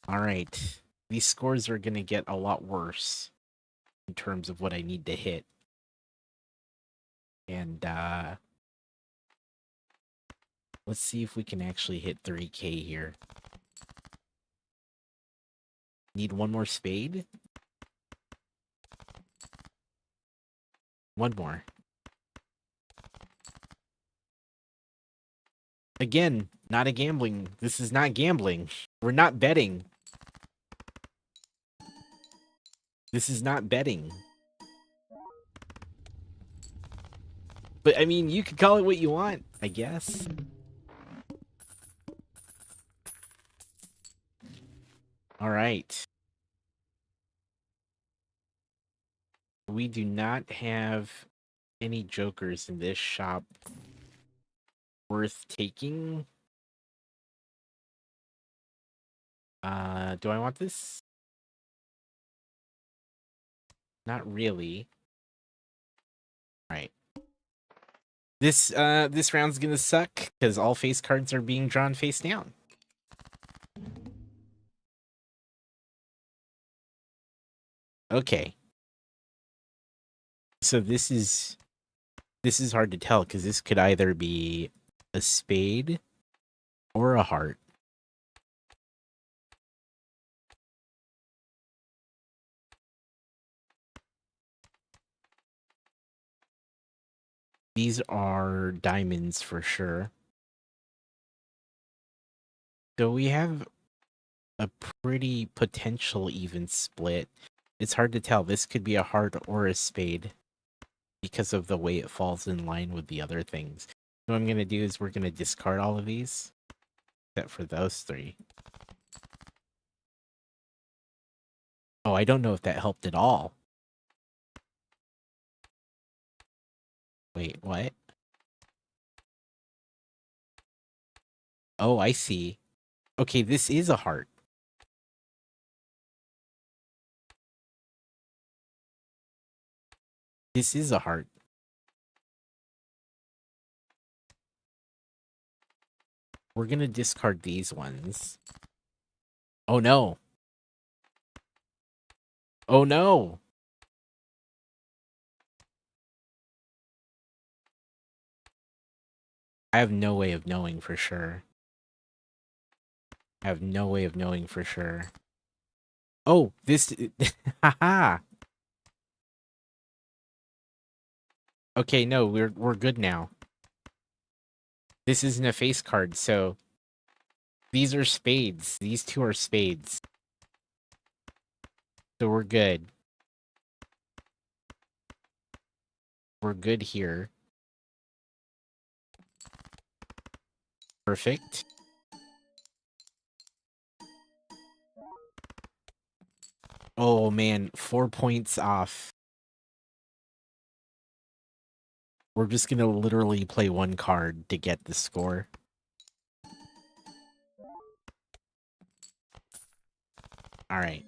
all right. These scores are going to get a lot worse in terms of what I need to hit. And let's see if we can actually hit 3K here. Need one more spade? One more. Again, not a gambling. This is not gambling. We're not betting. This is not betting. But I mean, you could call it what you want, I guess. All right. We do not have any jokers in this shop worth taking. Do I want this? Not really. All right. This round's gonna suck because all face cards are being drawn face down. Okay. So this is hard to tell because this could either be a spade or a heart. These are diamonds for sure. So we have a pretty potential even split. It's hard to tell. This could be a heart or a spade because of the way it falls in line with the other things. What I'm going to do is we're going to discard all of these, except for those three. Oh, I don't know if that helped at all. Wait, what? Oh, I see. Okay, this is a heart. This is a heart. We're going to discard these ones. Oh, no. Oh, no. I have no way of knowing for sure. I have no way of knowing for sure. Oh, this... Haha! Okay, no, we're good now. This isn't a face card, so... These are spades. These two are spades. So we're good. We're good here. Perfect. Oh man, 4 points off. We're just gonna literally play one card to get the score. Alright.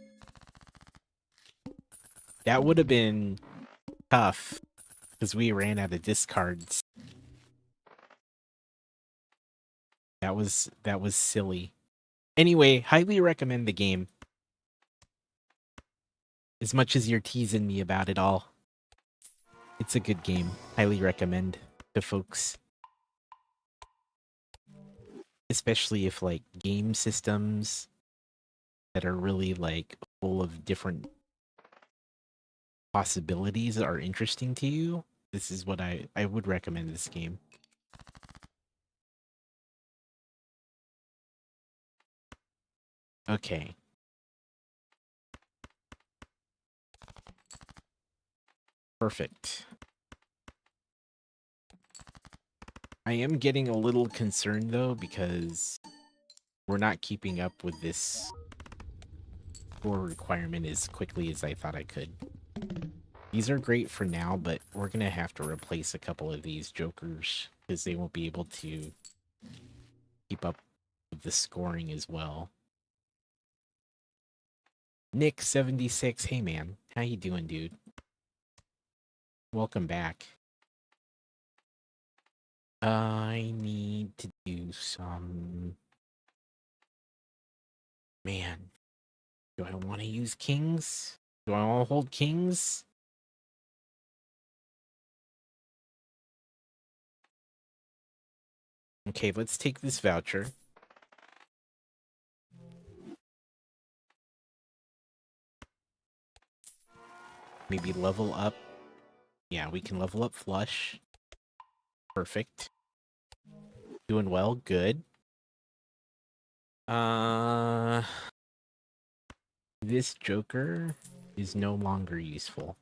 That would have been tough, because we ran out of discards. That was silly. Anyway, highly recommend the game. As much as you're teasing me about it all. It's a good game. Highly recommend to folks. Especially if, like, game systems that are really, like, full of different possibilities are interesting to you. This is what I would recommend this game. Okay. Perfect. I am getting a little concerned though, because we're not keeping up with this score requirement as quickly as I thought I could. These are great for now, but we're gonna have to replace a couple of these jokers because they won't be able to keep up with the scoring as well. Nick76, hey man, how you doing, dude? Welcome back. I need to do some... Man, do I want to use kings? Do I want to hold kings? Okay, let's take this voucher. Maybe level up. Yeah, we can level up flush. Perfect. Doing well, good. This joker is no longer useful.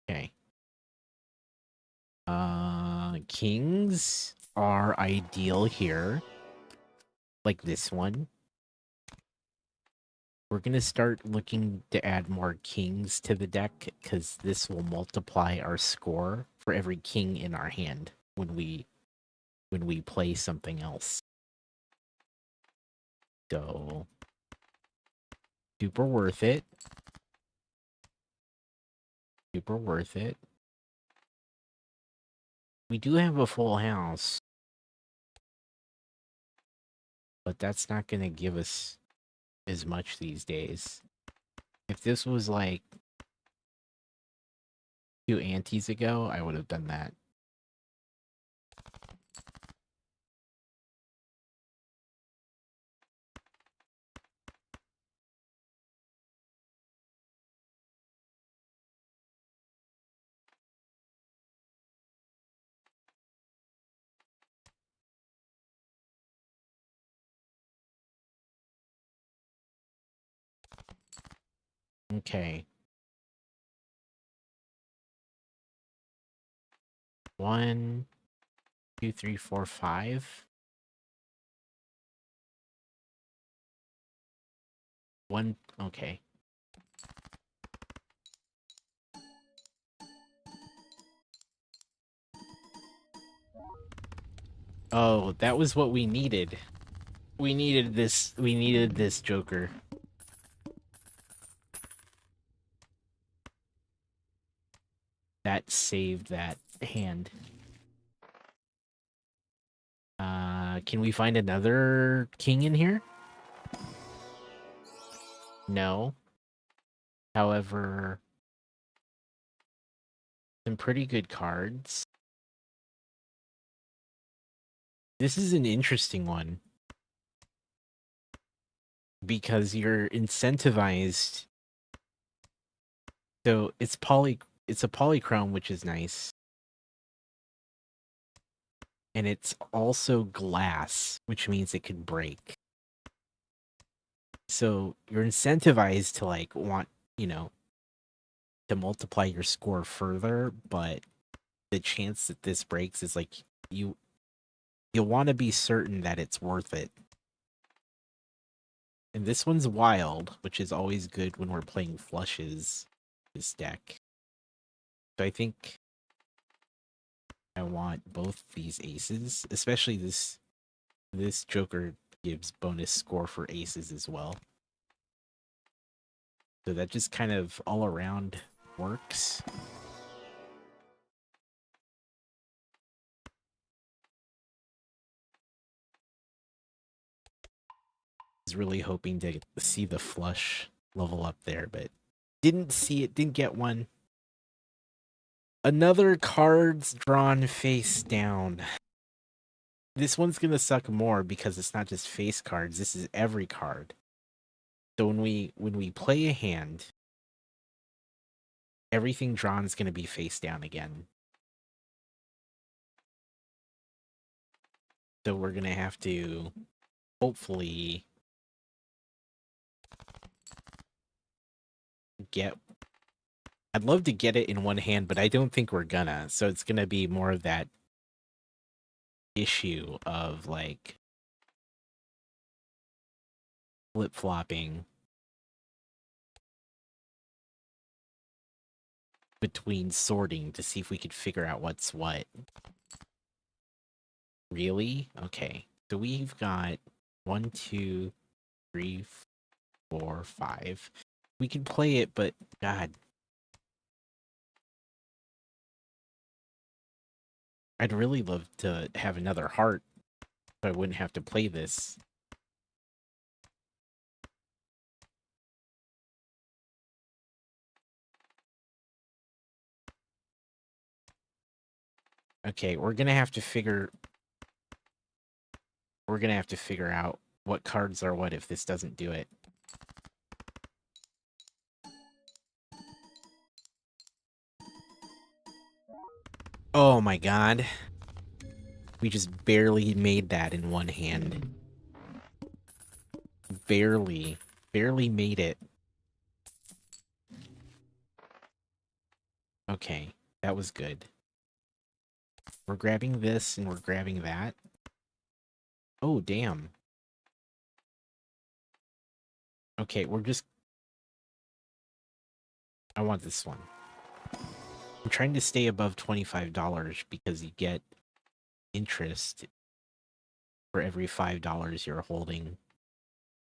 Okay. Kings are ideal here. Like this one. We're going to start looking to add more kings to the deck, because this will multiply our score for every king in our hand when we play something else. So, super worth it. Super worth it. We do have a full house, but that's not going to give us as much these days. If this was like 2 antes ago, I would have done that. Okay. 1, 2, 3, 4, 5. 1. Okay. Oh, that was what we needed. We needed this. We needed this Joker. That saved that hand. Can we find another king in here? No. However, some pretty good cards. This is an interesting one. Because you're incentivized. So it's a polychrome, which is nice. And it's also glass, which means it could break. So you're incentivized to like want, to multiply your score further, but the chance that this breaks is like you'll want to be certain that it's worth it. And this one's wild, which is always good when we're playing flushes, this deck. So I think I want both these aces, especially this Joker gives bonus score for aces as well. So that just kind of all around works. I was really hoping to see the flush level up there, but didn't see it, didn't get one. Another cards drawn face down. This one's gonna suck more because it's not just face cards, this is every card. So when we play a hand, everything drawn is gonna be face down again. So we're gonna have to hopefully I'd love to get it in one hand, but I don't think we're gonna. So it's gonna be more of that issue of like flip-flopping between sorting to see if we could figure out what's what. Really? Okay. So we've got 1, 2, 3, 4, 5. We can play it, but God. I'd really love to have another heart so I wouldn't have to play this. Okay, we're gonna have to figure out what cards are what if this doesn't do it. Oh my god. We just barely made that in one hand. Barely made it. Okay, that was good. We're grabbing this and we're grabbing that. Oh, damn. Okay, I want this one. I'm trying to stay above $25 because you get interest for every $5 you're holding at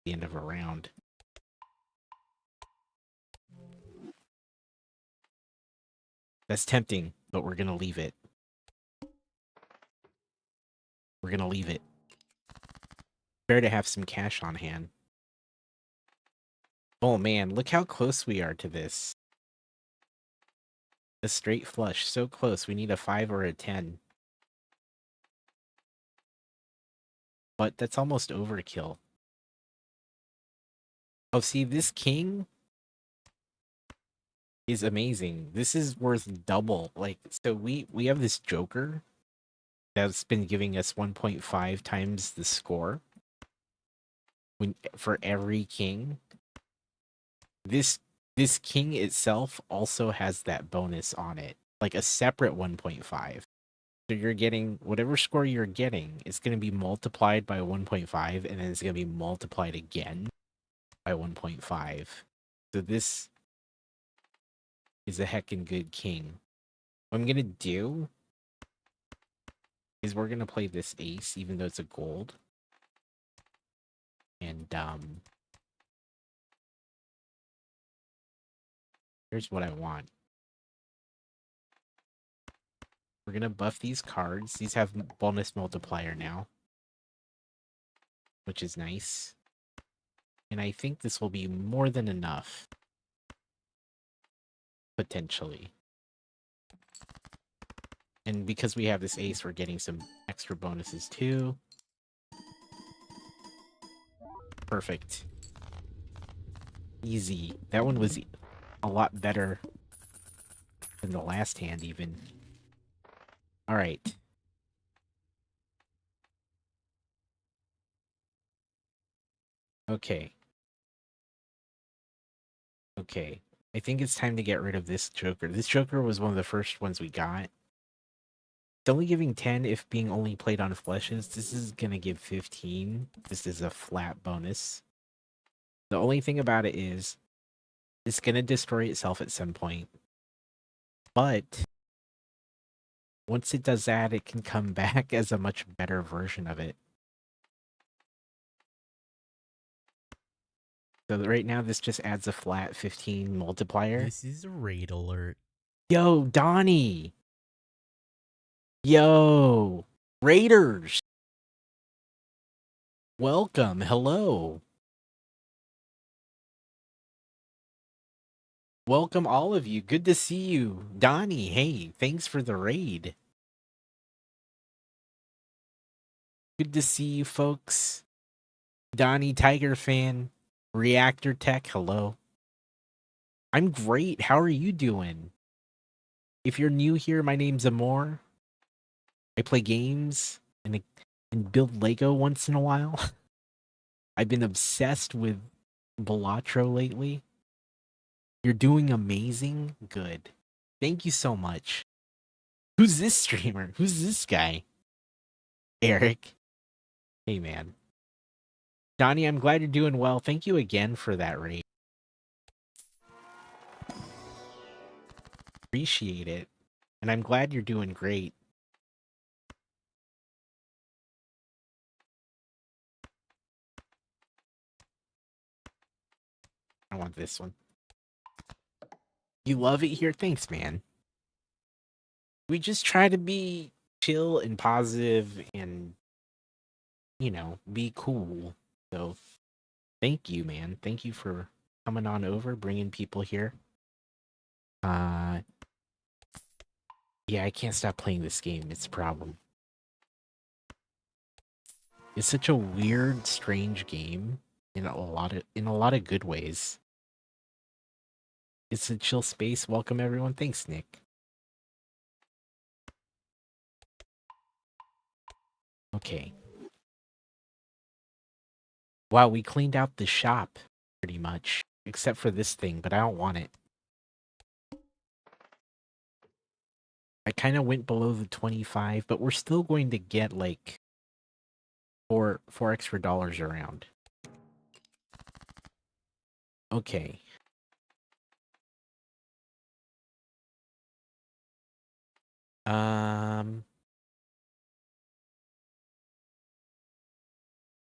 the end of a round. That's tempting, but we're gonna leave it. We're gonna leave it. Better to have some cash on hand. Oh man, look how close we are to this. A straight flush, so close. We need a 5 or a 10. But that's almost overkill. Oh, see, this king is amazing. This is worth double. Like, so we have this Joker that's been giving us 1.5 times the score for every king. This this king itself also has that bonus on it, like a separate 1.5. So you're getting whatever score you're getting, it's going to be multiplied by 1.5, and then it's going to be multiplied again by 1.5. So this is a heckin' good king. What I'm going to do is we're going to play this ace, even though it's a gold. And, here's what I want. We're going to buff these cards. These have bonus multiplier now, which is nice. And I think this will be more than enough. Potentially. And because we have this ace, we're getting some extra bonuses too. Perfect. Easy. That one was a lot better than the last hand even. Alright. Okay. Okay. I think it's time to get rid of this Joker. This Joker was one of the first ones we got. It's only giving 10 if being only played on flushes. This is going to give 15. This is a flat bonus. The only thing about it is it's going to destroy itself at some point. But once it does that, it can come back as a much better version of it. So right now, this just adds a flat 15 multiplier. This is a raid alert. Yo, Donnie! Yo! Raiders! Welcome, hello! Welcome all of you, good to see you. Donnie, hey, thanks for the raid. Good to see you folks. Donnie, Tiger fan. Reactor Tech, hello. I'm great, how are you doing? If you're new here, my name's Amor. I play games and build Lego once in a while. I've been obsessed with Balatro lately. You're doing amazing. Good. Thank you so much. Who's this streamer? Who's this guy? Eric. Hey, man. Donnie, I'm glad you're doing well. Thank you again for that raid. Appreciate it. And I'm glad you're doing great. I want this one. You love it here? Thanks, man. We just try to be chill and positive and, you know, be cool. So, thank you, man. Thank you for coming on over, bringing people here. Yeah, I can't stop playing this game. It's a problem. It's such a weird, strange game in a lot of good ways. It's a chill space. Welcome everyone. Thanks, Nick. Okay. Wow, we cleaned out the shop pretty much, except for this thing, but I don't want it. I kind of went below the 25, but we're still going to get like four extra dollars around. Okay.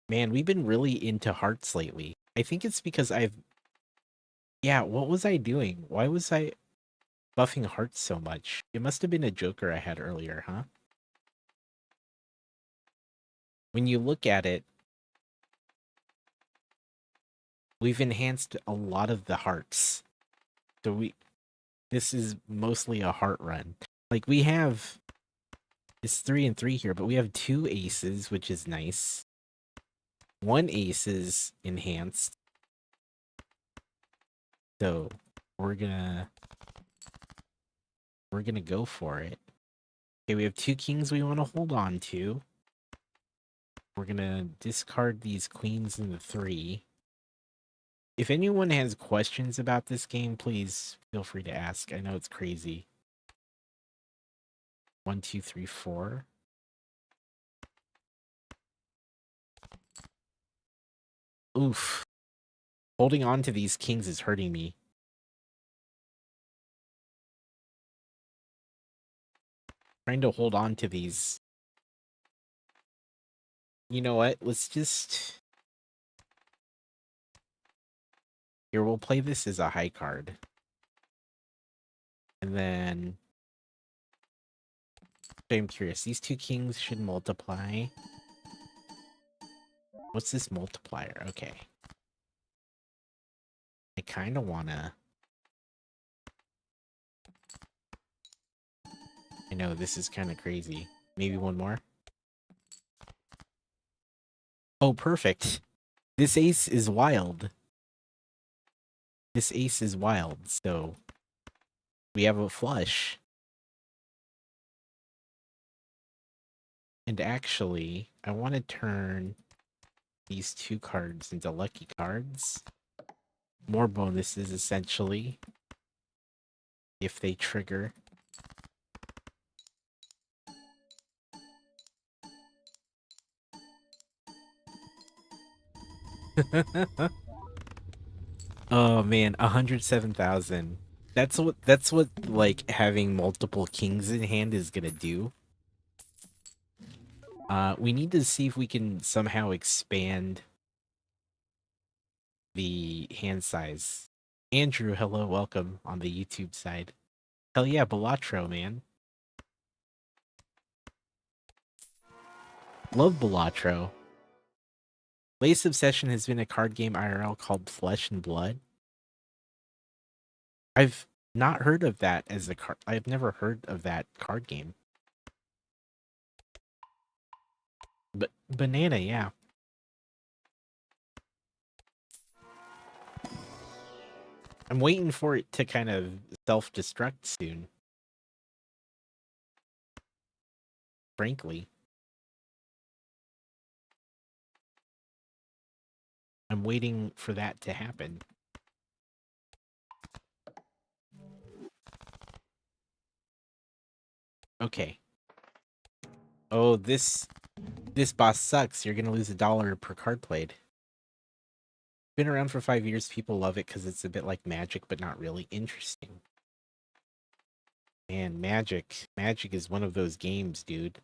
Man, we've been really into hearts lately. I think it's because yeah, what was I doing? Why was I buffing hearts so much? It must have been a Joker I had earlier, huh? When you look at it, we've enhanced a lot of the hearts. So this is mostly a heart run. Like we have, it's 3 and 3 here, but we have 2 aces, which is nice. 1 ace is enhanced. So we're gonna go for it. Okay, we have 2 kings we want to hold on to. We're gonna discard these queens in the 3. If anyone has questions about this game, please feel free to ask. I know it's crazy. 1, 2, 3, 4. Oof. Holding on to these kings is hurting me. Trying to hold on to these. You know what? Let's just... Here, we'll play this as a high card. And then... I'm curious. These two kings should multiply. What's this multiplier? Okay. I kind of want to... I know, this is kind of crazy. Maybe one more? Oh, perfect. This ace is wild. This ace is wild, so... We have a flush. And actually, I want to turn these two cards into lucky cards. More bonuses, essentially. If they trigger. Oh man, 107,000. That's what like having multiple kings in hand is gonna do. We need to see if we can somehow expand the hand size. Andrew, hello, welcome on the YouTube side. Hell yeah, Balatro, man. Love Balatro. Latest obsession has been a card game IRL called Flesh and Blood. I've not heard of that as a card. I've never heard of that card game. But banana, yeah. I'm waiting for it to kind of self-destruct soon. Frankly. I'm waiting for that to happen. Okay. Oh, this boss sucks. You're gonna lose $1 per card played. Been around for 5 years. People love it because it's a bit like Magic, but not really interesting. Man, Magic is one of those games, dude.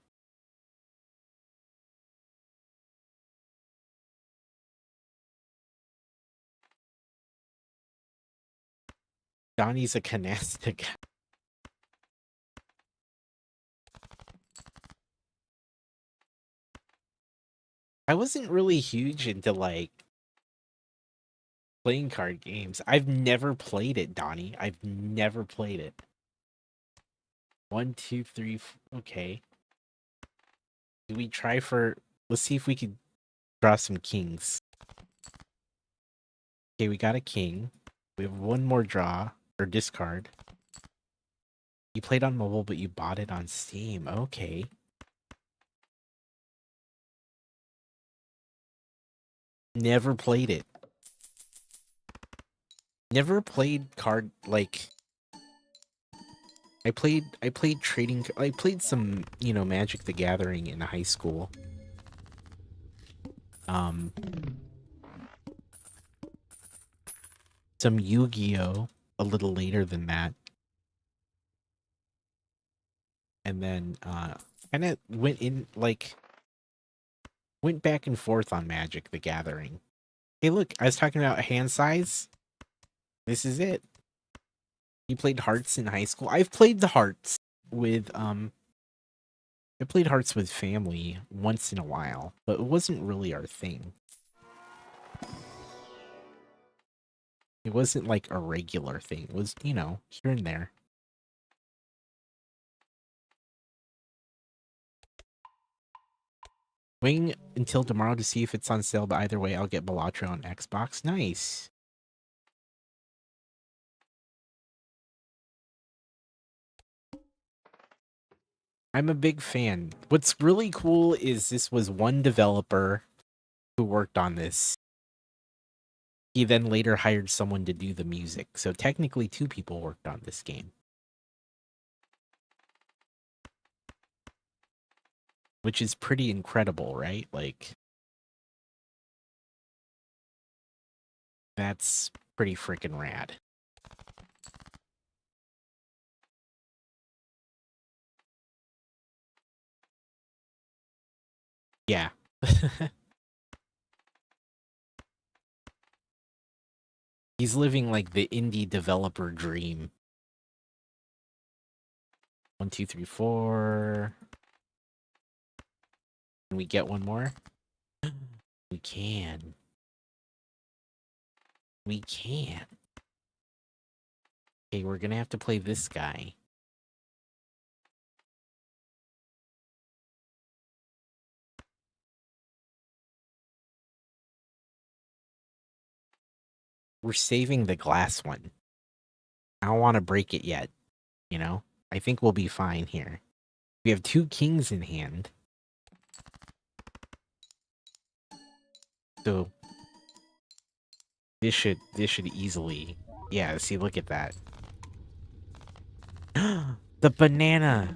Donnie's a canasta. I wasn't really huge into like playing card games. I've never played it, Donnie. I've never played it. 1, 2, 3. Okay. Do we try for... Let's see if we could draw some kings. Okay, we got a king. We have one more draw, or discard. You played on mobile, but you bought it on Steam. Okay. Never played it. Never played card, like... I played trading... I played some, you know, Magic the Gathering in high school. Some Yu-Gi-Oh! A little later than that. And then, kind of went back and forth on Magic the Gathering. Hey, look, I was talking about hand size. This is it. You played Hearts in high school? I've played the Hearts with, I played Hearts with family once in a while, but it wasn't really our thing. It wasn't like a regular thing. It was, you know, here and there. Waiting until tomorrow to see if it's on sale, but either way, I'll get Balatro on Xbox. Nice. I'm a big fan. What's really cool is this was one developer who worked on this. He then later hired someone to do the music. So technically 2 people worked on this game. Which is pretty incredible, right? Like, that's pretty freaking rad. Yeah. He's living like the indie developer dream. 1, 2, 3, 4. Can we get one more? We can. We can. Okay, we're gonna have to play this guy. We're saving the glass one. I don't want to break it yet, you know? I think we'll be fine here. We have 2 kings in hand. So this should easily. Yeah, see, look at that. The banana.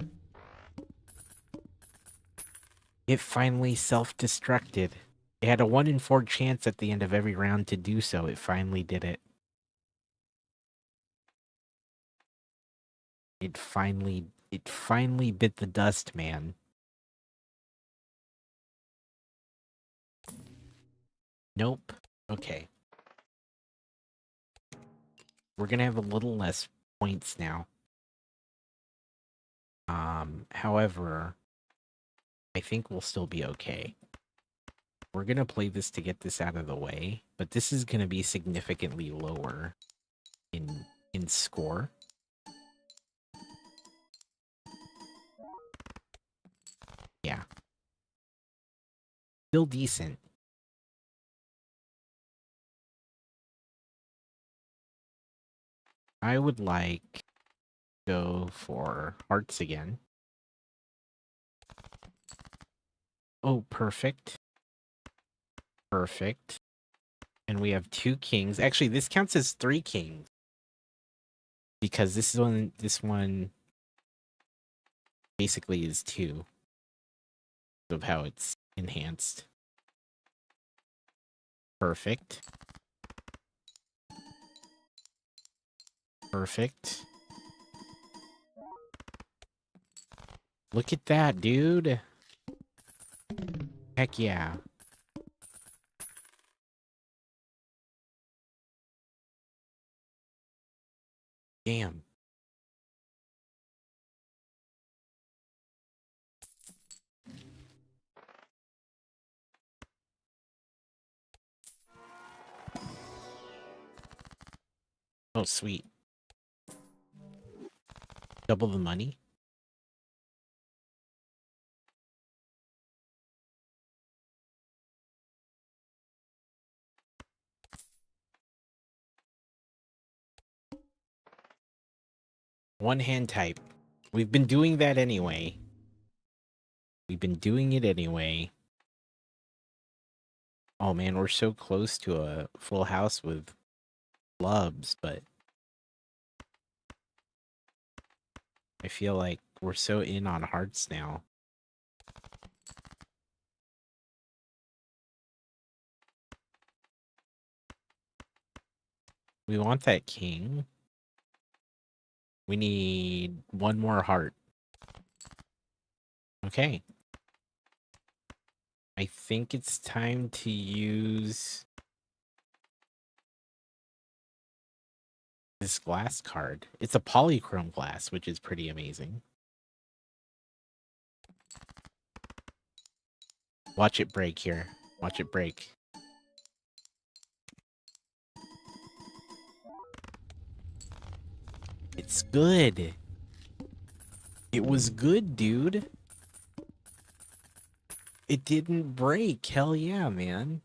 It finally self-destructed. It had a 1 in 4 chance at the end of every round to do so. It finally did it. It finally bit the dust, man. Nope. Okay. We're gonna have a little less points now. However, I think we'll still be okay. We're gonna play this to get this out of the way, but this is gonna be significantly lower in score. Yeah. Still decent. I would like go for hearts again. Oh, perfect. Perfect. And we have 2 kings. Actually, this counts as 3 kings. Because this one basically is 2 of how it's enhanced. Perfect. Perfect. Look at that, dude. Heck yeah. Damn. Oh, sweet. Double the money? One hand type. We've been doing that anyway. We've been doing it anyway. Oh man, we're so close to a full house with clubs, but I feel like we're so in on hearts now. We want that king. We need 1 more heart. Okay. I think it's time to use this glass card. It's a polychrome glass, which is pretty amazing. Watch it break here. Watch it break. It's good. It was good, dude. It didn't break. Hell yeah, man.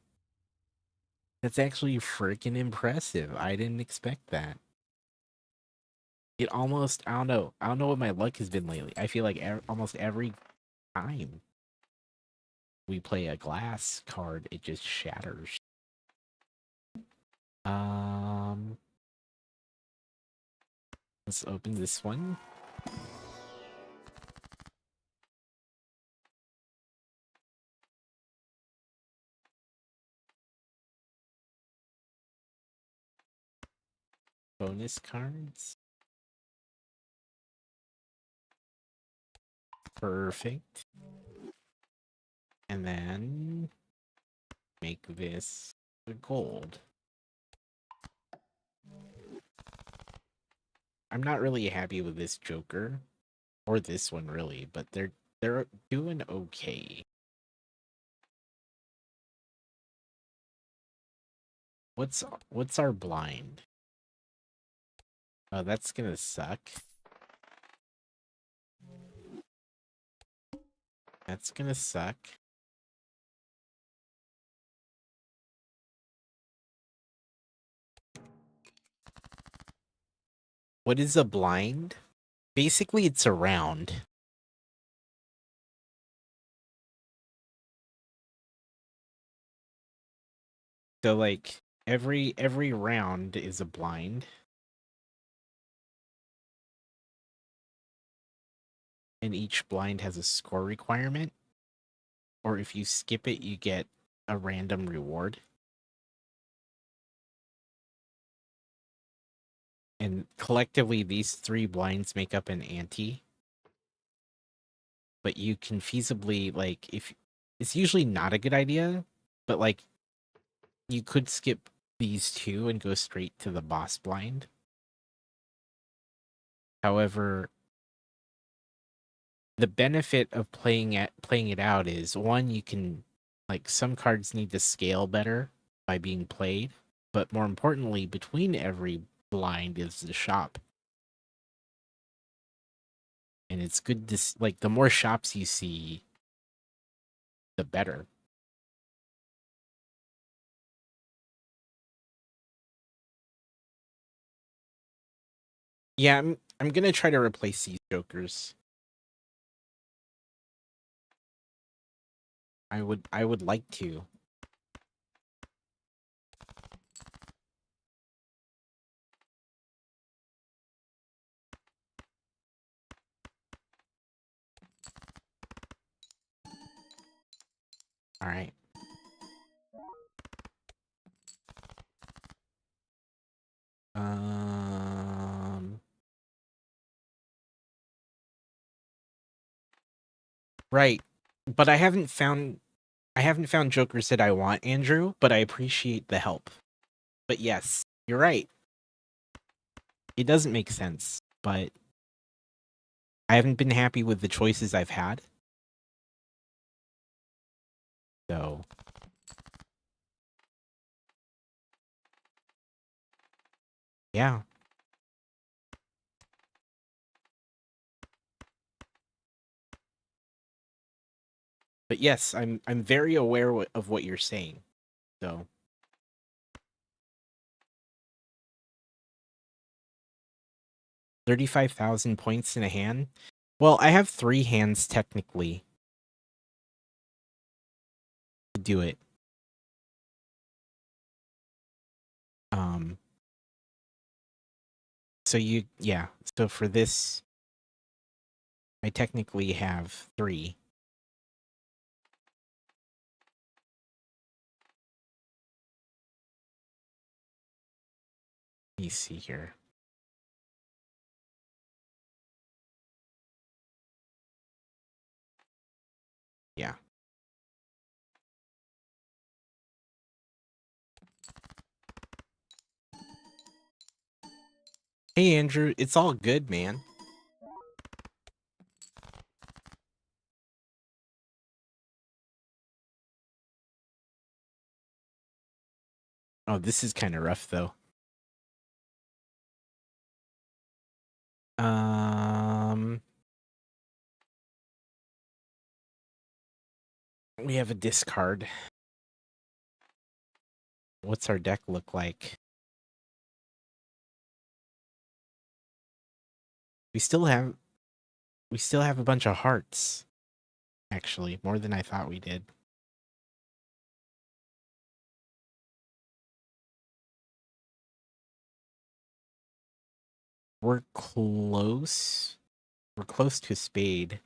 That's actually freaking impressive. I didn't expect that. It almost, I don't know. I don't know what my luck has been lately. I feel like almost every time we play a glass card, it just shatters. Let's open this one. Bonus cards. Perfect. And then make this the gold. I'm not really happy with this Joker or this one really, but they're doing okay. What's our blind? Oh, that's gonna suck. That's gonna suck. What is a blind? Basically, it's a round. So like every round is a blind. And each blind has a score requirement. Or if you skip it, you get a random reward. And collectively, these 3 blinds make up an ante. But you can feasibly, like, if it's usually not a good idea, but like, you could skip these 2 and go straight to the boss blind. However, the benefit of playing it out is, one, you can, like, some cards need to scale better by being played, but more importantly, between every blind is the shop. And it's good to, like, the more shops you see, the better. Yeah, I'm gonna try to replace these jokers. I would like to. All right. Right. But I haven't found jokers that I want, Andrew, but I appreciate the help. But yes, you're right. It doesn't make sense, but I haven't been happy with the choices I've had. So yeah. But yes, I'm very aware of what you're saying. So 35,000 points in a hand. Well, I have 3 hands technically to do it. So so for this I technically have 3. Let me see here. Yeah. Hey Andrew, it's all good, man. Oh, this is kind of rough though. We have a discard. What's our deck look like? We still have a bunch of hearts. Actually, more than I thought we did. We're close. We're close to spade.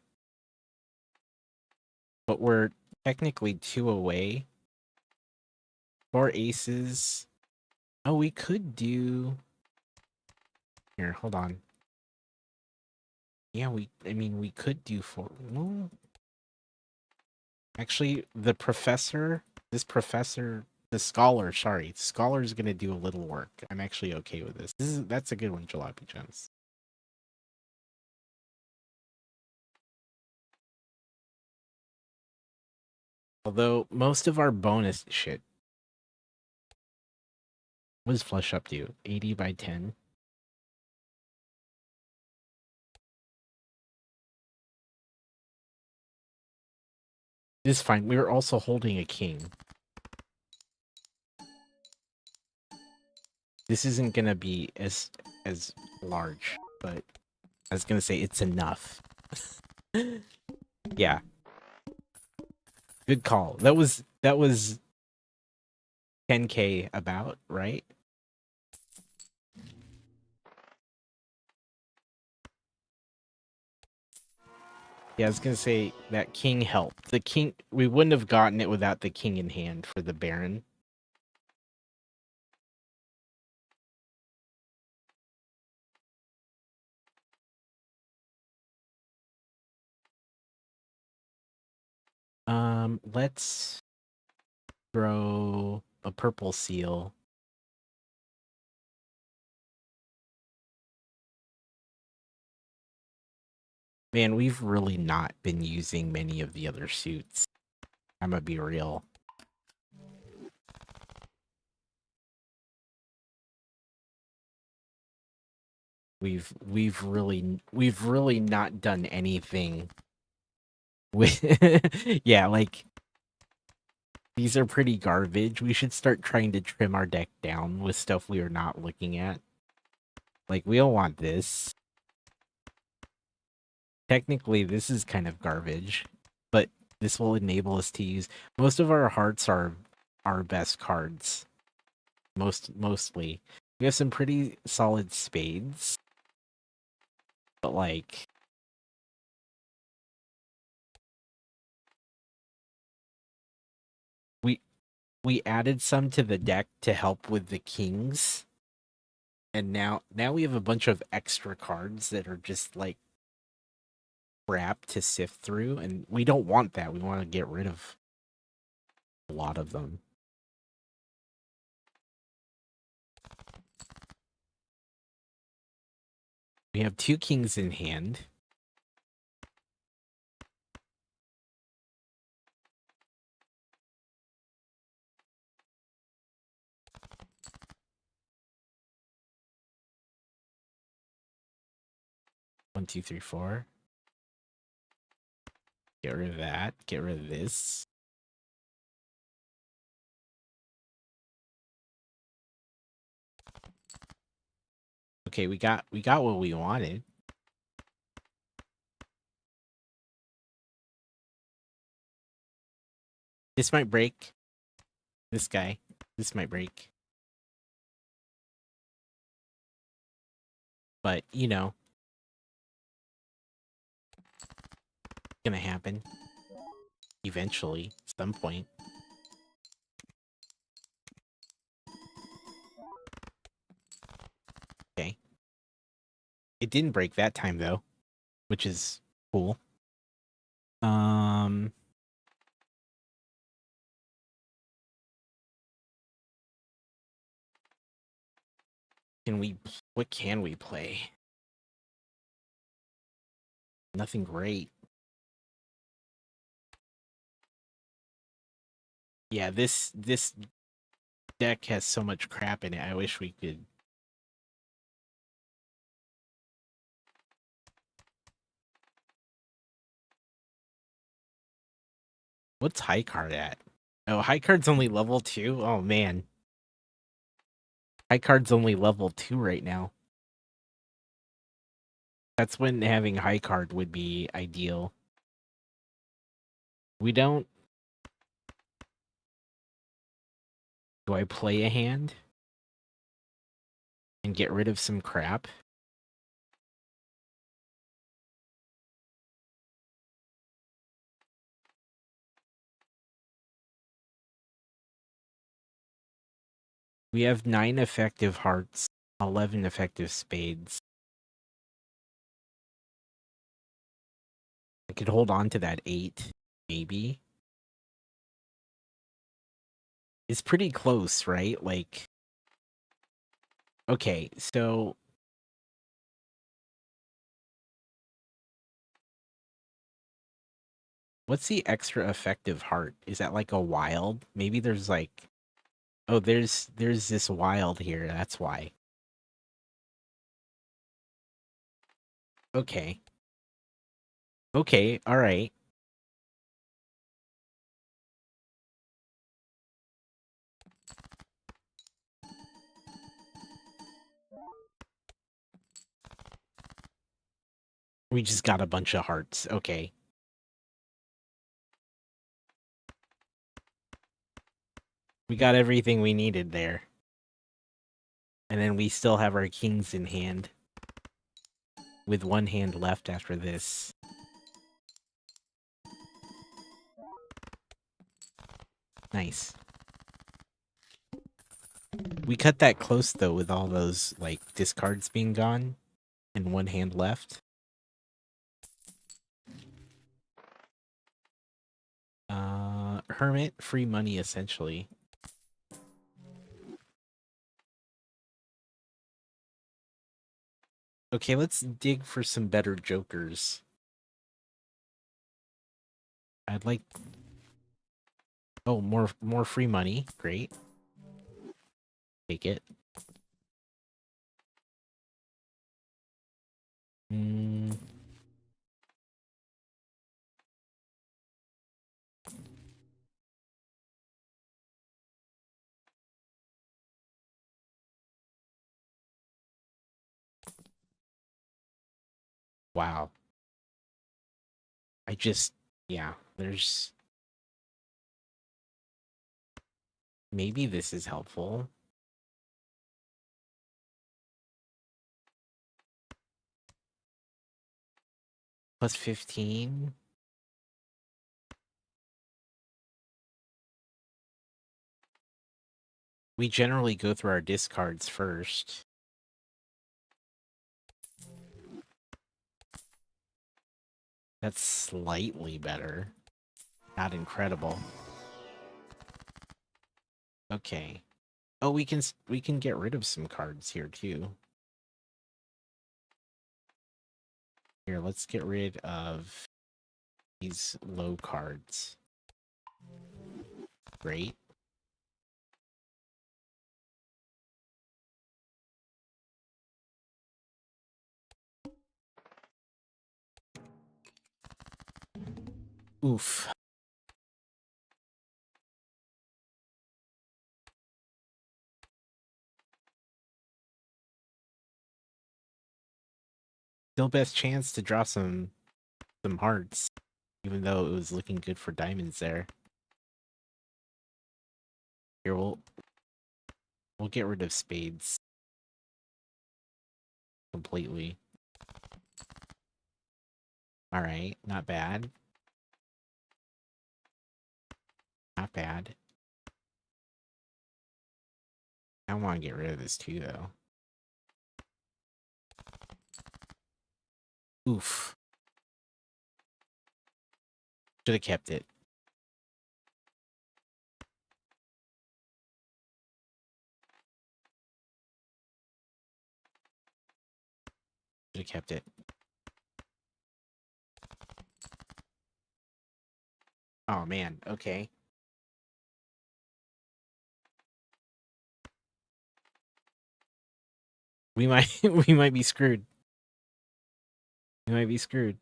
But we're technically 2 away. 4 aces. Oh, we could do... Here, hold on. Yeah, I mean, we could do 4... Well, actually, the scholar's gonna do a little work. I'm actually okay with this. That's a good one, Jalopy Gems. Although, most of our bonus shit was flush up to 80 by 10. It's fine. We were also holding a king. This isn't gonna be as large, but I was gonna say it's enough. Yeah. Good call. That was 10k about, right? Yeah, I was gonna say that king helped. The king, we wouldn't have gotten it without the king in hand for the baron. Let's throw a purple seal. Man, we've really not been using many of the other suits. I'm gonna be real. We've really not done anything with yeah, like these are pretty garbage. We should start trying to trim our deck down with stuff we are not looking at. Like, we don't want this. Technically, this is kind of garbage, but this will enable us to use... Most of our hearts are our best cards. Mostly. We have some pretty solid spades. But, like... We added some to the deck to help with the kings. And now we have a bunch of extra cards that are just, like, crap to sift through, and we don't want that. We want to get rid of a lot of them. We have 2 kings in hand. One, two, three, four. Get rid of that. Get rid of this. Okay, we got what we wanted. This might break. This guy. This might break. But, you know. It's gonna happen. Eventually. At some point. Okay. It didn't break that time, though. Which is cool. What can we play? Nothing great. Yeah, this deck has so much crap in it. I wish we could... What's high card at? Oh, high card's only level 2? Oh, man. High card's only level 2 right now. That's when having high card would be ideal. We don't... Do I play a hand? And get rid of some crap? We have 9 effective hearts, 11 effective spades. I could hold on to that 8, maybe. It's pretty close, right? Like, okay, so what's the extra effective heart? Is that like a wild? Maybe there's like, oh, there's this wild here. That's why. Okay. Okay, all right. We just got a bunch of hearts. Okay. We got everything we needed there. And then we still have our kings in hand. With one hand left after this. Nice. We cut that close, though, with all those, like, discards being gone. And one hand left. Hermit, free money, essentially. Okay, let's dig for some better jokers. I'd like... Oh, more free money. Great. Take it. Wow. Yeah, there's... Maybe this is helpful. Plus 15. We generally go through our discards first. That's slightly better. Not incredible. Okay. Oh, we can get rid of some cards here too. Here, let's get rid of these low cards. Great. Oof. Still best chance to draw some hearts, even though it was looking good for diamonds there. Here, we'll get rid of spades completely. All right, not bad. Not bad. I want to get rid of this too, though. Oof. Should have kept it. Should have kept it. Oh man, okay. We might we might be screwed. We might be screwed.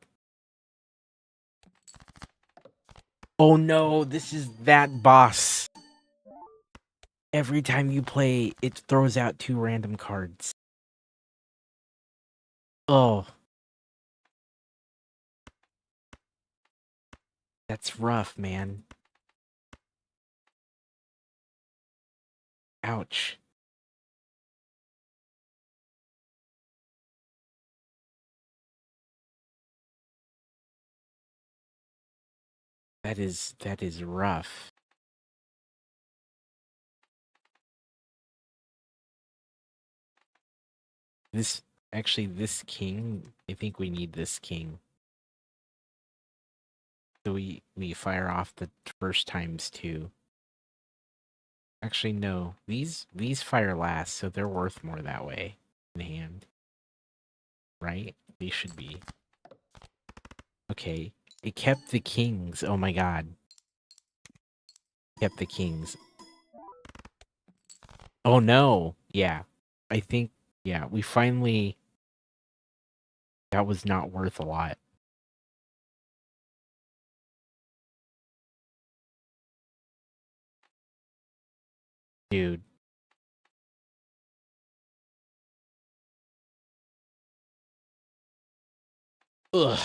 Oh no, this is that boss. Every time you play, it throws out 2 random cards. Oh. That's rough, man. Ouch. That is rough. This actually, this king. I think we need this king. So we fire off the first times too. Actually, no. These fire last, so they're worth more that way in hand. Right? They should be. Okay. It kept the kings. Oh my god. Kept the kings. Oh no. Yeah. I think, yeah, we finally. That was not worth a lot. Dude. Ugh.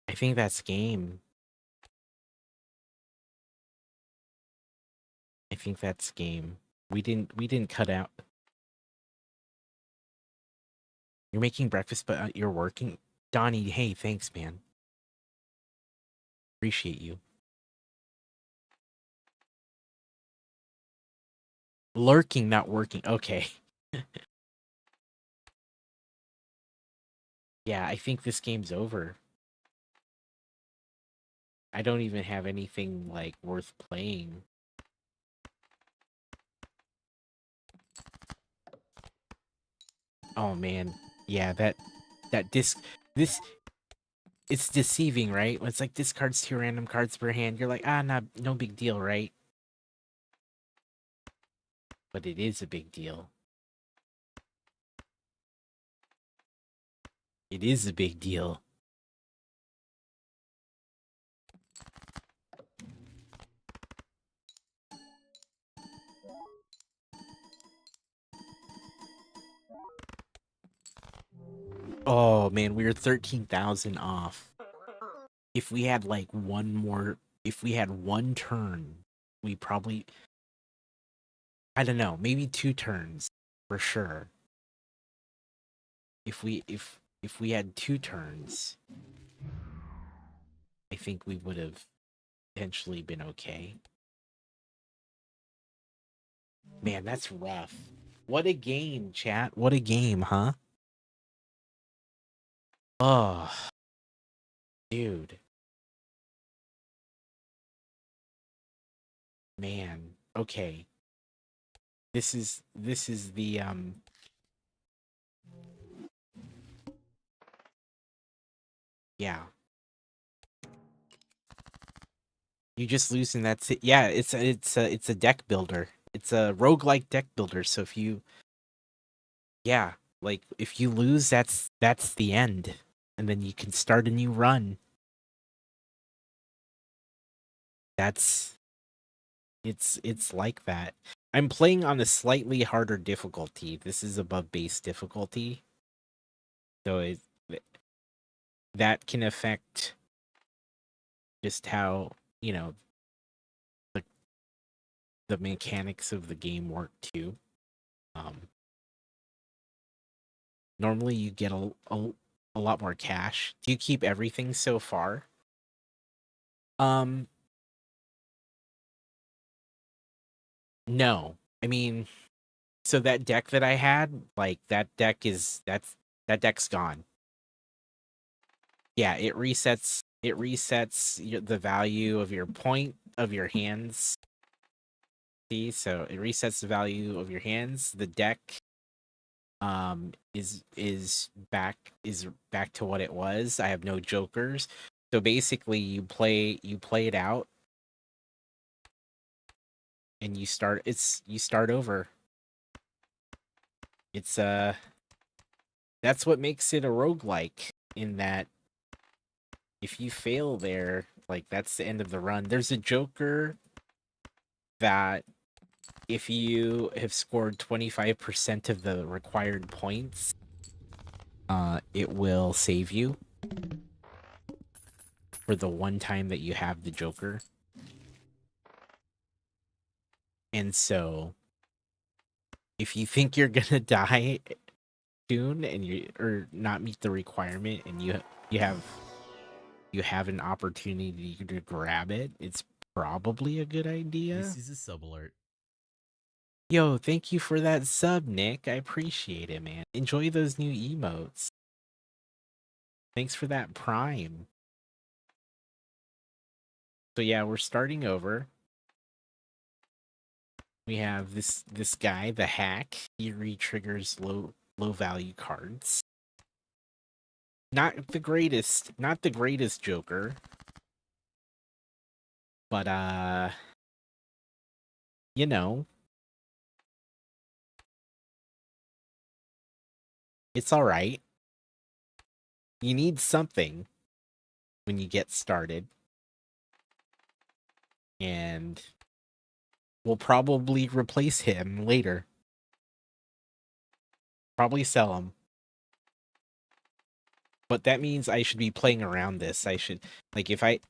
I think that's game. I think that's game. We didn't cut out. You're making breakfast, but you're working. Donnie, hey, thanks, man. Appreciate you. Lurking, not working. Okay. Yeah, I think this game's over. I don't even have anything like worth playing. Oh man. Yeah, that disc this it's deceiving, right? When it's like discards 2 random cards per hand, you're like, no big deal, right? But it is a big deal. It is a big deal. Oh man, we were 13,000 off. If we had like if we had one turn, we probably, I don't know, maybe 2 turns for sure. If we had 2 turns, I think we would have potentially been okay. Man, that's rough. What a game, chat. What a game, huh? Oh, dude. Man. Okay. This is the yeah. You just lose and that's it. Yeah, it's a deck builder. It's a roguelike deck builder. So if you, yeah, like if you lose, that's the end. And then you can start a new run. That's it's like that. I'm playing on a slightly harder difficulty. This is above base difficulty. So that can affect just how, you know, the the mechanics of the game work too. Normally you get a lot more cash. Do you keep everything so far? No. I mean, so that deck that I had, like that that deck's gone. Yeah, it resets the value of your point of your hands. See, so it resets the value of your hands. The deck is back to what it was. I have no jokers. So basically you play it out and you start over. It's that's what makes it a roguelike, in that if you fail there, like that's the end of the run. There's a joker that if you have scored 25% of the required points, it will save you for the one time that you have the joker. And so if you think you're gonna die soon and or not meet the requirement, and you have an opportunity to grab it, it's probably a good idea. This is a sub alert. Yo, thank you for that sub, Nick. I appreciate it, man. Enjoy those new emotes. Thanks for that prime. So yeah, we're starting over. We have this guy, the hack. He re-triggers low value cards. Not the greatest Joker. But you know, it's all right. You need something when you get started. And we'll probably replace him later. Probably sell him. But that means I should be playing around this. I should, like, if I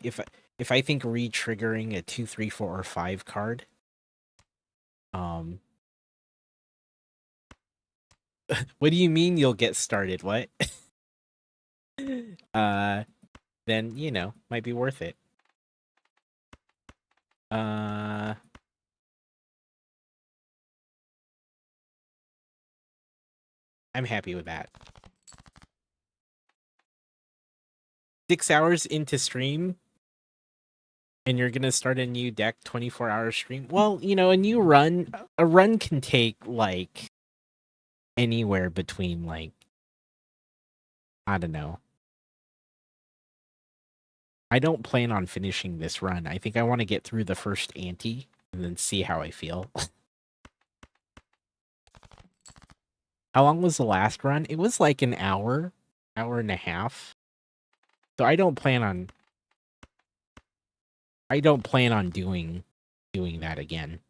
think re-triggering a 2, 3, 4, or 5 card, what do you mean you'll get started? What? Then, you know, might be worth it. I'm happy with that. 6 hours into stream, and you're gonna start a new deck 24-hour stream? Well, you know, a run can take, like, anywhere between, like, I don't know. I don't plan on finishing this run. I think I want to get through the first ante and then see how I feel. How long was the last run? It was like an hour and a half. So I don't plan on doing that again.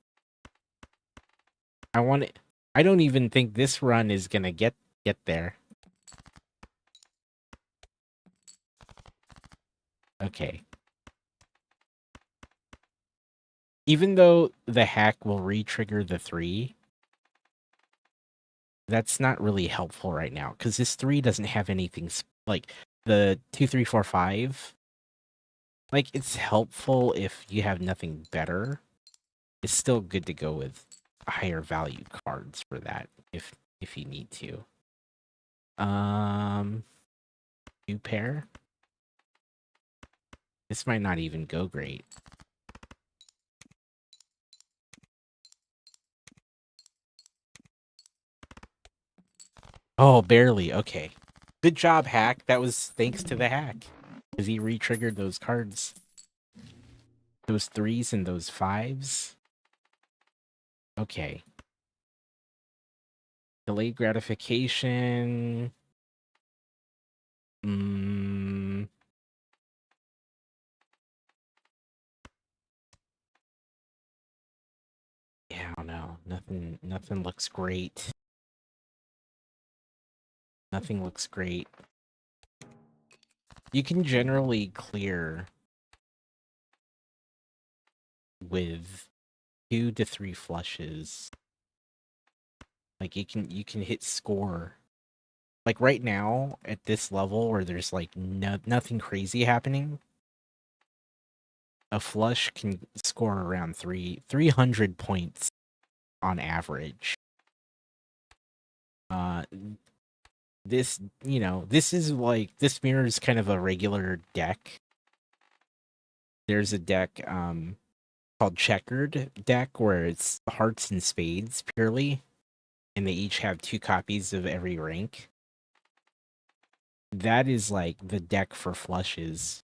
I don't even think this run is gonna get there. Okay. Even though the hack will re-trigger the 3, that's not really helpful right now, because this 3 doesn't have anything like the 2, 3, 4, 5. Like, it's helpful if you have nothing better. It's still good to go with higher value cards for that if you need to. 2 pair. This might not even go great. Oh, barely. Okay. Good job, hack. That was thanks to the hack, because he re-triggered those cards. Those 3s and those 5s. Okay. Delayed gratification. Yeah, I don't know. Nothing looks great. Nothing looks great. You can generally clear with 2 to 3 flushes. Like, you can hit score. Like, right now at this level where there's like nothing crazy happening, a flush can score around 300 points on average. This, you know, this is like, this mirrors kind of a regular deck. There's a deck called Checkered deck, where it's hearts and spades purely, and they each have 2 copies of every rank. That is like the deck for flushes.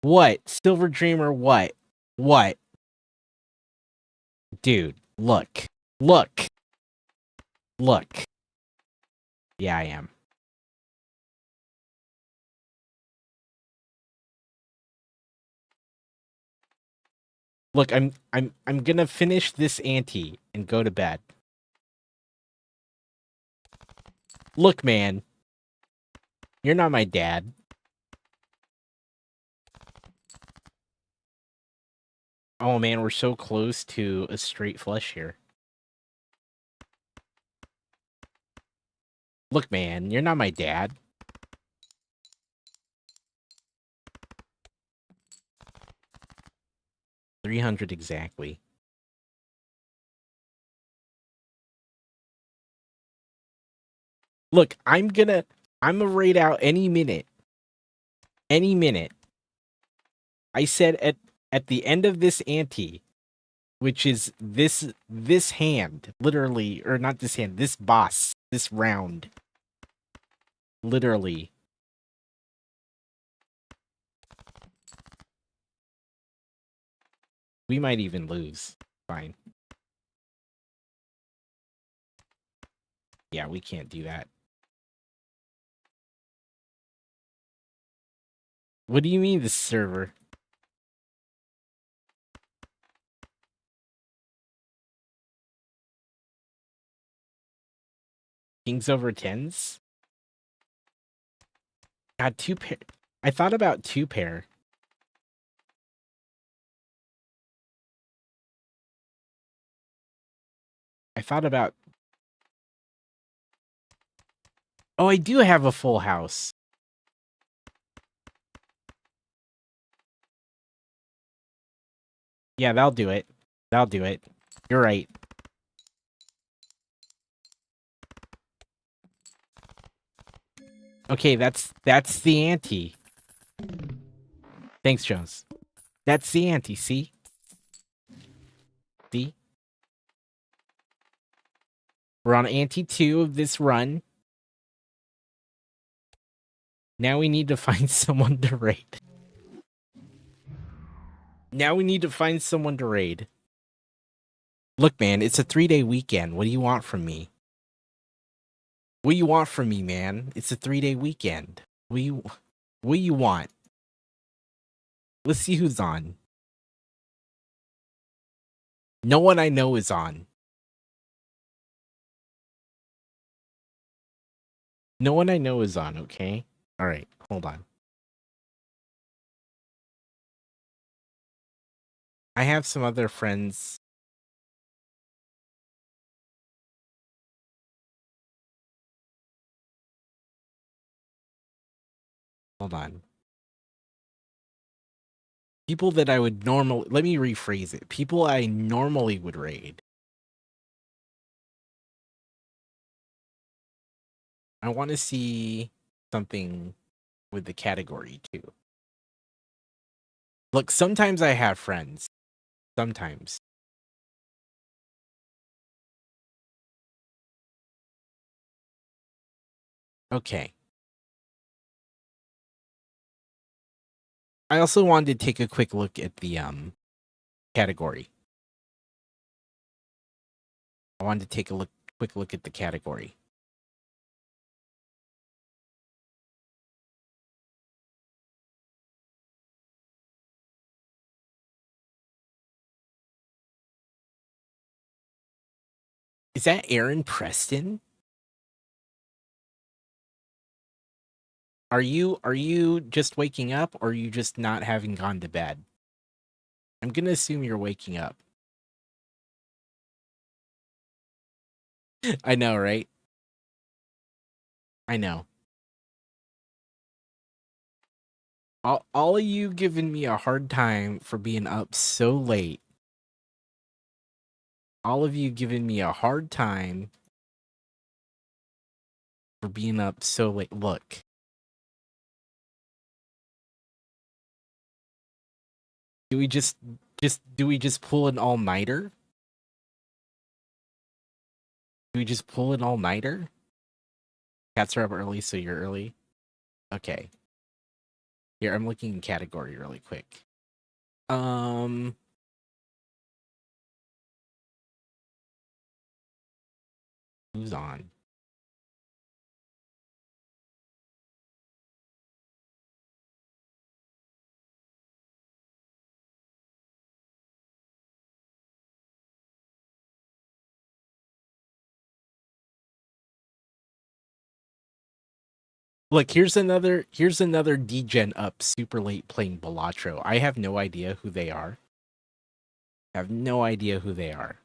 What? Silver Dreamer, what? What? Dude, look. Look. Look. Yeah, I am. Look, I'm gonna finish this ante and go to bed. Look, man. You're not my dad. Oh man, we're so close to a straight flush here. Look, man, you're not my dad. $300 exactly. Look, I'm gonna raid out any minute. Any minute. I said at the end of this ante, which is this hand, literally, or not this hand, this boss, this round. Literally. We might even lose. Fine. Yeah, we can't do that. What do you mean, this server? Kings over tens? God, two pair. I thought about two pair. I thought about... Oh, I do have a full house. Yeah, that'll do it. That'll do it. You're right. Okay, that's the ante. Thanks, Jones. That's the ante, see? See? We're on ante 2 of this run. Now we need to find someone to raid. Now we need to find someone to raid. Look, man, it's a 3-day weekend. What do you want from me? What do you want from me, man? It's a 3-day weekend. What do you want? Let's see who's on. No one I know is on. No one I know is on, okay? Alright, hold on. I have some other friends. Hold on. People that I would normally... Let me rephrase it. People I normally would raid. I want to see something with the category, too. Look, sometimes I have friends. Sometimes. Okay. I also wanted to take a quick look at the category. I wanted to take a quick look at the category. Is that Aaron Preston? Are you just waking up, or are you just not having gone to bed? I'm gonna assume you're waking up. I know, right? I know. All of you giving me a hard time for being up so late. All of you giving me a hard time for being up so late. Look. Do we just pull an all-nighter? Do we just pull an all-nighter? Cats are up early, so you're early. Okay. Here, I'm looking in category really quick. Who's on? Look, here's another degen up super late playing Balatro. I have no idea who they are. I have no idea who they are.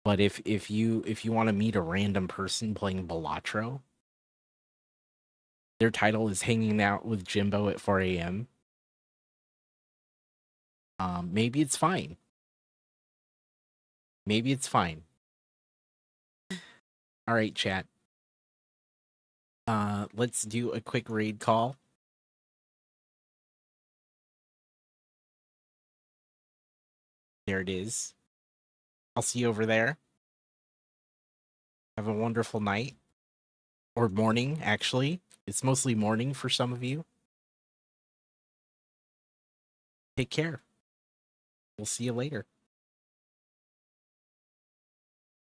But if you want to meet a random person playing Balatro, their title is hanging out with Jimbo at 4 a.m. Maybe it's fine. Maybe it's fine. All right, chat. Let's do a quick raid call. There it is. I'll see you over there. Have a wonderful night. Or morning, actually. It's mostly morning for some of you. Take care. We'll see you later.